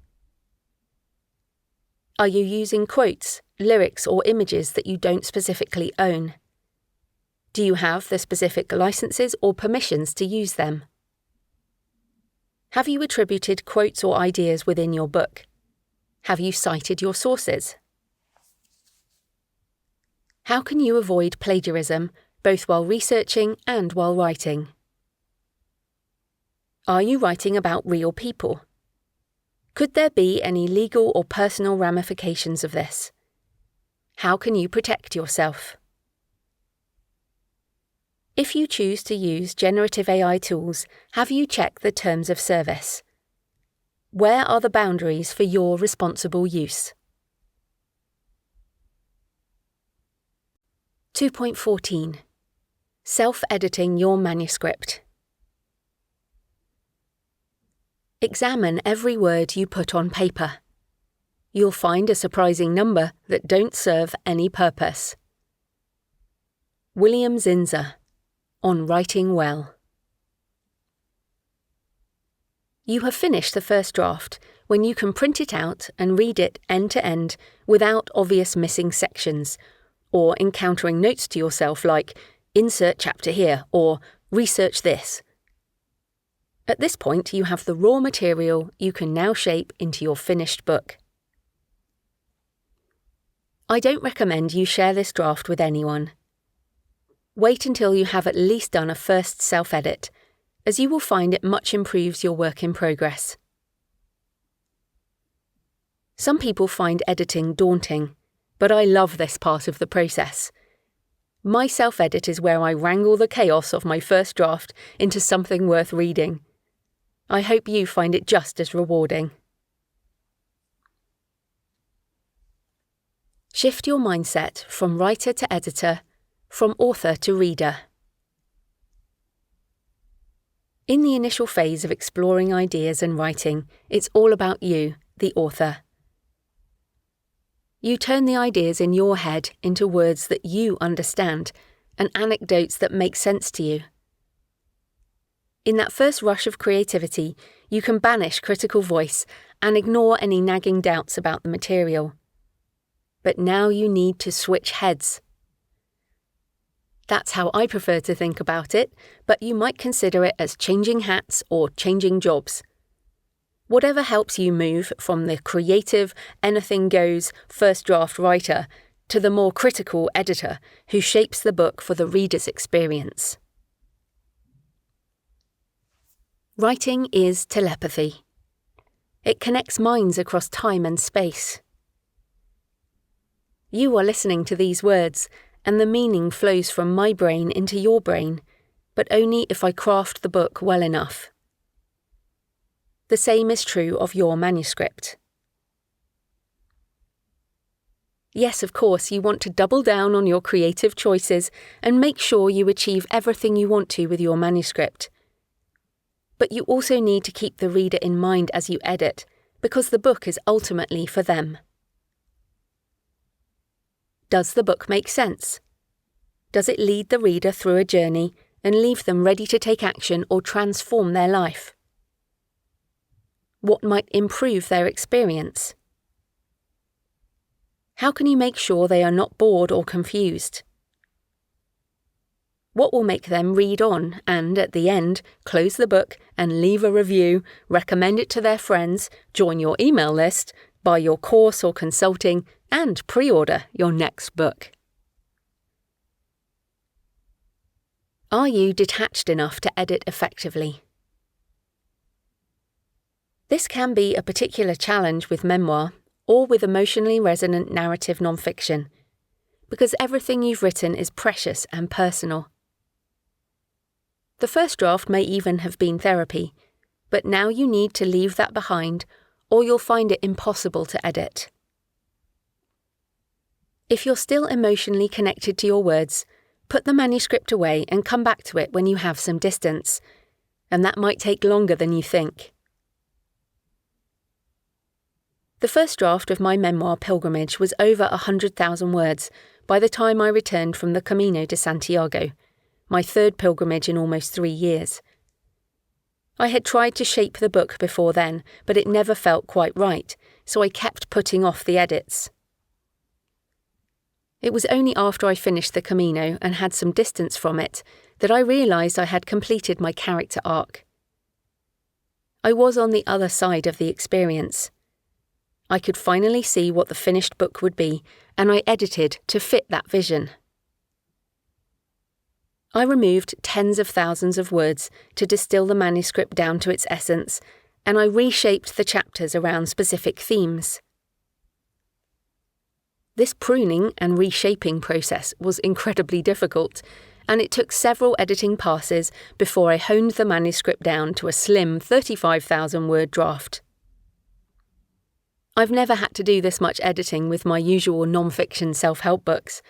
S1: Are you using quotes, lyrics, or images that you don't specifically own? Do you have the specific licenses or permissions to use them? Have you attributed quotes or ideas within your book? Have you cited your sources? How can you avoid plagiarism, both while researching and while writing? Are you writing about real people? Could there be any legal or personal ramifications of this? How can you protect yourself? If you choose to use generative AI tools, have you checked the terms of service? Where are the boundaries for your responsible use? 2.14. Self-editing your manuscript. Examine every word you put on paper. You'll find a surprising number that don't serve any purpose. William Zinser, on writing well. You have finished the first draft when you can print it out and read it end to end without obvious missing sections, or encountering notes to yourself like, "Insert chapter here," or "Research this." At this point, you have the raw material you can now shape into your finished book. I don't recommend you share this draft with anyone. Wait until you have at least done a first self-edit, as you will find it much improves your work in progress. Some people find editing daunting, but I love this part of the process. My self-edit is where I wrangle the chaos of my first draft into something worth reading. I hope you find it just as rewarding. Shift your mindset from writer to editor, from author to reader. In the initial phase of exploring ideas and writing, it's all about you, the author. You turn the ideas in your head into words that you understand and anecdotes that make sense to you. In that first rush of creativity, you can banish critical voice and ignore any nagging doubts about the material. But now you need to switch heads. That's how I prefer to think about it, but you might consider it as changing hats or changing jobs. Whatever helps you move from the creative, anything-goes first draft writer to the more critical editor who shapes the book for the reader's experience. Writing is telepathy. It connects minds across time and space. You are listening to these words, and the meaning flows from my brain into your brain, but only if I craft the book well enough. The same is true of your manuscript. Yes, of course, you want to double down on your creative choices and make sure you achieve everything you want to with your manuscript. But you also need to keep the reader in mind as you edit, because the book is ultimately for them. Does the book make sense? Does it lead the reader through a journey and leave them ready to take action or transform their life? What might improve their experience? How can you make sure they are not bored or confused? What will make them read on and, at the end, close the book and leave a review, recommend it to their friends, join your email list, buy your course or consulting, and pre-order your next book? Are you detached enough to edit effectively? This can be a particular challenge with memoir or with emotionally resonant narrative nonfiction, because everything you've written is precious and personal. The first draft may even have been therapy, but now you need to leave that behind or you'll find it impossible to edit. If you're still emotionally connected to your words, put the manuscript away and come back to it when you have some distance, and that might take longer than you think. The first draft of my memoir pilgrimage was over 100,000 words by the time I returned from the Camino de Santiago, my third pilgrimage in almost 3 years. I had tried to shape the book before then, but it never felt quite right, so I kept putting off the edits. It was only after I finished the Camino and had some distance from it that I realised I had completed my character arc. I was on the other side of the experience. I could finally see what the finished book would be, and I edited to fit that vision. I removed tens of thousands of words to distill the manuscript down to its essence, and I reshaped the chapters around specific themes. This pruning and reshaping process was incredibly difficult, and it took several editing passes before I honed the manuscript down to a slim 35,000-word draft. I've never had to do this much editing with my usual non-fiction self-help books.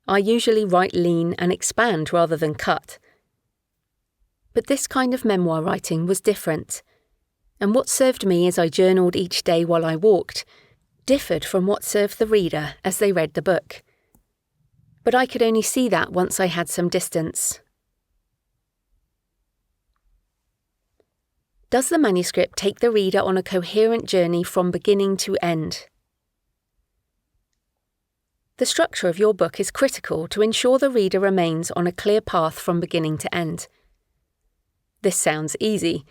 S1: I usually write lean and expand rather than cut. But this kind of memoir writing was different, and what served me as I journaled each day while I walked differed from what served the reader as they read the book. But I could only see that once I had some distance. Does the manuscript take the reader on a coherent journey from beginning to end? The structure of your book is critical to ensure the reader remains on a clear path from beginning to end. This sounds easy,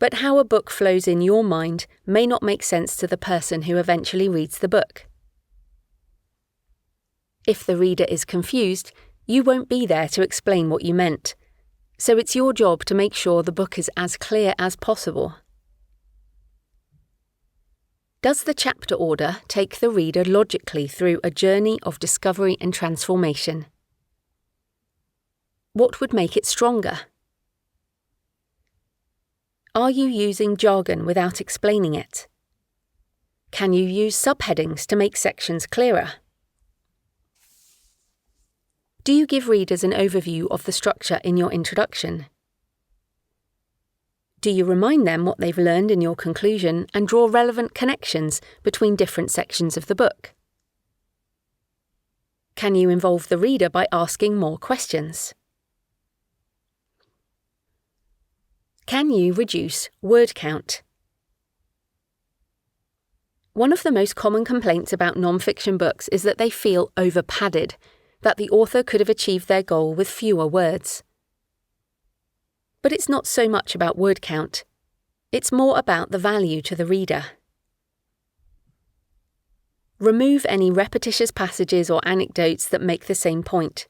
S1: but how a book flows in your mind may not make sense to the person who eventually reads the book. If the reader is confused, you won't be there to explain what you meant. So it's your job to make sure the book is as clear as possible. Does the chapter order take the reader logically through a journey of discovery and transformation? What would make it stronger? Are you using jargon without explaining it? Can you use subheadings to make sections clearer? Do you give readers an overview of the structure in your introduction? Do you remind them what they've learned in your conclusion and draw relevant connections between different sections of the book? Can you involve the reader by asking more questions? Can you reduce word count? One of the most common complaints about non-fiction books is that they feel over-padded, that the author could have achieved their goal with fewer words. But it's not so much about word count. It's more about the value to the reader. Remove any repetitious passages or anecdotes that make the same point.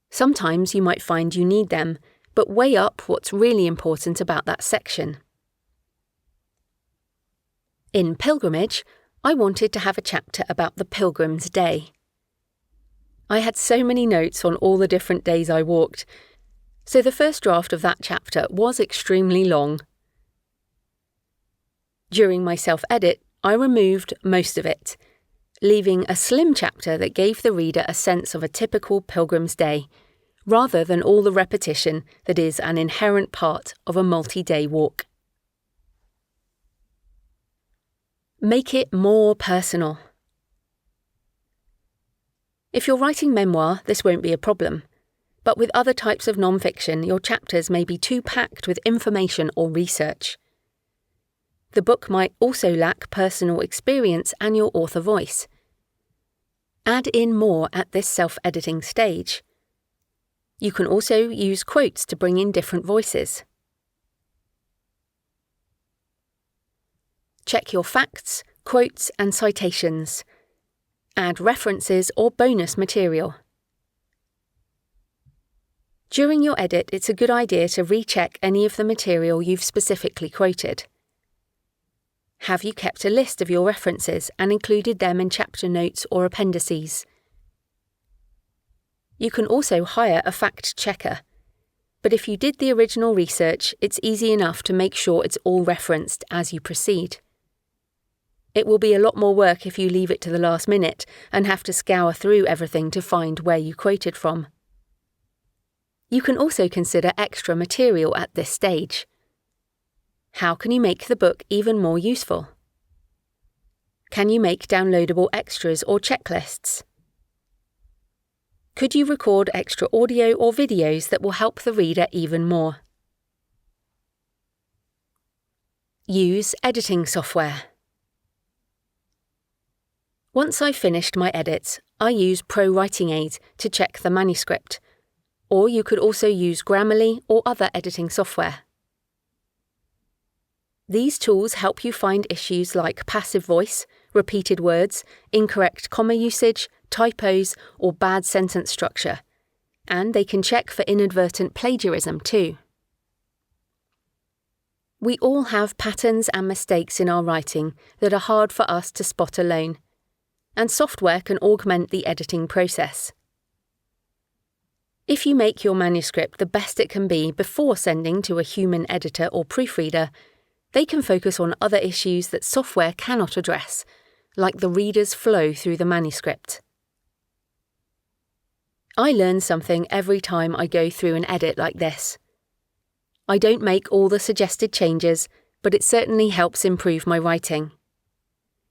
S1: Sometimes you might find you need them, but weigh up what's really important about that section. In Pilgrimage, I wanted to have a chapter about the Pilgrim's Day. I had so many notes on all the different days I walked, so the first draft of that chapter was extremely long. During my self-edit, I removed most of it, leaving a slim chapter that gave the reader a sense of a typical Pilgrim's Day, rather than all the repetition that is an inherent part of a multi-day walk. Make it more personal. If you're writing memoir, this won't be a problem. But with other types of non-fiction, your chapters may be too packed with information or research. The book might also lack personal experience and your author voice. Add in more at this self-editing stage. You can also use quotes to bring in different voices. Check your facts, quotes, and citations. Add references or bonus material. During your edit, it's a good idea to recheck any of the material you've specifically quoted. Have you kept a list of your references and included them in chapter notes or appendices? You can also hire a fact checker, but if you did the original research, it's easy enough to make sure it's all referenced as you proceed. It will be a lot more work if you leave it to the last minute and have to scour through everything to find where you quoted from. You can also consider extra material at this stage. How can you make the book even more useful? Can you make downloadable extras or checklists? Could you record extra audio or videos that will help the reader even more? Use editing software. Once I've finished my edits, I use Pro Writing Aid to check the manuscript, or you could also use Grammarly or other editing software. These tools help you find issues like passive voice, repeated words, incorrect comma usage, typos, or bad sentence structure, and they can check for inadvertent plagiarism too. We all have patterns and mistakes in our writing that are hard for us to spot alone, and software can augment the editing process. If you make your manuscript the best it can be before sending to a human editor or proofreader, they can focus on other issues that software cannot address, like the reader's flow through the manuscript. I learn something every time I go through an edit like this. I don't make all the suggested changes, but it certainly helps improve my writing.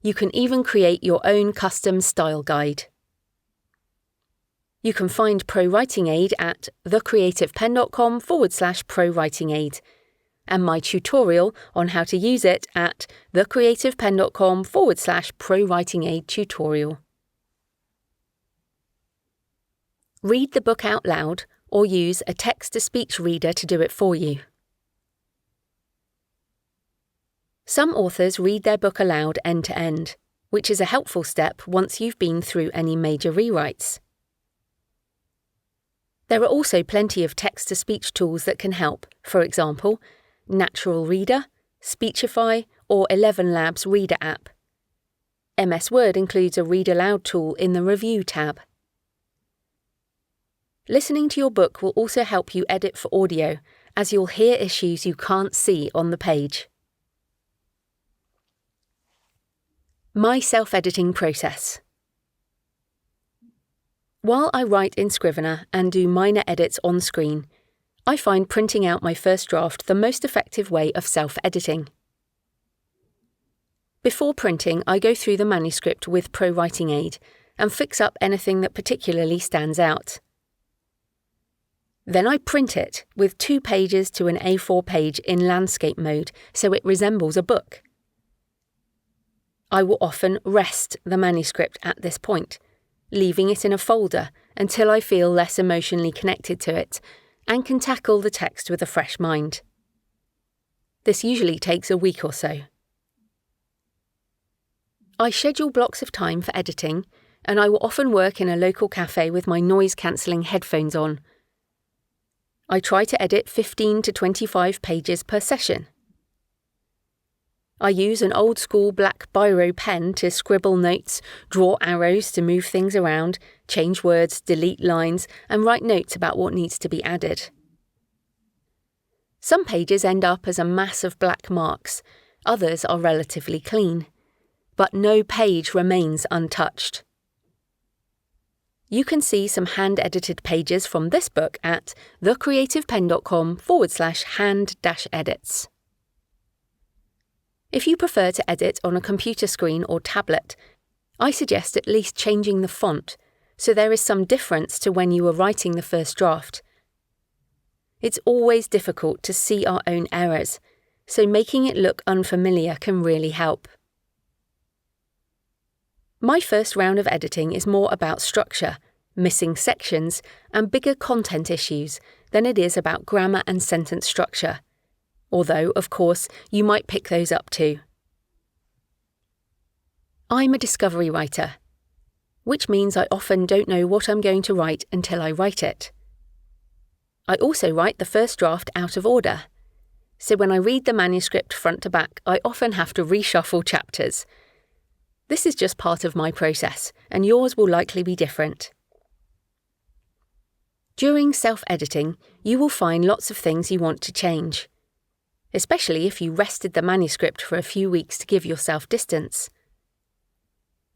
S1: You can even create your own custom style guide. You can find Pro Writing Aid at thecreativepen.com/Pro Writing Aid, and my tutorial on how to use it at thecreativepen.com/Pro Writing Aid tutorial. Read the book out loud or use a text-to-speech reader to do it for you. Some authors read their book aloud end to end, which is a helpful step once you've been through any major rewrites. There are also plenty of text-to-speech tools that can help, for example, Natural Reader, Speechify, or 11 Labs Reader app. MS Word includes a Read Aloud tool in the Review tab. Listening to your book will also help you edit for audio, as you'll hear issues you can't see on the page. My self-editing process. While I write in Scrivener and do minor edits on screen, I find printing out my first draft the most effective way of self-editing. Before printing, I go through the manuscript with Pro Writing Aid and fix up anything that particularly stands out. Then I print it with 2 pages to an A4 page in landscape mode so it resembles a book. I will often rest the manuscript at this point, leaving it in a folder until I feel less emotionally connected to it and can tackle the text with a fresh mind. This usually takes a week or so. I schedule blocks of time for editing, and I will often work in a local cafe with my noise-cancelling headphones on. I try to edit 15 to 25 pages per session. I use an old-school black biro pen to scribble notes, draw arrows to move things around, change words, delete lines, and write notes about what needs to be added. Some pages end up as a mass of black marks, others are relatively clean, but no page remains untouched. You can see some hand-edited pages from this book at thecreativepen.com/hand-edits. If you prefer to edit on a computer screen or tablet, I suggest at least changing the font so there is some difference to when you were writing the first draft. It's always difficult to see our own errors, so making it look unfamiliar can really help. My first round of editing is more about structure, missing sections, and bigger content issues than it is about grammar and sentence structure, although, of course, you might pick those up too. I'm a discovery writer, which means I often don't know what I'm going to write until I write it. I also write the first draft out of order, so when I read the manuscript front to back, I often have to reshuffle chapters. This is just part of my process, and yours will likely be different. During self-editing, you will find lots of things you want to change, especially if you rested the manuscript for a few weeks to give yourself distance.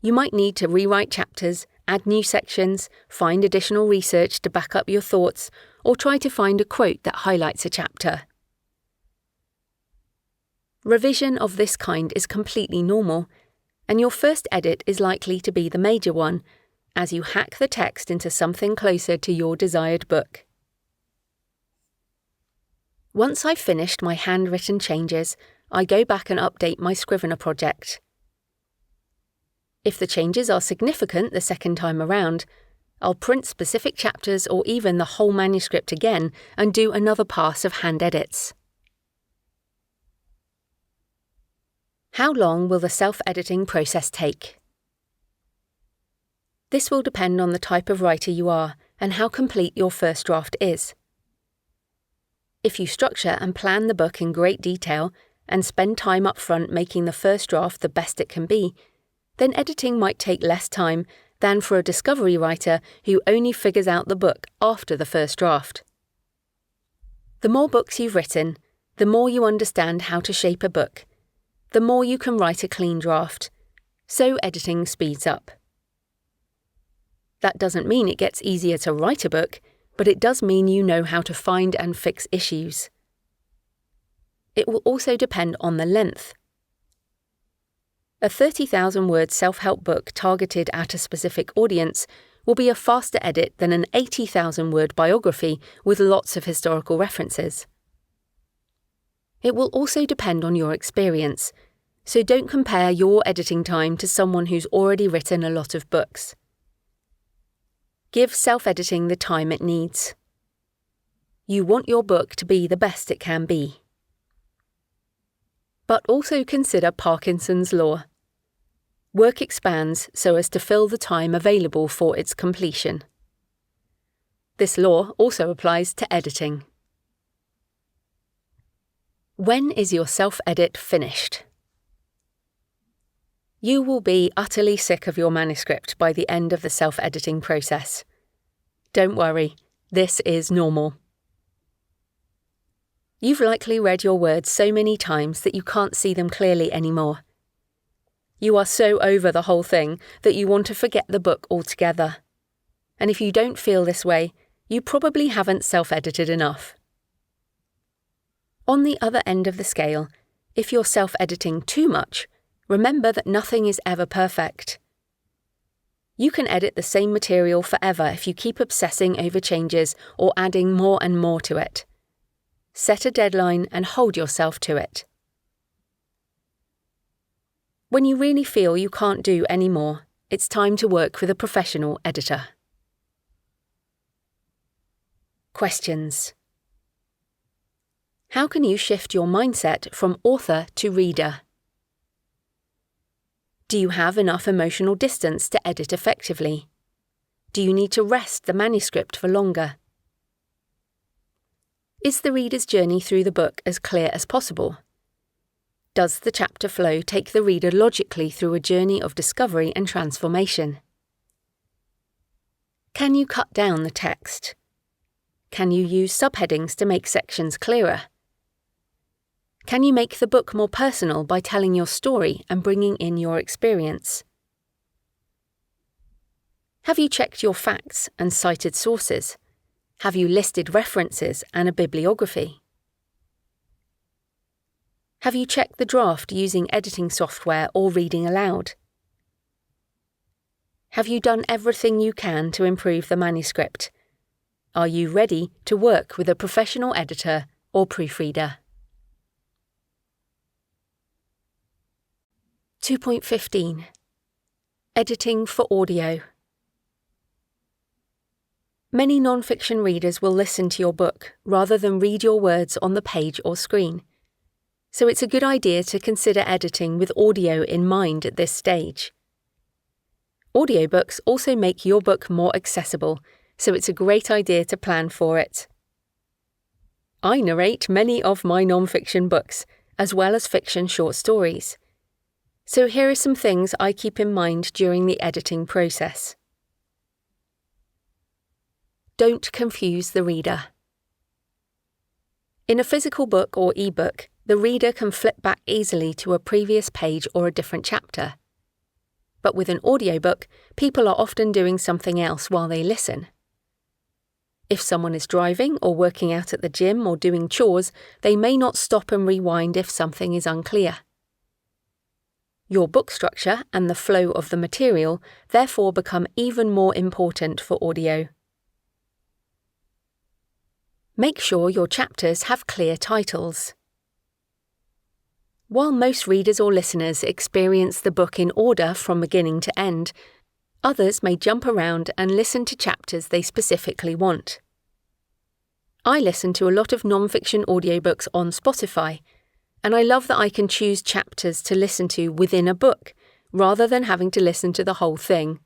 S1: You might need to rewrite chapters, add new sections, find additional research to back up your thoughts, or try to find a quote that highlights a chapter. Revision of this kind is completely normal, and your first edit is likely to be the major one, as you hack the text into something closer to your desired book. Once I've finished my handwritten changes, I go back and update my Scrivener project. If the changes are significant the second time around, I'll print specific chapters or even the whole manuscript again and do another pass of hand edits. How long will the self-editing process take? This will depend on the type of writer you are and how complete your first draft is. If you structure and plan the book in great detail and spend time up front making the first draft the best it can be, then editing might take less time than for a discovery writer who only figures out the book after the first draft. The more books you've written, the more you understand how to shape a book, the more you can write a clean draft, so editing speeds up. That doesn't mean it gets easier to write a book, but it does mean you know how to find and fix issues. It will also depend on the length. A 30,000-word self-help book targeted at a specific audience will be a faster edit than an 80,000-word biography with lots of historical references. It will also depend on your experience, so don't compare your editing time to someone who's already written a lot of books. Give self-editing the time it needs. You want your book to be the best it can be. But also consider Parkinson's law. Work expands so as to fill the time available for its completion. This law also applies to editing. When is your self-edit finished? You will be utterly sick of your manuscript by the end of the self-editing process. Don't worry, this is normal. You've likely read your words so many times that you can't see them clearly anymore. You are so over the whole thing that you want to forget the book altogether. And if you don't feel this way, you probably haven't self-edited enough. On the other end of the scale, if you're self-editing too much, remember that nothing is ever perfect. You can edit the same material forever if you keep obsessing over changes or adding more and more to it. Set a deadline and hold yourself to it. When you really feel you can't do any more, it's time to work with a professional editor. Questions. How can you shift your mindset from author to reader? Do you have enough emotional distance to edit effectively? Do you need to rest the manuscript for longer? Is the reader's journey through the book as clear as possible? Does the chapter flow take the reader logically through a journey of discovery and transformation? Can you cut down the text? Can you use subheadings to make sections clearer? Can you make the book more personal by telling your story and bringing in your experience? Have you checked your facts and cited sources? Have you listed references and a bibliography? Have you checked the draft using editing software or reading aloud? Have you done everything you can to improve the manuscript? Are you ready to work with a professional editor or proofreader? 2.15 Editing for audio. Many non-fiction readers will listen to your book rather than read your words on the page or screen. So it's a good idea to consider editing with audio in mind at this stage. Audiobooks also make your book more accessible, so it's a great idea to plan for it. I narrate many of my non-fiction books, as well as fiction short stories. So here are some things I keep in mind during the editing process. Don't confuse the reader. In a physical book or ebook, the reader can flip back easily to a previous page or a different chapter. But with an audiobook, people are often doing something else while they listen. If someone is driving or working out at the gym or doing chores, they may not stop and rewind if something is unclear. Your book structure and the flow of the material therefore become even more important for audio. Make sure your chapters have clear titles. While most readers or listeners experience the book in order from beginning to end, others may jump around and listen to chapters they specifically want. I listen to a lot of non-fiction audiobooks on Spotify, and I love that I can choose chapters to listen to within a book, rather than having to listen to the whole thing.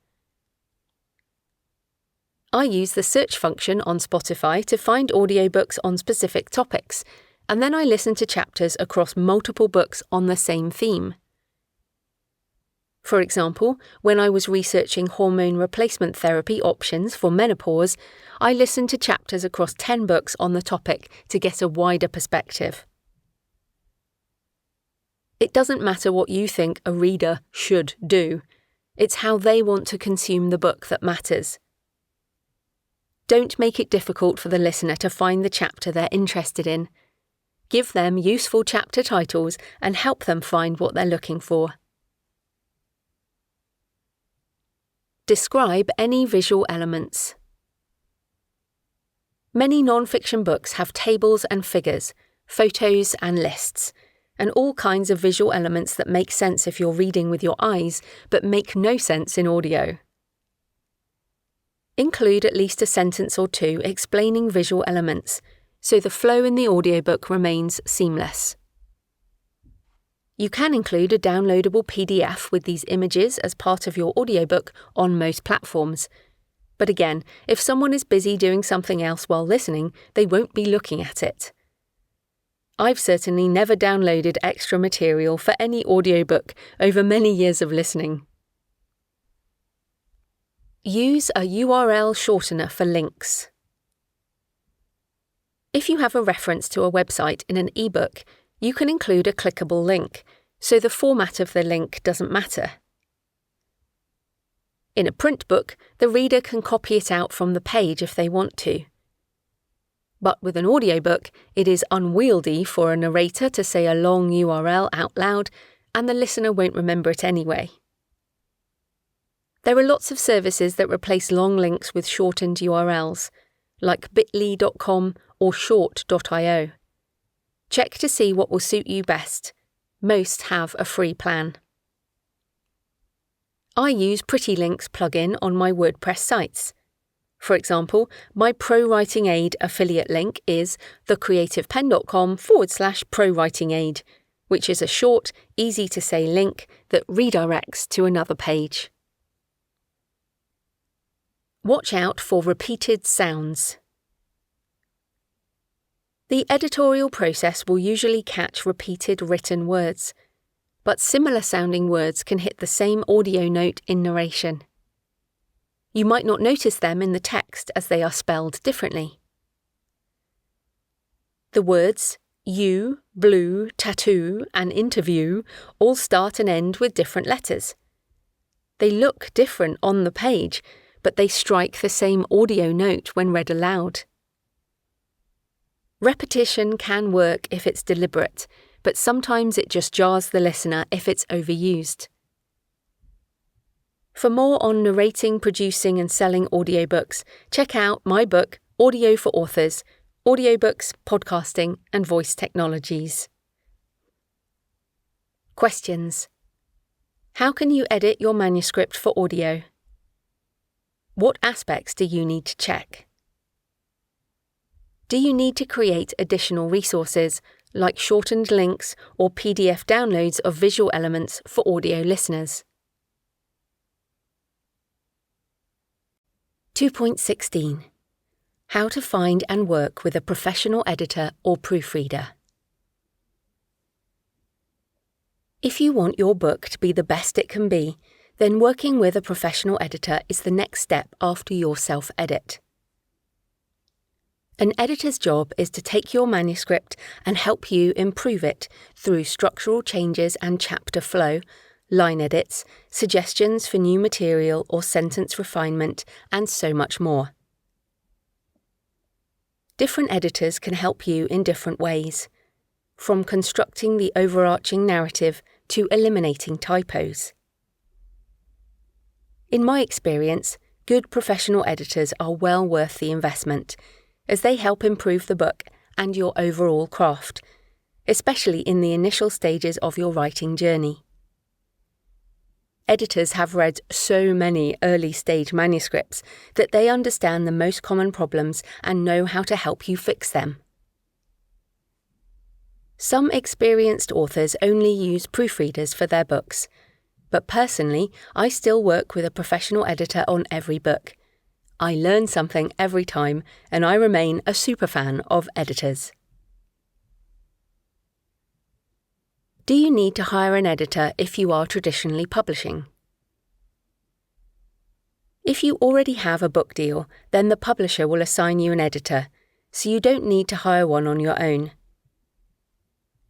S1: I use the search function on Spotify to find audiobooks on specific topics, and then I listen to chapters across multiple books on the same theme. For example, when I was researching hormone replacement therapy options for menopause, I listened to chapters across 10 books on the topic to get a wider perspective. It doesn't matter what you think a reader should do. It's how they want to consume the book that matters. Don't make it difficult for the listener to find the chapter they're interested in. Give them useful chapter titles and help them find what they're looking for. Describe any visual elements. Many non-fiction books have tables and figures, photos and lists, and all kinds of visual elements that make sense if you're reading with your eyes, but make no sense in audio. Include at least a sentence or two explaining visual elements, so the flow in the audiobook remains seamless. You can include a downloadable PDF with these images as part of your audiobook on most platforms. But again, if someone is busy doing something else while listening, they won't be looking at it. I've certainly never downloaded extra material for any audiobook over many years of listening. Use a URL shortener for links. If you have a reference to a website in an ebook, you can include a clickable link, so the format of the link doesn't matter. In a print book, the reader can copy it out from the page if they want to. But with an audiobook, it is unwieldy for a narrator to say a long URL out loud, and the listener won't remember it anyway. There are lots of services that replace long links with shortened URLs, like bit.ly.com or short.io. Check to see what will suit you best. Most have a free plan. I use Pretty Links plugin on my WordPress sites. For example, my Pro Writing Aid affiliate link is thecreativepen.com/ProWritingAid, which is a short, easy-to-say link that redirects to another page. Watch out for repeated sounds. The editorial process will usually catch repeated written words, but similar-sounding words can hit the same audio note in narration. You might not notice them in the text as they are spelled differently. The words you, blue, tattoo, and interview all start and end with different letters. They look different on the page, but they strike the same audio note when read aloud. Repetition can work if it's deliberate, but sometimes it just jars the listener if it's overused. For more on narrating, producing, and selling audiobooks, check out my book, Audio for Authors, Audiobooks, Podcasting, and Voice Technologies. Questions. How can you edit your manuscript for audio? What aspects do you need to check? Do you need to create additional resources, like shortened links or PDF downloads of visual elements for audio listeners? 2.16. How to find and work with a professional editor or proofreader. If you want your book to be the best it can be, then working with a professional editor is the next step after your self-edit. An editor's job is to take your manuscript and help you improve it through structural changes and chapter flow, line edits, suggestions for new material or sentence refinement, and so much more. Different editors can help you in different ways, from constructing the overarching narrative to eliminating typos. In my experience, good professional editors are well worth the investment, as they help improve the book and your overall craft, especially in the initial stages of your writing journey. Editors have read so many early-stage manuscripts that they understand the most common problems and know how to help you fix them. Some experienced authors only use proofreaders for their books, but personally, I still work with a professional editor on every book. I learn something every time, and I remain a superfan of editors. Do you need to hire an editor if you are traditionally publishing? If you already have a book deal, then the publisher will assign you an editor, so you don't need to hire one on your own.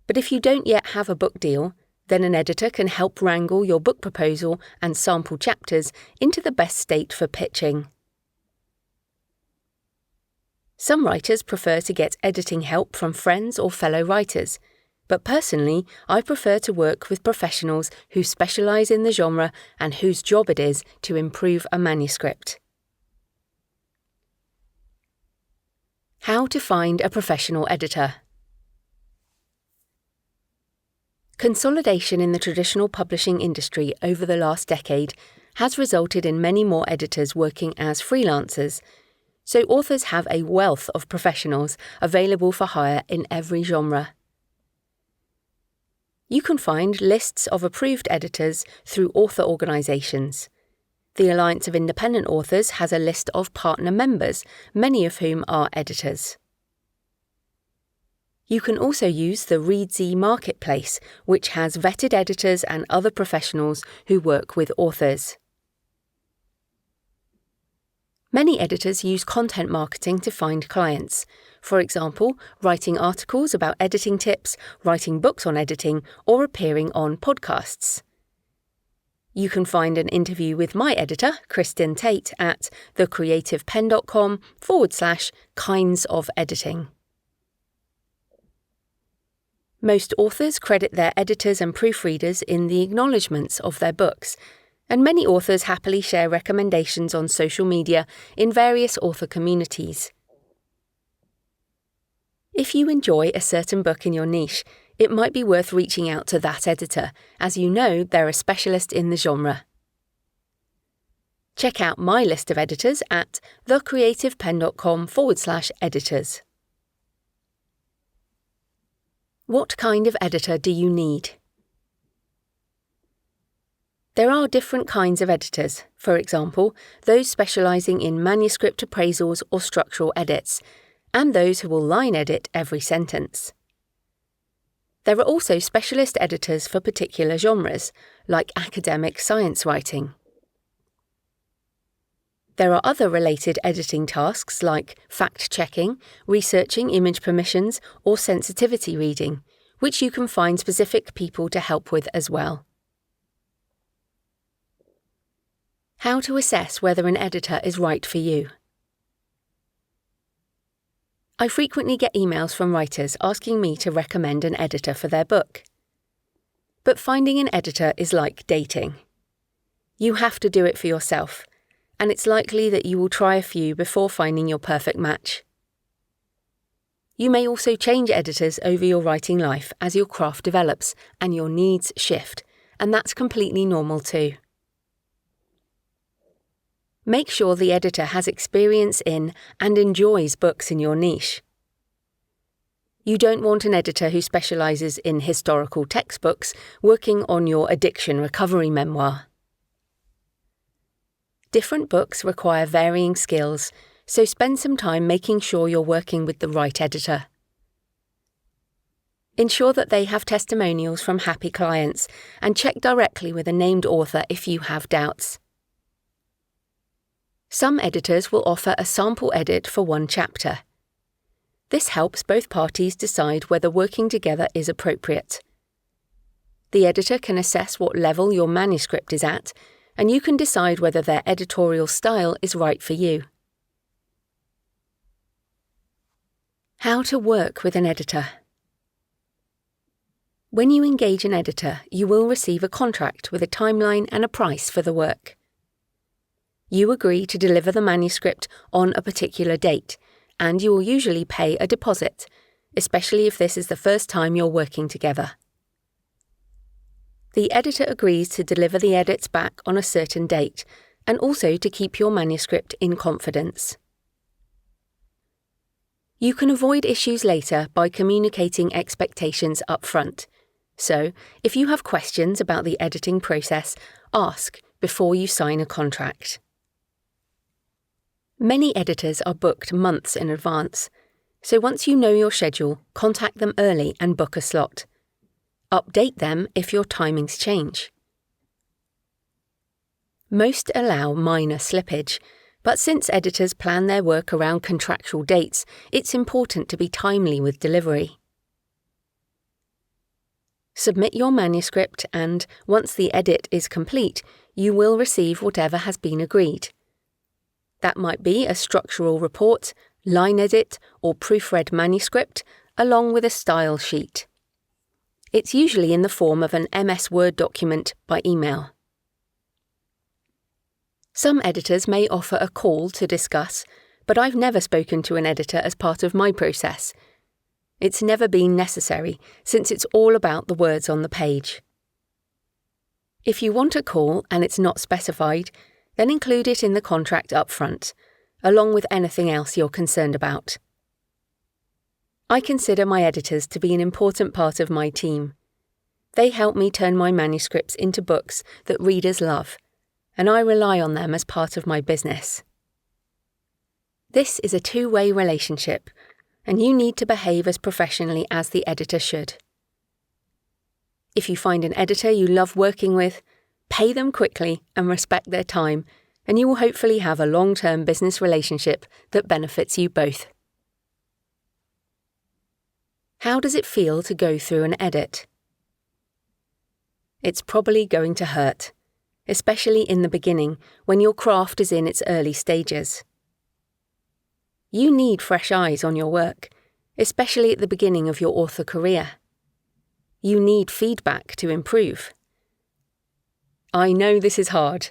S1: But if you don't yet have a book deal, then an editor can help wrangle your book proposal and sample chapters into the best state for pitching. Some writers prefer to get editing help from friends or fellow writers, but personally, I prefer to work with professionals who specialise in the genre and whose job it is to improve a manuscript. How to find a professional editor. Consolidation in the traditional publishing industry over the last decade has resulted in many more editors working as freelancers, so authors have a wealth of professionals available for hire in every genre. You can find lists of approved editors through author organisations. The Alliance of Independent Authors has a list of partner members, many of whom are editors. You can also use the Readsy marketplace, which has vetted editors and other professionals who work with authors. Many editors use content marketing to find clients. For example, writing articles about editing tips, writing books on editing, or appearing on podcasts. You can find an interview with my editor, Kristin Tate, at thecreativepen.com/kinds of editing. Most authors credit their editors and proofreaders in the acknowledgements of their books, and many authors happily share recommendations on social media in various author communities. If you enjoy a certain book in your niche, it might be worth reaching out to that editor, as you know they're a specialist in the genre. Check out my list of editors at thecreativepen.com/editors. What kind of editor do you need? There are different kinds of editors, for example, those specialising in manuscript appraisals or structural edits, and those who will line edit every sentence. There are also specialist editors for particular genres, like academic science writing. There are other related editing tasks like fact-checking, researching image permissions, or sensitivity reading, which you can find specific people to help with as well. How to assess whether an editor is right for you. I frequently get emails from writers asking me to recommend an editor for their book. But finding an editor is like dating. You have to do it for yourself, and it's likely that you will try a few before finding your perfect match. You may also change editors over your writing life as your craft develops and your needs shift, and that's completely normal too. Make sure the editor has experience in and enjoys books in your niche. You don't want an editor who specialises in historical textbooks working on your addiction recovery memoir. Different books require varying skills, so spend some time making sure you're working with the right editor. Ensure that they have testimonials from happy clients and check directly with a named author if you have doubts. Some editors will offer a sample edit for one chapter. This helps both parties decide whether working together is appropriate. The editor can assess what level your manuscript is at, and you can decide whether their editorial style is right for you. How to work with an editor. When you engage an editor, you will receive a contract with a timeline and a price for the work. You agree to deliver the manuscript on a particular date, and you will usually pay a deposit, especially if this is the first time you're working together. The editor agrees to deliver the edits back on a certain date, and also to keep your manuscript in confidence. You can avoid issues later by communicating expectations up front. So, if you have questions about the editing process, ask before you sign a contract. Many editors are booked months in advance, so once you know your schedule, contact them early and book a slot. Update them if your timings change. Most allow minor slippage, but since editors plan their work around contractual dates, it's important to be timely with delivery. Submit your manuscript and, once the edit is complete, you will receive whatever has been agreed. That might be a structural report, line edit, or proofread manuscript, along with a style sheet. It's usually in the form of an MS Word document by email. Some editors may offer a call to discuss, but I've never spoken to an editor as part of my process. It's never been necessary, since it's all about the words on the page. If you want a call and it's not specified, then include it in the contract up front, along with anything else you're concerned about. I consider my editors to be an important part of my team. They help me turn my manuscripts into books that readers love, and I rely on them as part of my business. This is a two-way relationship, and you need to behave as professionally as the editor should. If you find an editor you love working with, pay them quickly and respect their time, and you will hopefully have a long-term business relationship that benefits you both. How does it feel to go through an edit? It's probably going to hurt, especially in the beginning when your craft is in its early stages. You need fresh eyes on your work, especially at the beginning of your author career. You need feedback to improve. I know this is hard.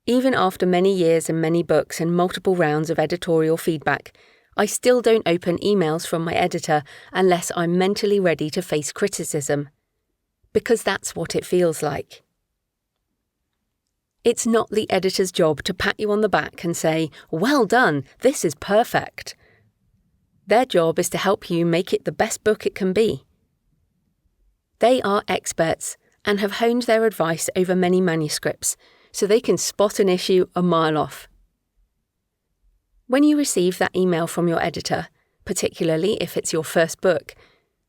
S1: Even after many years and many books and multiple rounds of editorial feedback, I still don't open emails from my editor unless I'm mentally ready to face criticism, because that's what it feels like. It's not the editor's job to pat you on the back and say, "Well done, this is perfect." Their job is to help you make it the best book it can be. They are experts and have honed their advice over many manuscripts, so they can spot an issue a mile off. When you receive that email from your editor, particularly if it's your first book,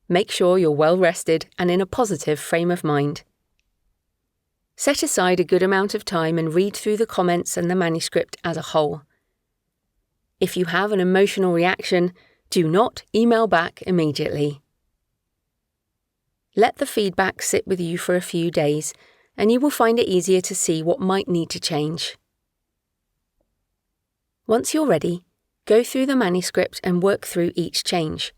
S1: make sure you're well rested and in a positive frame of mind. Set aside a good amount of time and read through the comments and the manuscript as a whole. If you have an emotional reaction, do not email back immediately. Let the feedback sit with you for a few days, and you will find it easier to see what might need to change. Once you're ready, go through the manuscript and work through each change.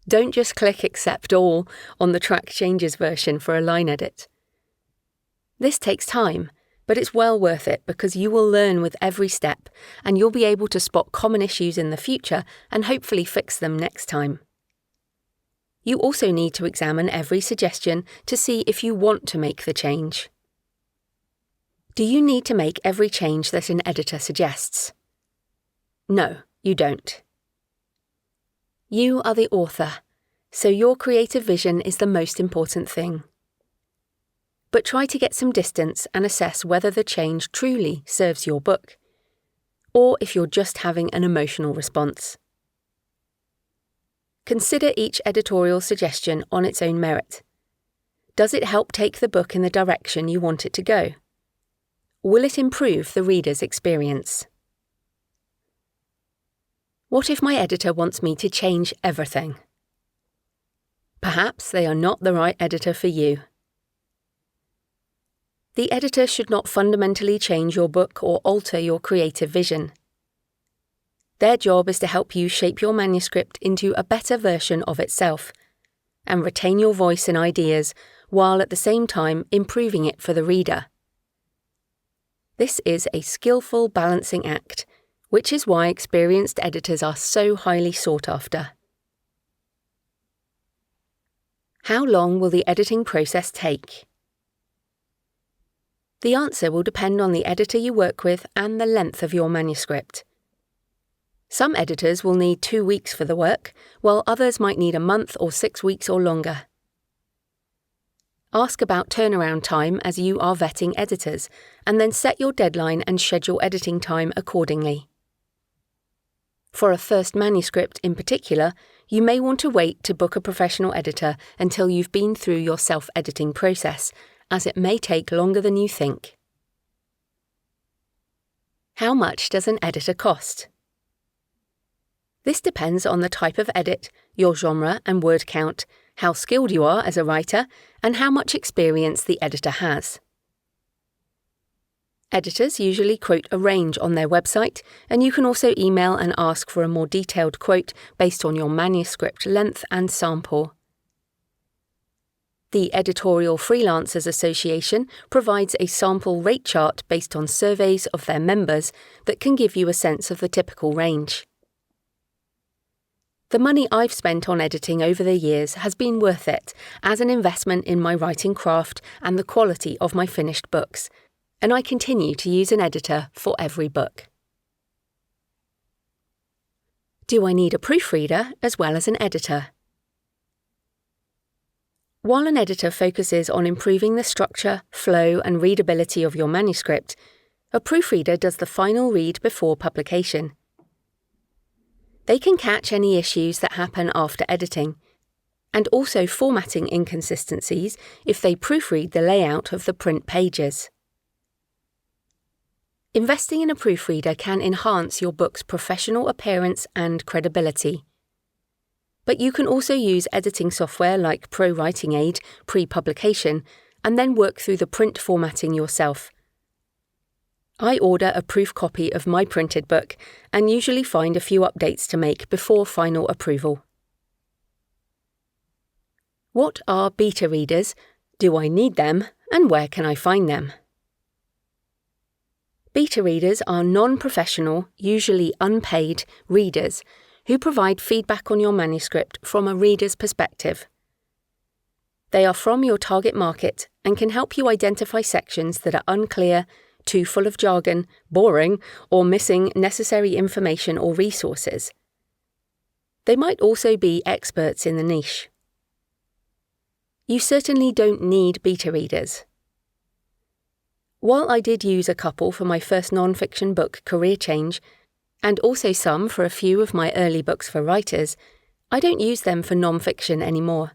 S1: Don't just click Accept All on the Track Changes version for a line edit. This takes time, but it's well worth it because you will learn with every step, and you'll be able to spot common issues in the future and hopefully fix them next time. You also need to examine every suggestion to see if you want to make the change. Do you need to make every change that an editor suggests? No, you don't. You are the author, so your creative vision is the most important thing. But try to get some distance and assess whether the change truly serves your book, or if you're just having an emotional response. Consider each editorial suggestion on its own merit. Does it help take the book in the direction you want it to go? Will it improve the reader's experience? What if my editor wants me to change everything? Perhaps they are not the right editor for you. The editor should not fundamentally change your book or alter your creative vision. Their job is to help you shape your manuscript into a better version of itself, and retain your voice and ideas while at the same time improving it for the reader. This is a skillful balancing act, which is why experienced editors are so highly sought after. How long will the editing process take? The answer will depend on the editor you work with and the length of your manuscript. Some editors will need 2 weeks for the work, while others might need a month or 6 weeks or longer. Ask about turnaround time as you are vetting editors, and then set your deadline and schedule editing time accordingly. For a first manuscript in particular, you may want to wait to book a professional editor until you've been through your self-editing process, as it may take longer than you think. How much does an editor cost? This depends on the type of edit, your genre and word count, how skilled you are as a writer, and how much experience the editor has. Editors usually quote a range on their website, and you can also email and ask for a more detailed quote based on your manuscript length and sample. The Editorial Freelancers Association provides a sample rate chart based on surveys of their members that can give you a sense of the typical range. The money I've spent on editing over the years has been worth it as an investment in my writing craft and the quality of my finished books, and I continue to use an editor for every book. Do I need a proofreader as well as an editor? While an editor focuses on improving the structure, flow, and readability of your manuscript, a proofreader does the final read before publication. They can catch any issues that happen after editing, and also formatting inconsistencies if they proofread the layout of the print pages. Investing in a proofreader can enhance your book's professional appearance and credibility. But you can also use editing software like Pro Writing Aid pre-publication and then work through the print formatting yourself. I order a proof copy of my printed book and usually find a few updates to make before final approval. What are beta readers? Do I need them? And where can I find them? Beta readers are non-professional, usually unpaid, readers who provide feedback on your manuscript from a reader's perspective. They are from your target market and can help you identify sections that are unclear, too full of jargon, boring, or missing necessary information or resources. They might also be experts in the niche. You certainly don't need beta readers. While I did use a couple for my first non-fiction book, Career Change, and also some for a few of my early books for writers, I don't use them for non-fiction anymore.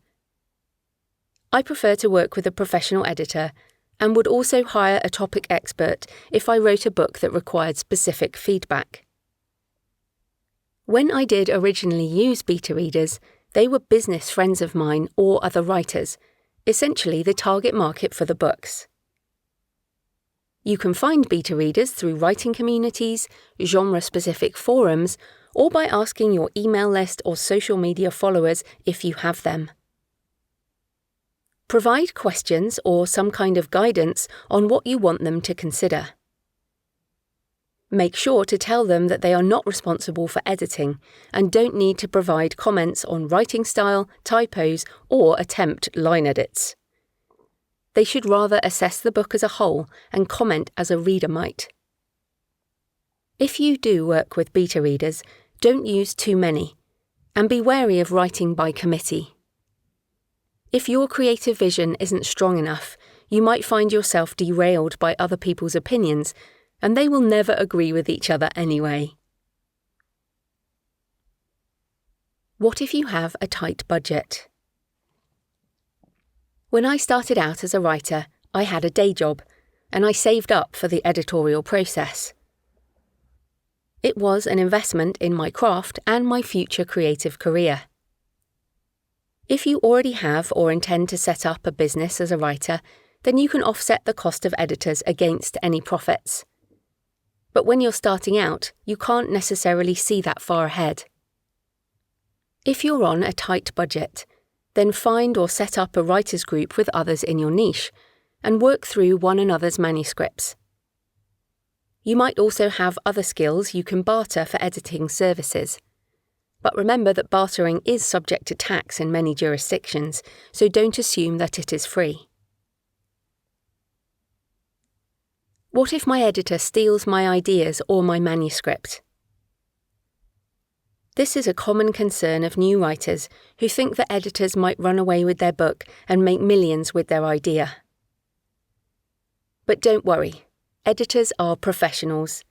S1: I prefer to work with a professional editor and would also hire a topic expert if I wrote a book that required specific feedback. When I did originally use beta readers, they were business friends of mine or other writers, essentially the target market for the books. You can find beta readers through writing communities, genre-specific forums, or by asking your email list or social media followers if you have them. Provide questions or some kind of guidance on what you want them to consider. Make sure to tell them that they are not responsible for editing and don't need to provide comments on writing style, typos, or attempt line edits. They should rather assess the book as a whole and comment as a reader might. If you do work with beta readers, don't use too many. And be wary of writing by committee. If your creative vision isn't strong enough, you might find yourself derailed by other people's opinions, and they will never agree with each other anyway. What if you have a tight budget? When I started out as a writer, I had a day job, and I saved up for the editorial process. It was an investment in my craft and my future creative career. If you already have or intend to set up a business as a writer, then you can offset the cost of editors against any profits. But when you're starting out, you can't necessarily see that far ahead. If you're on a tight budget, then find or set up a writers' group with others in your niche, and work through one another's manuscripts. You might also have other skills you can barter for editing services. But remember that bartering is subject to tax in many jurisdictions, so don't assume that it is free. What if my editor steals my ideas or my manuscript? This is a common concern of new writers who think that editors might run away with their book and make millions with their idea. But don't worry, editors are professionals.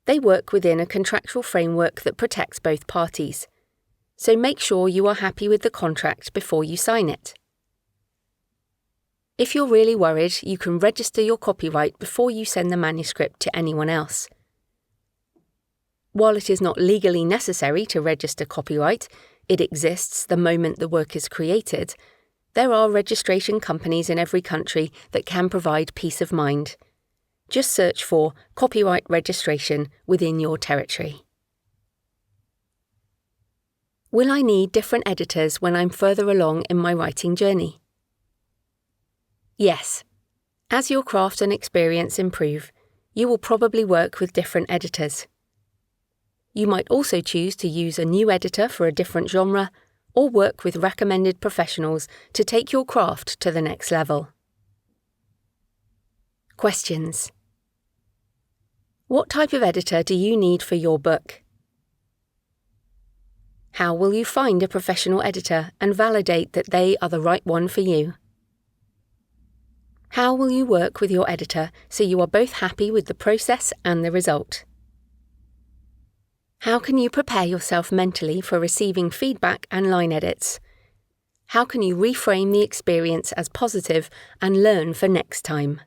S1: They work within a contractual framework that protects both parties, so make sure you are happy with the contract before you sign it. If you're really worried, you can register your copyright before you send the manuscript to anyone else. While it is not legally necessary to register copyright, it exists the moment the work is created, there are registration companies in every country that can provide peace of mind. Just search for copyright registration within your territory. Will I need different editors when I'm further along in my writing journey? Yes. As your craft and experience improve, you will probably work with different editors. You might also choose to use a new editor for a different genre, or work with recommended professionals to take your craft to the next level. Questions. What type of editor do you need for your book? How will you find a professional editor and validate that they are the right one for you? How will you work with your editor so you are both happy with the process and the result? How can you prepare yourself mentally for receiving feedback and line edits? How can you reframe the experience as positive and learn for next time?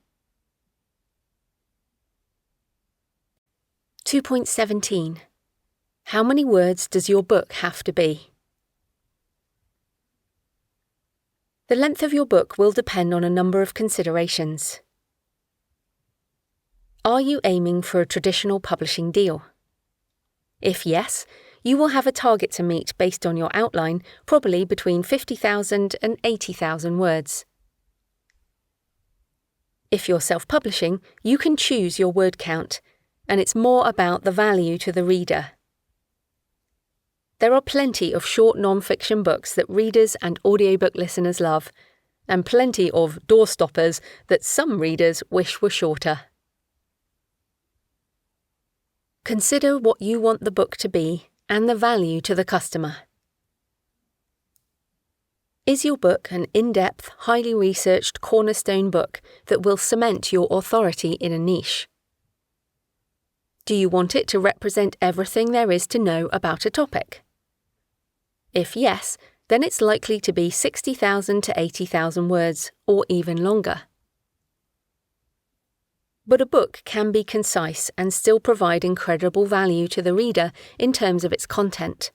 S1: 2.17. How many words does your book have to be? The length of your book will depend on a number of considerations. Are you aiming for a traditional publishing deal? If yes, you will have a target to meet based on your outline, probably between 50,000 and 80,000 words. If you're self-publishing, you can choose your word count, and it's more about the value to the reader. There are plenty of short non-fiction books that readers and audiobook listeners love, and plenty of doorstoppers that some readers wish were shorter. Consider what you want the book to be and the value to the customer. Is your book an in-depth, highly researched cornerstone book that will cement your authority in a niche? Do you want it to represent everything there is to know about a topic? If yes, then it's likely to be 60,000 to 80,000 words, or even longer. But a book can be concise and still provide incredible value to the reader in terms of its content.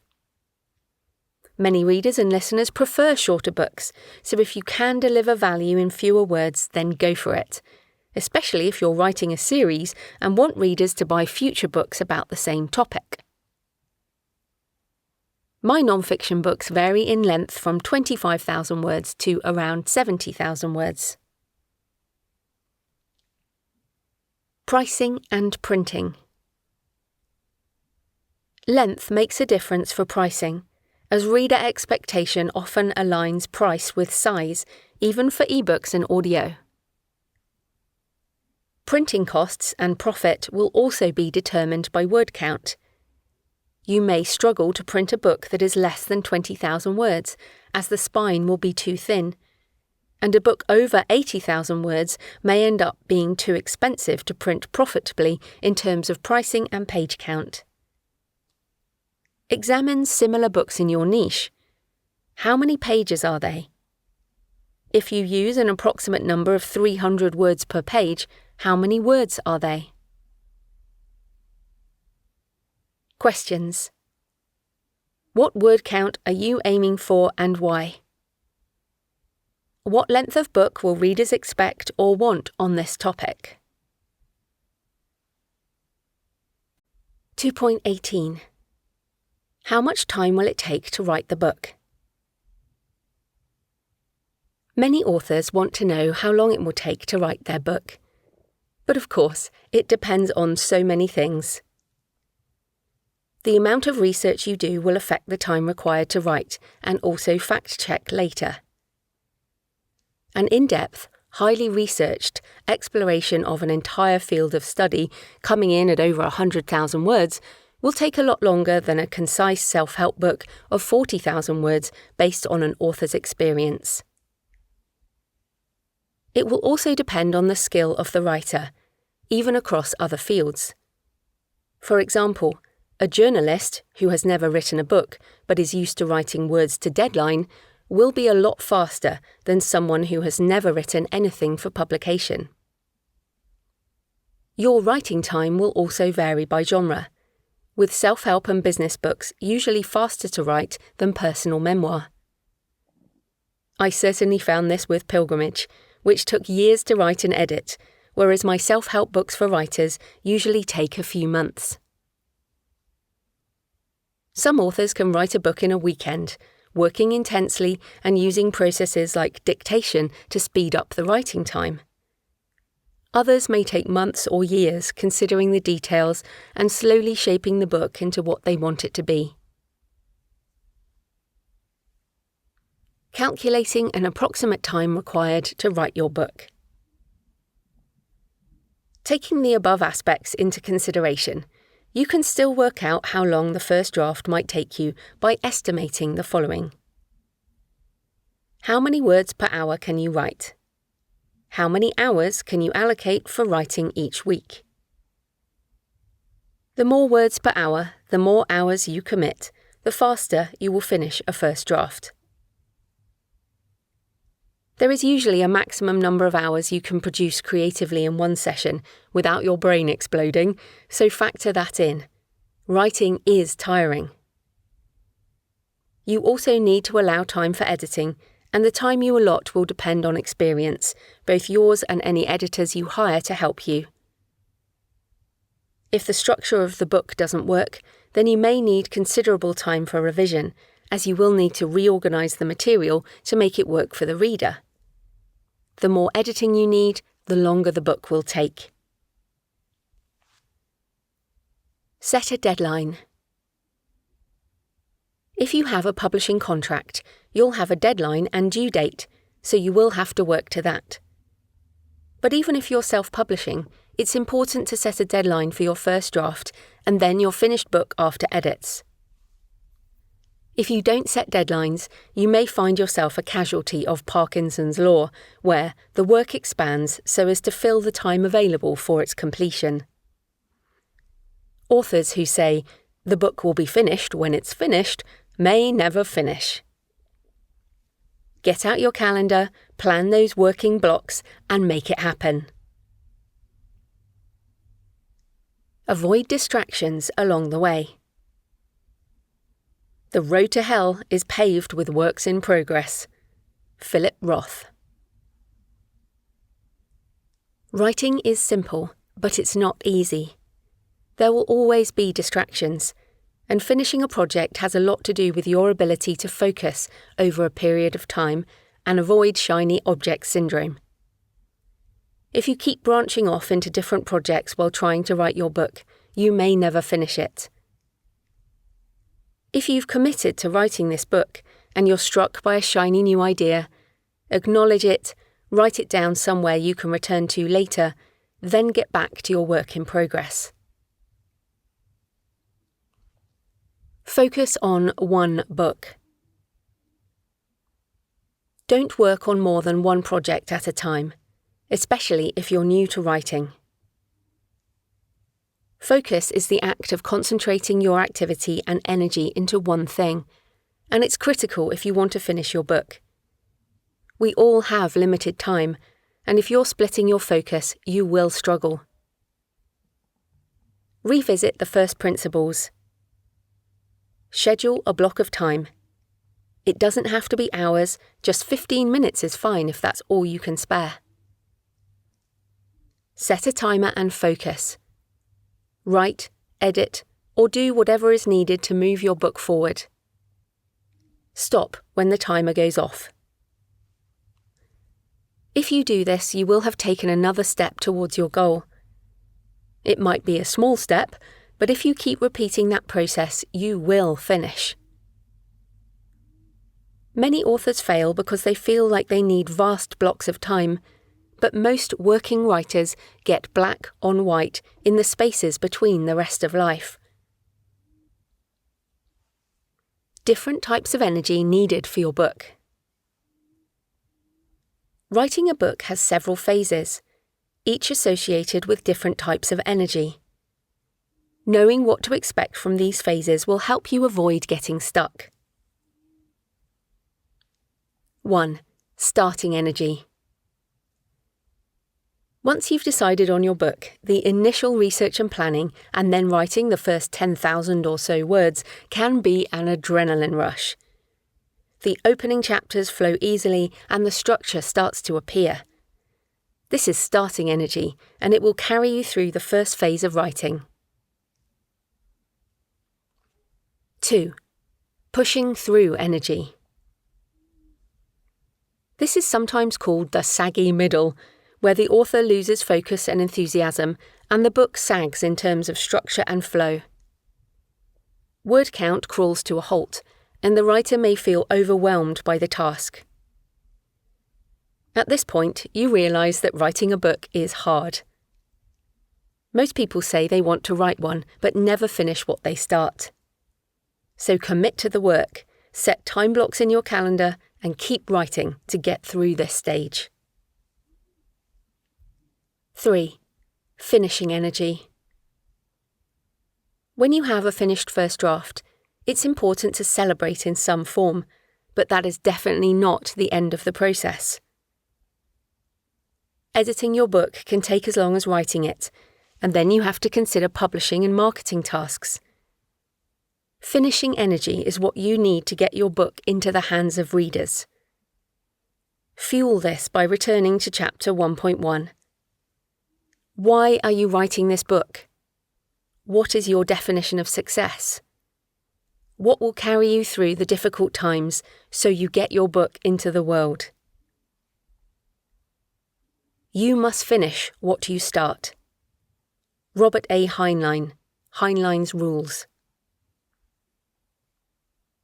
S1: Many readers and listeners prefer shorter books, so if you can deliver value in fewer words, then go for it, especially if you're writing a series and want readers to buy future books about the same topic. My non-fiction books vary in length from 25,000 words to around 70,000 words. Pricing and printing. Length makes a difference for pricing, as reader expectation often aligns price with size, even for ebooks and audio. Printing costs and profit will also be determined by word count. You may struggle to print a book that is less than 20,000 words, as the spine will be too thin, and a book over 80,000 words may end up being too expensive to print profitably in terms of pricing and page count. Examine similar books in your niche. How many pages are they? If you use an approximate number of 300 words per page, how many words are they? Questions. What word count are you aiming for and why? What length of book will readers expect or want on this topic? 2.18. How much time will it take to write the book? Many authors want to know how long it will take to write their book. But of course, it depends on so many things. The amount of research you do will affect the time required to write and also fact-check later. An in-depth, highly researched exploration of an entire field of study, coming in at over 100,000 words, will take a lot longer than a concise self-help book of 40,000 words based on an author's experience. It will also depend on the skill of the writer, even across other fields. For example, a journalist who has never written a book but is used to writing words to deadline will be a lot faster than someone who has never written anything for publication. Your writing time will also vary by genre, with self-help and business books usually faster to write than personal memoir. I certainly found this with Pilgrimage, which took years to write and edit, whereas my self-help books for writers usually take a few months. Some authors can write a book in a weekend, working intensely and using processes like dictation to speed up the writing time. Others may take months or years considering the details and slowly shaping the book into what they want it to be. Calculating an approximate time required to write your book. Taking the above aspects into consideration, you can still work out how long the first draft might take you by estimating the following. How many words per hour can you write? How many hours can you allocate for writing each week? The more words per hour, the more hours you commit, the faster you will finish a first draft. There is usually a maximum number of hours you can produce creatively in one session without your brain exploding, so factor that in. Writing is tiring. You also need to allow time for editing, and the time you allot will depend on experience, both yours and any editors you hire to help you. If the structure of the book doesn't work, then you may need considerable time for revision, as you will need to reorganize the material to make it work for the reader. The more editing you need, the longer the book will take. Set a deadline. If you have a publishing contract, you'll have a deadline and due date, so you will have to work to that. But even if you're self-publishing, it's important to set a deadline for your first draft and then your finished book after edits. If you don't set deadlines, you may find yourself a casualty of Parkinson's law, where the work expands so as to fill the time available for its completion. Authors who say, "The book will be finished when it's finished," may never finish. Get out your calendar, plan those working blocks, and make it happen. Avoid distractions along the way. The road to hell is paved with works in progress. Philip Roth. Writing is simple, but it's not easy. There will always be distractions, and finishing a project has a lot to do with your ability to focus over a period of time and avoid shiny object syndrome. If you keep branching off into different projects while trying to write your book, you may never finish it. If you've committed to writing this book and you're struck by a shiny new idea, acknowledge it, write it down somewhere you can return to later, then get back to your work in progress. Focus on one book. Don't work on more than one project at a time, especially if you're new to writing. Focus is the act of concentrating your activity and energy into one thing, and it's critical if you want to finish your book. We all have limited time, and if you're splitting your focus, you will struggle. Revisit the first principles. Schedule a block of time. It doesn't have to be hours, just 15 minutes is fine if that's all you can spare. Set a timer and focus. Write, edit, or do whatever is needed to move your book forward. Stop when the timer goes off. If you do this, you will have taken another step towards your goal. It might be a small step, but if you keep repeating that process, you will finish. Many authors fail because they feel like they need vast blocks of time, but most working writers get black on white in the spaces between the rest of life. Different types of energy needed for your book. Writing a book has several phases, each associated with different types of energy. Knowing what to expect from these phases will help you avoid getting stuck. 1. Starting energy. Once you've decided on your book, the initial research and planning, and then writing the first 10,000 or so words, can be an adrenaline rush. The opening chapters flow easily and the structure starts to appear. This is starting energy, and it will carry you through the first phase of writing. 2. Pushing through energy. This is sometimes called the saggy middle, where the author loses focus and enthusiasm, and the book sags in terms of structure and flow. Word count crawls to a halt, and the writer may feel overwhelmed by the task. At this point, you realise that writing a book is hard. Most people say they want to write one, but never finish what they start. So commit to the work, set time blocks in your calendar, and keep writing to get through this stage. 3. Finishing energy. When you have a finished first draft, it's important to celebrate in some form, but that is definitely not the end of the process. Editing your book can take as long as writing it, and then you have to consider publishing and marketing tasks. Finishing energy is what you need to get your book into the hands of readers. Fuel this by returning to chapter 1.1. Why are you writing this book? What is your definition of success? What will carry you through the difficult times so you get your book into the world? You must finish what you start. Robert A. Heinlein, Heinlein's Rules.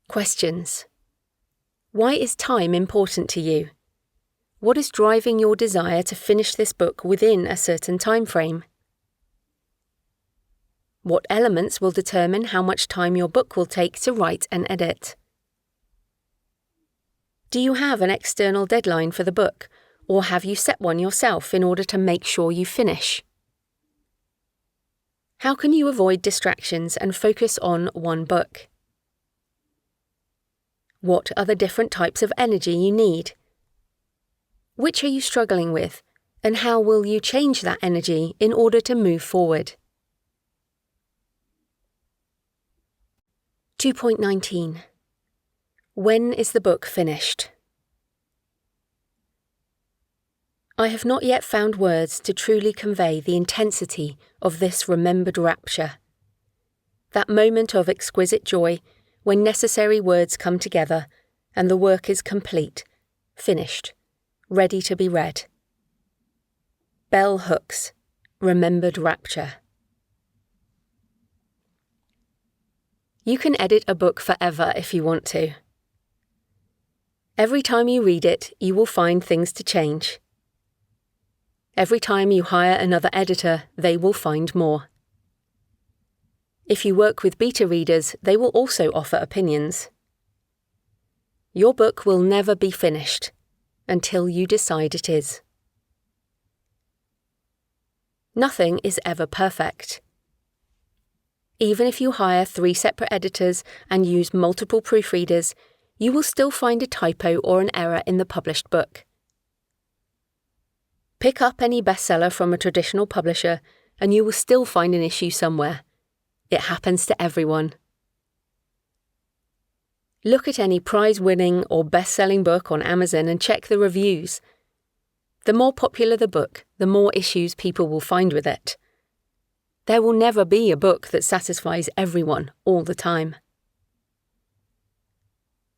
S1: Questions. Why is time important to you? What is driving your desire to finish this book within a certain time frame? What elements will determine how much time your book will take to write and edit? Do you have an external deadline for the book, or have you set one yourself in order to make sure you finish? How can you avoid distractions and focus on one book? What are the different types of energy you need? Which are you struggling with, and how will you change that energy in order to move forward? 2.19. When is the book finished? I have not yet found words to truly convey the intensity of this remembered rapture. That moment of exquisite joy when necessary words come together and the work is complete, finished, ready to be read. Bell Hooks, Remembered Rapture. You can edit a book forever if you want to. Every time you read it, you will find things to change. Every time you hire another editor, they will find more. If you work with beta readers, they will also offer opinions. Your book will never be finished until you decide it is. Nothing is ever perfect. Even if you hire 3 separate editors and use multiple proofreaders, you will still find a typo or an error in the published book. Pick up any bestseller from a traditional publisher and you will still find an issue somewhere. It happens to everyone. Look at any prize-winning or best-selling book on Amazon and check the reviews. The more popular the book, the more issues people will find with it. There will never be a book that satisfies everyone all the time.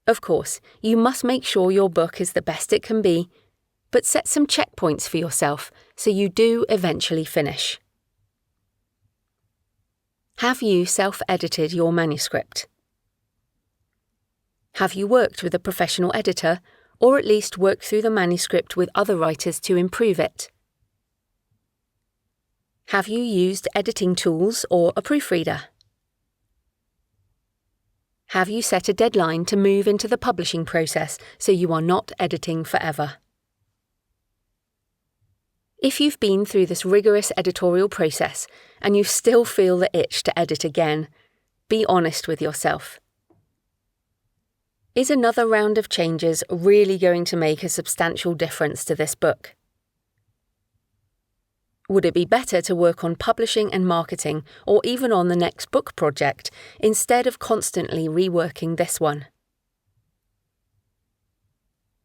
S1: Of course, you must make sure your book is the best it can be, but set some checkpoints for yourself so you do eventually finish. Have you self-edited your manuscript? Have you worked with a professional editor, or at least worked through the manuscript with other writers to improve it? Have you used editing tools or a proofreader? Have you set a deadline to move into the publishing process so you are not editing forever? If you've been through this rigorous editorial process and you still feel the itch to edit again, be honest with yourself. Is another round of changes really going to make a substantial difference to this book? Would it be better to work on publishing and marketing or even on the next book project instead of constantly reworking this one?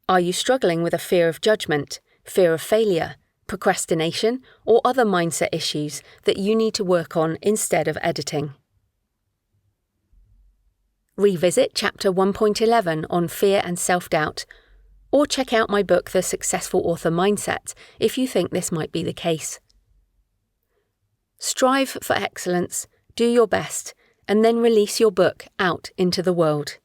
S1: Are you struggling with a fear of judgment, fear of failure, procrastination, or other mindset issues that you need to work on instead of editing? Revisit Chapter 1.11 on fear and self-doubt, or check out my book The Successful Author Mindset if you think this might be the case. Strive for excellence, do your best, and then release your book out into the world.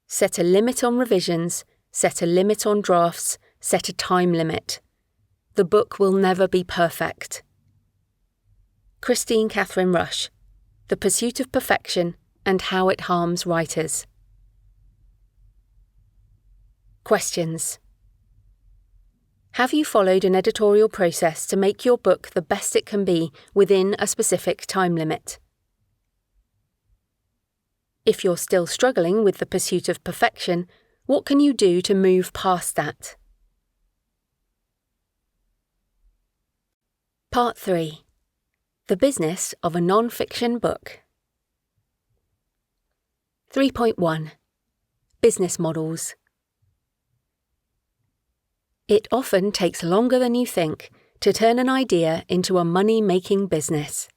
S1: Set a limit on revisions, set a limit on drafts, set a time limit. The book will never be perfect. Christine Catherine Rush, The Pursuit of Perfection and How It Harms Writers. Questions. Have you followed an editorial process to make your book the best it can be within a specific time limit? If you're still struggling with the pursuit of perfection, what can you do to move past that? Part 3. The Business of a Non-Fiction Book. 3.1. Business Models. It often takes longer than you think to turn an idea into a money-making business.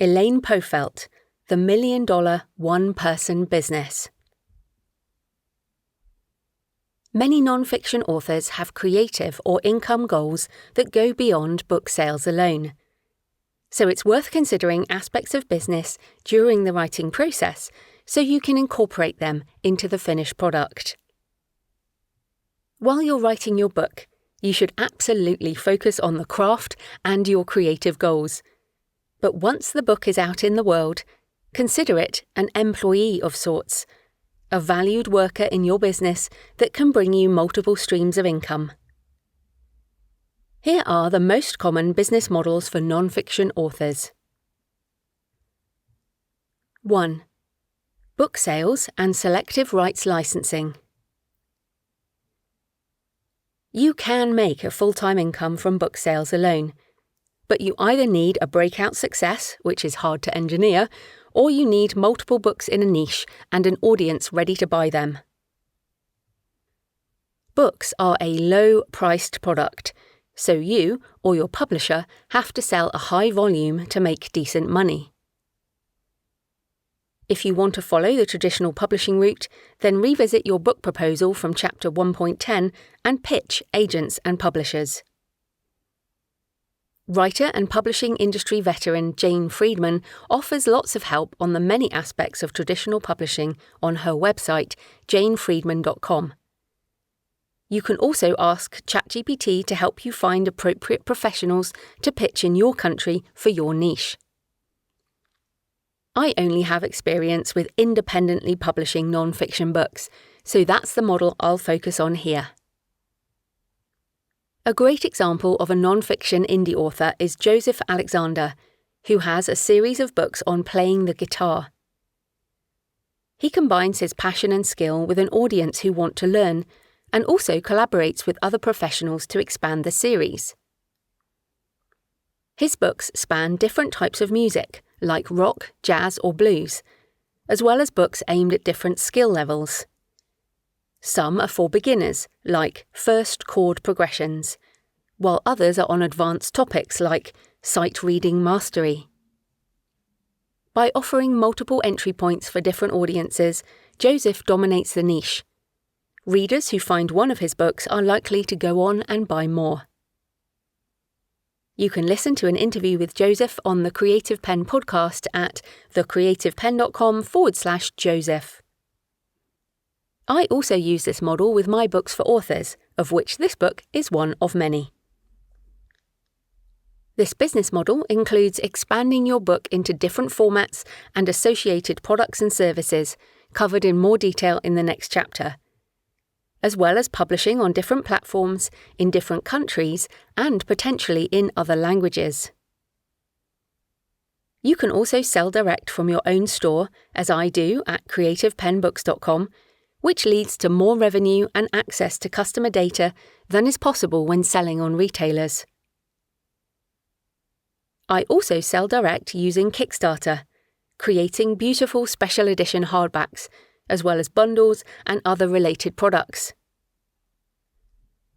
S1: Elaine Pofelt, The $1 Million One-Person Business. Many non-fiction authors have creative or income goals that go beyond book sales alone. So it's worth considering aspects of business during the writing process so you can incorporate them into the finished product. While you're writing your book, you should absolutely focus on the craft and your creative goals. But once the book is out in the world, consider it an employee of sorts, a valued worker in your business that can bring you multiple streams of income. Here are the most common business models for non-fiction authors. 1. Book sales and selective rights licensing. You can make a full-time income from book sales alone, but you either need a breakout success, which is hard to engineer, or you need multiple books in a niche and an audience ready to buy them. Books are a low-priced product, so you or your publisher have to sell a high volume to make decent money. If you want to follow the traditional publishing route, then revisit your book proposal from Chapter 1.10 and pitch agents and publishers. Writer and publishing industry veteran Jane Friedman offers lots of help on the many aspects of traditional publishing on her website, janefriedman.com. You can also ask ChatGPT to help you find appropriate professionals to pitch in your country for your niche. I only have experience with independently publishing non-fiction books, so that's the model I'll focus on here. A great example of a non-fiction indie author is Joseph Alexander, who has a series of books on playing the guitar. He combines his passion and skill with an audience who want to learn, and also collaborates with other professionals to expand the series. His books span different types of music, like rock, jazz, or blues, as well as books aimed at different skill levels. Some are for beginners, like first chord progressions, while others are on advanced topics like sight reading mastery. By offering multiple entry points for different audiences, Joseph dominates the niche. Readers who find one of his books are likely to go on and buy more. You can listen to an interview with Joseph on the Creative Penn podcast at thecreativepenn.com/Joseph. I also use this model with my books for authors, of which this book is one of many. This business model includes expanding your book into different formats and associated products and services, covered in more detail in the next chapter, as well as publishing on different platforms, in different countries, and potentially in other languages. You can also sell direct from your own store, as I do at creativepenbooks.com, which leads to more revenue and access to customer data than is possible when selling on retailers. I also sell direct using Kickstarter, creating beautiful special edition hardbacks, as well as bundles and other related products.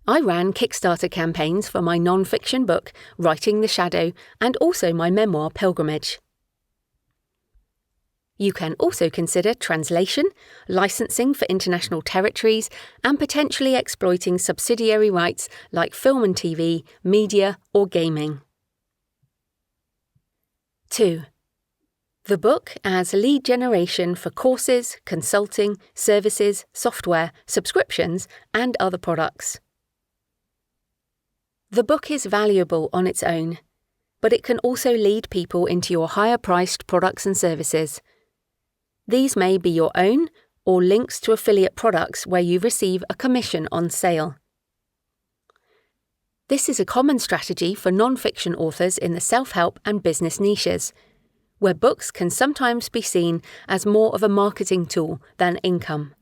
S1: I ran Kickstarter campaigns for my non-fiction book, Writing the Shadow, and also my memoir, Pilgrimage. You can also consider translation, licensing for international territories, and potentially exploiting subsidiary rights like film and TV, media, or gaming. 2. The book as lead generation for courses, consulting, services, software, subscriptions, and other products. The book is valuable on its own, but it can also lead people into your higher-priced products and services. These may be your own or links to affiliate products where you receive a commission on sale. This is a common strategy for non-fiction authors in the self-help and business niches, where books can sometimes be seen as more of a marketing tool than income.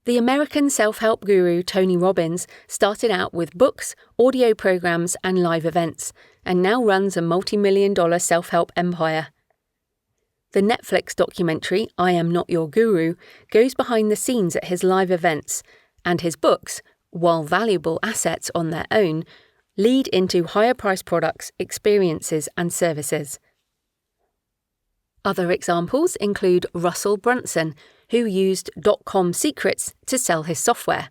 S1: The American self-help guru Tony Robbins started out with books, audio programs, and live events, and now runs a multi-million-dollar self-help empire. The Netflix documentary, I Am Not Your Guru, goes behind the scenes at his live events, and his books, while valuable assets on their own, lead into higher-priced products, experiences, and services. Other examples include Russell Brunson, who used .com secrets to sell his software,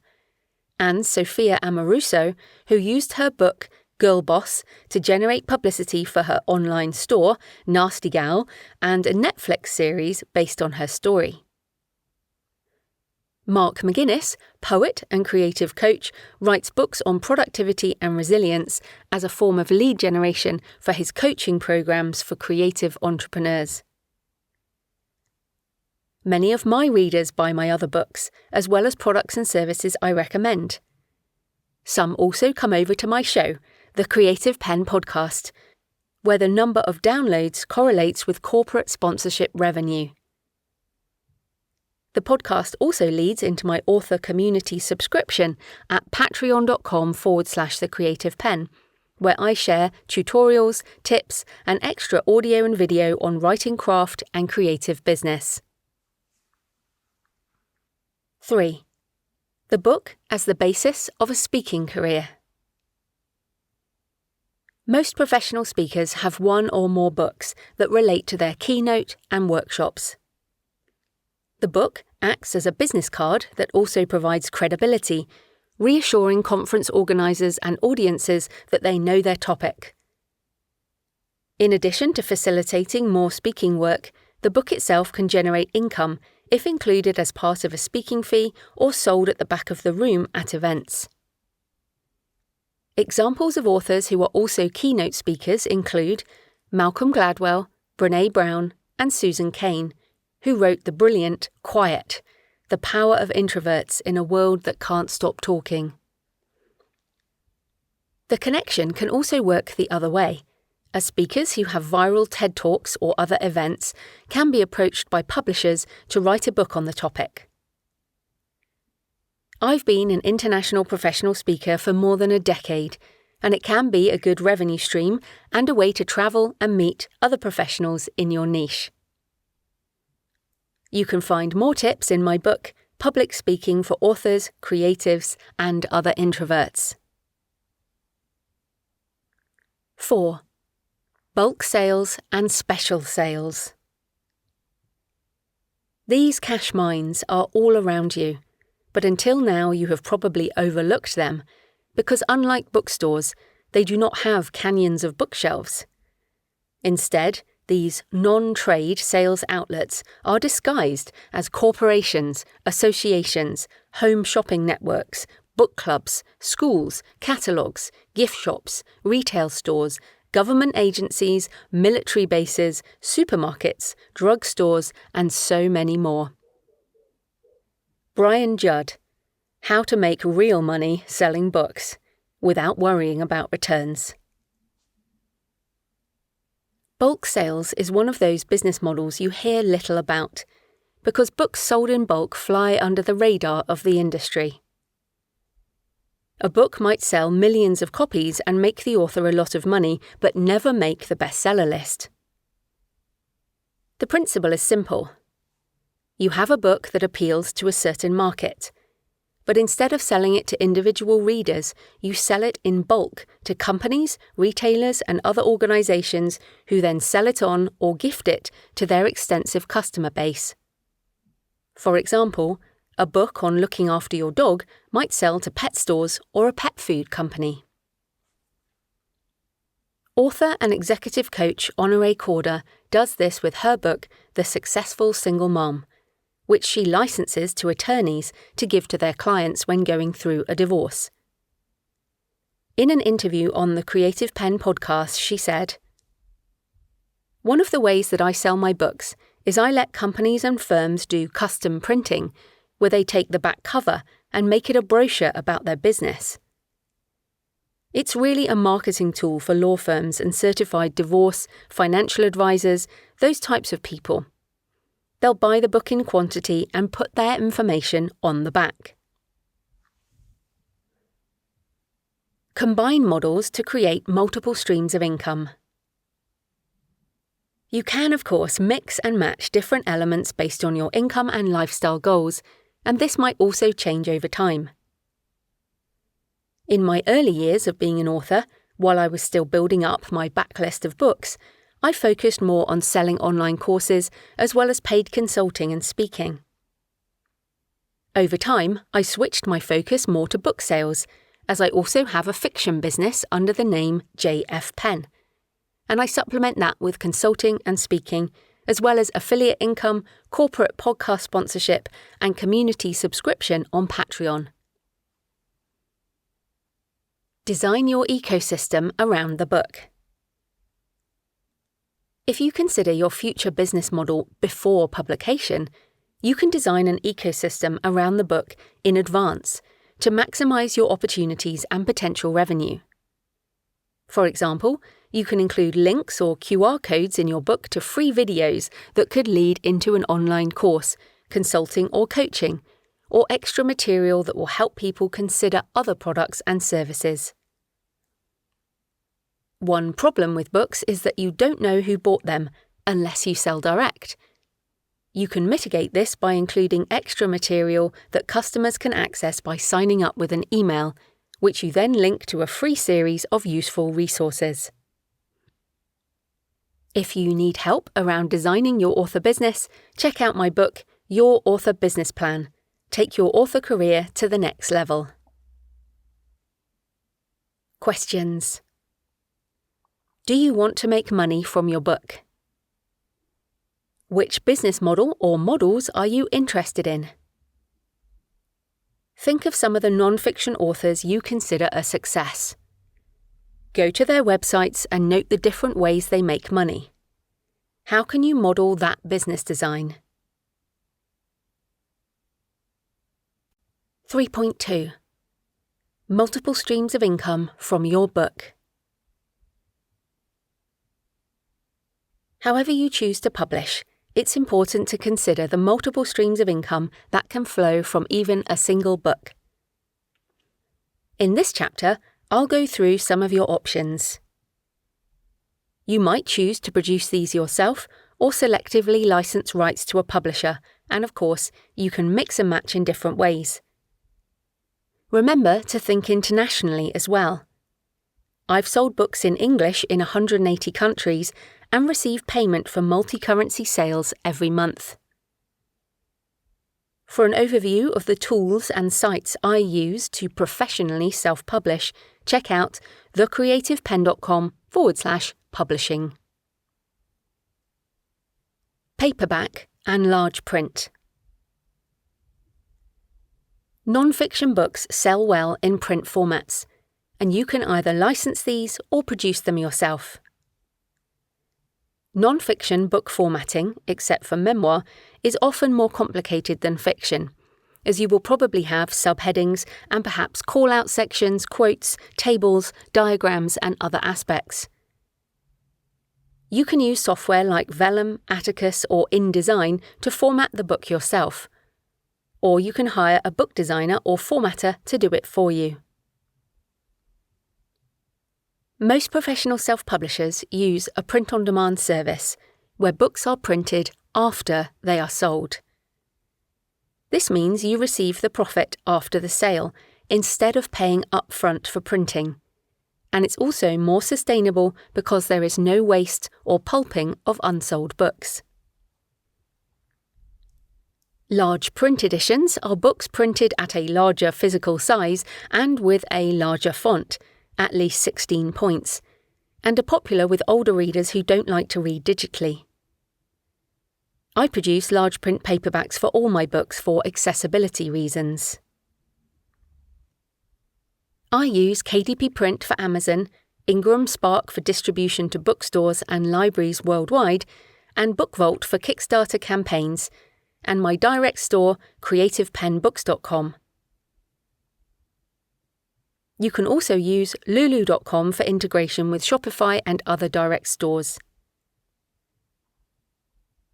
S1: and Sophia Amoruso, who used her book Girl Boss to generate publicity for her online store, Nasty Gal, and a Netflix series based on her story. Mark McGuinness, poet and creative coach, writes books on productivity and resilience as a form of lead generation for his coaching programs for creative entrepreneurs. Many of my readers buy my other books, as well as products and services I recommend. Some also come over to my show, the Creative Penn podcast, where the number of downloads correlates with corporate sponsorship revenue. The podcast also leads into my author community subscription at patreon.com/thecreativepen, where I share tutorials, tips, and extra audio and video on writing craft and creative business. 3. The book as the basis of a speaking career. Most professional speakers have one or more books that relate to their keynote and workshops. The book acts as a business card that also provides credibility, reassuring conference organisers and audiences that they know their topic. In addition to facilitating more speaking work, the book itself can generate income if included as part of a speaking fee or sold at the back of the room at events. Examples of authors who are also keynote speakers include Malcolm Gladwell, Brené Brown, and Susan Cain, who wrote the brilliant Quiet, The Power of Introverts in a World That Can't Stop Talking. The connection can also work the other way, as speakers who have viral TED Talks or other events can be approached by publishers to write a book on the topic. I've been an international professional speaker for more than a decade, and it can be a good revenue stream and a way to travel and meet other professionals in your niche. You can find more tips in my book, Public Speaking for Authors, Creatives, and Other Introverts. 4. Bulk sales and special sales. These cash mines are all around you, but until now you have probably overlooked them, because unlike bookstores, they do not have canyons of bookshelves. Instead, these non-trade sales outlets are disguised as corporations, associations, home shopping networks, book clubs, schools, catalogues, gift shops, retail stores, government agencies, military bases, supermarkets, drugstores, and so many more. Brian Judd, How to Make Real Money Selling Books Without Worrying About Returns. Bulk sales is one of those business models you hear little about, because books sold in bulk fly under the radar of the industry. A book might sell millions of copies and make the author a lot of money, but never make the bestseller list. The principle is simple. You have a book that appeals to a certain market, but instead of selling it to individual readers, you sell it in bulk to companies, retailers, and other organizations who then sell it on or gift it to their extensive customer base. For example, a book on looking after your dog might sell to pet stores or a pet food company. Author and executive coach Honorée Corder does this with her book, The Successful Single Mom, which she licenses to attorneys to give to their clients when going through a divorce. In an interview on the Creative Penn podcast, she said, "One of the ways that I sell my books is I let companies and firms do custom printing, where they take the back cover and make it a brochure about their business. It's really a marketing tool for law firms and certified divorce, financial advisors, those types of people. They'll buy the book in quantity and put their information on the back." Combine models to create multiple streams of income. You can, of course, mix and match different elements based on your income and lifestyle goals, and this might also change over time. In my early years of being an author, while I was still building up my backlist of books, I focused more on selling online courses as well as paid consulting and speaking. Over time, I switched my focus more to book sales, as I also have a fiction business under the name J.F. Penn, and I supplement that with consulting and speaking, as well as affiliate income, corporate podcast sponsorship, and community subscription on Patreon. Design your ecosystem around the book. If you consider your future business model before publication, you can design an ecosystem around the book in advance to maximize your opportunities and potential revenue. For example, you can include links or QR codes in your book to free videos that could lead into an online course, consulting or coaching, or extra material that will help people consider other products and services. One problem with books is that you don't know who bought them unless you sell direct. You can mitigate this by including extra material that customers can access by signing up with an email, which you then link to a free series of useful resources. If you need help around designing your author business, check out my book, Your Author Business Plan. Take your author career to the next level. Questions. Do you want to make money from your book? Which business model or models are you interested in? Think of some of the non-fiction authors you consider a success. Go to their websites and note the different ways they make money. How can you model that business design? 3.2. Multiple streams of income from your book. However you choose to publish, it's important to consider the multiple streams of income that can flow from even a single book. In this chapter, I'll go through some of your options. You might choose to produce these yourself or selectively license rights to a publisher, and of course, you can mix and match in different ways. Remember to think internationally as well. I've sold books in English in 180 countries and receive payment for multi-currency sales every month. For an overview of the tools and sites I use to professionally self-publish, check out thecreativepen.com/publishing. Paperback and large print. Non-fiction books sell well in print formats, and you can either license these or produce them yourself. Non-fiction book formatting, except for Memoir, is often more complicated than fiction, as you will probably have subheadings and perhaps call-out sections, quotes, tables, diagrams, and other aspects. You can use software like Vellum, Atticus, or InDesign to format the book yourself, or you can hire a book designer or formatter to do it for you. Most professional self-publishers use a print-on-demand service, where books are printed after they are sold. This means you receive the profit after the sale, instead of paying upfront for printing. And it's also more sustainable because there is no waste or pulping of unsold books. Large print editions are books printed at a larger physical size and with a larger font, at least 16 points, and are popular with older readers who don't like to read digitally. I produce large print paperbacks for all my books for accessibility reasons. I use KDP Print for Amazon, Ingram Spark for distribution to bookstores and libraries worldwide, and BookVault for Kickstarter campaigns, and my direct store, creativepenbooks.com. You can also use lulu.com for integration with Shopify and other direct stores.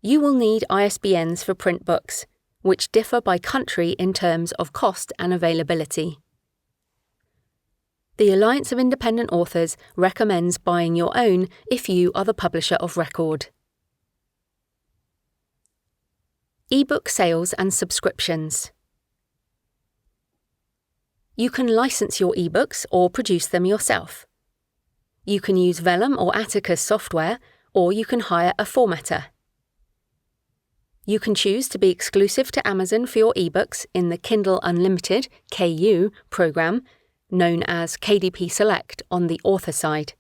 S1: You will need ISBNs for print books, which differ by country in terms of cost and availability. The Alliance of Independent Authors recommends buying your own if you are the publisher of record. Ebook sales and subscriptions. You can license your ebooks or produce them yourself. You can use Vellum or Atticus software, or you can hire a formatter. You can choose to be exclusive to Amazon for your ebooks in the Kindle Unlimited (KU) program, known as KDP Select on the author side.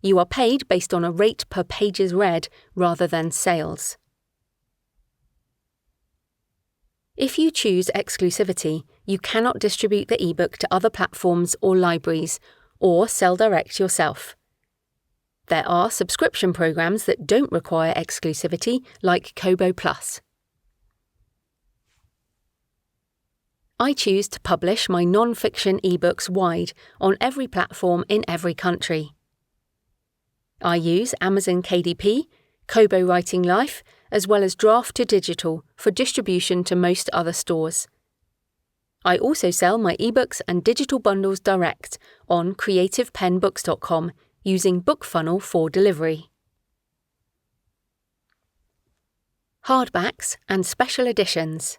S1: You are paid based on a rate per pages read rather than sales. If you choose exclusivity, you cannot distribute the ebook to other platforms or libraries, or sell direct yourself. There are subscription programs that don't require exclusivity, like Kobo Plus. I choose to publish my non-fiction ebooks wide on every platform in every country. I use Amazon KDP, Kobo Writing Life, as well as Draft to Digital for distribution to most other stores. I also sell my ebooks and digital bundles direct on creativepenbooks.com using BookFunnel for delivery. Hardbacks and special editions.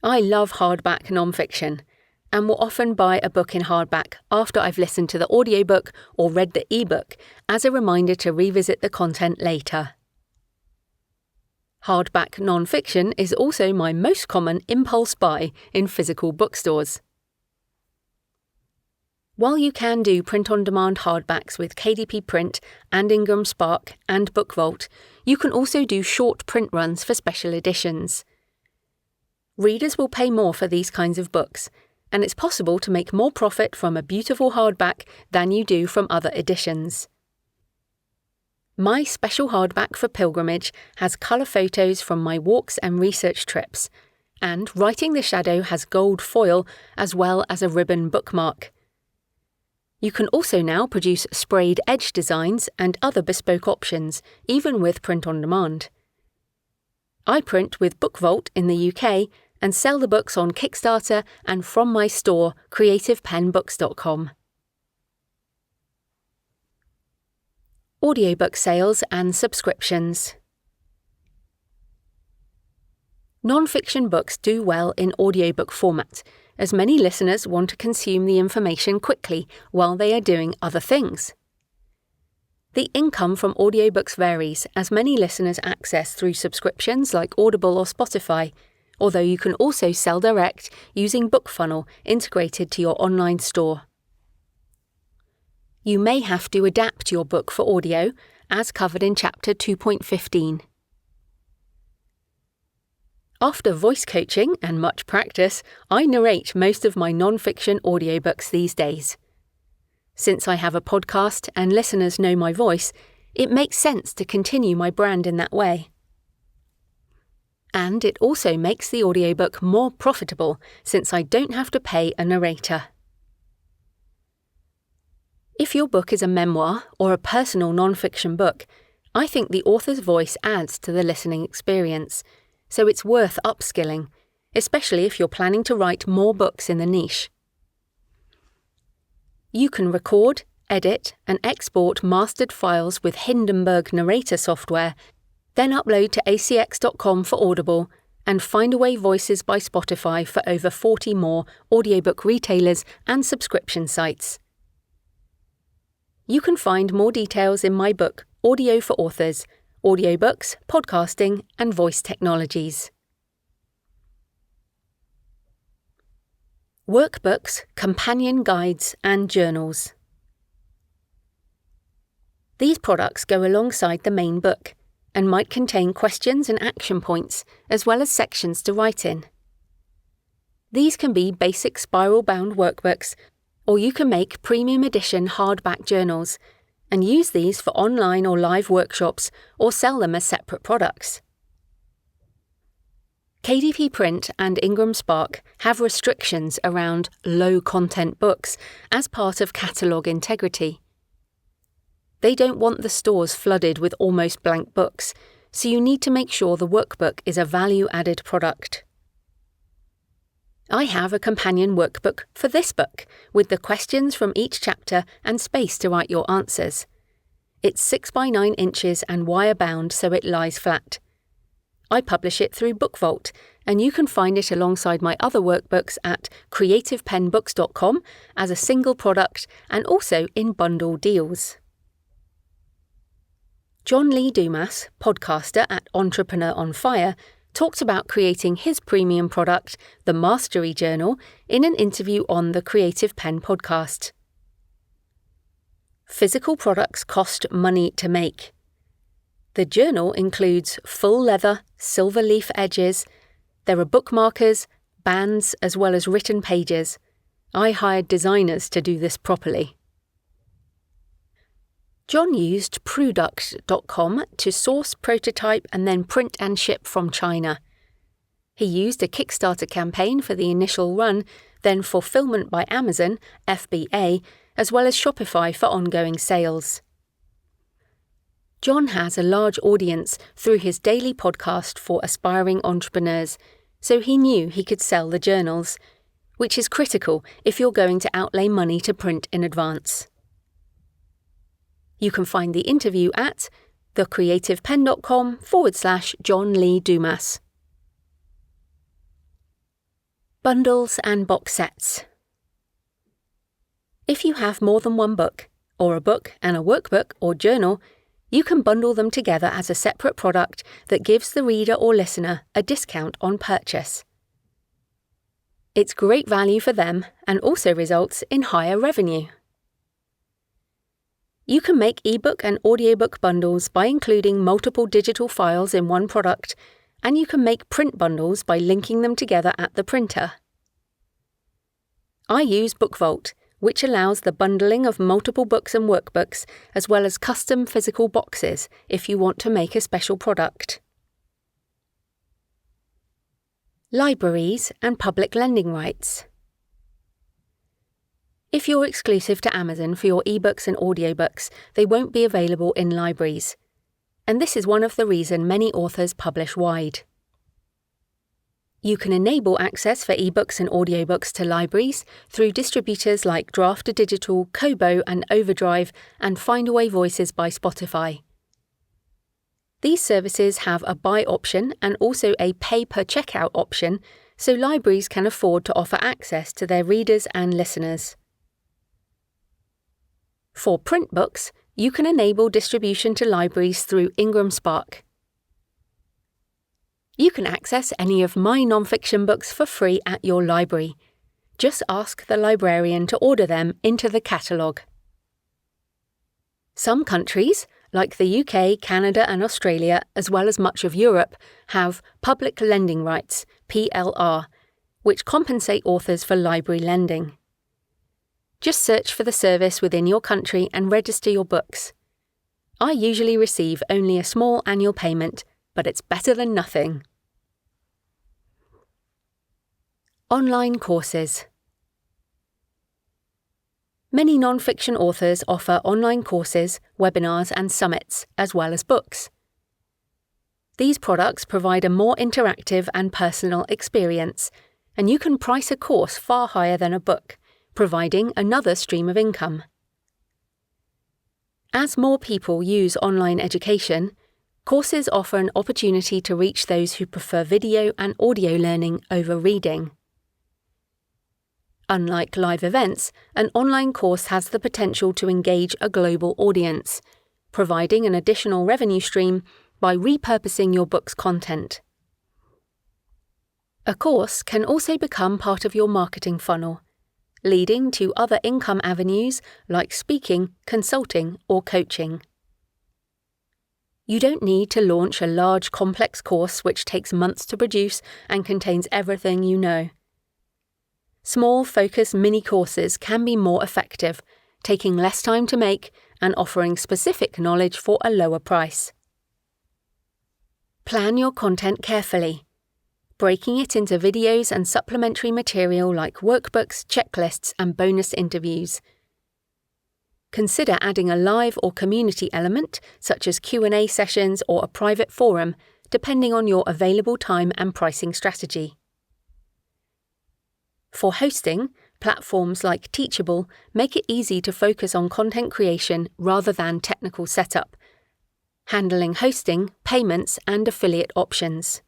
S1: I love hardback non-fiction, and will often buy a book in hardback after I've listened to the audiobook or read the ebook as a reminder to revisit the content later. Hardback non-fiction is also my most common impulse buy in physical bookstores. While you can do print-on-demand hardbacks with KDP Print and Ingram Spark and BookVault, you can also do short print runs for special editions. Readers will pay more for these kinds of books, and it's possible to make more profit from a beautiful hardback than you do from other editions. My special hardback for Pilgrimage has colour photos from my walks and research trips, and Writing the Shadow has gold foil as well as a ribbon bookmark. You can also now produce sprayed edge designs and other bespoke options, even with print-on-demand. I print with BookVault in the UK and sell the books on Kickstarter and from my store, creativepenbooks.com. Audiobook sales and subscriptions. Non-fiction books do well in audiobook format, as many listeners want to consume the information quickly while they are doing other things. The income from audiobooks varies, as many listeners access through subscriptions like Audible or Spotify, although you can also sell direct using BookFunnel integrated to your online store. You may have to adapt your book for audio, as covered in Chapter 2.15. After voice coaching and much practice, I narrate most of my non-fiction audiobooks these days. Since I have a podcast and listeners know my voice, it makes sense to continue my brand in that way. And it also makes the audiobook more profitable, since I don't have to pay a narrator. If your book is a memoir or a personal non-fiction book, I think the author's voice adds to the listening experience, so it's worth upskilling, especially if you're planning to write more books in the niche. You can record, edit, and export mastered files with Hindenburg narrator software, then upload to acx.com for Audible, and Findaway Voices by Spotify for over 40 more audiobook retailers and subscription sites. You can find more details in my book, Audio for Authors, Audiobooks, Podcasting, and Voice Technologies. Workbooks, companion guides, and journals. These products go alongside the main book and might contain questions and action points, as well as sections to write in. These can be basic spiral-bound workbooks, or you can make premium edition hardback journals and use these for online or live workshops or sell them as separate products. KDP Print and Ingram Spark have restrictions around low-content books as part of catalogue integrity. They don't want the stores flooded with almost blank books, so you need to make sure the workbook is a value-added product. I have a companion workbook for this book, with the questions from each chapter and space to write your answers. It's 6 by 9 inches and wire-bound so it lies flat. I publish it through BookVault, and you can find it alongside my other workbooks at creativepenbooks.com as a single product and also in bundle deals. John Lee Dumas, podcaster at Entrepreneur on Fire, talked about creating his premium product, the Mastery Journal, in an interview on the Creative Pen podcast. Physical products cost money to make. The journal includes full leather, silver leaf edges. There are bookmarkers, bands, as well as written pages. I hired designers to do this properly. John used Product.com to source, prototype, and then print and ship from China. He used a Kickstarter campaign for the initial run, then fulfillment by Amazon, FBA, as well as Shopify for ongoing sales. John has a large audience through his daily podcast for aspiring entrepreneurs, so he knew he could sell the journals, which is critical if you're going to outlay money to print in advance. You can find the interview at thecreativepen.com/John Lee Dumas. Bundles and box sets. If you have more than one book, or a book and a workbook or journal, you can bundle them together as a separate product that gives the reader or listener a discount on purchase. It's great value for them and also results in higher revenue. You can make ebook and audiobook bundles by including multiple digital files in one product, and you can make print bundles by linking them together at the printer. I use BookVault, which allows the bundling of multiple books and workbooks, as well as custom physical boxes if you want to make a special product. Libraries and public lending rights. If you're exclusive to Amazon for your ebooks and audiobooks, they won't be available in libraries. And this is one of the reasons many authors publish wide. You can enable access for ebooks and audiobooks to libraries through distributors like Draft to Digital, Kobo and Overdrive, and Findaway Voices by Spotify. These services have a buy option and also a pay per checkout option, so libraries can afford to offer access to their readers and listeners. For print books, you can enable distribution to libraries through Ingram Spark. You can access any of my non-fiction books for free at your library. Just ask the librarian to order them into the catalogue. Some countries, like the UK, Canada and Australia, as well as much of Europe, have public lending rights, PLR, which compensate authors for library lending. Just search for the service within your country and register your books. I usually receive only a small annual payment, but it's better than nothing. Online courses. Many non-fiction authors offer online courses, webinars and summits, as well as books. These products provide a more interactive and personal experience, and you can price a course far higher than a book, providing another stream of income. As more people use online education, courses offer an opportunity to reach those who prefer video and audio learning over reading. Unlike live events, an online course has the potential to engage a global audience, providing an additional revenue stream by repurposing your book's content. A course can also become part of your marketing funnel, leading to other income avenues like speaking, consulting, or coaching. You don't need to launch a large, complex course which takes months to produce and contains everything you know. Small, focused mini-courses can be more effective, taking less time to make and offering specific knowledge for a lower price. Plan your content carefully, breaking it into videos and supplementary material like workbooks, checklists, and bonus interviews. Consider adding a live or community element, such as Q&A sessions or a private forum, depending on your available time and pricing strategy. For hosting, platforms like Teachable make it easy to focus on content creation rather than technical setup, handling hosting, payments, and affiliate options.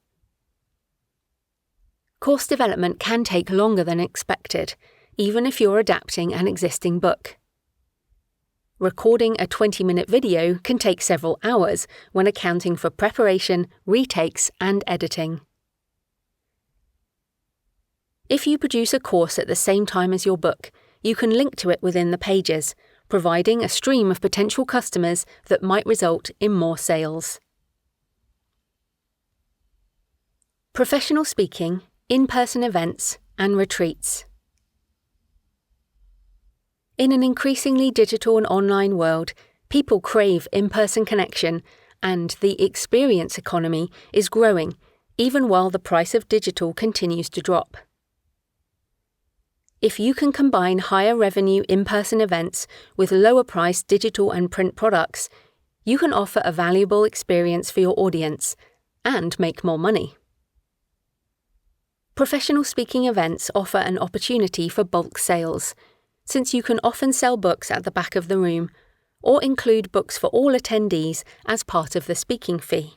S1: Course development can take longer than expected, even if you're adapting an existing book. Recording a 20-minute video can take several hours when accounting for preparation, retakes, and editing. If you produce a course at the same time as your book, you can link to it within the pages, providing a stream of potential customers that might result in more sales. Professional speaking, in-person events, and retreats. In an increasingly digital and online world, people crave in-person connection, and the experience economy is growing, even while the price of digital continues to drop. If you can combine higher revenue in-person events with lower-priced digital and print products, you can offer a valuable experience for your audience and make more money. Professional speaking events offer an opportunity for bulk sales, since you can often sell books at the back of the room or include books for all attendees as part of the speaking fee.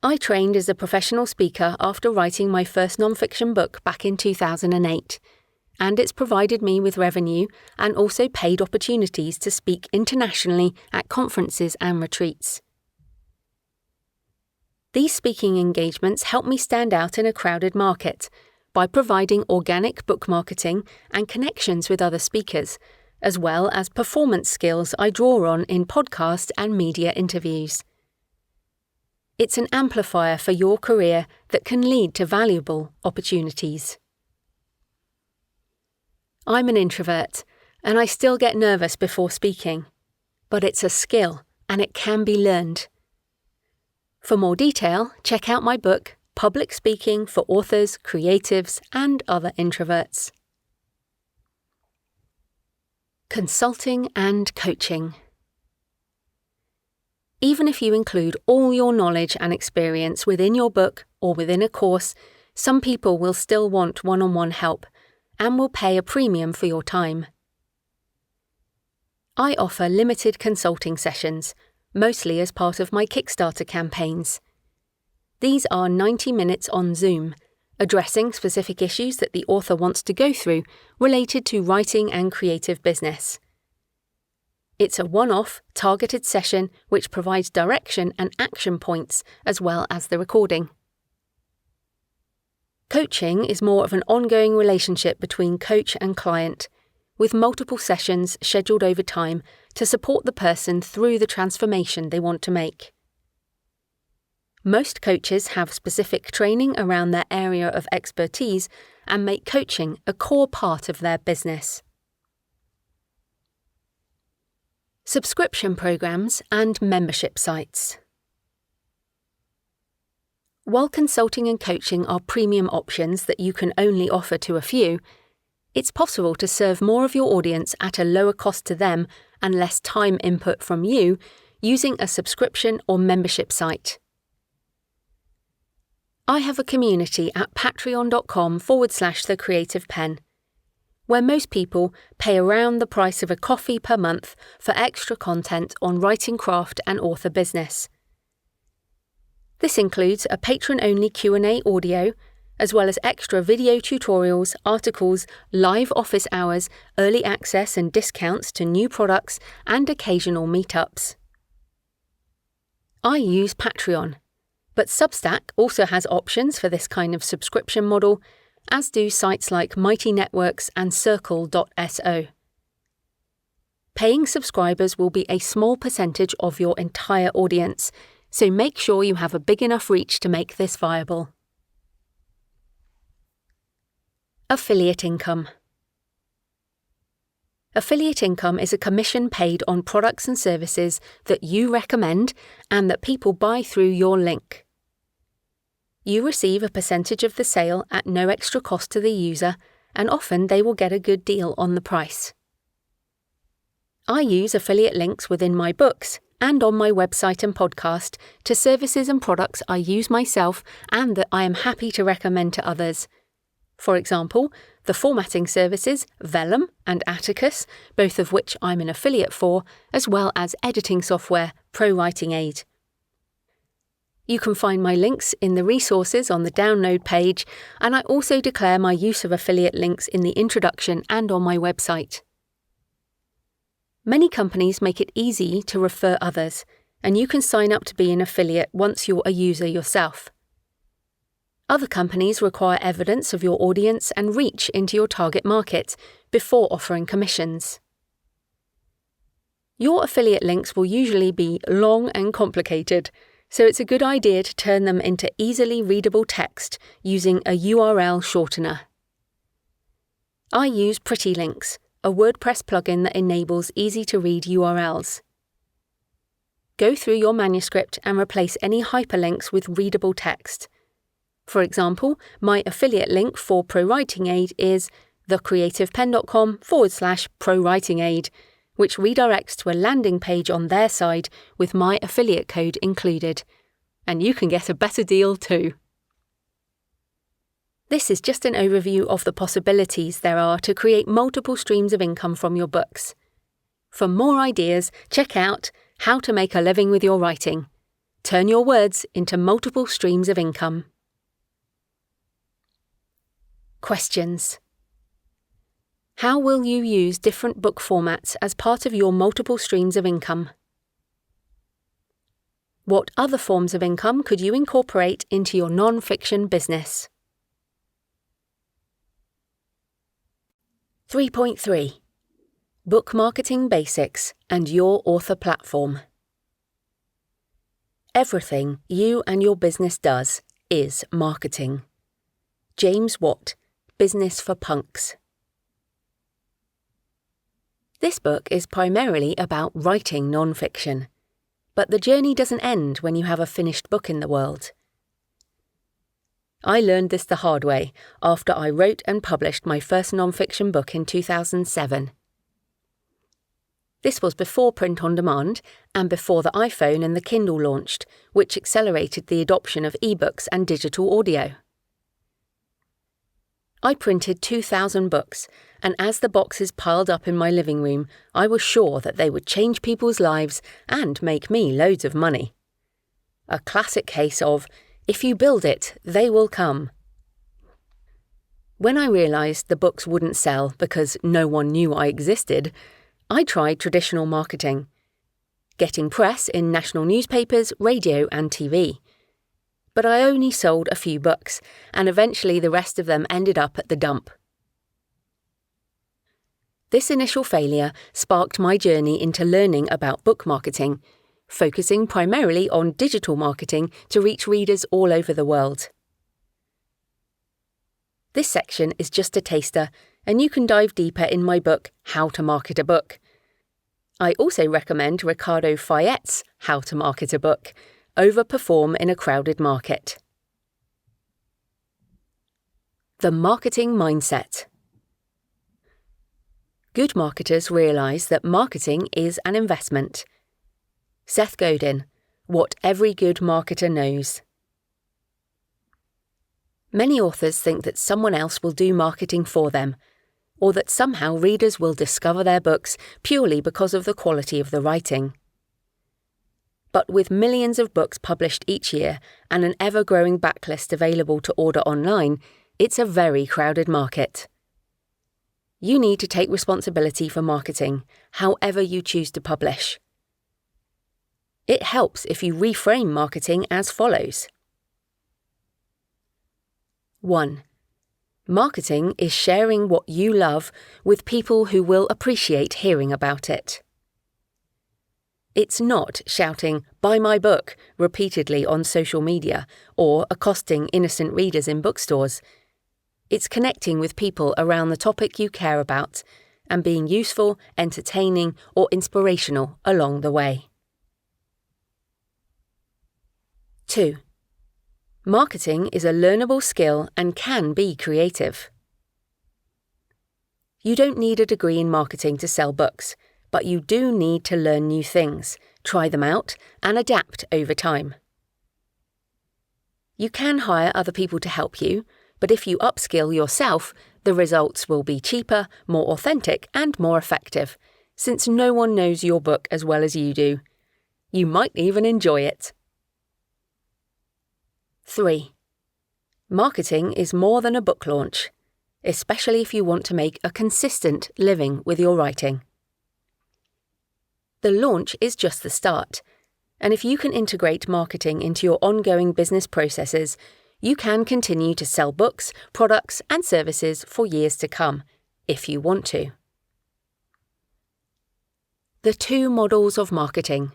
S1: I trained as a professional speaker after writing my first non-fiction book back in 2008, and it's provided me with revenue and also paid opportunities to speak internationally at conferences and retreats. These speaking engagements help me stand out in a crowded market by providing organic book marketing and connections with other speakers, as well as performance skills I draw on in podcast and media interviews. It's an amplifier for your career that can lead to valuable opportunities. I'm an introvert, and I still get nervous before speaking, but it's a skill and it can be learned. For more detail, check out my book, Public Speaking for Authors, Creatives, and Other Introverts. Consulting and coaching. Even if you include all your knowledge and experience within your book or within a course, some people will still want one-on-one help and will pay a premium for your time. I offer limited consulting sessions, mostly as part of my Kickstarter campaigns. These are 90 minutes on Zoom, addressing specific issues that the author wants to go through related to writing and creative business. It's a one-off, targeted session which provides direction and action points as well as the recording. Coaching is more of an ongoing relationship between coach and client, with multiple sessions scheduled over time to support the person through the transformation they want to make. Most coaches have specific training around their area of expertise and make coaching a core part of their business. Subscription programs and membership sites. While consulting and coaching are premium options that you can only offer to a few, it's possible to serve more of your audience at a lower cost to them and less time input from you using a subscription or membership site. I have a community at patreon.com/thecreativepen, where most people pay around the price of a coffee per month for extra content on writing craft and author business. This includes a patron-only Q&A audio, as well as extra video tutorials, articles, live office hours, early access and discounts to new products, and occasional meetups. I use Patreon, but Substack also has options for this kind of subscription model, as do sites like Mighty Networks and Circle.so. Paying subscribers will be a small percentage of your entire audience, so make sure you have a big enough reach to make this viable. Affiliate income. Affiliate income is a commission paid on products and services that you recommend and that people buy through your link. You receive a percentage of the sale at no extra cost to the user, and often they will get a good deal on the price. I use affiliate links within my books and on my website and podcast to services and products I use myself and that I am happy to recommend to others. For example, the formatting services Vellum and Atticus, both of which I'm an affiliate for, as well as editing software ProWriting Aid. You can find my links in the resources on the download page, and I also declare my use of affiliate links in the introduction and on my website. Many companies make it easy to refer others, and you can sign up to be an affiliate once you're a user yourself. Other companies require evidence of your audience and reach into your target market before offering commissions. Your affiliate links will usually be long and complicated, so it's a good idea to turn them into easily readable text using a URL shortener. I use Pretty Links, a WordPress plugin that enables easy-to-read URLs. Go through your manuscript and replace any hyperlinks with readable text. For example, my affiliate link for ProWriting Aid is thecreativepen.com/ProWriting Aid, which redirects to a landing page on their side with my affiliate code included. And you can get a better deal too. This is just an overview of the possibilities there are to create multiple streams of income from your books. For more ideas, check out How to Make a Living with Your Writing. Turn your words into multiple streams of income. Questions. How will you use different book formats as part of your multiple streams of income? What other forms of income could you incorporate into your non-fiction business? 3.3. Book Marketing Basics and Your Author Platform. Everything you and your business does is marketing. James Watt, Business for Punks. This book is primarily about writing non-fiction, but the journey doesn't end when you have a finished book in the world. I learned this the hard way after I wrote and published my first non-fiction book in 2007. This was before print on demand and before the iPhone and the Kindle launched, which accelerated the adoption of ebooks and digital audio. I printed 2,000 books, and as the boxes piled up in my living room, I was sure that they would change people's lives and make me loads of money. A classic case of, if you build it, they will come. When I realised the books wouldn't sell because no one knew I existed, I tried traditional marketing, getting press in national newspapers, radio and TV. But I only sold a few books, and eventually the rest of them ended up at the dump. This initial failure sparked my journey into learning about book marketing, focusing primarily on digital marketing to reach readers all over the world. This section is just a taster, and you can dive deeper in my book, How to Market a Book. I also recommend Ricardo Fayette's How to Market a Book, Overperform in a Crowded Market. The Marketing Mindset. Good marketers realise that marketing is an investment. Seth Godin, What Every Good Marketer Knows. Many authors think that someone else will do marketing for them, or that somehow readers will discover their books purely because of the quality of the writing. But with millions of books published each year and an ever-growing backlist available to order online, it's a very crowded market. You need to take responsibility for marketing, however you choose to publish. It helps if you reframe marketing as follows. 1. Marketing is sharing what you love with people who will appreciate hearing about it. It's not shouting, "Buy my book," repeatedly on social media or accosting innocent readers in bookstores. It's connecting with people around the topic you care about and being useful, entertaining, or inspirational along the way. 2. Marketing is a learnable skill and can be creative. You don't need a degree in marketing to sell books, but you do need to learn new things, try them out, and adapt over time. You can hire other people to help you, but if you upskill yourself, the results will be cheaper, more authentic, and more effective, since no one knows your book as well as you do. You might even enjoy it. 3. Marketing is more than a book launch, especially if you want to make a consistent living with your writing. The launch is just the start, and if you can integrate marketing into your ongoing business processes, you can continue to sell books, products, and services for years to come, if you want to. The 2 models of marketing.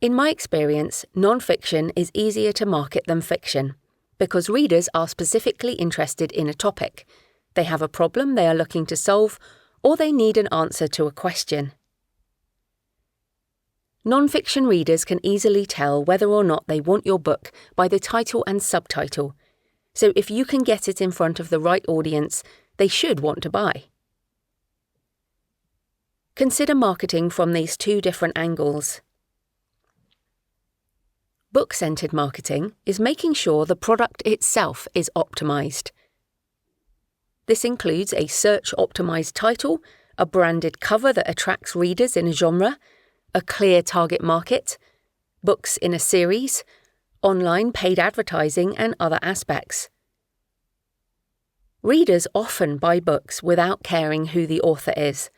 S1: In my experience, non-fiction is easier to market than fiction, because readers are specifically interested in a topic. They have a problem they are looking to solve, or they need an answer to a question. Non-fiction readers can easily tell whether or not they want your book by the title and subtitle, so if you can get it in front of the right audience, they should want to buy. Consider marketing from these 2 different angles. Book-centered marketing is making sure the product itself is optimized. This includes a search-optimized title, a branded cover that attracts readers in a genre, a clear target market, books in a series, online paid advertising, and other aspects. Readers often buy books without caring who the author is.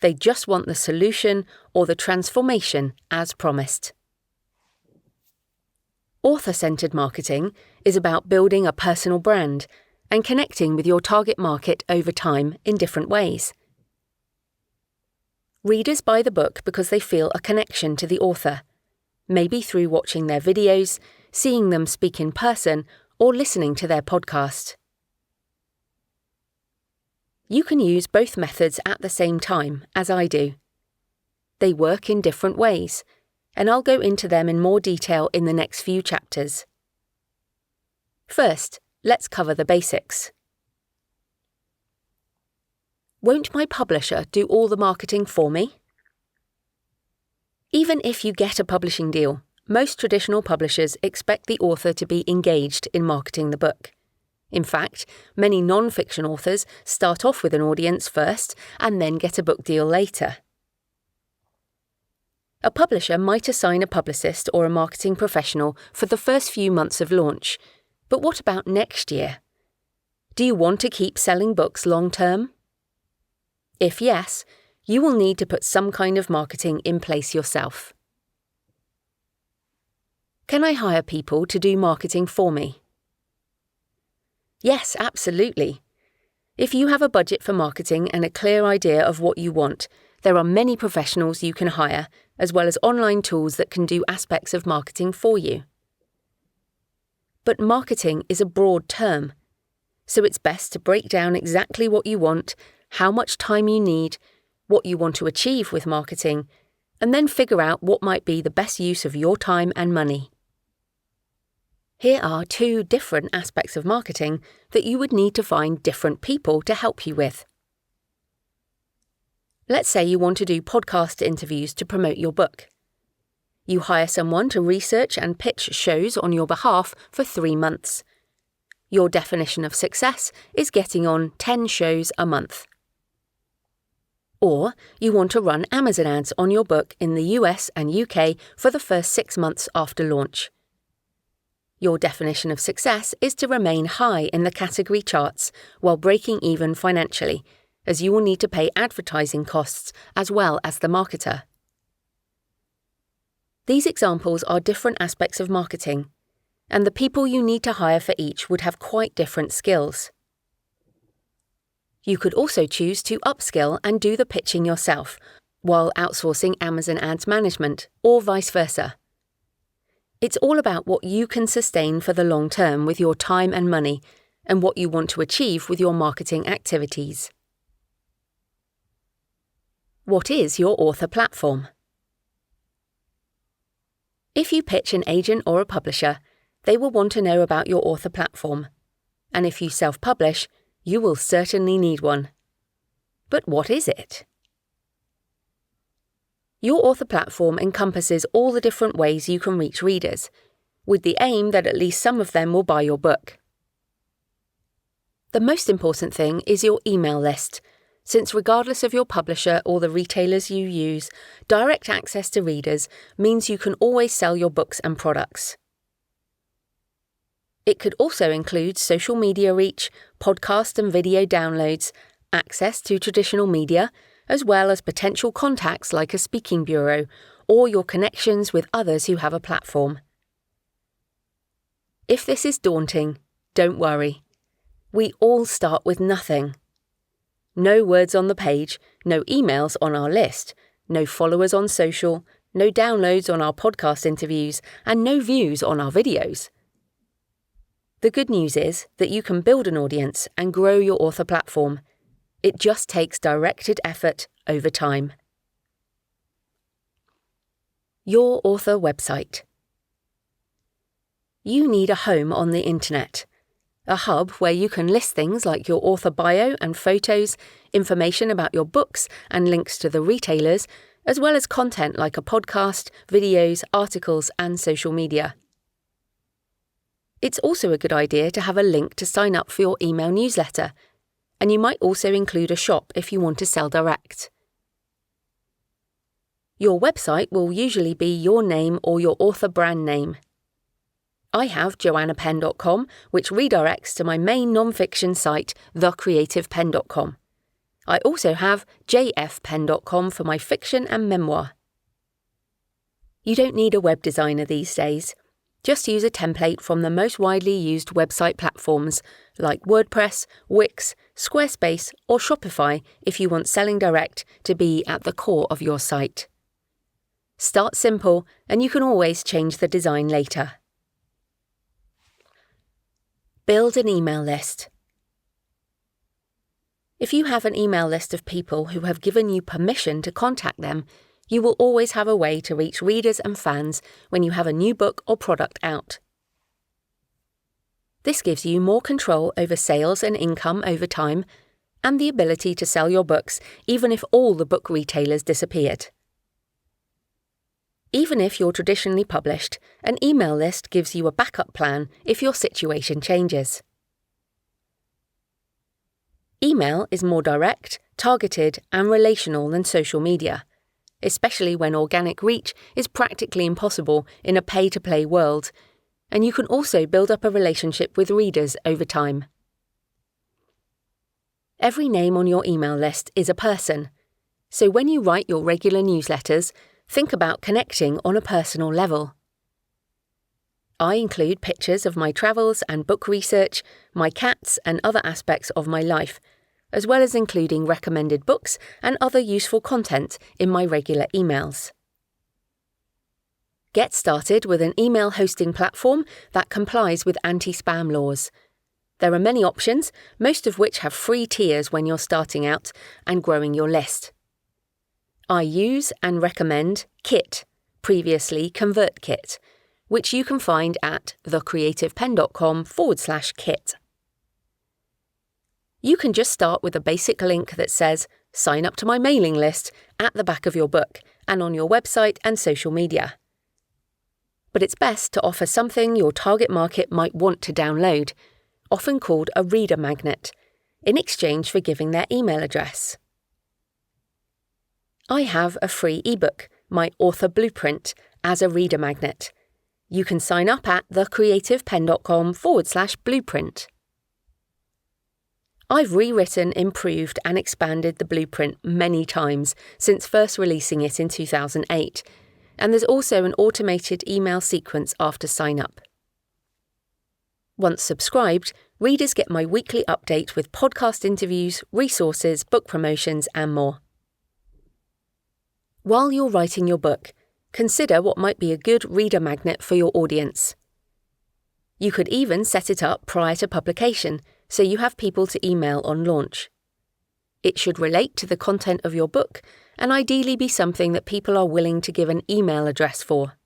S1: They just want the solution or the transformation as promised. Author-centered marketing is about building a personal brand and connecting with your target market over time in different ways. Readers buy the book because they feel a connection to the author, maybe through watching their videos, seeing them speak in person, or listening to their podcast. You can use both methods at the same time, as I do. They work in different ways, and I'll go into them in more detail in the next few chapters. First, let's cover the basics. Won't my publisher do all the marketing for me? Even if you get a publishing deal, most traditional publishers expect the author to be engaged in marketing the book. In fact, many non-fiction authors start off with an audience first and then get a book deal later. A publisher might assign a publicist or a marketing professional for the first few months of launch, but what about next year? Do you want to keep selling books long-term? If yes, you will need to put some kind of marketing in place yourself. Can I hire people to do marketing for me? Yes, absolutely. If you have a budget for marketing and a clear idea of what you want, there are many professionals you can hire, as well as online tools that can do aspects of marketing for you. But marketing is a broad term, so it's best to break down exactly what you want, how much time you need, what you want to achieve with marketing, and then figure out what might be the best use of your time and money. Here are two different aspects of marketing that you would need to find different people to help you with. Let's say you want to do podcast interviews to promote your book. You hire someone to research and pitch shows on your behalf for 3 months. Your definition of success is getting on 10 shows a month. Or you want to run Amazon ads on your book in the US and UK for the first 6 months after launch. Your definition of success is to remain high in the category charts while breaking even financially, as you will need to pay advertising costs as well as the marketer. These examples are different aspects of marketing, and the people you need to hire for each would have quite different skills. You could also choose to upskill and do the pitching yourself, while outsourcing Amazon ads management, or vice versa. It's all about what you can sustain for the long term with your time and money, and what you want to achieve with your marketing activities. What is your author platform? If you pitch an agent or a publisher, they will want to know about your author platform. And if you self-publish, you will certainly need one. But what is it? Your author platform encompasses all the different ways you can reach readers, with the aim that at least some of them will buy your book. The most important thing is your email list, since regardless of your publisher or the retailers you use, direct access to readers means you can always sell your books and products. It could also include social media reach, podcast and video downloads, access to traditional media, as well as potential contacts like a speaking bureau or your connections with others who have a platform. If this is daunting, don't worry. We all start with nothing. No words on the page, no emails on our list, no followers on social, no downloads on our podcast interviews, and no views on our videos. The good news is that you can build an audience and grow your author platform. It just takes directed effort over time. Your author website. You need a home on the internet, a hub where you can list things like your author bio and photos, information about your books and links to the retailers, as well as content like a podcast, videos, articles, and social media. It's also a good idea to have a link to sign up for your email newsletter, and you might also include a shop if you want to sell direct. Your website will usually be your name or your author brand name. I have joannapenn.com, which redirects to my main non-fiction site, thecreativepenn.com. I also have jfpen.com for my fiction and memoir. You don't need a web designer these days. Just use a template from the most widely used website platforms like WordPress, Wix, Squarespace, or Shopify if you want selling direct to be at the core of your site. Start simple, and you can always change the design later. Build an email list. If you have an email list of people who have given you permission to contact them, you will always have a way to reach readers and fans when you have a new book or product out. This gives you more control over sales and income over time, and the ability to sell your books even if all the book retailers disappeared. Even if you're traditionally published, an email list gives you a backup plan if your situation changes. Email is more direct, targeted, and relational than social media, especially when organic reach is practically impossible in a pay-to-play world, and you can also build up a relationship with readers over time. Every name on your email list is a person, so when you write your regular newsletters, think about connecting on a personal level. I include pictures of my travels and book research, my cats and other aspects of my life, as well as including recommended books and other useful content in my regular emails. Get started with an email hosting platform that complies with anti-spam laws. There are many options, most of which have free tiers when you're starting out and growing your list. I use and recommend Kit, previously ConvertKit, which you can find at thecreativepen.com/kit. You can just start with a basic link that says, "Sign up to my mailing list" at the back of your book and on your website and social media. But it's best to offer something your target market might want to download, often called a reader magnet, in exchange for giving their email address. I have a free ebook, my author blueprint, as a reader magnet. You can sign up at thecreativepen.com/blueprint. I've rewritten, improved, and expanded the blueprint many times since first releasing it in 2008, and there's also an automated email sequence after sign-up. Once subscribed, readers get my weekly update with podcast interviews, resources, book promotions, and more. While you're writing your book, consider what might be a good reader magnet for your audience. You could even set it up prior to publication, so you have people to email on launch. It should relate to the content of your book and ideally be something that people are willing to give an email address for.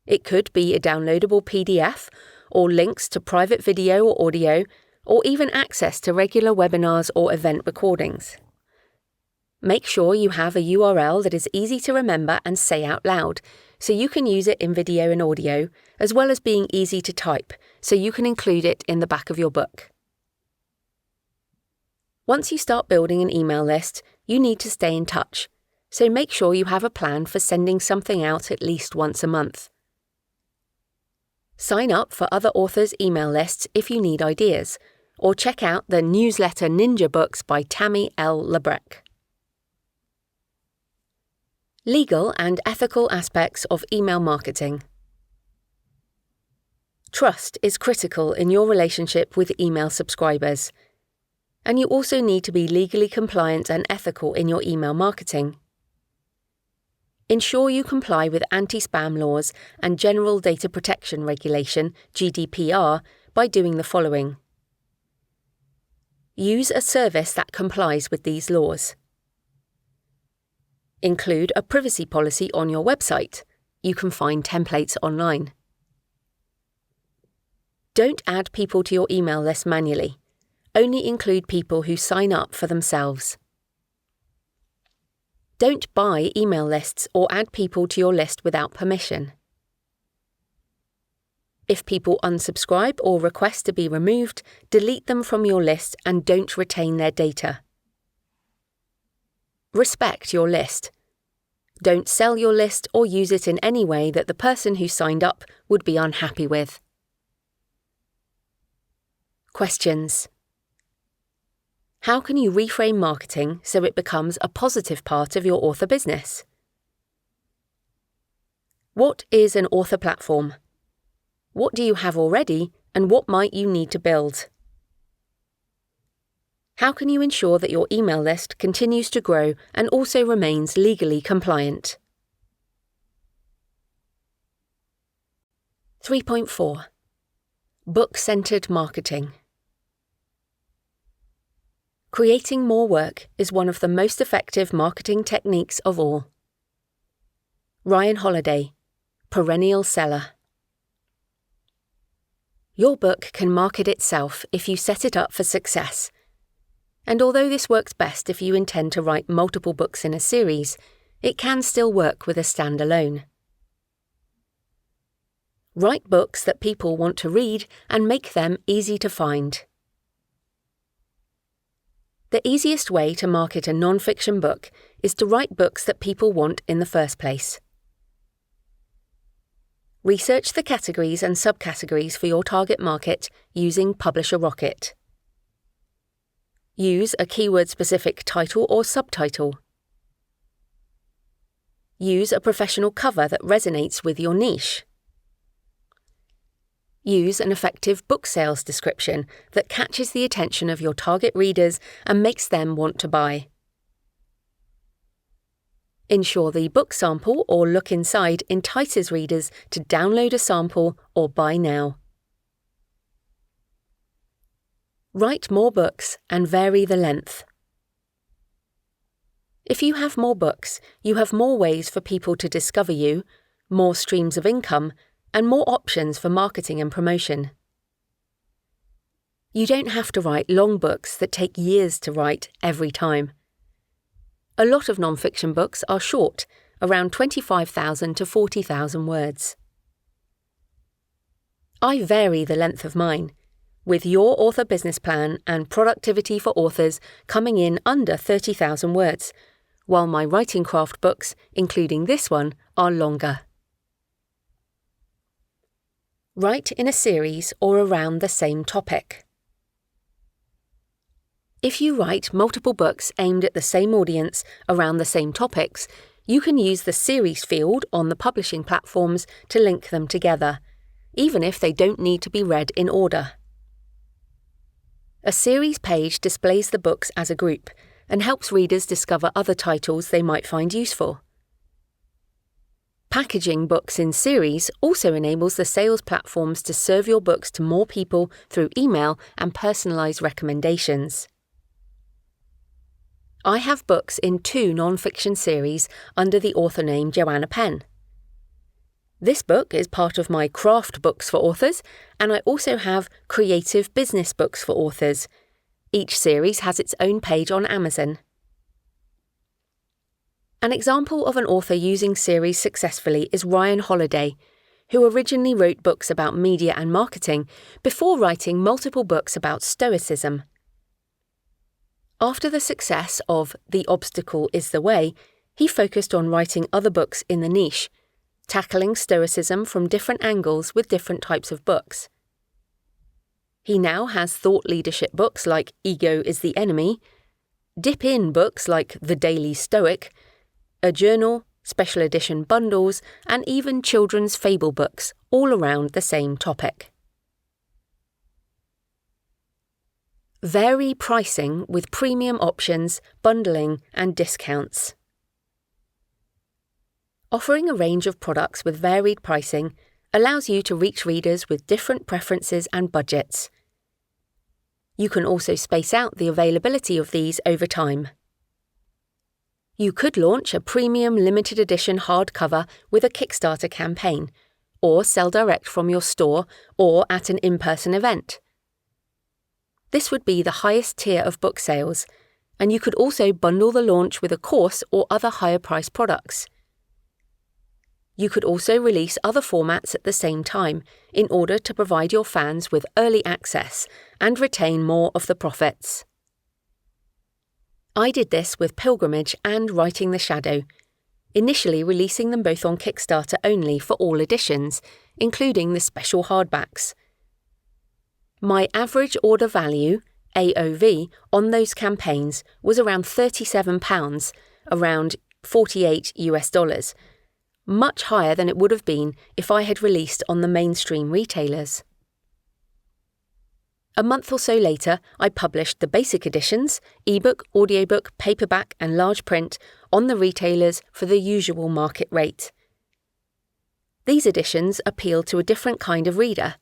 S1: It could be a downloadable PDF, or links to private video or audio, or even access to regular webinars or event recordings. Make sure you have a URL that is easy to remember and say out loud, so you can use it in video and audio, as well as being easy to type, so you can include it in the back of your book. Once you start building an email list, you need to stay in touch, so make sure you have a plan for sending something out at least once a month. Sign up for other authors' email lists if you need ideas, or check out the Newsletter Ninja books by Tammy L. Labrecque. Legal and ethical aspects of email marketing. Trust is critical in your relationship with email subscribers, and you also need to be legally compliant and ethical in your email marketing. Ensure you comply with anti-spam laws and General Data Protection Regulation, GDPR, by doing the following. Use a service that complies with these laws. Include a privacy policy on your website. You can find templates online. Don't add people to your email list manually. Only include people who sign up for themselves. Don't buy email lists or add people to your list without permission. If people unsubscribe or request to be removed, delete them from your list and don't retain their data. Respect your list. Don't sell your list or use it in any way that the person who signed up would be unhappy with. Questions. How can you reframe marketing so it becomes a positive part of your author business? What is an author platform? What do you have already, and what might you need to build? How can you ensure that your email list continues to grow and also remains legally compliant? 3.4. Book-centered marketing. Creating more work is one of the most effective marketing techniques of all. Ryan Holiday, perennial seller. Your book can market itself if you set it up for success. And although this works best if you intend to write multiple books in a series, it can still work with a standalone. Write books that people want to read and make them easy to find. The easiest way to market a non-fiction book is to write books that people want in the first place. Research the categories and subcategories for your target market using Publisher Rocket. Use a keyword-specific title or subtitle. Use a professional cover that resonates with your niche. Use an effective book sales description that catches the attention of your target readers and makes them want to buy. Ensure the book sample or look inside entices readers to download a sample or buy now. Write more books and vary the length. If you have more books, you have more ways for people to discover you, more streams of income, and more options for marketing and promotion. You don't have to write long books that take years to write every time. A lot of non-fiction books are short, around 25,000 to 40,000 words. I vary the length of mine, with your author business plan and productivity for authors coming in under 30,000 words, while my writing craft books, including this one, are longer. Write in a series or around the same topic. If you write multiple books aimed at the same audience around the same topics, you can use the series field on the publishing platforms to link them together, even if they don't need to be read in order. A series page displays the books as a group and helps readers discover other titles they might find useful. Packaging books in series also enables the sales platforms to serve your books to more people through email and personalised recommendations. I have books in 2 non-fiction series under the author name Joanna Penn. This book is part of my craft books for authors, and I also have creative business books for authors. Each series has its own page on Amazon. An example of an author using series successfully is Ryan Holiday, who originally wrote books about media and marketing before writing multiple books about Stoicism. After the success of The Obstacle is the Way, he focused on writing other books in the niche, tackling Stoicism from different angles with different types of books. He now has thought leadership books like Ego is the Enemy, dip-in books like The Daily Stoic, a journal, special edition bundles, and even children's fable books, all around the same topic. Vary pricing with premium options, bundling, and discounts. Offering a range of products with varied pricing allows you to reach readers with different preferences and budgets. You can also space out the availability of these over time. You could launch a premium limited edition hardcover with a Kickstarter campaign, or sell direct from your store or at an in-person event. This would be the highest tier of book sales, and you could also bundle the launch with a course or other higher-priced products. You could also release other formats at the same time in order to provide your fans with early access and retain more of the profits. I did this with Pilgrimage and Writing the Shadow, initially releasing them both on Kickstarter only for all editions, including the special hardbacks. My average order value, AOV on those campaigns was around £37, around $48, much higher than it would have been if I had released on the mainstream retailers. A month or so later, I published the basic editions, ebook, audiobook, paperback and large print on the retailers for the usual market rate. These editions appeal to a different kind of reader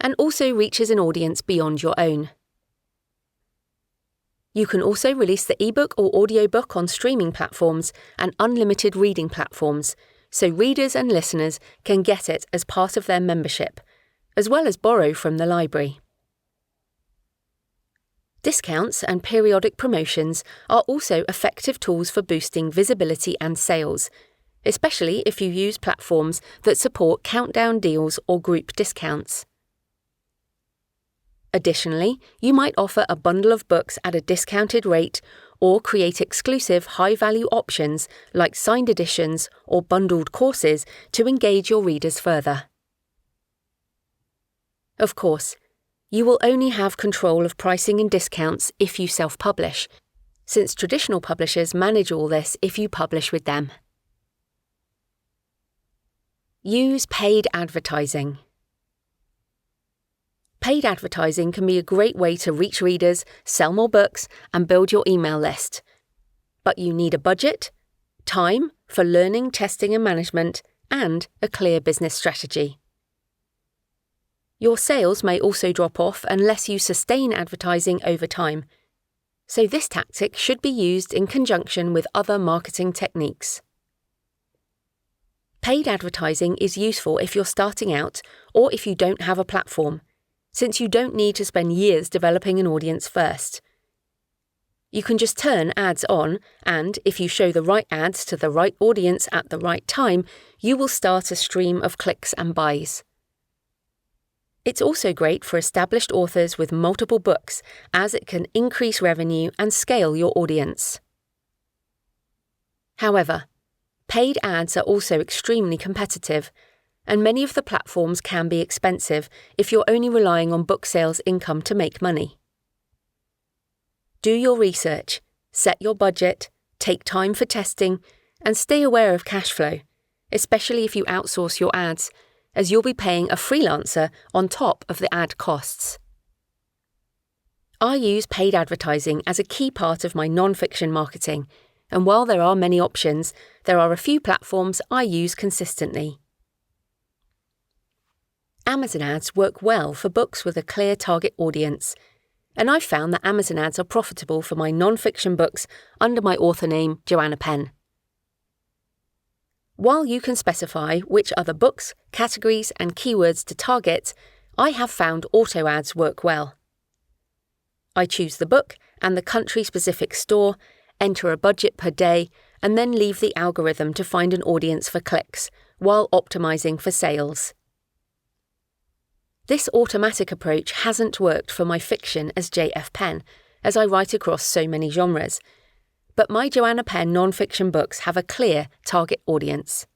S1: and also reaches an audience beyond your own. You can also release the ebook or audiobook on streaming platforms and unlimited reading platforms, so readers and listeners can get it as part of their membership, as well as borrow from the library. Discounts and periodic promotions are also effective tools for boosting visibility and sales, especially if you use platforms that support countdown deals or group discounts. Additionally, you might offer a bundle of books at a discounted rate or create exclusive high-value options like signed editions or bundled courses to engage your readers further. Of course, you will only have control of pricing and discounts if you self-publish, since traditional publishers manage all this if you publish with them. Use paid advertising. Paid advertising can be a great way to reach readers, sell more books, and build your email list. But you need a budget, time for learning, testing and management, and a clear business strategy. Your sales may also drop off unless you sustain advertising over time, so this tactic should be used in conjunction with other marketing techniques. Paid advertising is useful if you're starting out or if you don't have a platform, since you don't need to spend years developing an audience first. You can just turn ads on, and if you show the right ads to the right audience at the right time, you will start a stream of clicks and buys. It's also great for established authors with multiple books, as it can increase revenue and scale your audience. However, paid ads are also extremely competitive, and many of the platforms can be expensive if you're only relying on book sales income to make money. Do your research, set your budget, take time for testing, and stay aware of cash flow, especially if you outsource your ads, as you'll be paying a freelancer on top of the ad costs. I use paid advertising as a key part of my non-fiction marketing, and while there are many options, there are a few platforms I use consistently. Amazon ads work well for books with a clear target audience, and I've found that Amazon ads are profitable for my non-fiction books under my author name, Joanna Penn. While you can specify which other books, categories, and keywords to target, I have found auto ads work well. I choose the book and the country-specific store, enter a budget per day, and then leave the algorithm to find an audience for clicks, while optimizing for sales. This automatic approach hasn't worked for my fiction as JF Penn, as I write across so many genres, but my Joanna Penn non-fiction books have a clear target audience.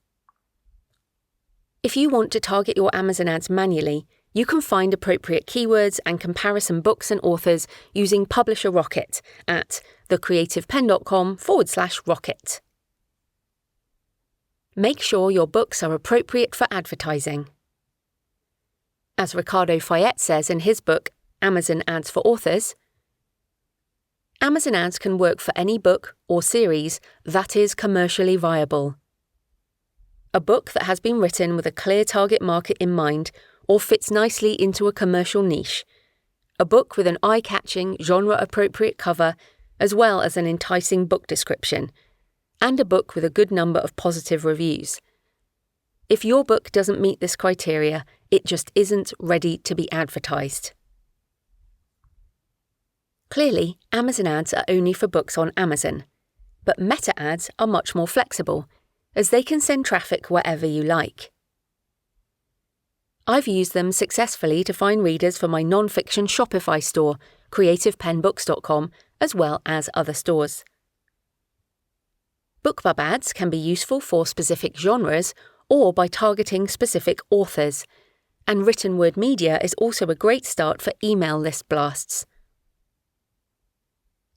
S1: If you want to target your Amazon ads manually, you can find appropriate keywords and comparison books and authors using Publisher Rocket at thecreativepenn.com/rocket. Make sure your books are appropriate for advertising. As Ricardo Fayette says in his book, Amazon Ads for Authors, Amazon ads can work for any book or series that is commercially viable. A book that has been written with a clear target market in mind or fits nicely into a commercial niche. A book with an eye-catching, genre-appropriate cover, as well as an enticing book description. And a book with a good number of positive reviews. If your book doesn't meet this criteria, it just isn't ready to be advertised. Clearly, Amazon ads are only for books on Amazon, but meta ads are much more flexible, as they can send traffic wherever you like. I've used them successfully to find readers for my non-fiction Shopify store, creativepenbooks.com, as well as other stores. BookBub ads can be useful for specific genres or by targeting specific authors, and written word media is also a great start for email list blasts.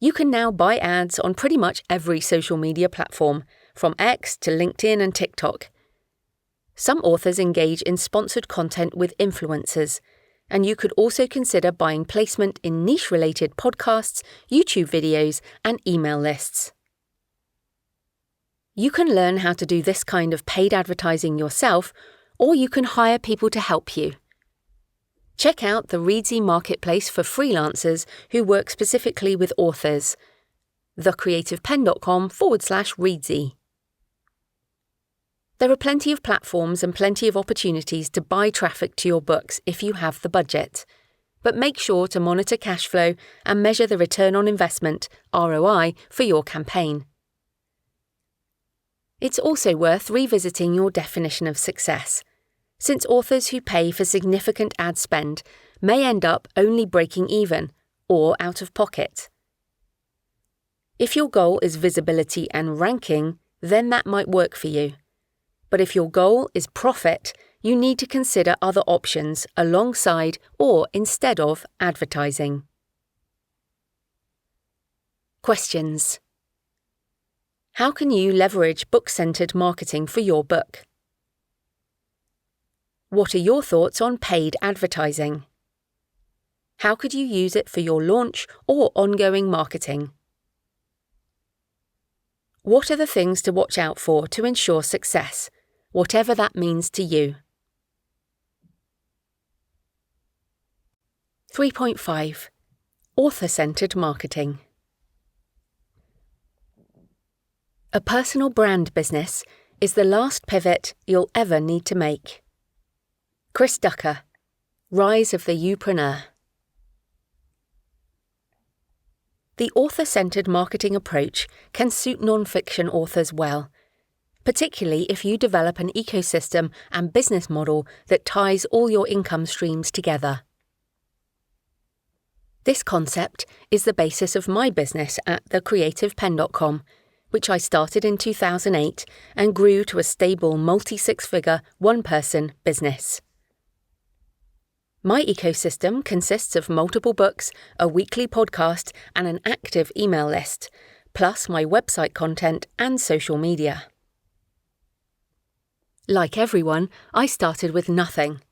S1: You can now buy ads on pretty much every social media platform, from X to LinkedIn and TikTok. Some authors engage in sponsored content with influencers, and you could also consider buying placement in niche-related podcasts, YouTube videos, and email lists. You can learn how to do this kind of paid advertising yourself, or you can hire people to help you. Check out the Readsy marketplace for freelancers who work specifically with authors, thecreativepen.com/Readsy. There are plenty of platforms and plenty of opportunities to buy traffic to your books if you have the budget, but make sure to monitor cash flow and measure the return on investment, ROI, for your campaign. It's also worth revisiting your definition of success, since authors who pay for significant ad spend may end up only breaking even or out of pocket. If your goal is visibility and ranking, then that might work for you. But if your goal is profit, you need to consider other options alongside or instead of advertising. Questions. How can you leverage book-centered marketing for your book? What are your thoughts on paid advertising? How could you use it for your launch or ongoing marketing? What are the things to watch out for to ensure success, whatever that means to you? 3.5. Author-centered marketing. A personal brand business is the last pivot you'll ever need to make. Chris Ducker, Rise of the Youpreneur. The author-centered marketing approach can suit non-fiction authors well, particularly if you develop an ecosystem and business model that ties all your income streams together. This concept is the basis of my business at thecreativepen.com, which I started in 2008 and grew to a stable multi-six-figure, one-person business. My ecosystem consists of multiple books, a weekly podcast, and an active email list, plus my website content and social media. Like everyone, I started with nothing.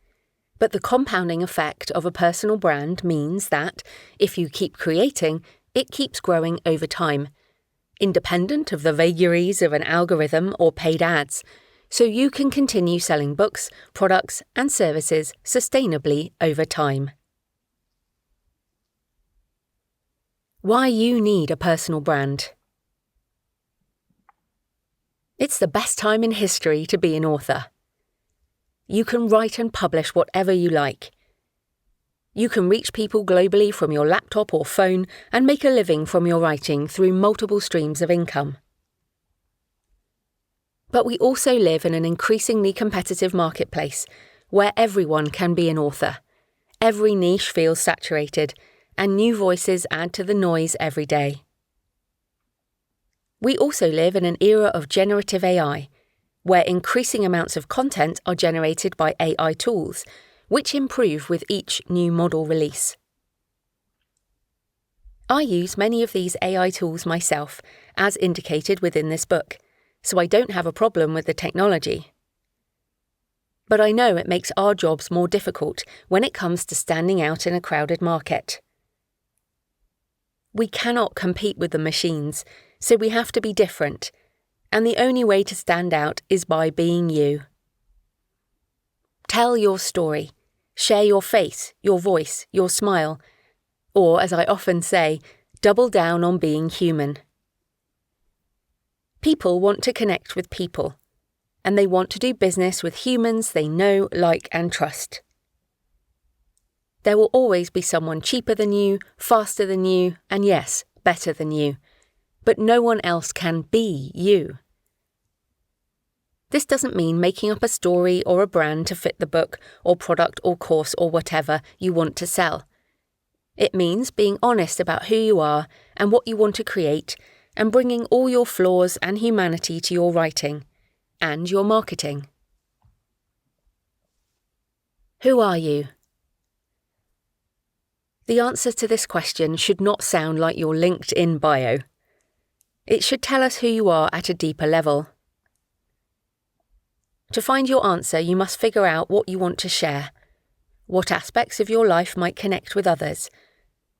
S1: But the compounding effect of a personal brand means that, if you keep creating, it keeps growing over time, independent of the vagaries of an algorithm or paid ads, so you can continue selling books, products, and services sustainably over time. Why you need a personal brand. It's the best time in history to be an author. You can write and publish whatever you like. You can reach people globally from your laptop or phone and make a living from your writing through multiple streams of income. But we also live in an increasingly competitive marketplace where everyone can be an author. Every niche feels saturated, and new voices add to the noise every day. We also live in an era of generative AI, where increasing amounts of content are generated by AI tools, which improve with each new model release. I use many of these AI tools myself, as indicated within this book, so I don't have a problem with the technology. But I know it makes our jobs more difficult when it comes to standing out in a crowded market. We cannot compete with the machines, so we have to be different, and the only way to stand out is by being you. Tell your story. Share your face, your voice, your smile, or, as I often say, double down on being human. People want to connect with people, and they want to do business with humans they know, like, and trust. There will always be someone cheaper than you, faster than you, and yes, better than you, but no one else can be you. This doesn't mean making up a story or a brand to fit the book or product or course or whatever you want to sell. It means being honest about who you are and what you want to create, and bringing all your flaws and humanity to your writing and your marketing. Who are you? The answer to this question should not sound like your LinkedIn bio. It should tell us who you are at a deeper level. To find your answer, you must figure out what you want to share, what aspects of your life might connect with others,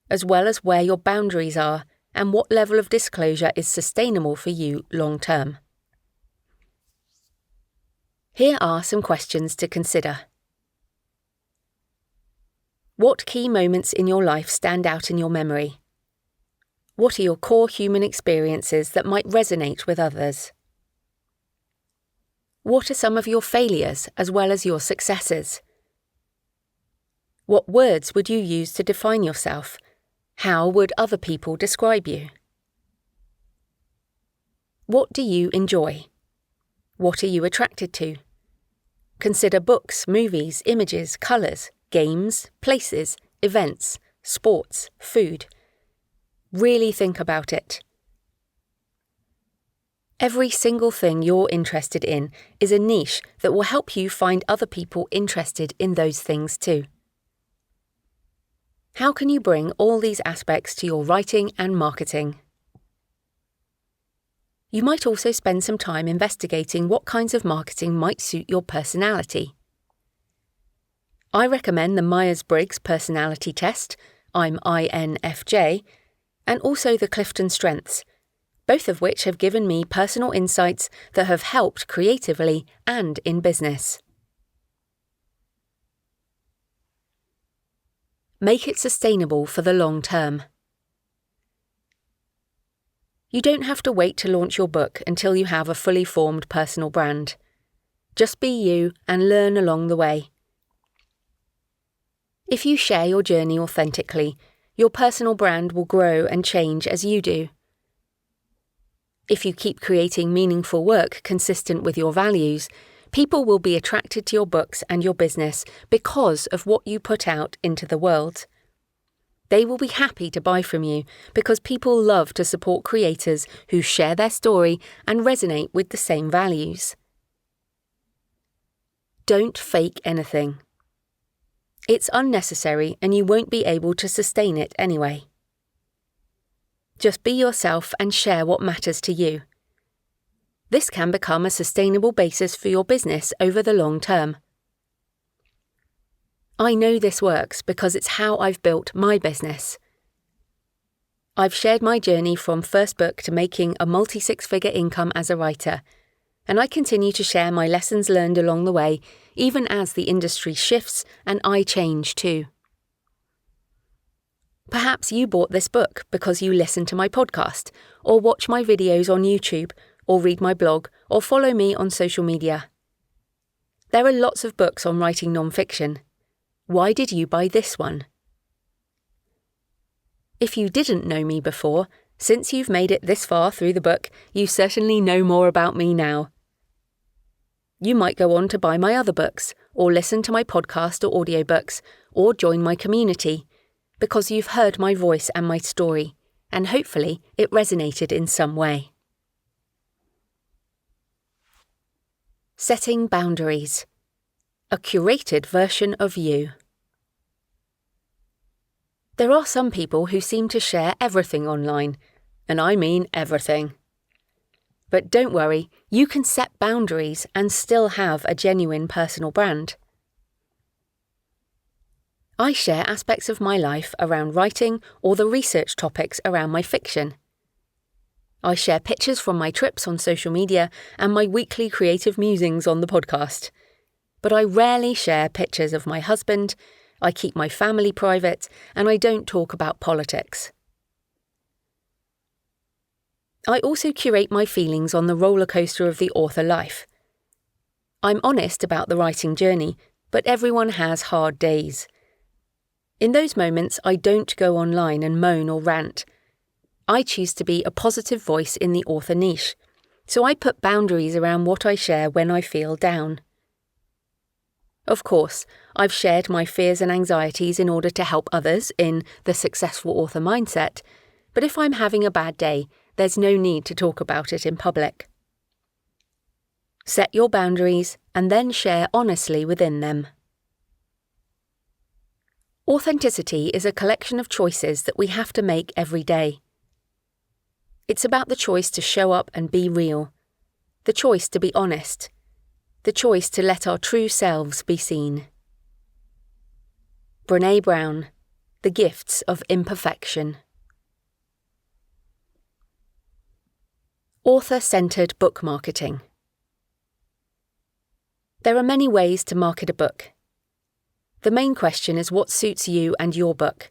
S1: as well as where your boundaries are and what level of disclosure is sustainable for you long term. Here are some questions to consider. What key moments in your life stand out in your memory? What are your core human experiences that might resonate with others? What are some of your failures as well as your successes? What words would you use to define yourself? How would other people describe you? What do you enjoy? What are you attracted to? Consider books, movies, images, colours, games, places, events, sports, food. Really think about it. Every single thing you're interested in is a niche that will help you find other people interested in those things too. How can you bring all these aspects to your writing and marketing? You might also spend some time investigating what kinds of marketing might suit your personality. I recommend the Myers-Briggs personality test, I'm INFJ, and also the Clifton Strengths, both of which have given me personal insights that have helped creatively and in business. Make it sustainable for the long term. You don't have to wait to launch your book until you have a fully formed personal brand. Just be you and learn along the way. If you share your journey authentically, your personal brand will grow and change as you do. If you keep creating meaningful work consistent with your values, people will be attracted to your books and your business because of what you put out into the world. They will be happy to buy from you because people love to support creators who share their story and resonate with the same values. Don't fake anything. It's unnecessary and you won't be able to sustain it anyway. Just be yourself and share what matters to you. This can become a sustainable basis for your business over the long term. I know this works because it's how I've built my business. I've shared my journey from first book to making a multi-six-figure income as a writer, and I continue to share my lessons learned along the way, even as the industry shifts and I change too. Perhaps you bought this book because you listen to my podcast, or watch my videos on YouTube, or read my blog, or follow me on social media. There are lots of books on writing non-fiction. Why did you buy this one? If you didn't know me before, since you've made it this far through the book, you certainly know more about me now. You might go on to buy my other books, or listen to my podcast or audiobooks, or join my community, because you've heard my voice and my story, and hopefully it resonated in some way. Setting boundaries. A curated version of you. There are some people who seem to share everything online, and I mean everything. But don't worry, you can set boundaries and still have a genuine personal brand. I share aspects of my life around writing or the research topics around my fiction. I share pictures from my trips on social media and my weekly creative musings on the podcast. But I rarely share pictures of my husband, I keep my family private, and I don't talk about politics. I also curate my feelings on the roller coaster of the author life. I'm honest about the writing journey, but everyone has hard days. In those moments, I don't go online and moan or rant. I choose to be a positive voice in the author niche, so I put boundaries around what I share when I feel down. Of course, I've shared my fears and anxieties in order to help others in the successful author mindset, but if I'm having a bad day, there's no need to talk about it in public. Set your boundaries and then share honestly within them. Authenticity is a collection of choices that we have to make every day. It's about the choice to show up and be real, the choice to be honest, the choice to let our true selves be seen. Brené Brown, The Gifts of Imperfection. Author-centered book marketing. There are many ways to market a book. The main question is what suits you and your book,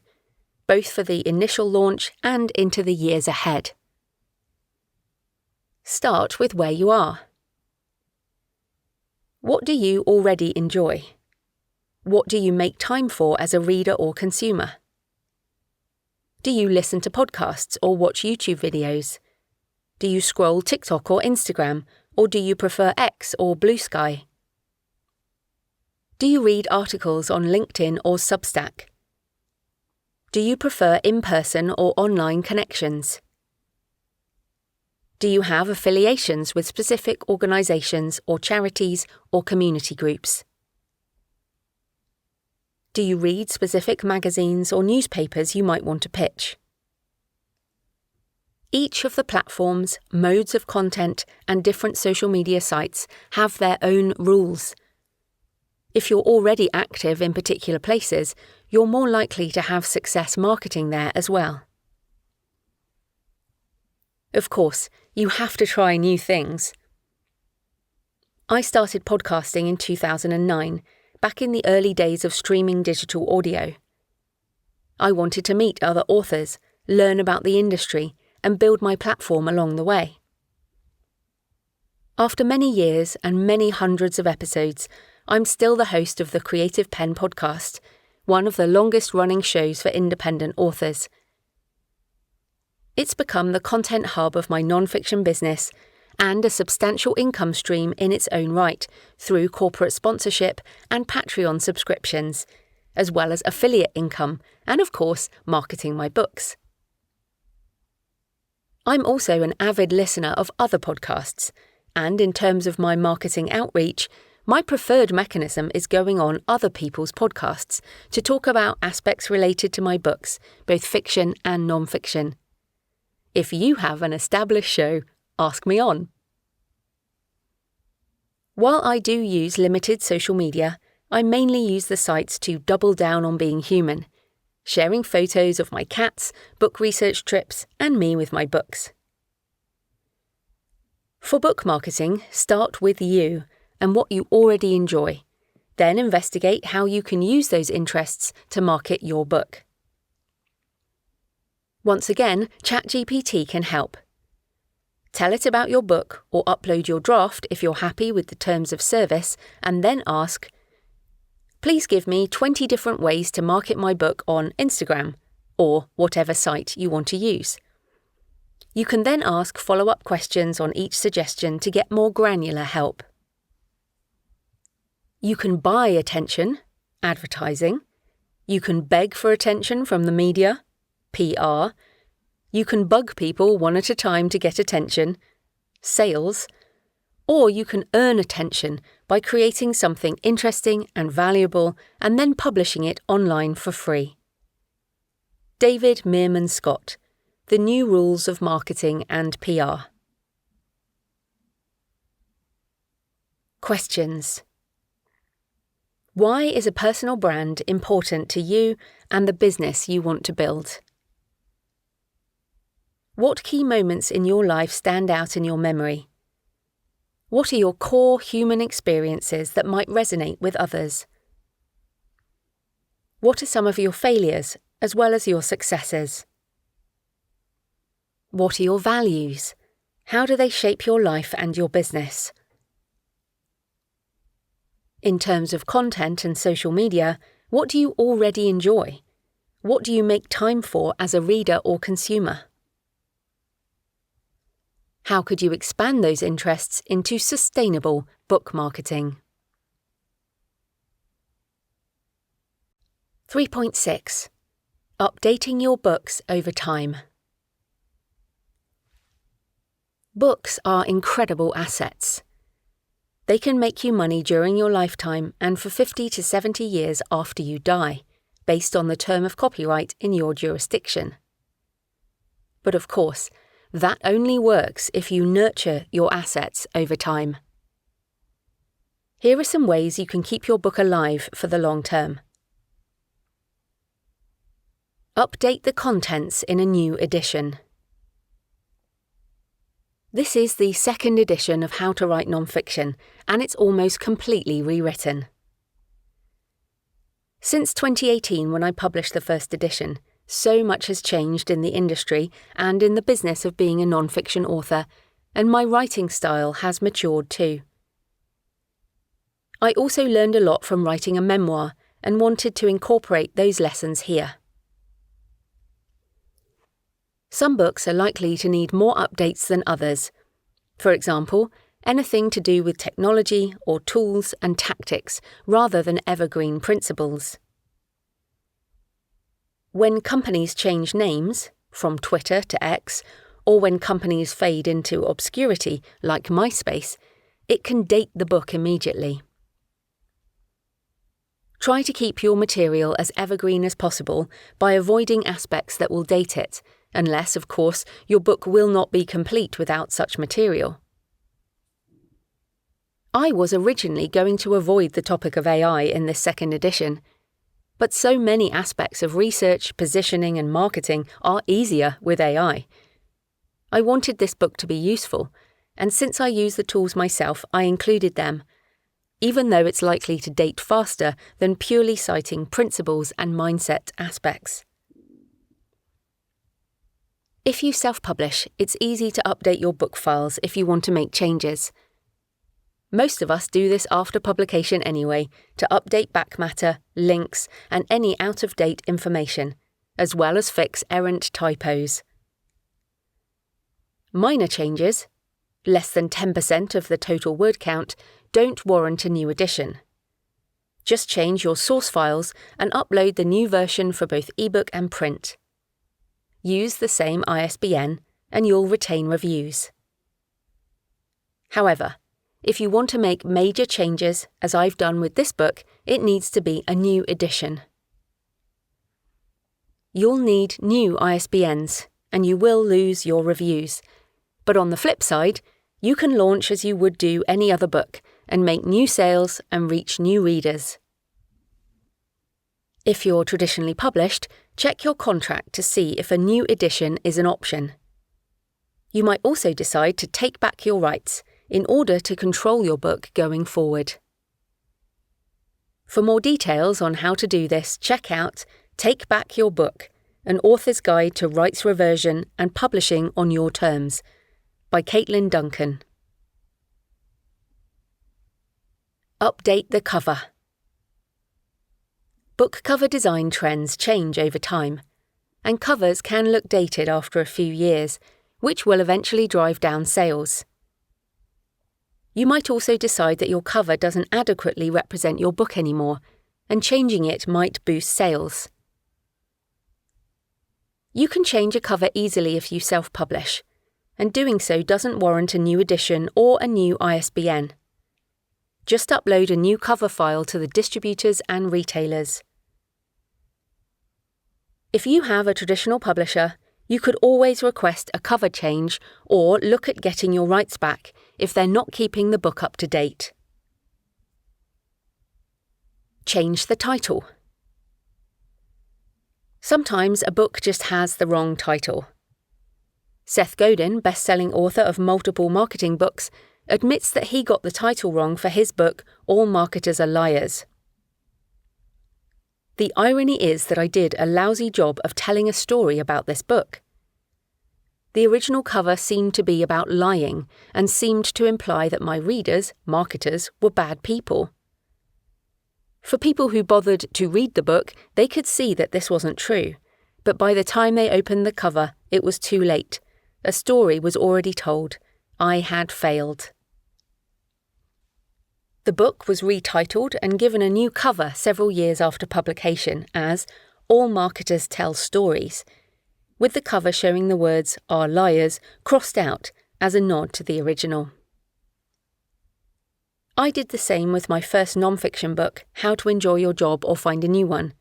S1: both for the initial launch and into the years ahead. Start with where you are. What do you already enjoy? What do you make time for as a reader or consumer? Do you listen to podcasts or watch YouTube videos? Do you scroll TikTok or Instagram, or do you prefer X or Blue Sky? Do you read articles on LinkedIn or Substack? Do you prefer in-person or online connections? Do you have affiliations with specific organisations or charities or community groups? Do you read specific magazines or newspapers you might want to pitch? Each of the platforms, modes of content, and different social media sites have their own rules. If you're already active in particular places, you're more likely to have success marketing there as well. Of course, you have to try new things. I started podcasting in 2009, back in the early days of streaming digital audio. I wanted to meet other authors, learn about the industry, and build my platform along the way. After many years and many hundreds of episodes, I'm still the host of the Creative Penn podcast, one of the longest-running shows for independent authors. It's become the content hub of my non-fiction business and a substantial income stream in its own right through corporate sponsorship and Patreon subscriptions, as well as affiliate income and, of course, marketing my books. I'm also an avid listener of other podcasts, and in terms of my marketing outreach, my preferred mechanism is going on other people's podcasts to talk about aspects related to my books, both fiction and non-fiction. If you have an established show, ask me on. While I do use limited social media, I mainly use the sites to double down on being human, sharing photos of my cats, book research trips, and me with my books. For book marketing, start with you and what you already enjoy. Then investigate how you can use those interests to market your book. Once again, ChatGPT can help. Tell it about your book or upload your draft if you're happy with the terms of service, and then ask, "Please give me 20 different ways to market my book on Instagram," or whatever site you want to use. You can then ask follow-up questions on each suggestion to get more granular help. You can buy attention, advertising. You can beg for attention from the media, PR. You can bug people one at a time to get attention, sales. Or you can earn attention by creating something interesting and valuable and then publishing it online for free. David Meerman Scott, The New Rules of Marketing and PR. Questions. Why is a personal brand important to you and the business you want to build? What key moments in your life stand out in your memory? What are your core human experiences that might resonate with others? What are some of your failures as well as your successes? What are your values? How do they shape your life and your business? In terms of content and social media, what do you already enjoy? What do you make time for as a reader or consumer? How could you expand those interests into sustainable book marketing? 3.6. Updating your books over time. Books are incredible assets. They can make you money during your lifetime and for 50 to 70 years after you die, based on the term of copyright in your jurisdiction. But of course, that only works if you nurture your assets over time. Here are some ways you can keep your book alive for the long term. Update the contents in a new edition. This is the second edition of How to Write Nonfiction, and it's almost completely rewritten. Since 2018, when I published the first edition, so much has changed in the industry and in the business of being a nonfiction author, and my writing style has matured too. I also learned a lot from writing a memoir and wanted to incorporate those lessons here. Some books are likely to need more updates than others. For example, anything to do with technology or tools and tactics rather than evergreen principles. When companies change names, from Twitter to X, or when companies fade into obscurity, like MySpace, it can date the book immediately. Try to keep your material as evergreen as possible by avoiding aspects that will date it, unless, of course, your book will not be complete without such material. I was originally going to avoid the topic of AI in this second edition, but so many aspects of research, positioning and marketing are easier with AI. I wanted this book to be useful, and since I use the tools myself, I included them, even though it's likely to date faster than purely citing principles and mindset aspects. If you self-publish, it's easy to update your book files if you want to make changes. Most of us do this after publication anyway, to update back matter, links, and any out-of-date information, as well as fix errant typos. Minor changes, less than 10% of the total word count, don't warrant a new edition. Just change your source files and upload the new version for both ebook and print. Use the same ISBN and you'll retain reviews. However, if you want to make major changes, as I've done with this book, it needs to be a new edition. You'll need new ISBNs, and you will lose your reviews. But on the flip side, you can launch as you would do any other book, and make new sales and reach new readers. If you're traditionally published, check your contract to see if a new edition is an option. You might also decide to take back your rights in order to control your book going forward. For more details on how to do this, check out Take Back Your Book, an author's guide to rights reversion and publishing on your terms, by Caitlin Duncan. Update the cover. Book cover design trends change over time, and covers can look dated after a few years, which will eventually drive down sales. You might also decide that your cover doesn't adequately represent your book anymore, and changing it might boost sales. You can change a cover easily if you self-publish, and doing so doesn't warrant a new edition or a new ISBN. Just upload a new cover file to the distributors and retailers. If you have a traditional publisher, you could always request a cover change or look at getting your rights back if they're not keeping the book up to date. Change the title. Sometimes a book just has the wrong title. Seth Godin, best-selling author of multiple marketing books, admits that he got the title wrong for his book, All Marketers Are Liars. The irony is that I did a lousy job of telling a story about this book. The original cover seemed to be about lying and seemed to imply that my readers, marketers, were bad people. For people who bothered to read the book, they could see that this wasn't true, but by the time they opened the cover, it was too late. A story was already told. I had failed. The book was retitled and given a new cover several years after publication as All Marketers Tell Stories, with the cover showing the words "are liars" crossed out as a nod to the original. I did the same with my first non-fiction book, How to Enjoy Your Job or Find a New One.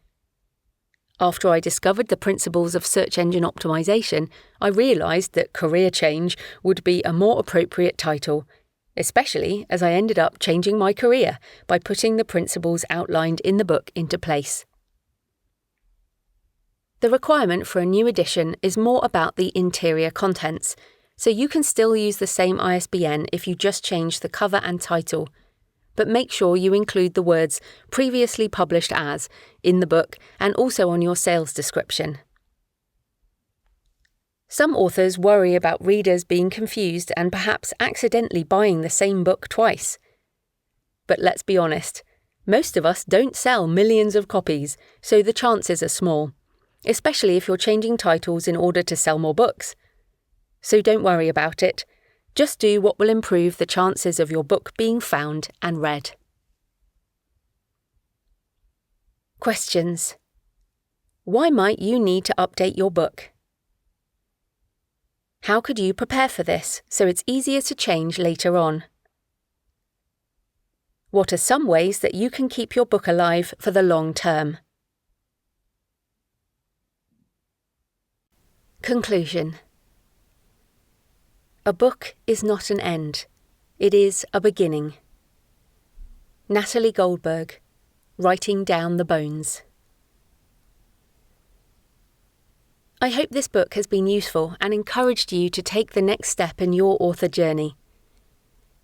S1: After I discovered the principles of search engine optimization, I realised that career change would be a more appropriate title, especially as I ended up changing my career by putting the principles outlined in the book into place. The requirement for a new edition is more about the interior contents, so you can still use the same ISBN if you just change the cover and title, but make sure you include the words previously published as in the book and also on your sales description. Some authors worry about readers being confused and perhaps accidentally buying the same book twice. But let's be honest, most of us don't sell millions of copies, so the chances are small, especially if you're changing titles in order to sell more books. So don't worry about it. Just do what will improve the chances of your book being found and read. Questions. Why might you need to update your book? How could you prepare for this so it's easier to change later on? What are some ways that you can keep your book alive for the long term? Conclusion. A book is not an end. It is a beginning. Natalie Goldberg, Writing Down the Bones. I hope this book has been useful and encouraged you to take the next step in your author journey.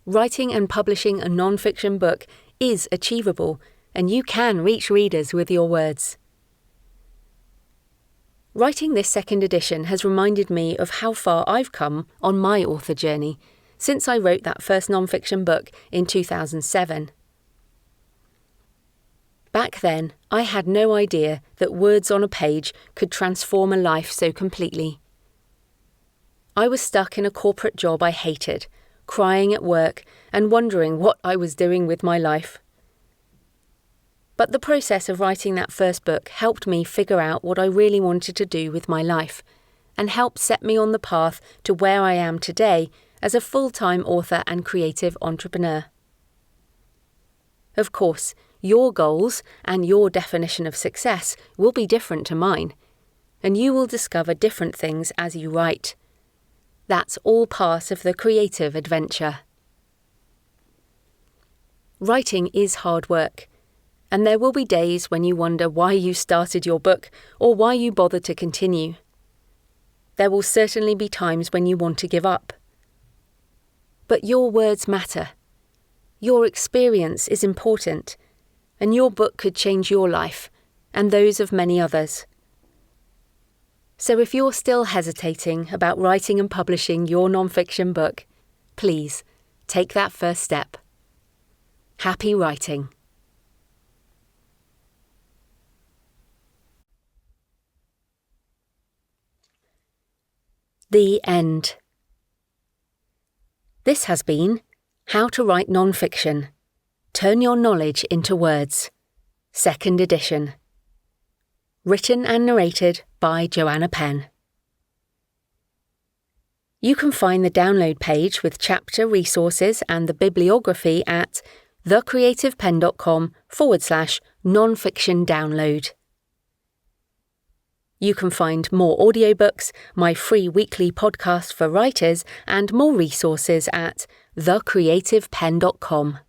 S1: Writing and publishing a non-fiction book is achievable, and you can reach readers with your words. Writing this second edition has reminded me of how far I've come on my author journey since I wrote that first non-fiction book in 2007. Back then, I had no idea that words on a page could transform a life so completely. I was stuck in a corporate job I hated, crying at work and wondering what I was doing with my life. But the process of writing that first book helped me figure out what I really wanted to do with my life, and helped set me on the path to where I am today as a full-time author and creative entrepreneur. Of course, your goals and your definition of success will be different to mine, and you will discover different things as you write. That's all part of the creative adventure. Writing is hard work, and there will be days when you wonder why you started your book or why you bothered to continue. There will certainly be times when you want to give up. But your words matter. Your experience is important, and your book could change your life and those of many others. So if you're still hesitating about writing and publishing your non-fiction book, please take that first step. Happy writing. The end. This has been How to Write Non-Fiction. Turn Your Knowledge into Words. Second edition. Written and narrated by Joanna Penn. You can find the download page with chapter resources and the bibliography at thecreativepen.com/non-fiction download. You can find more audiobooks, my free weekly podcast for writers, and more resources at thecreativepen.com.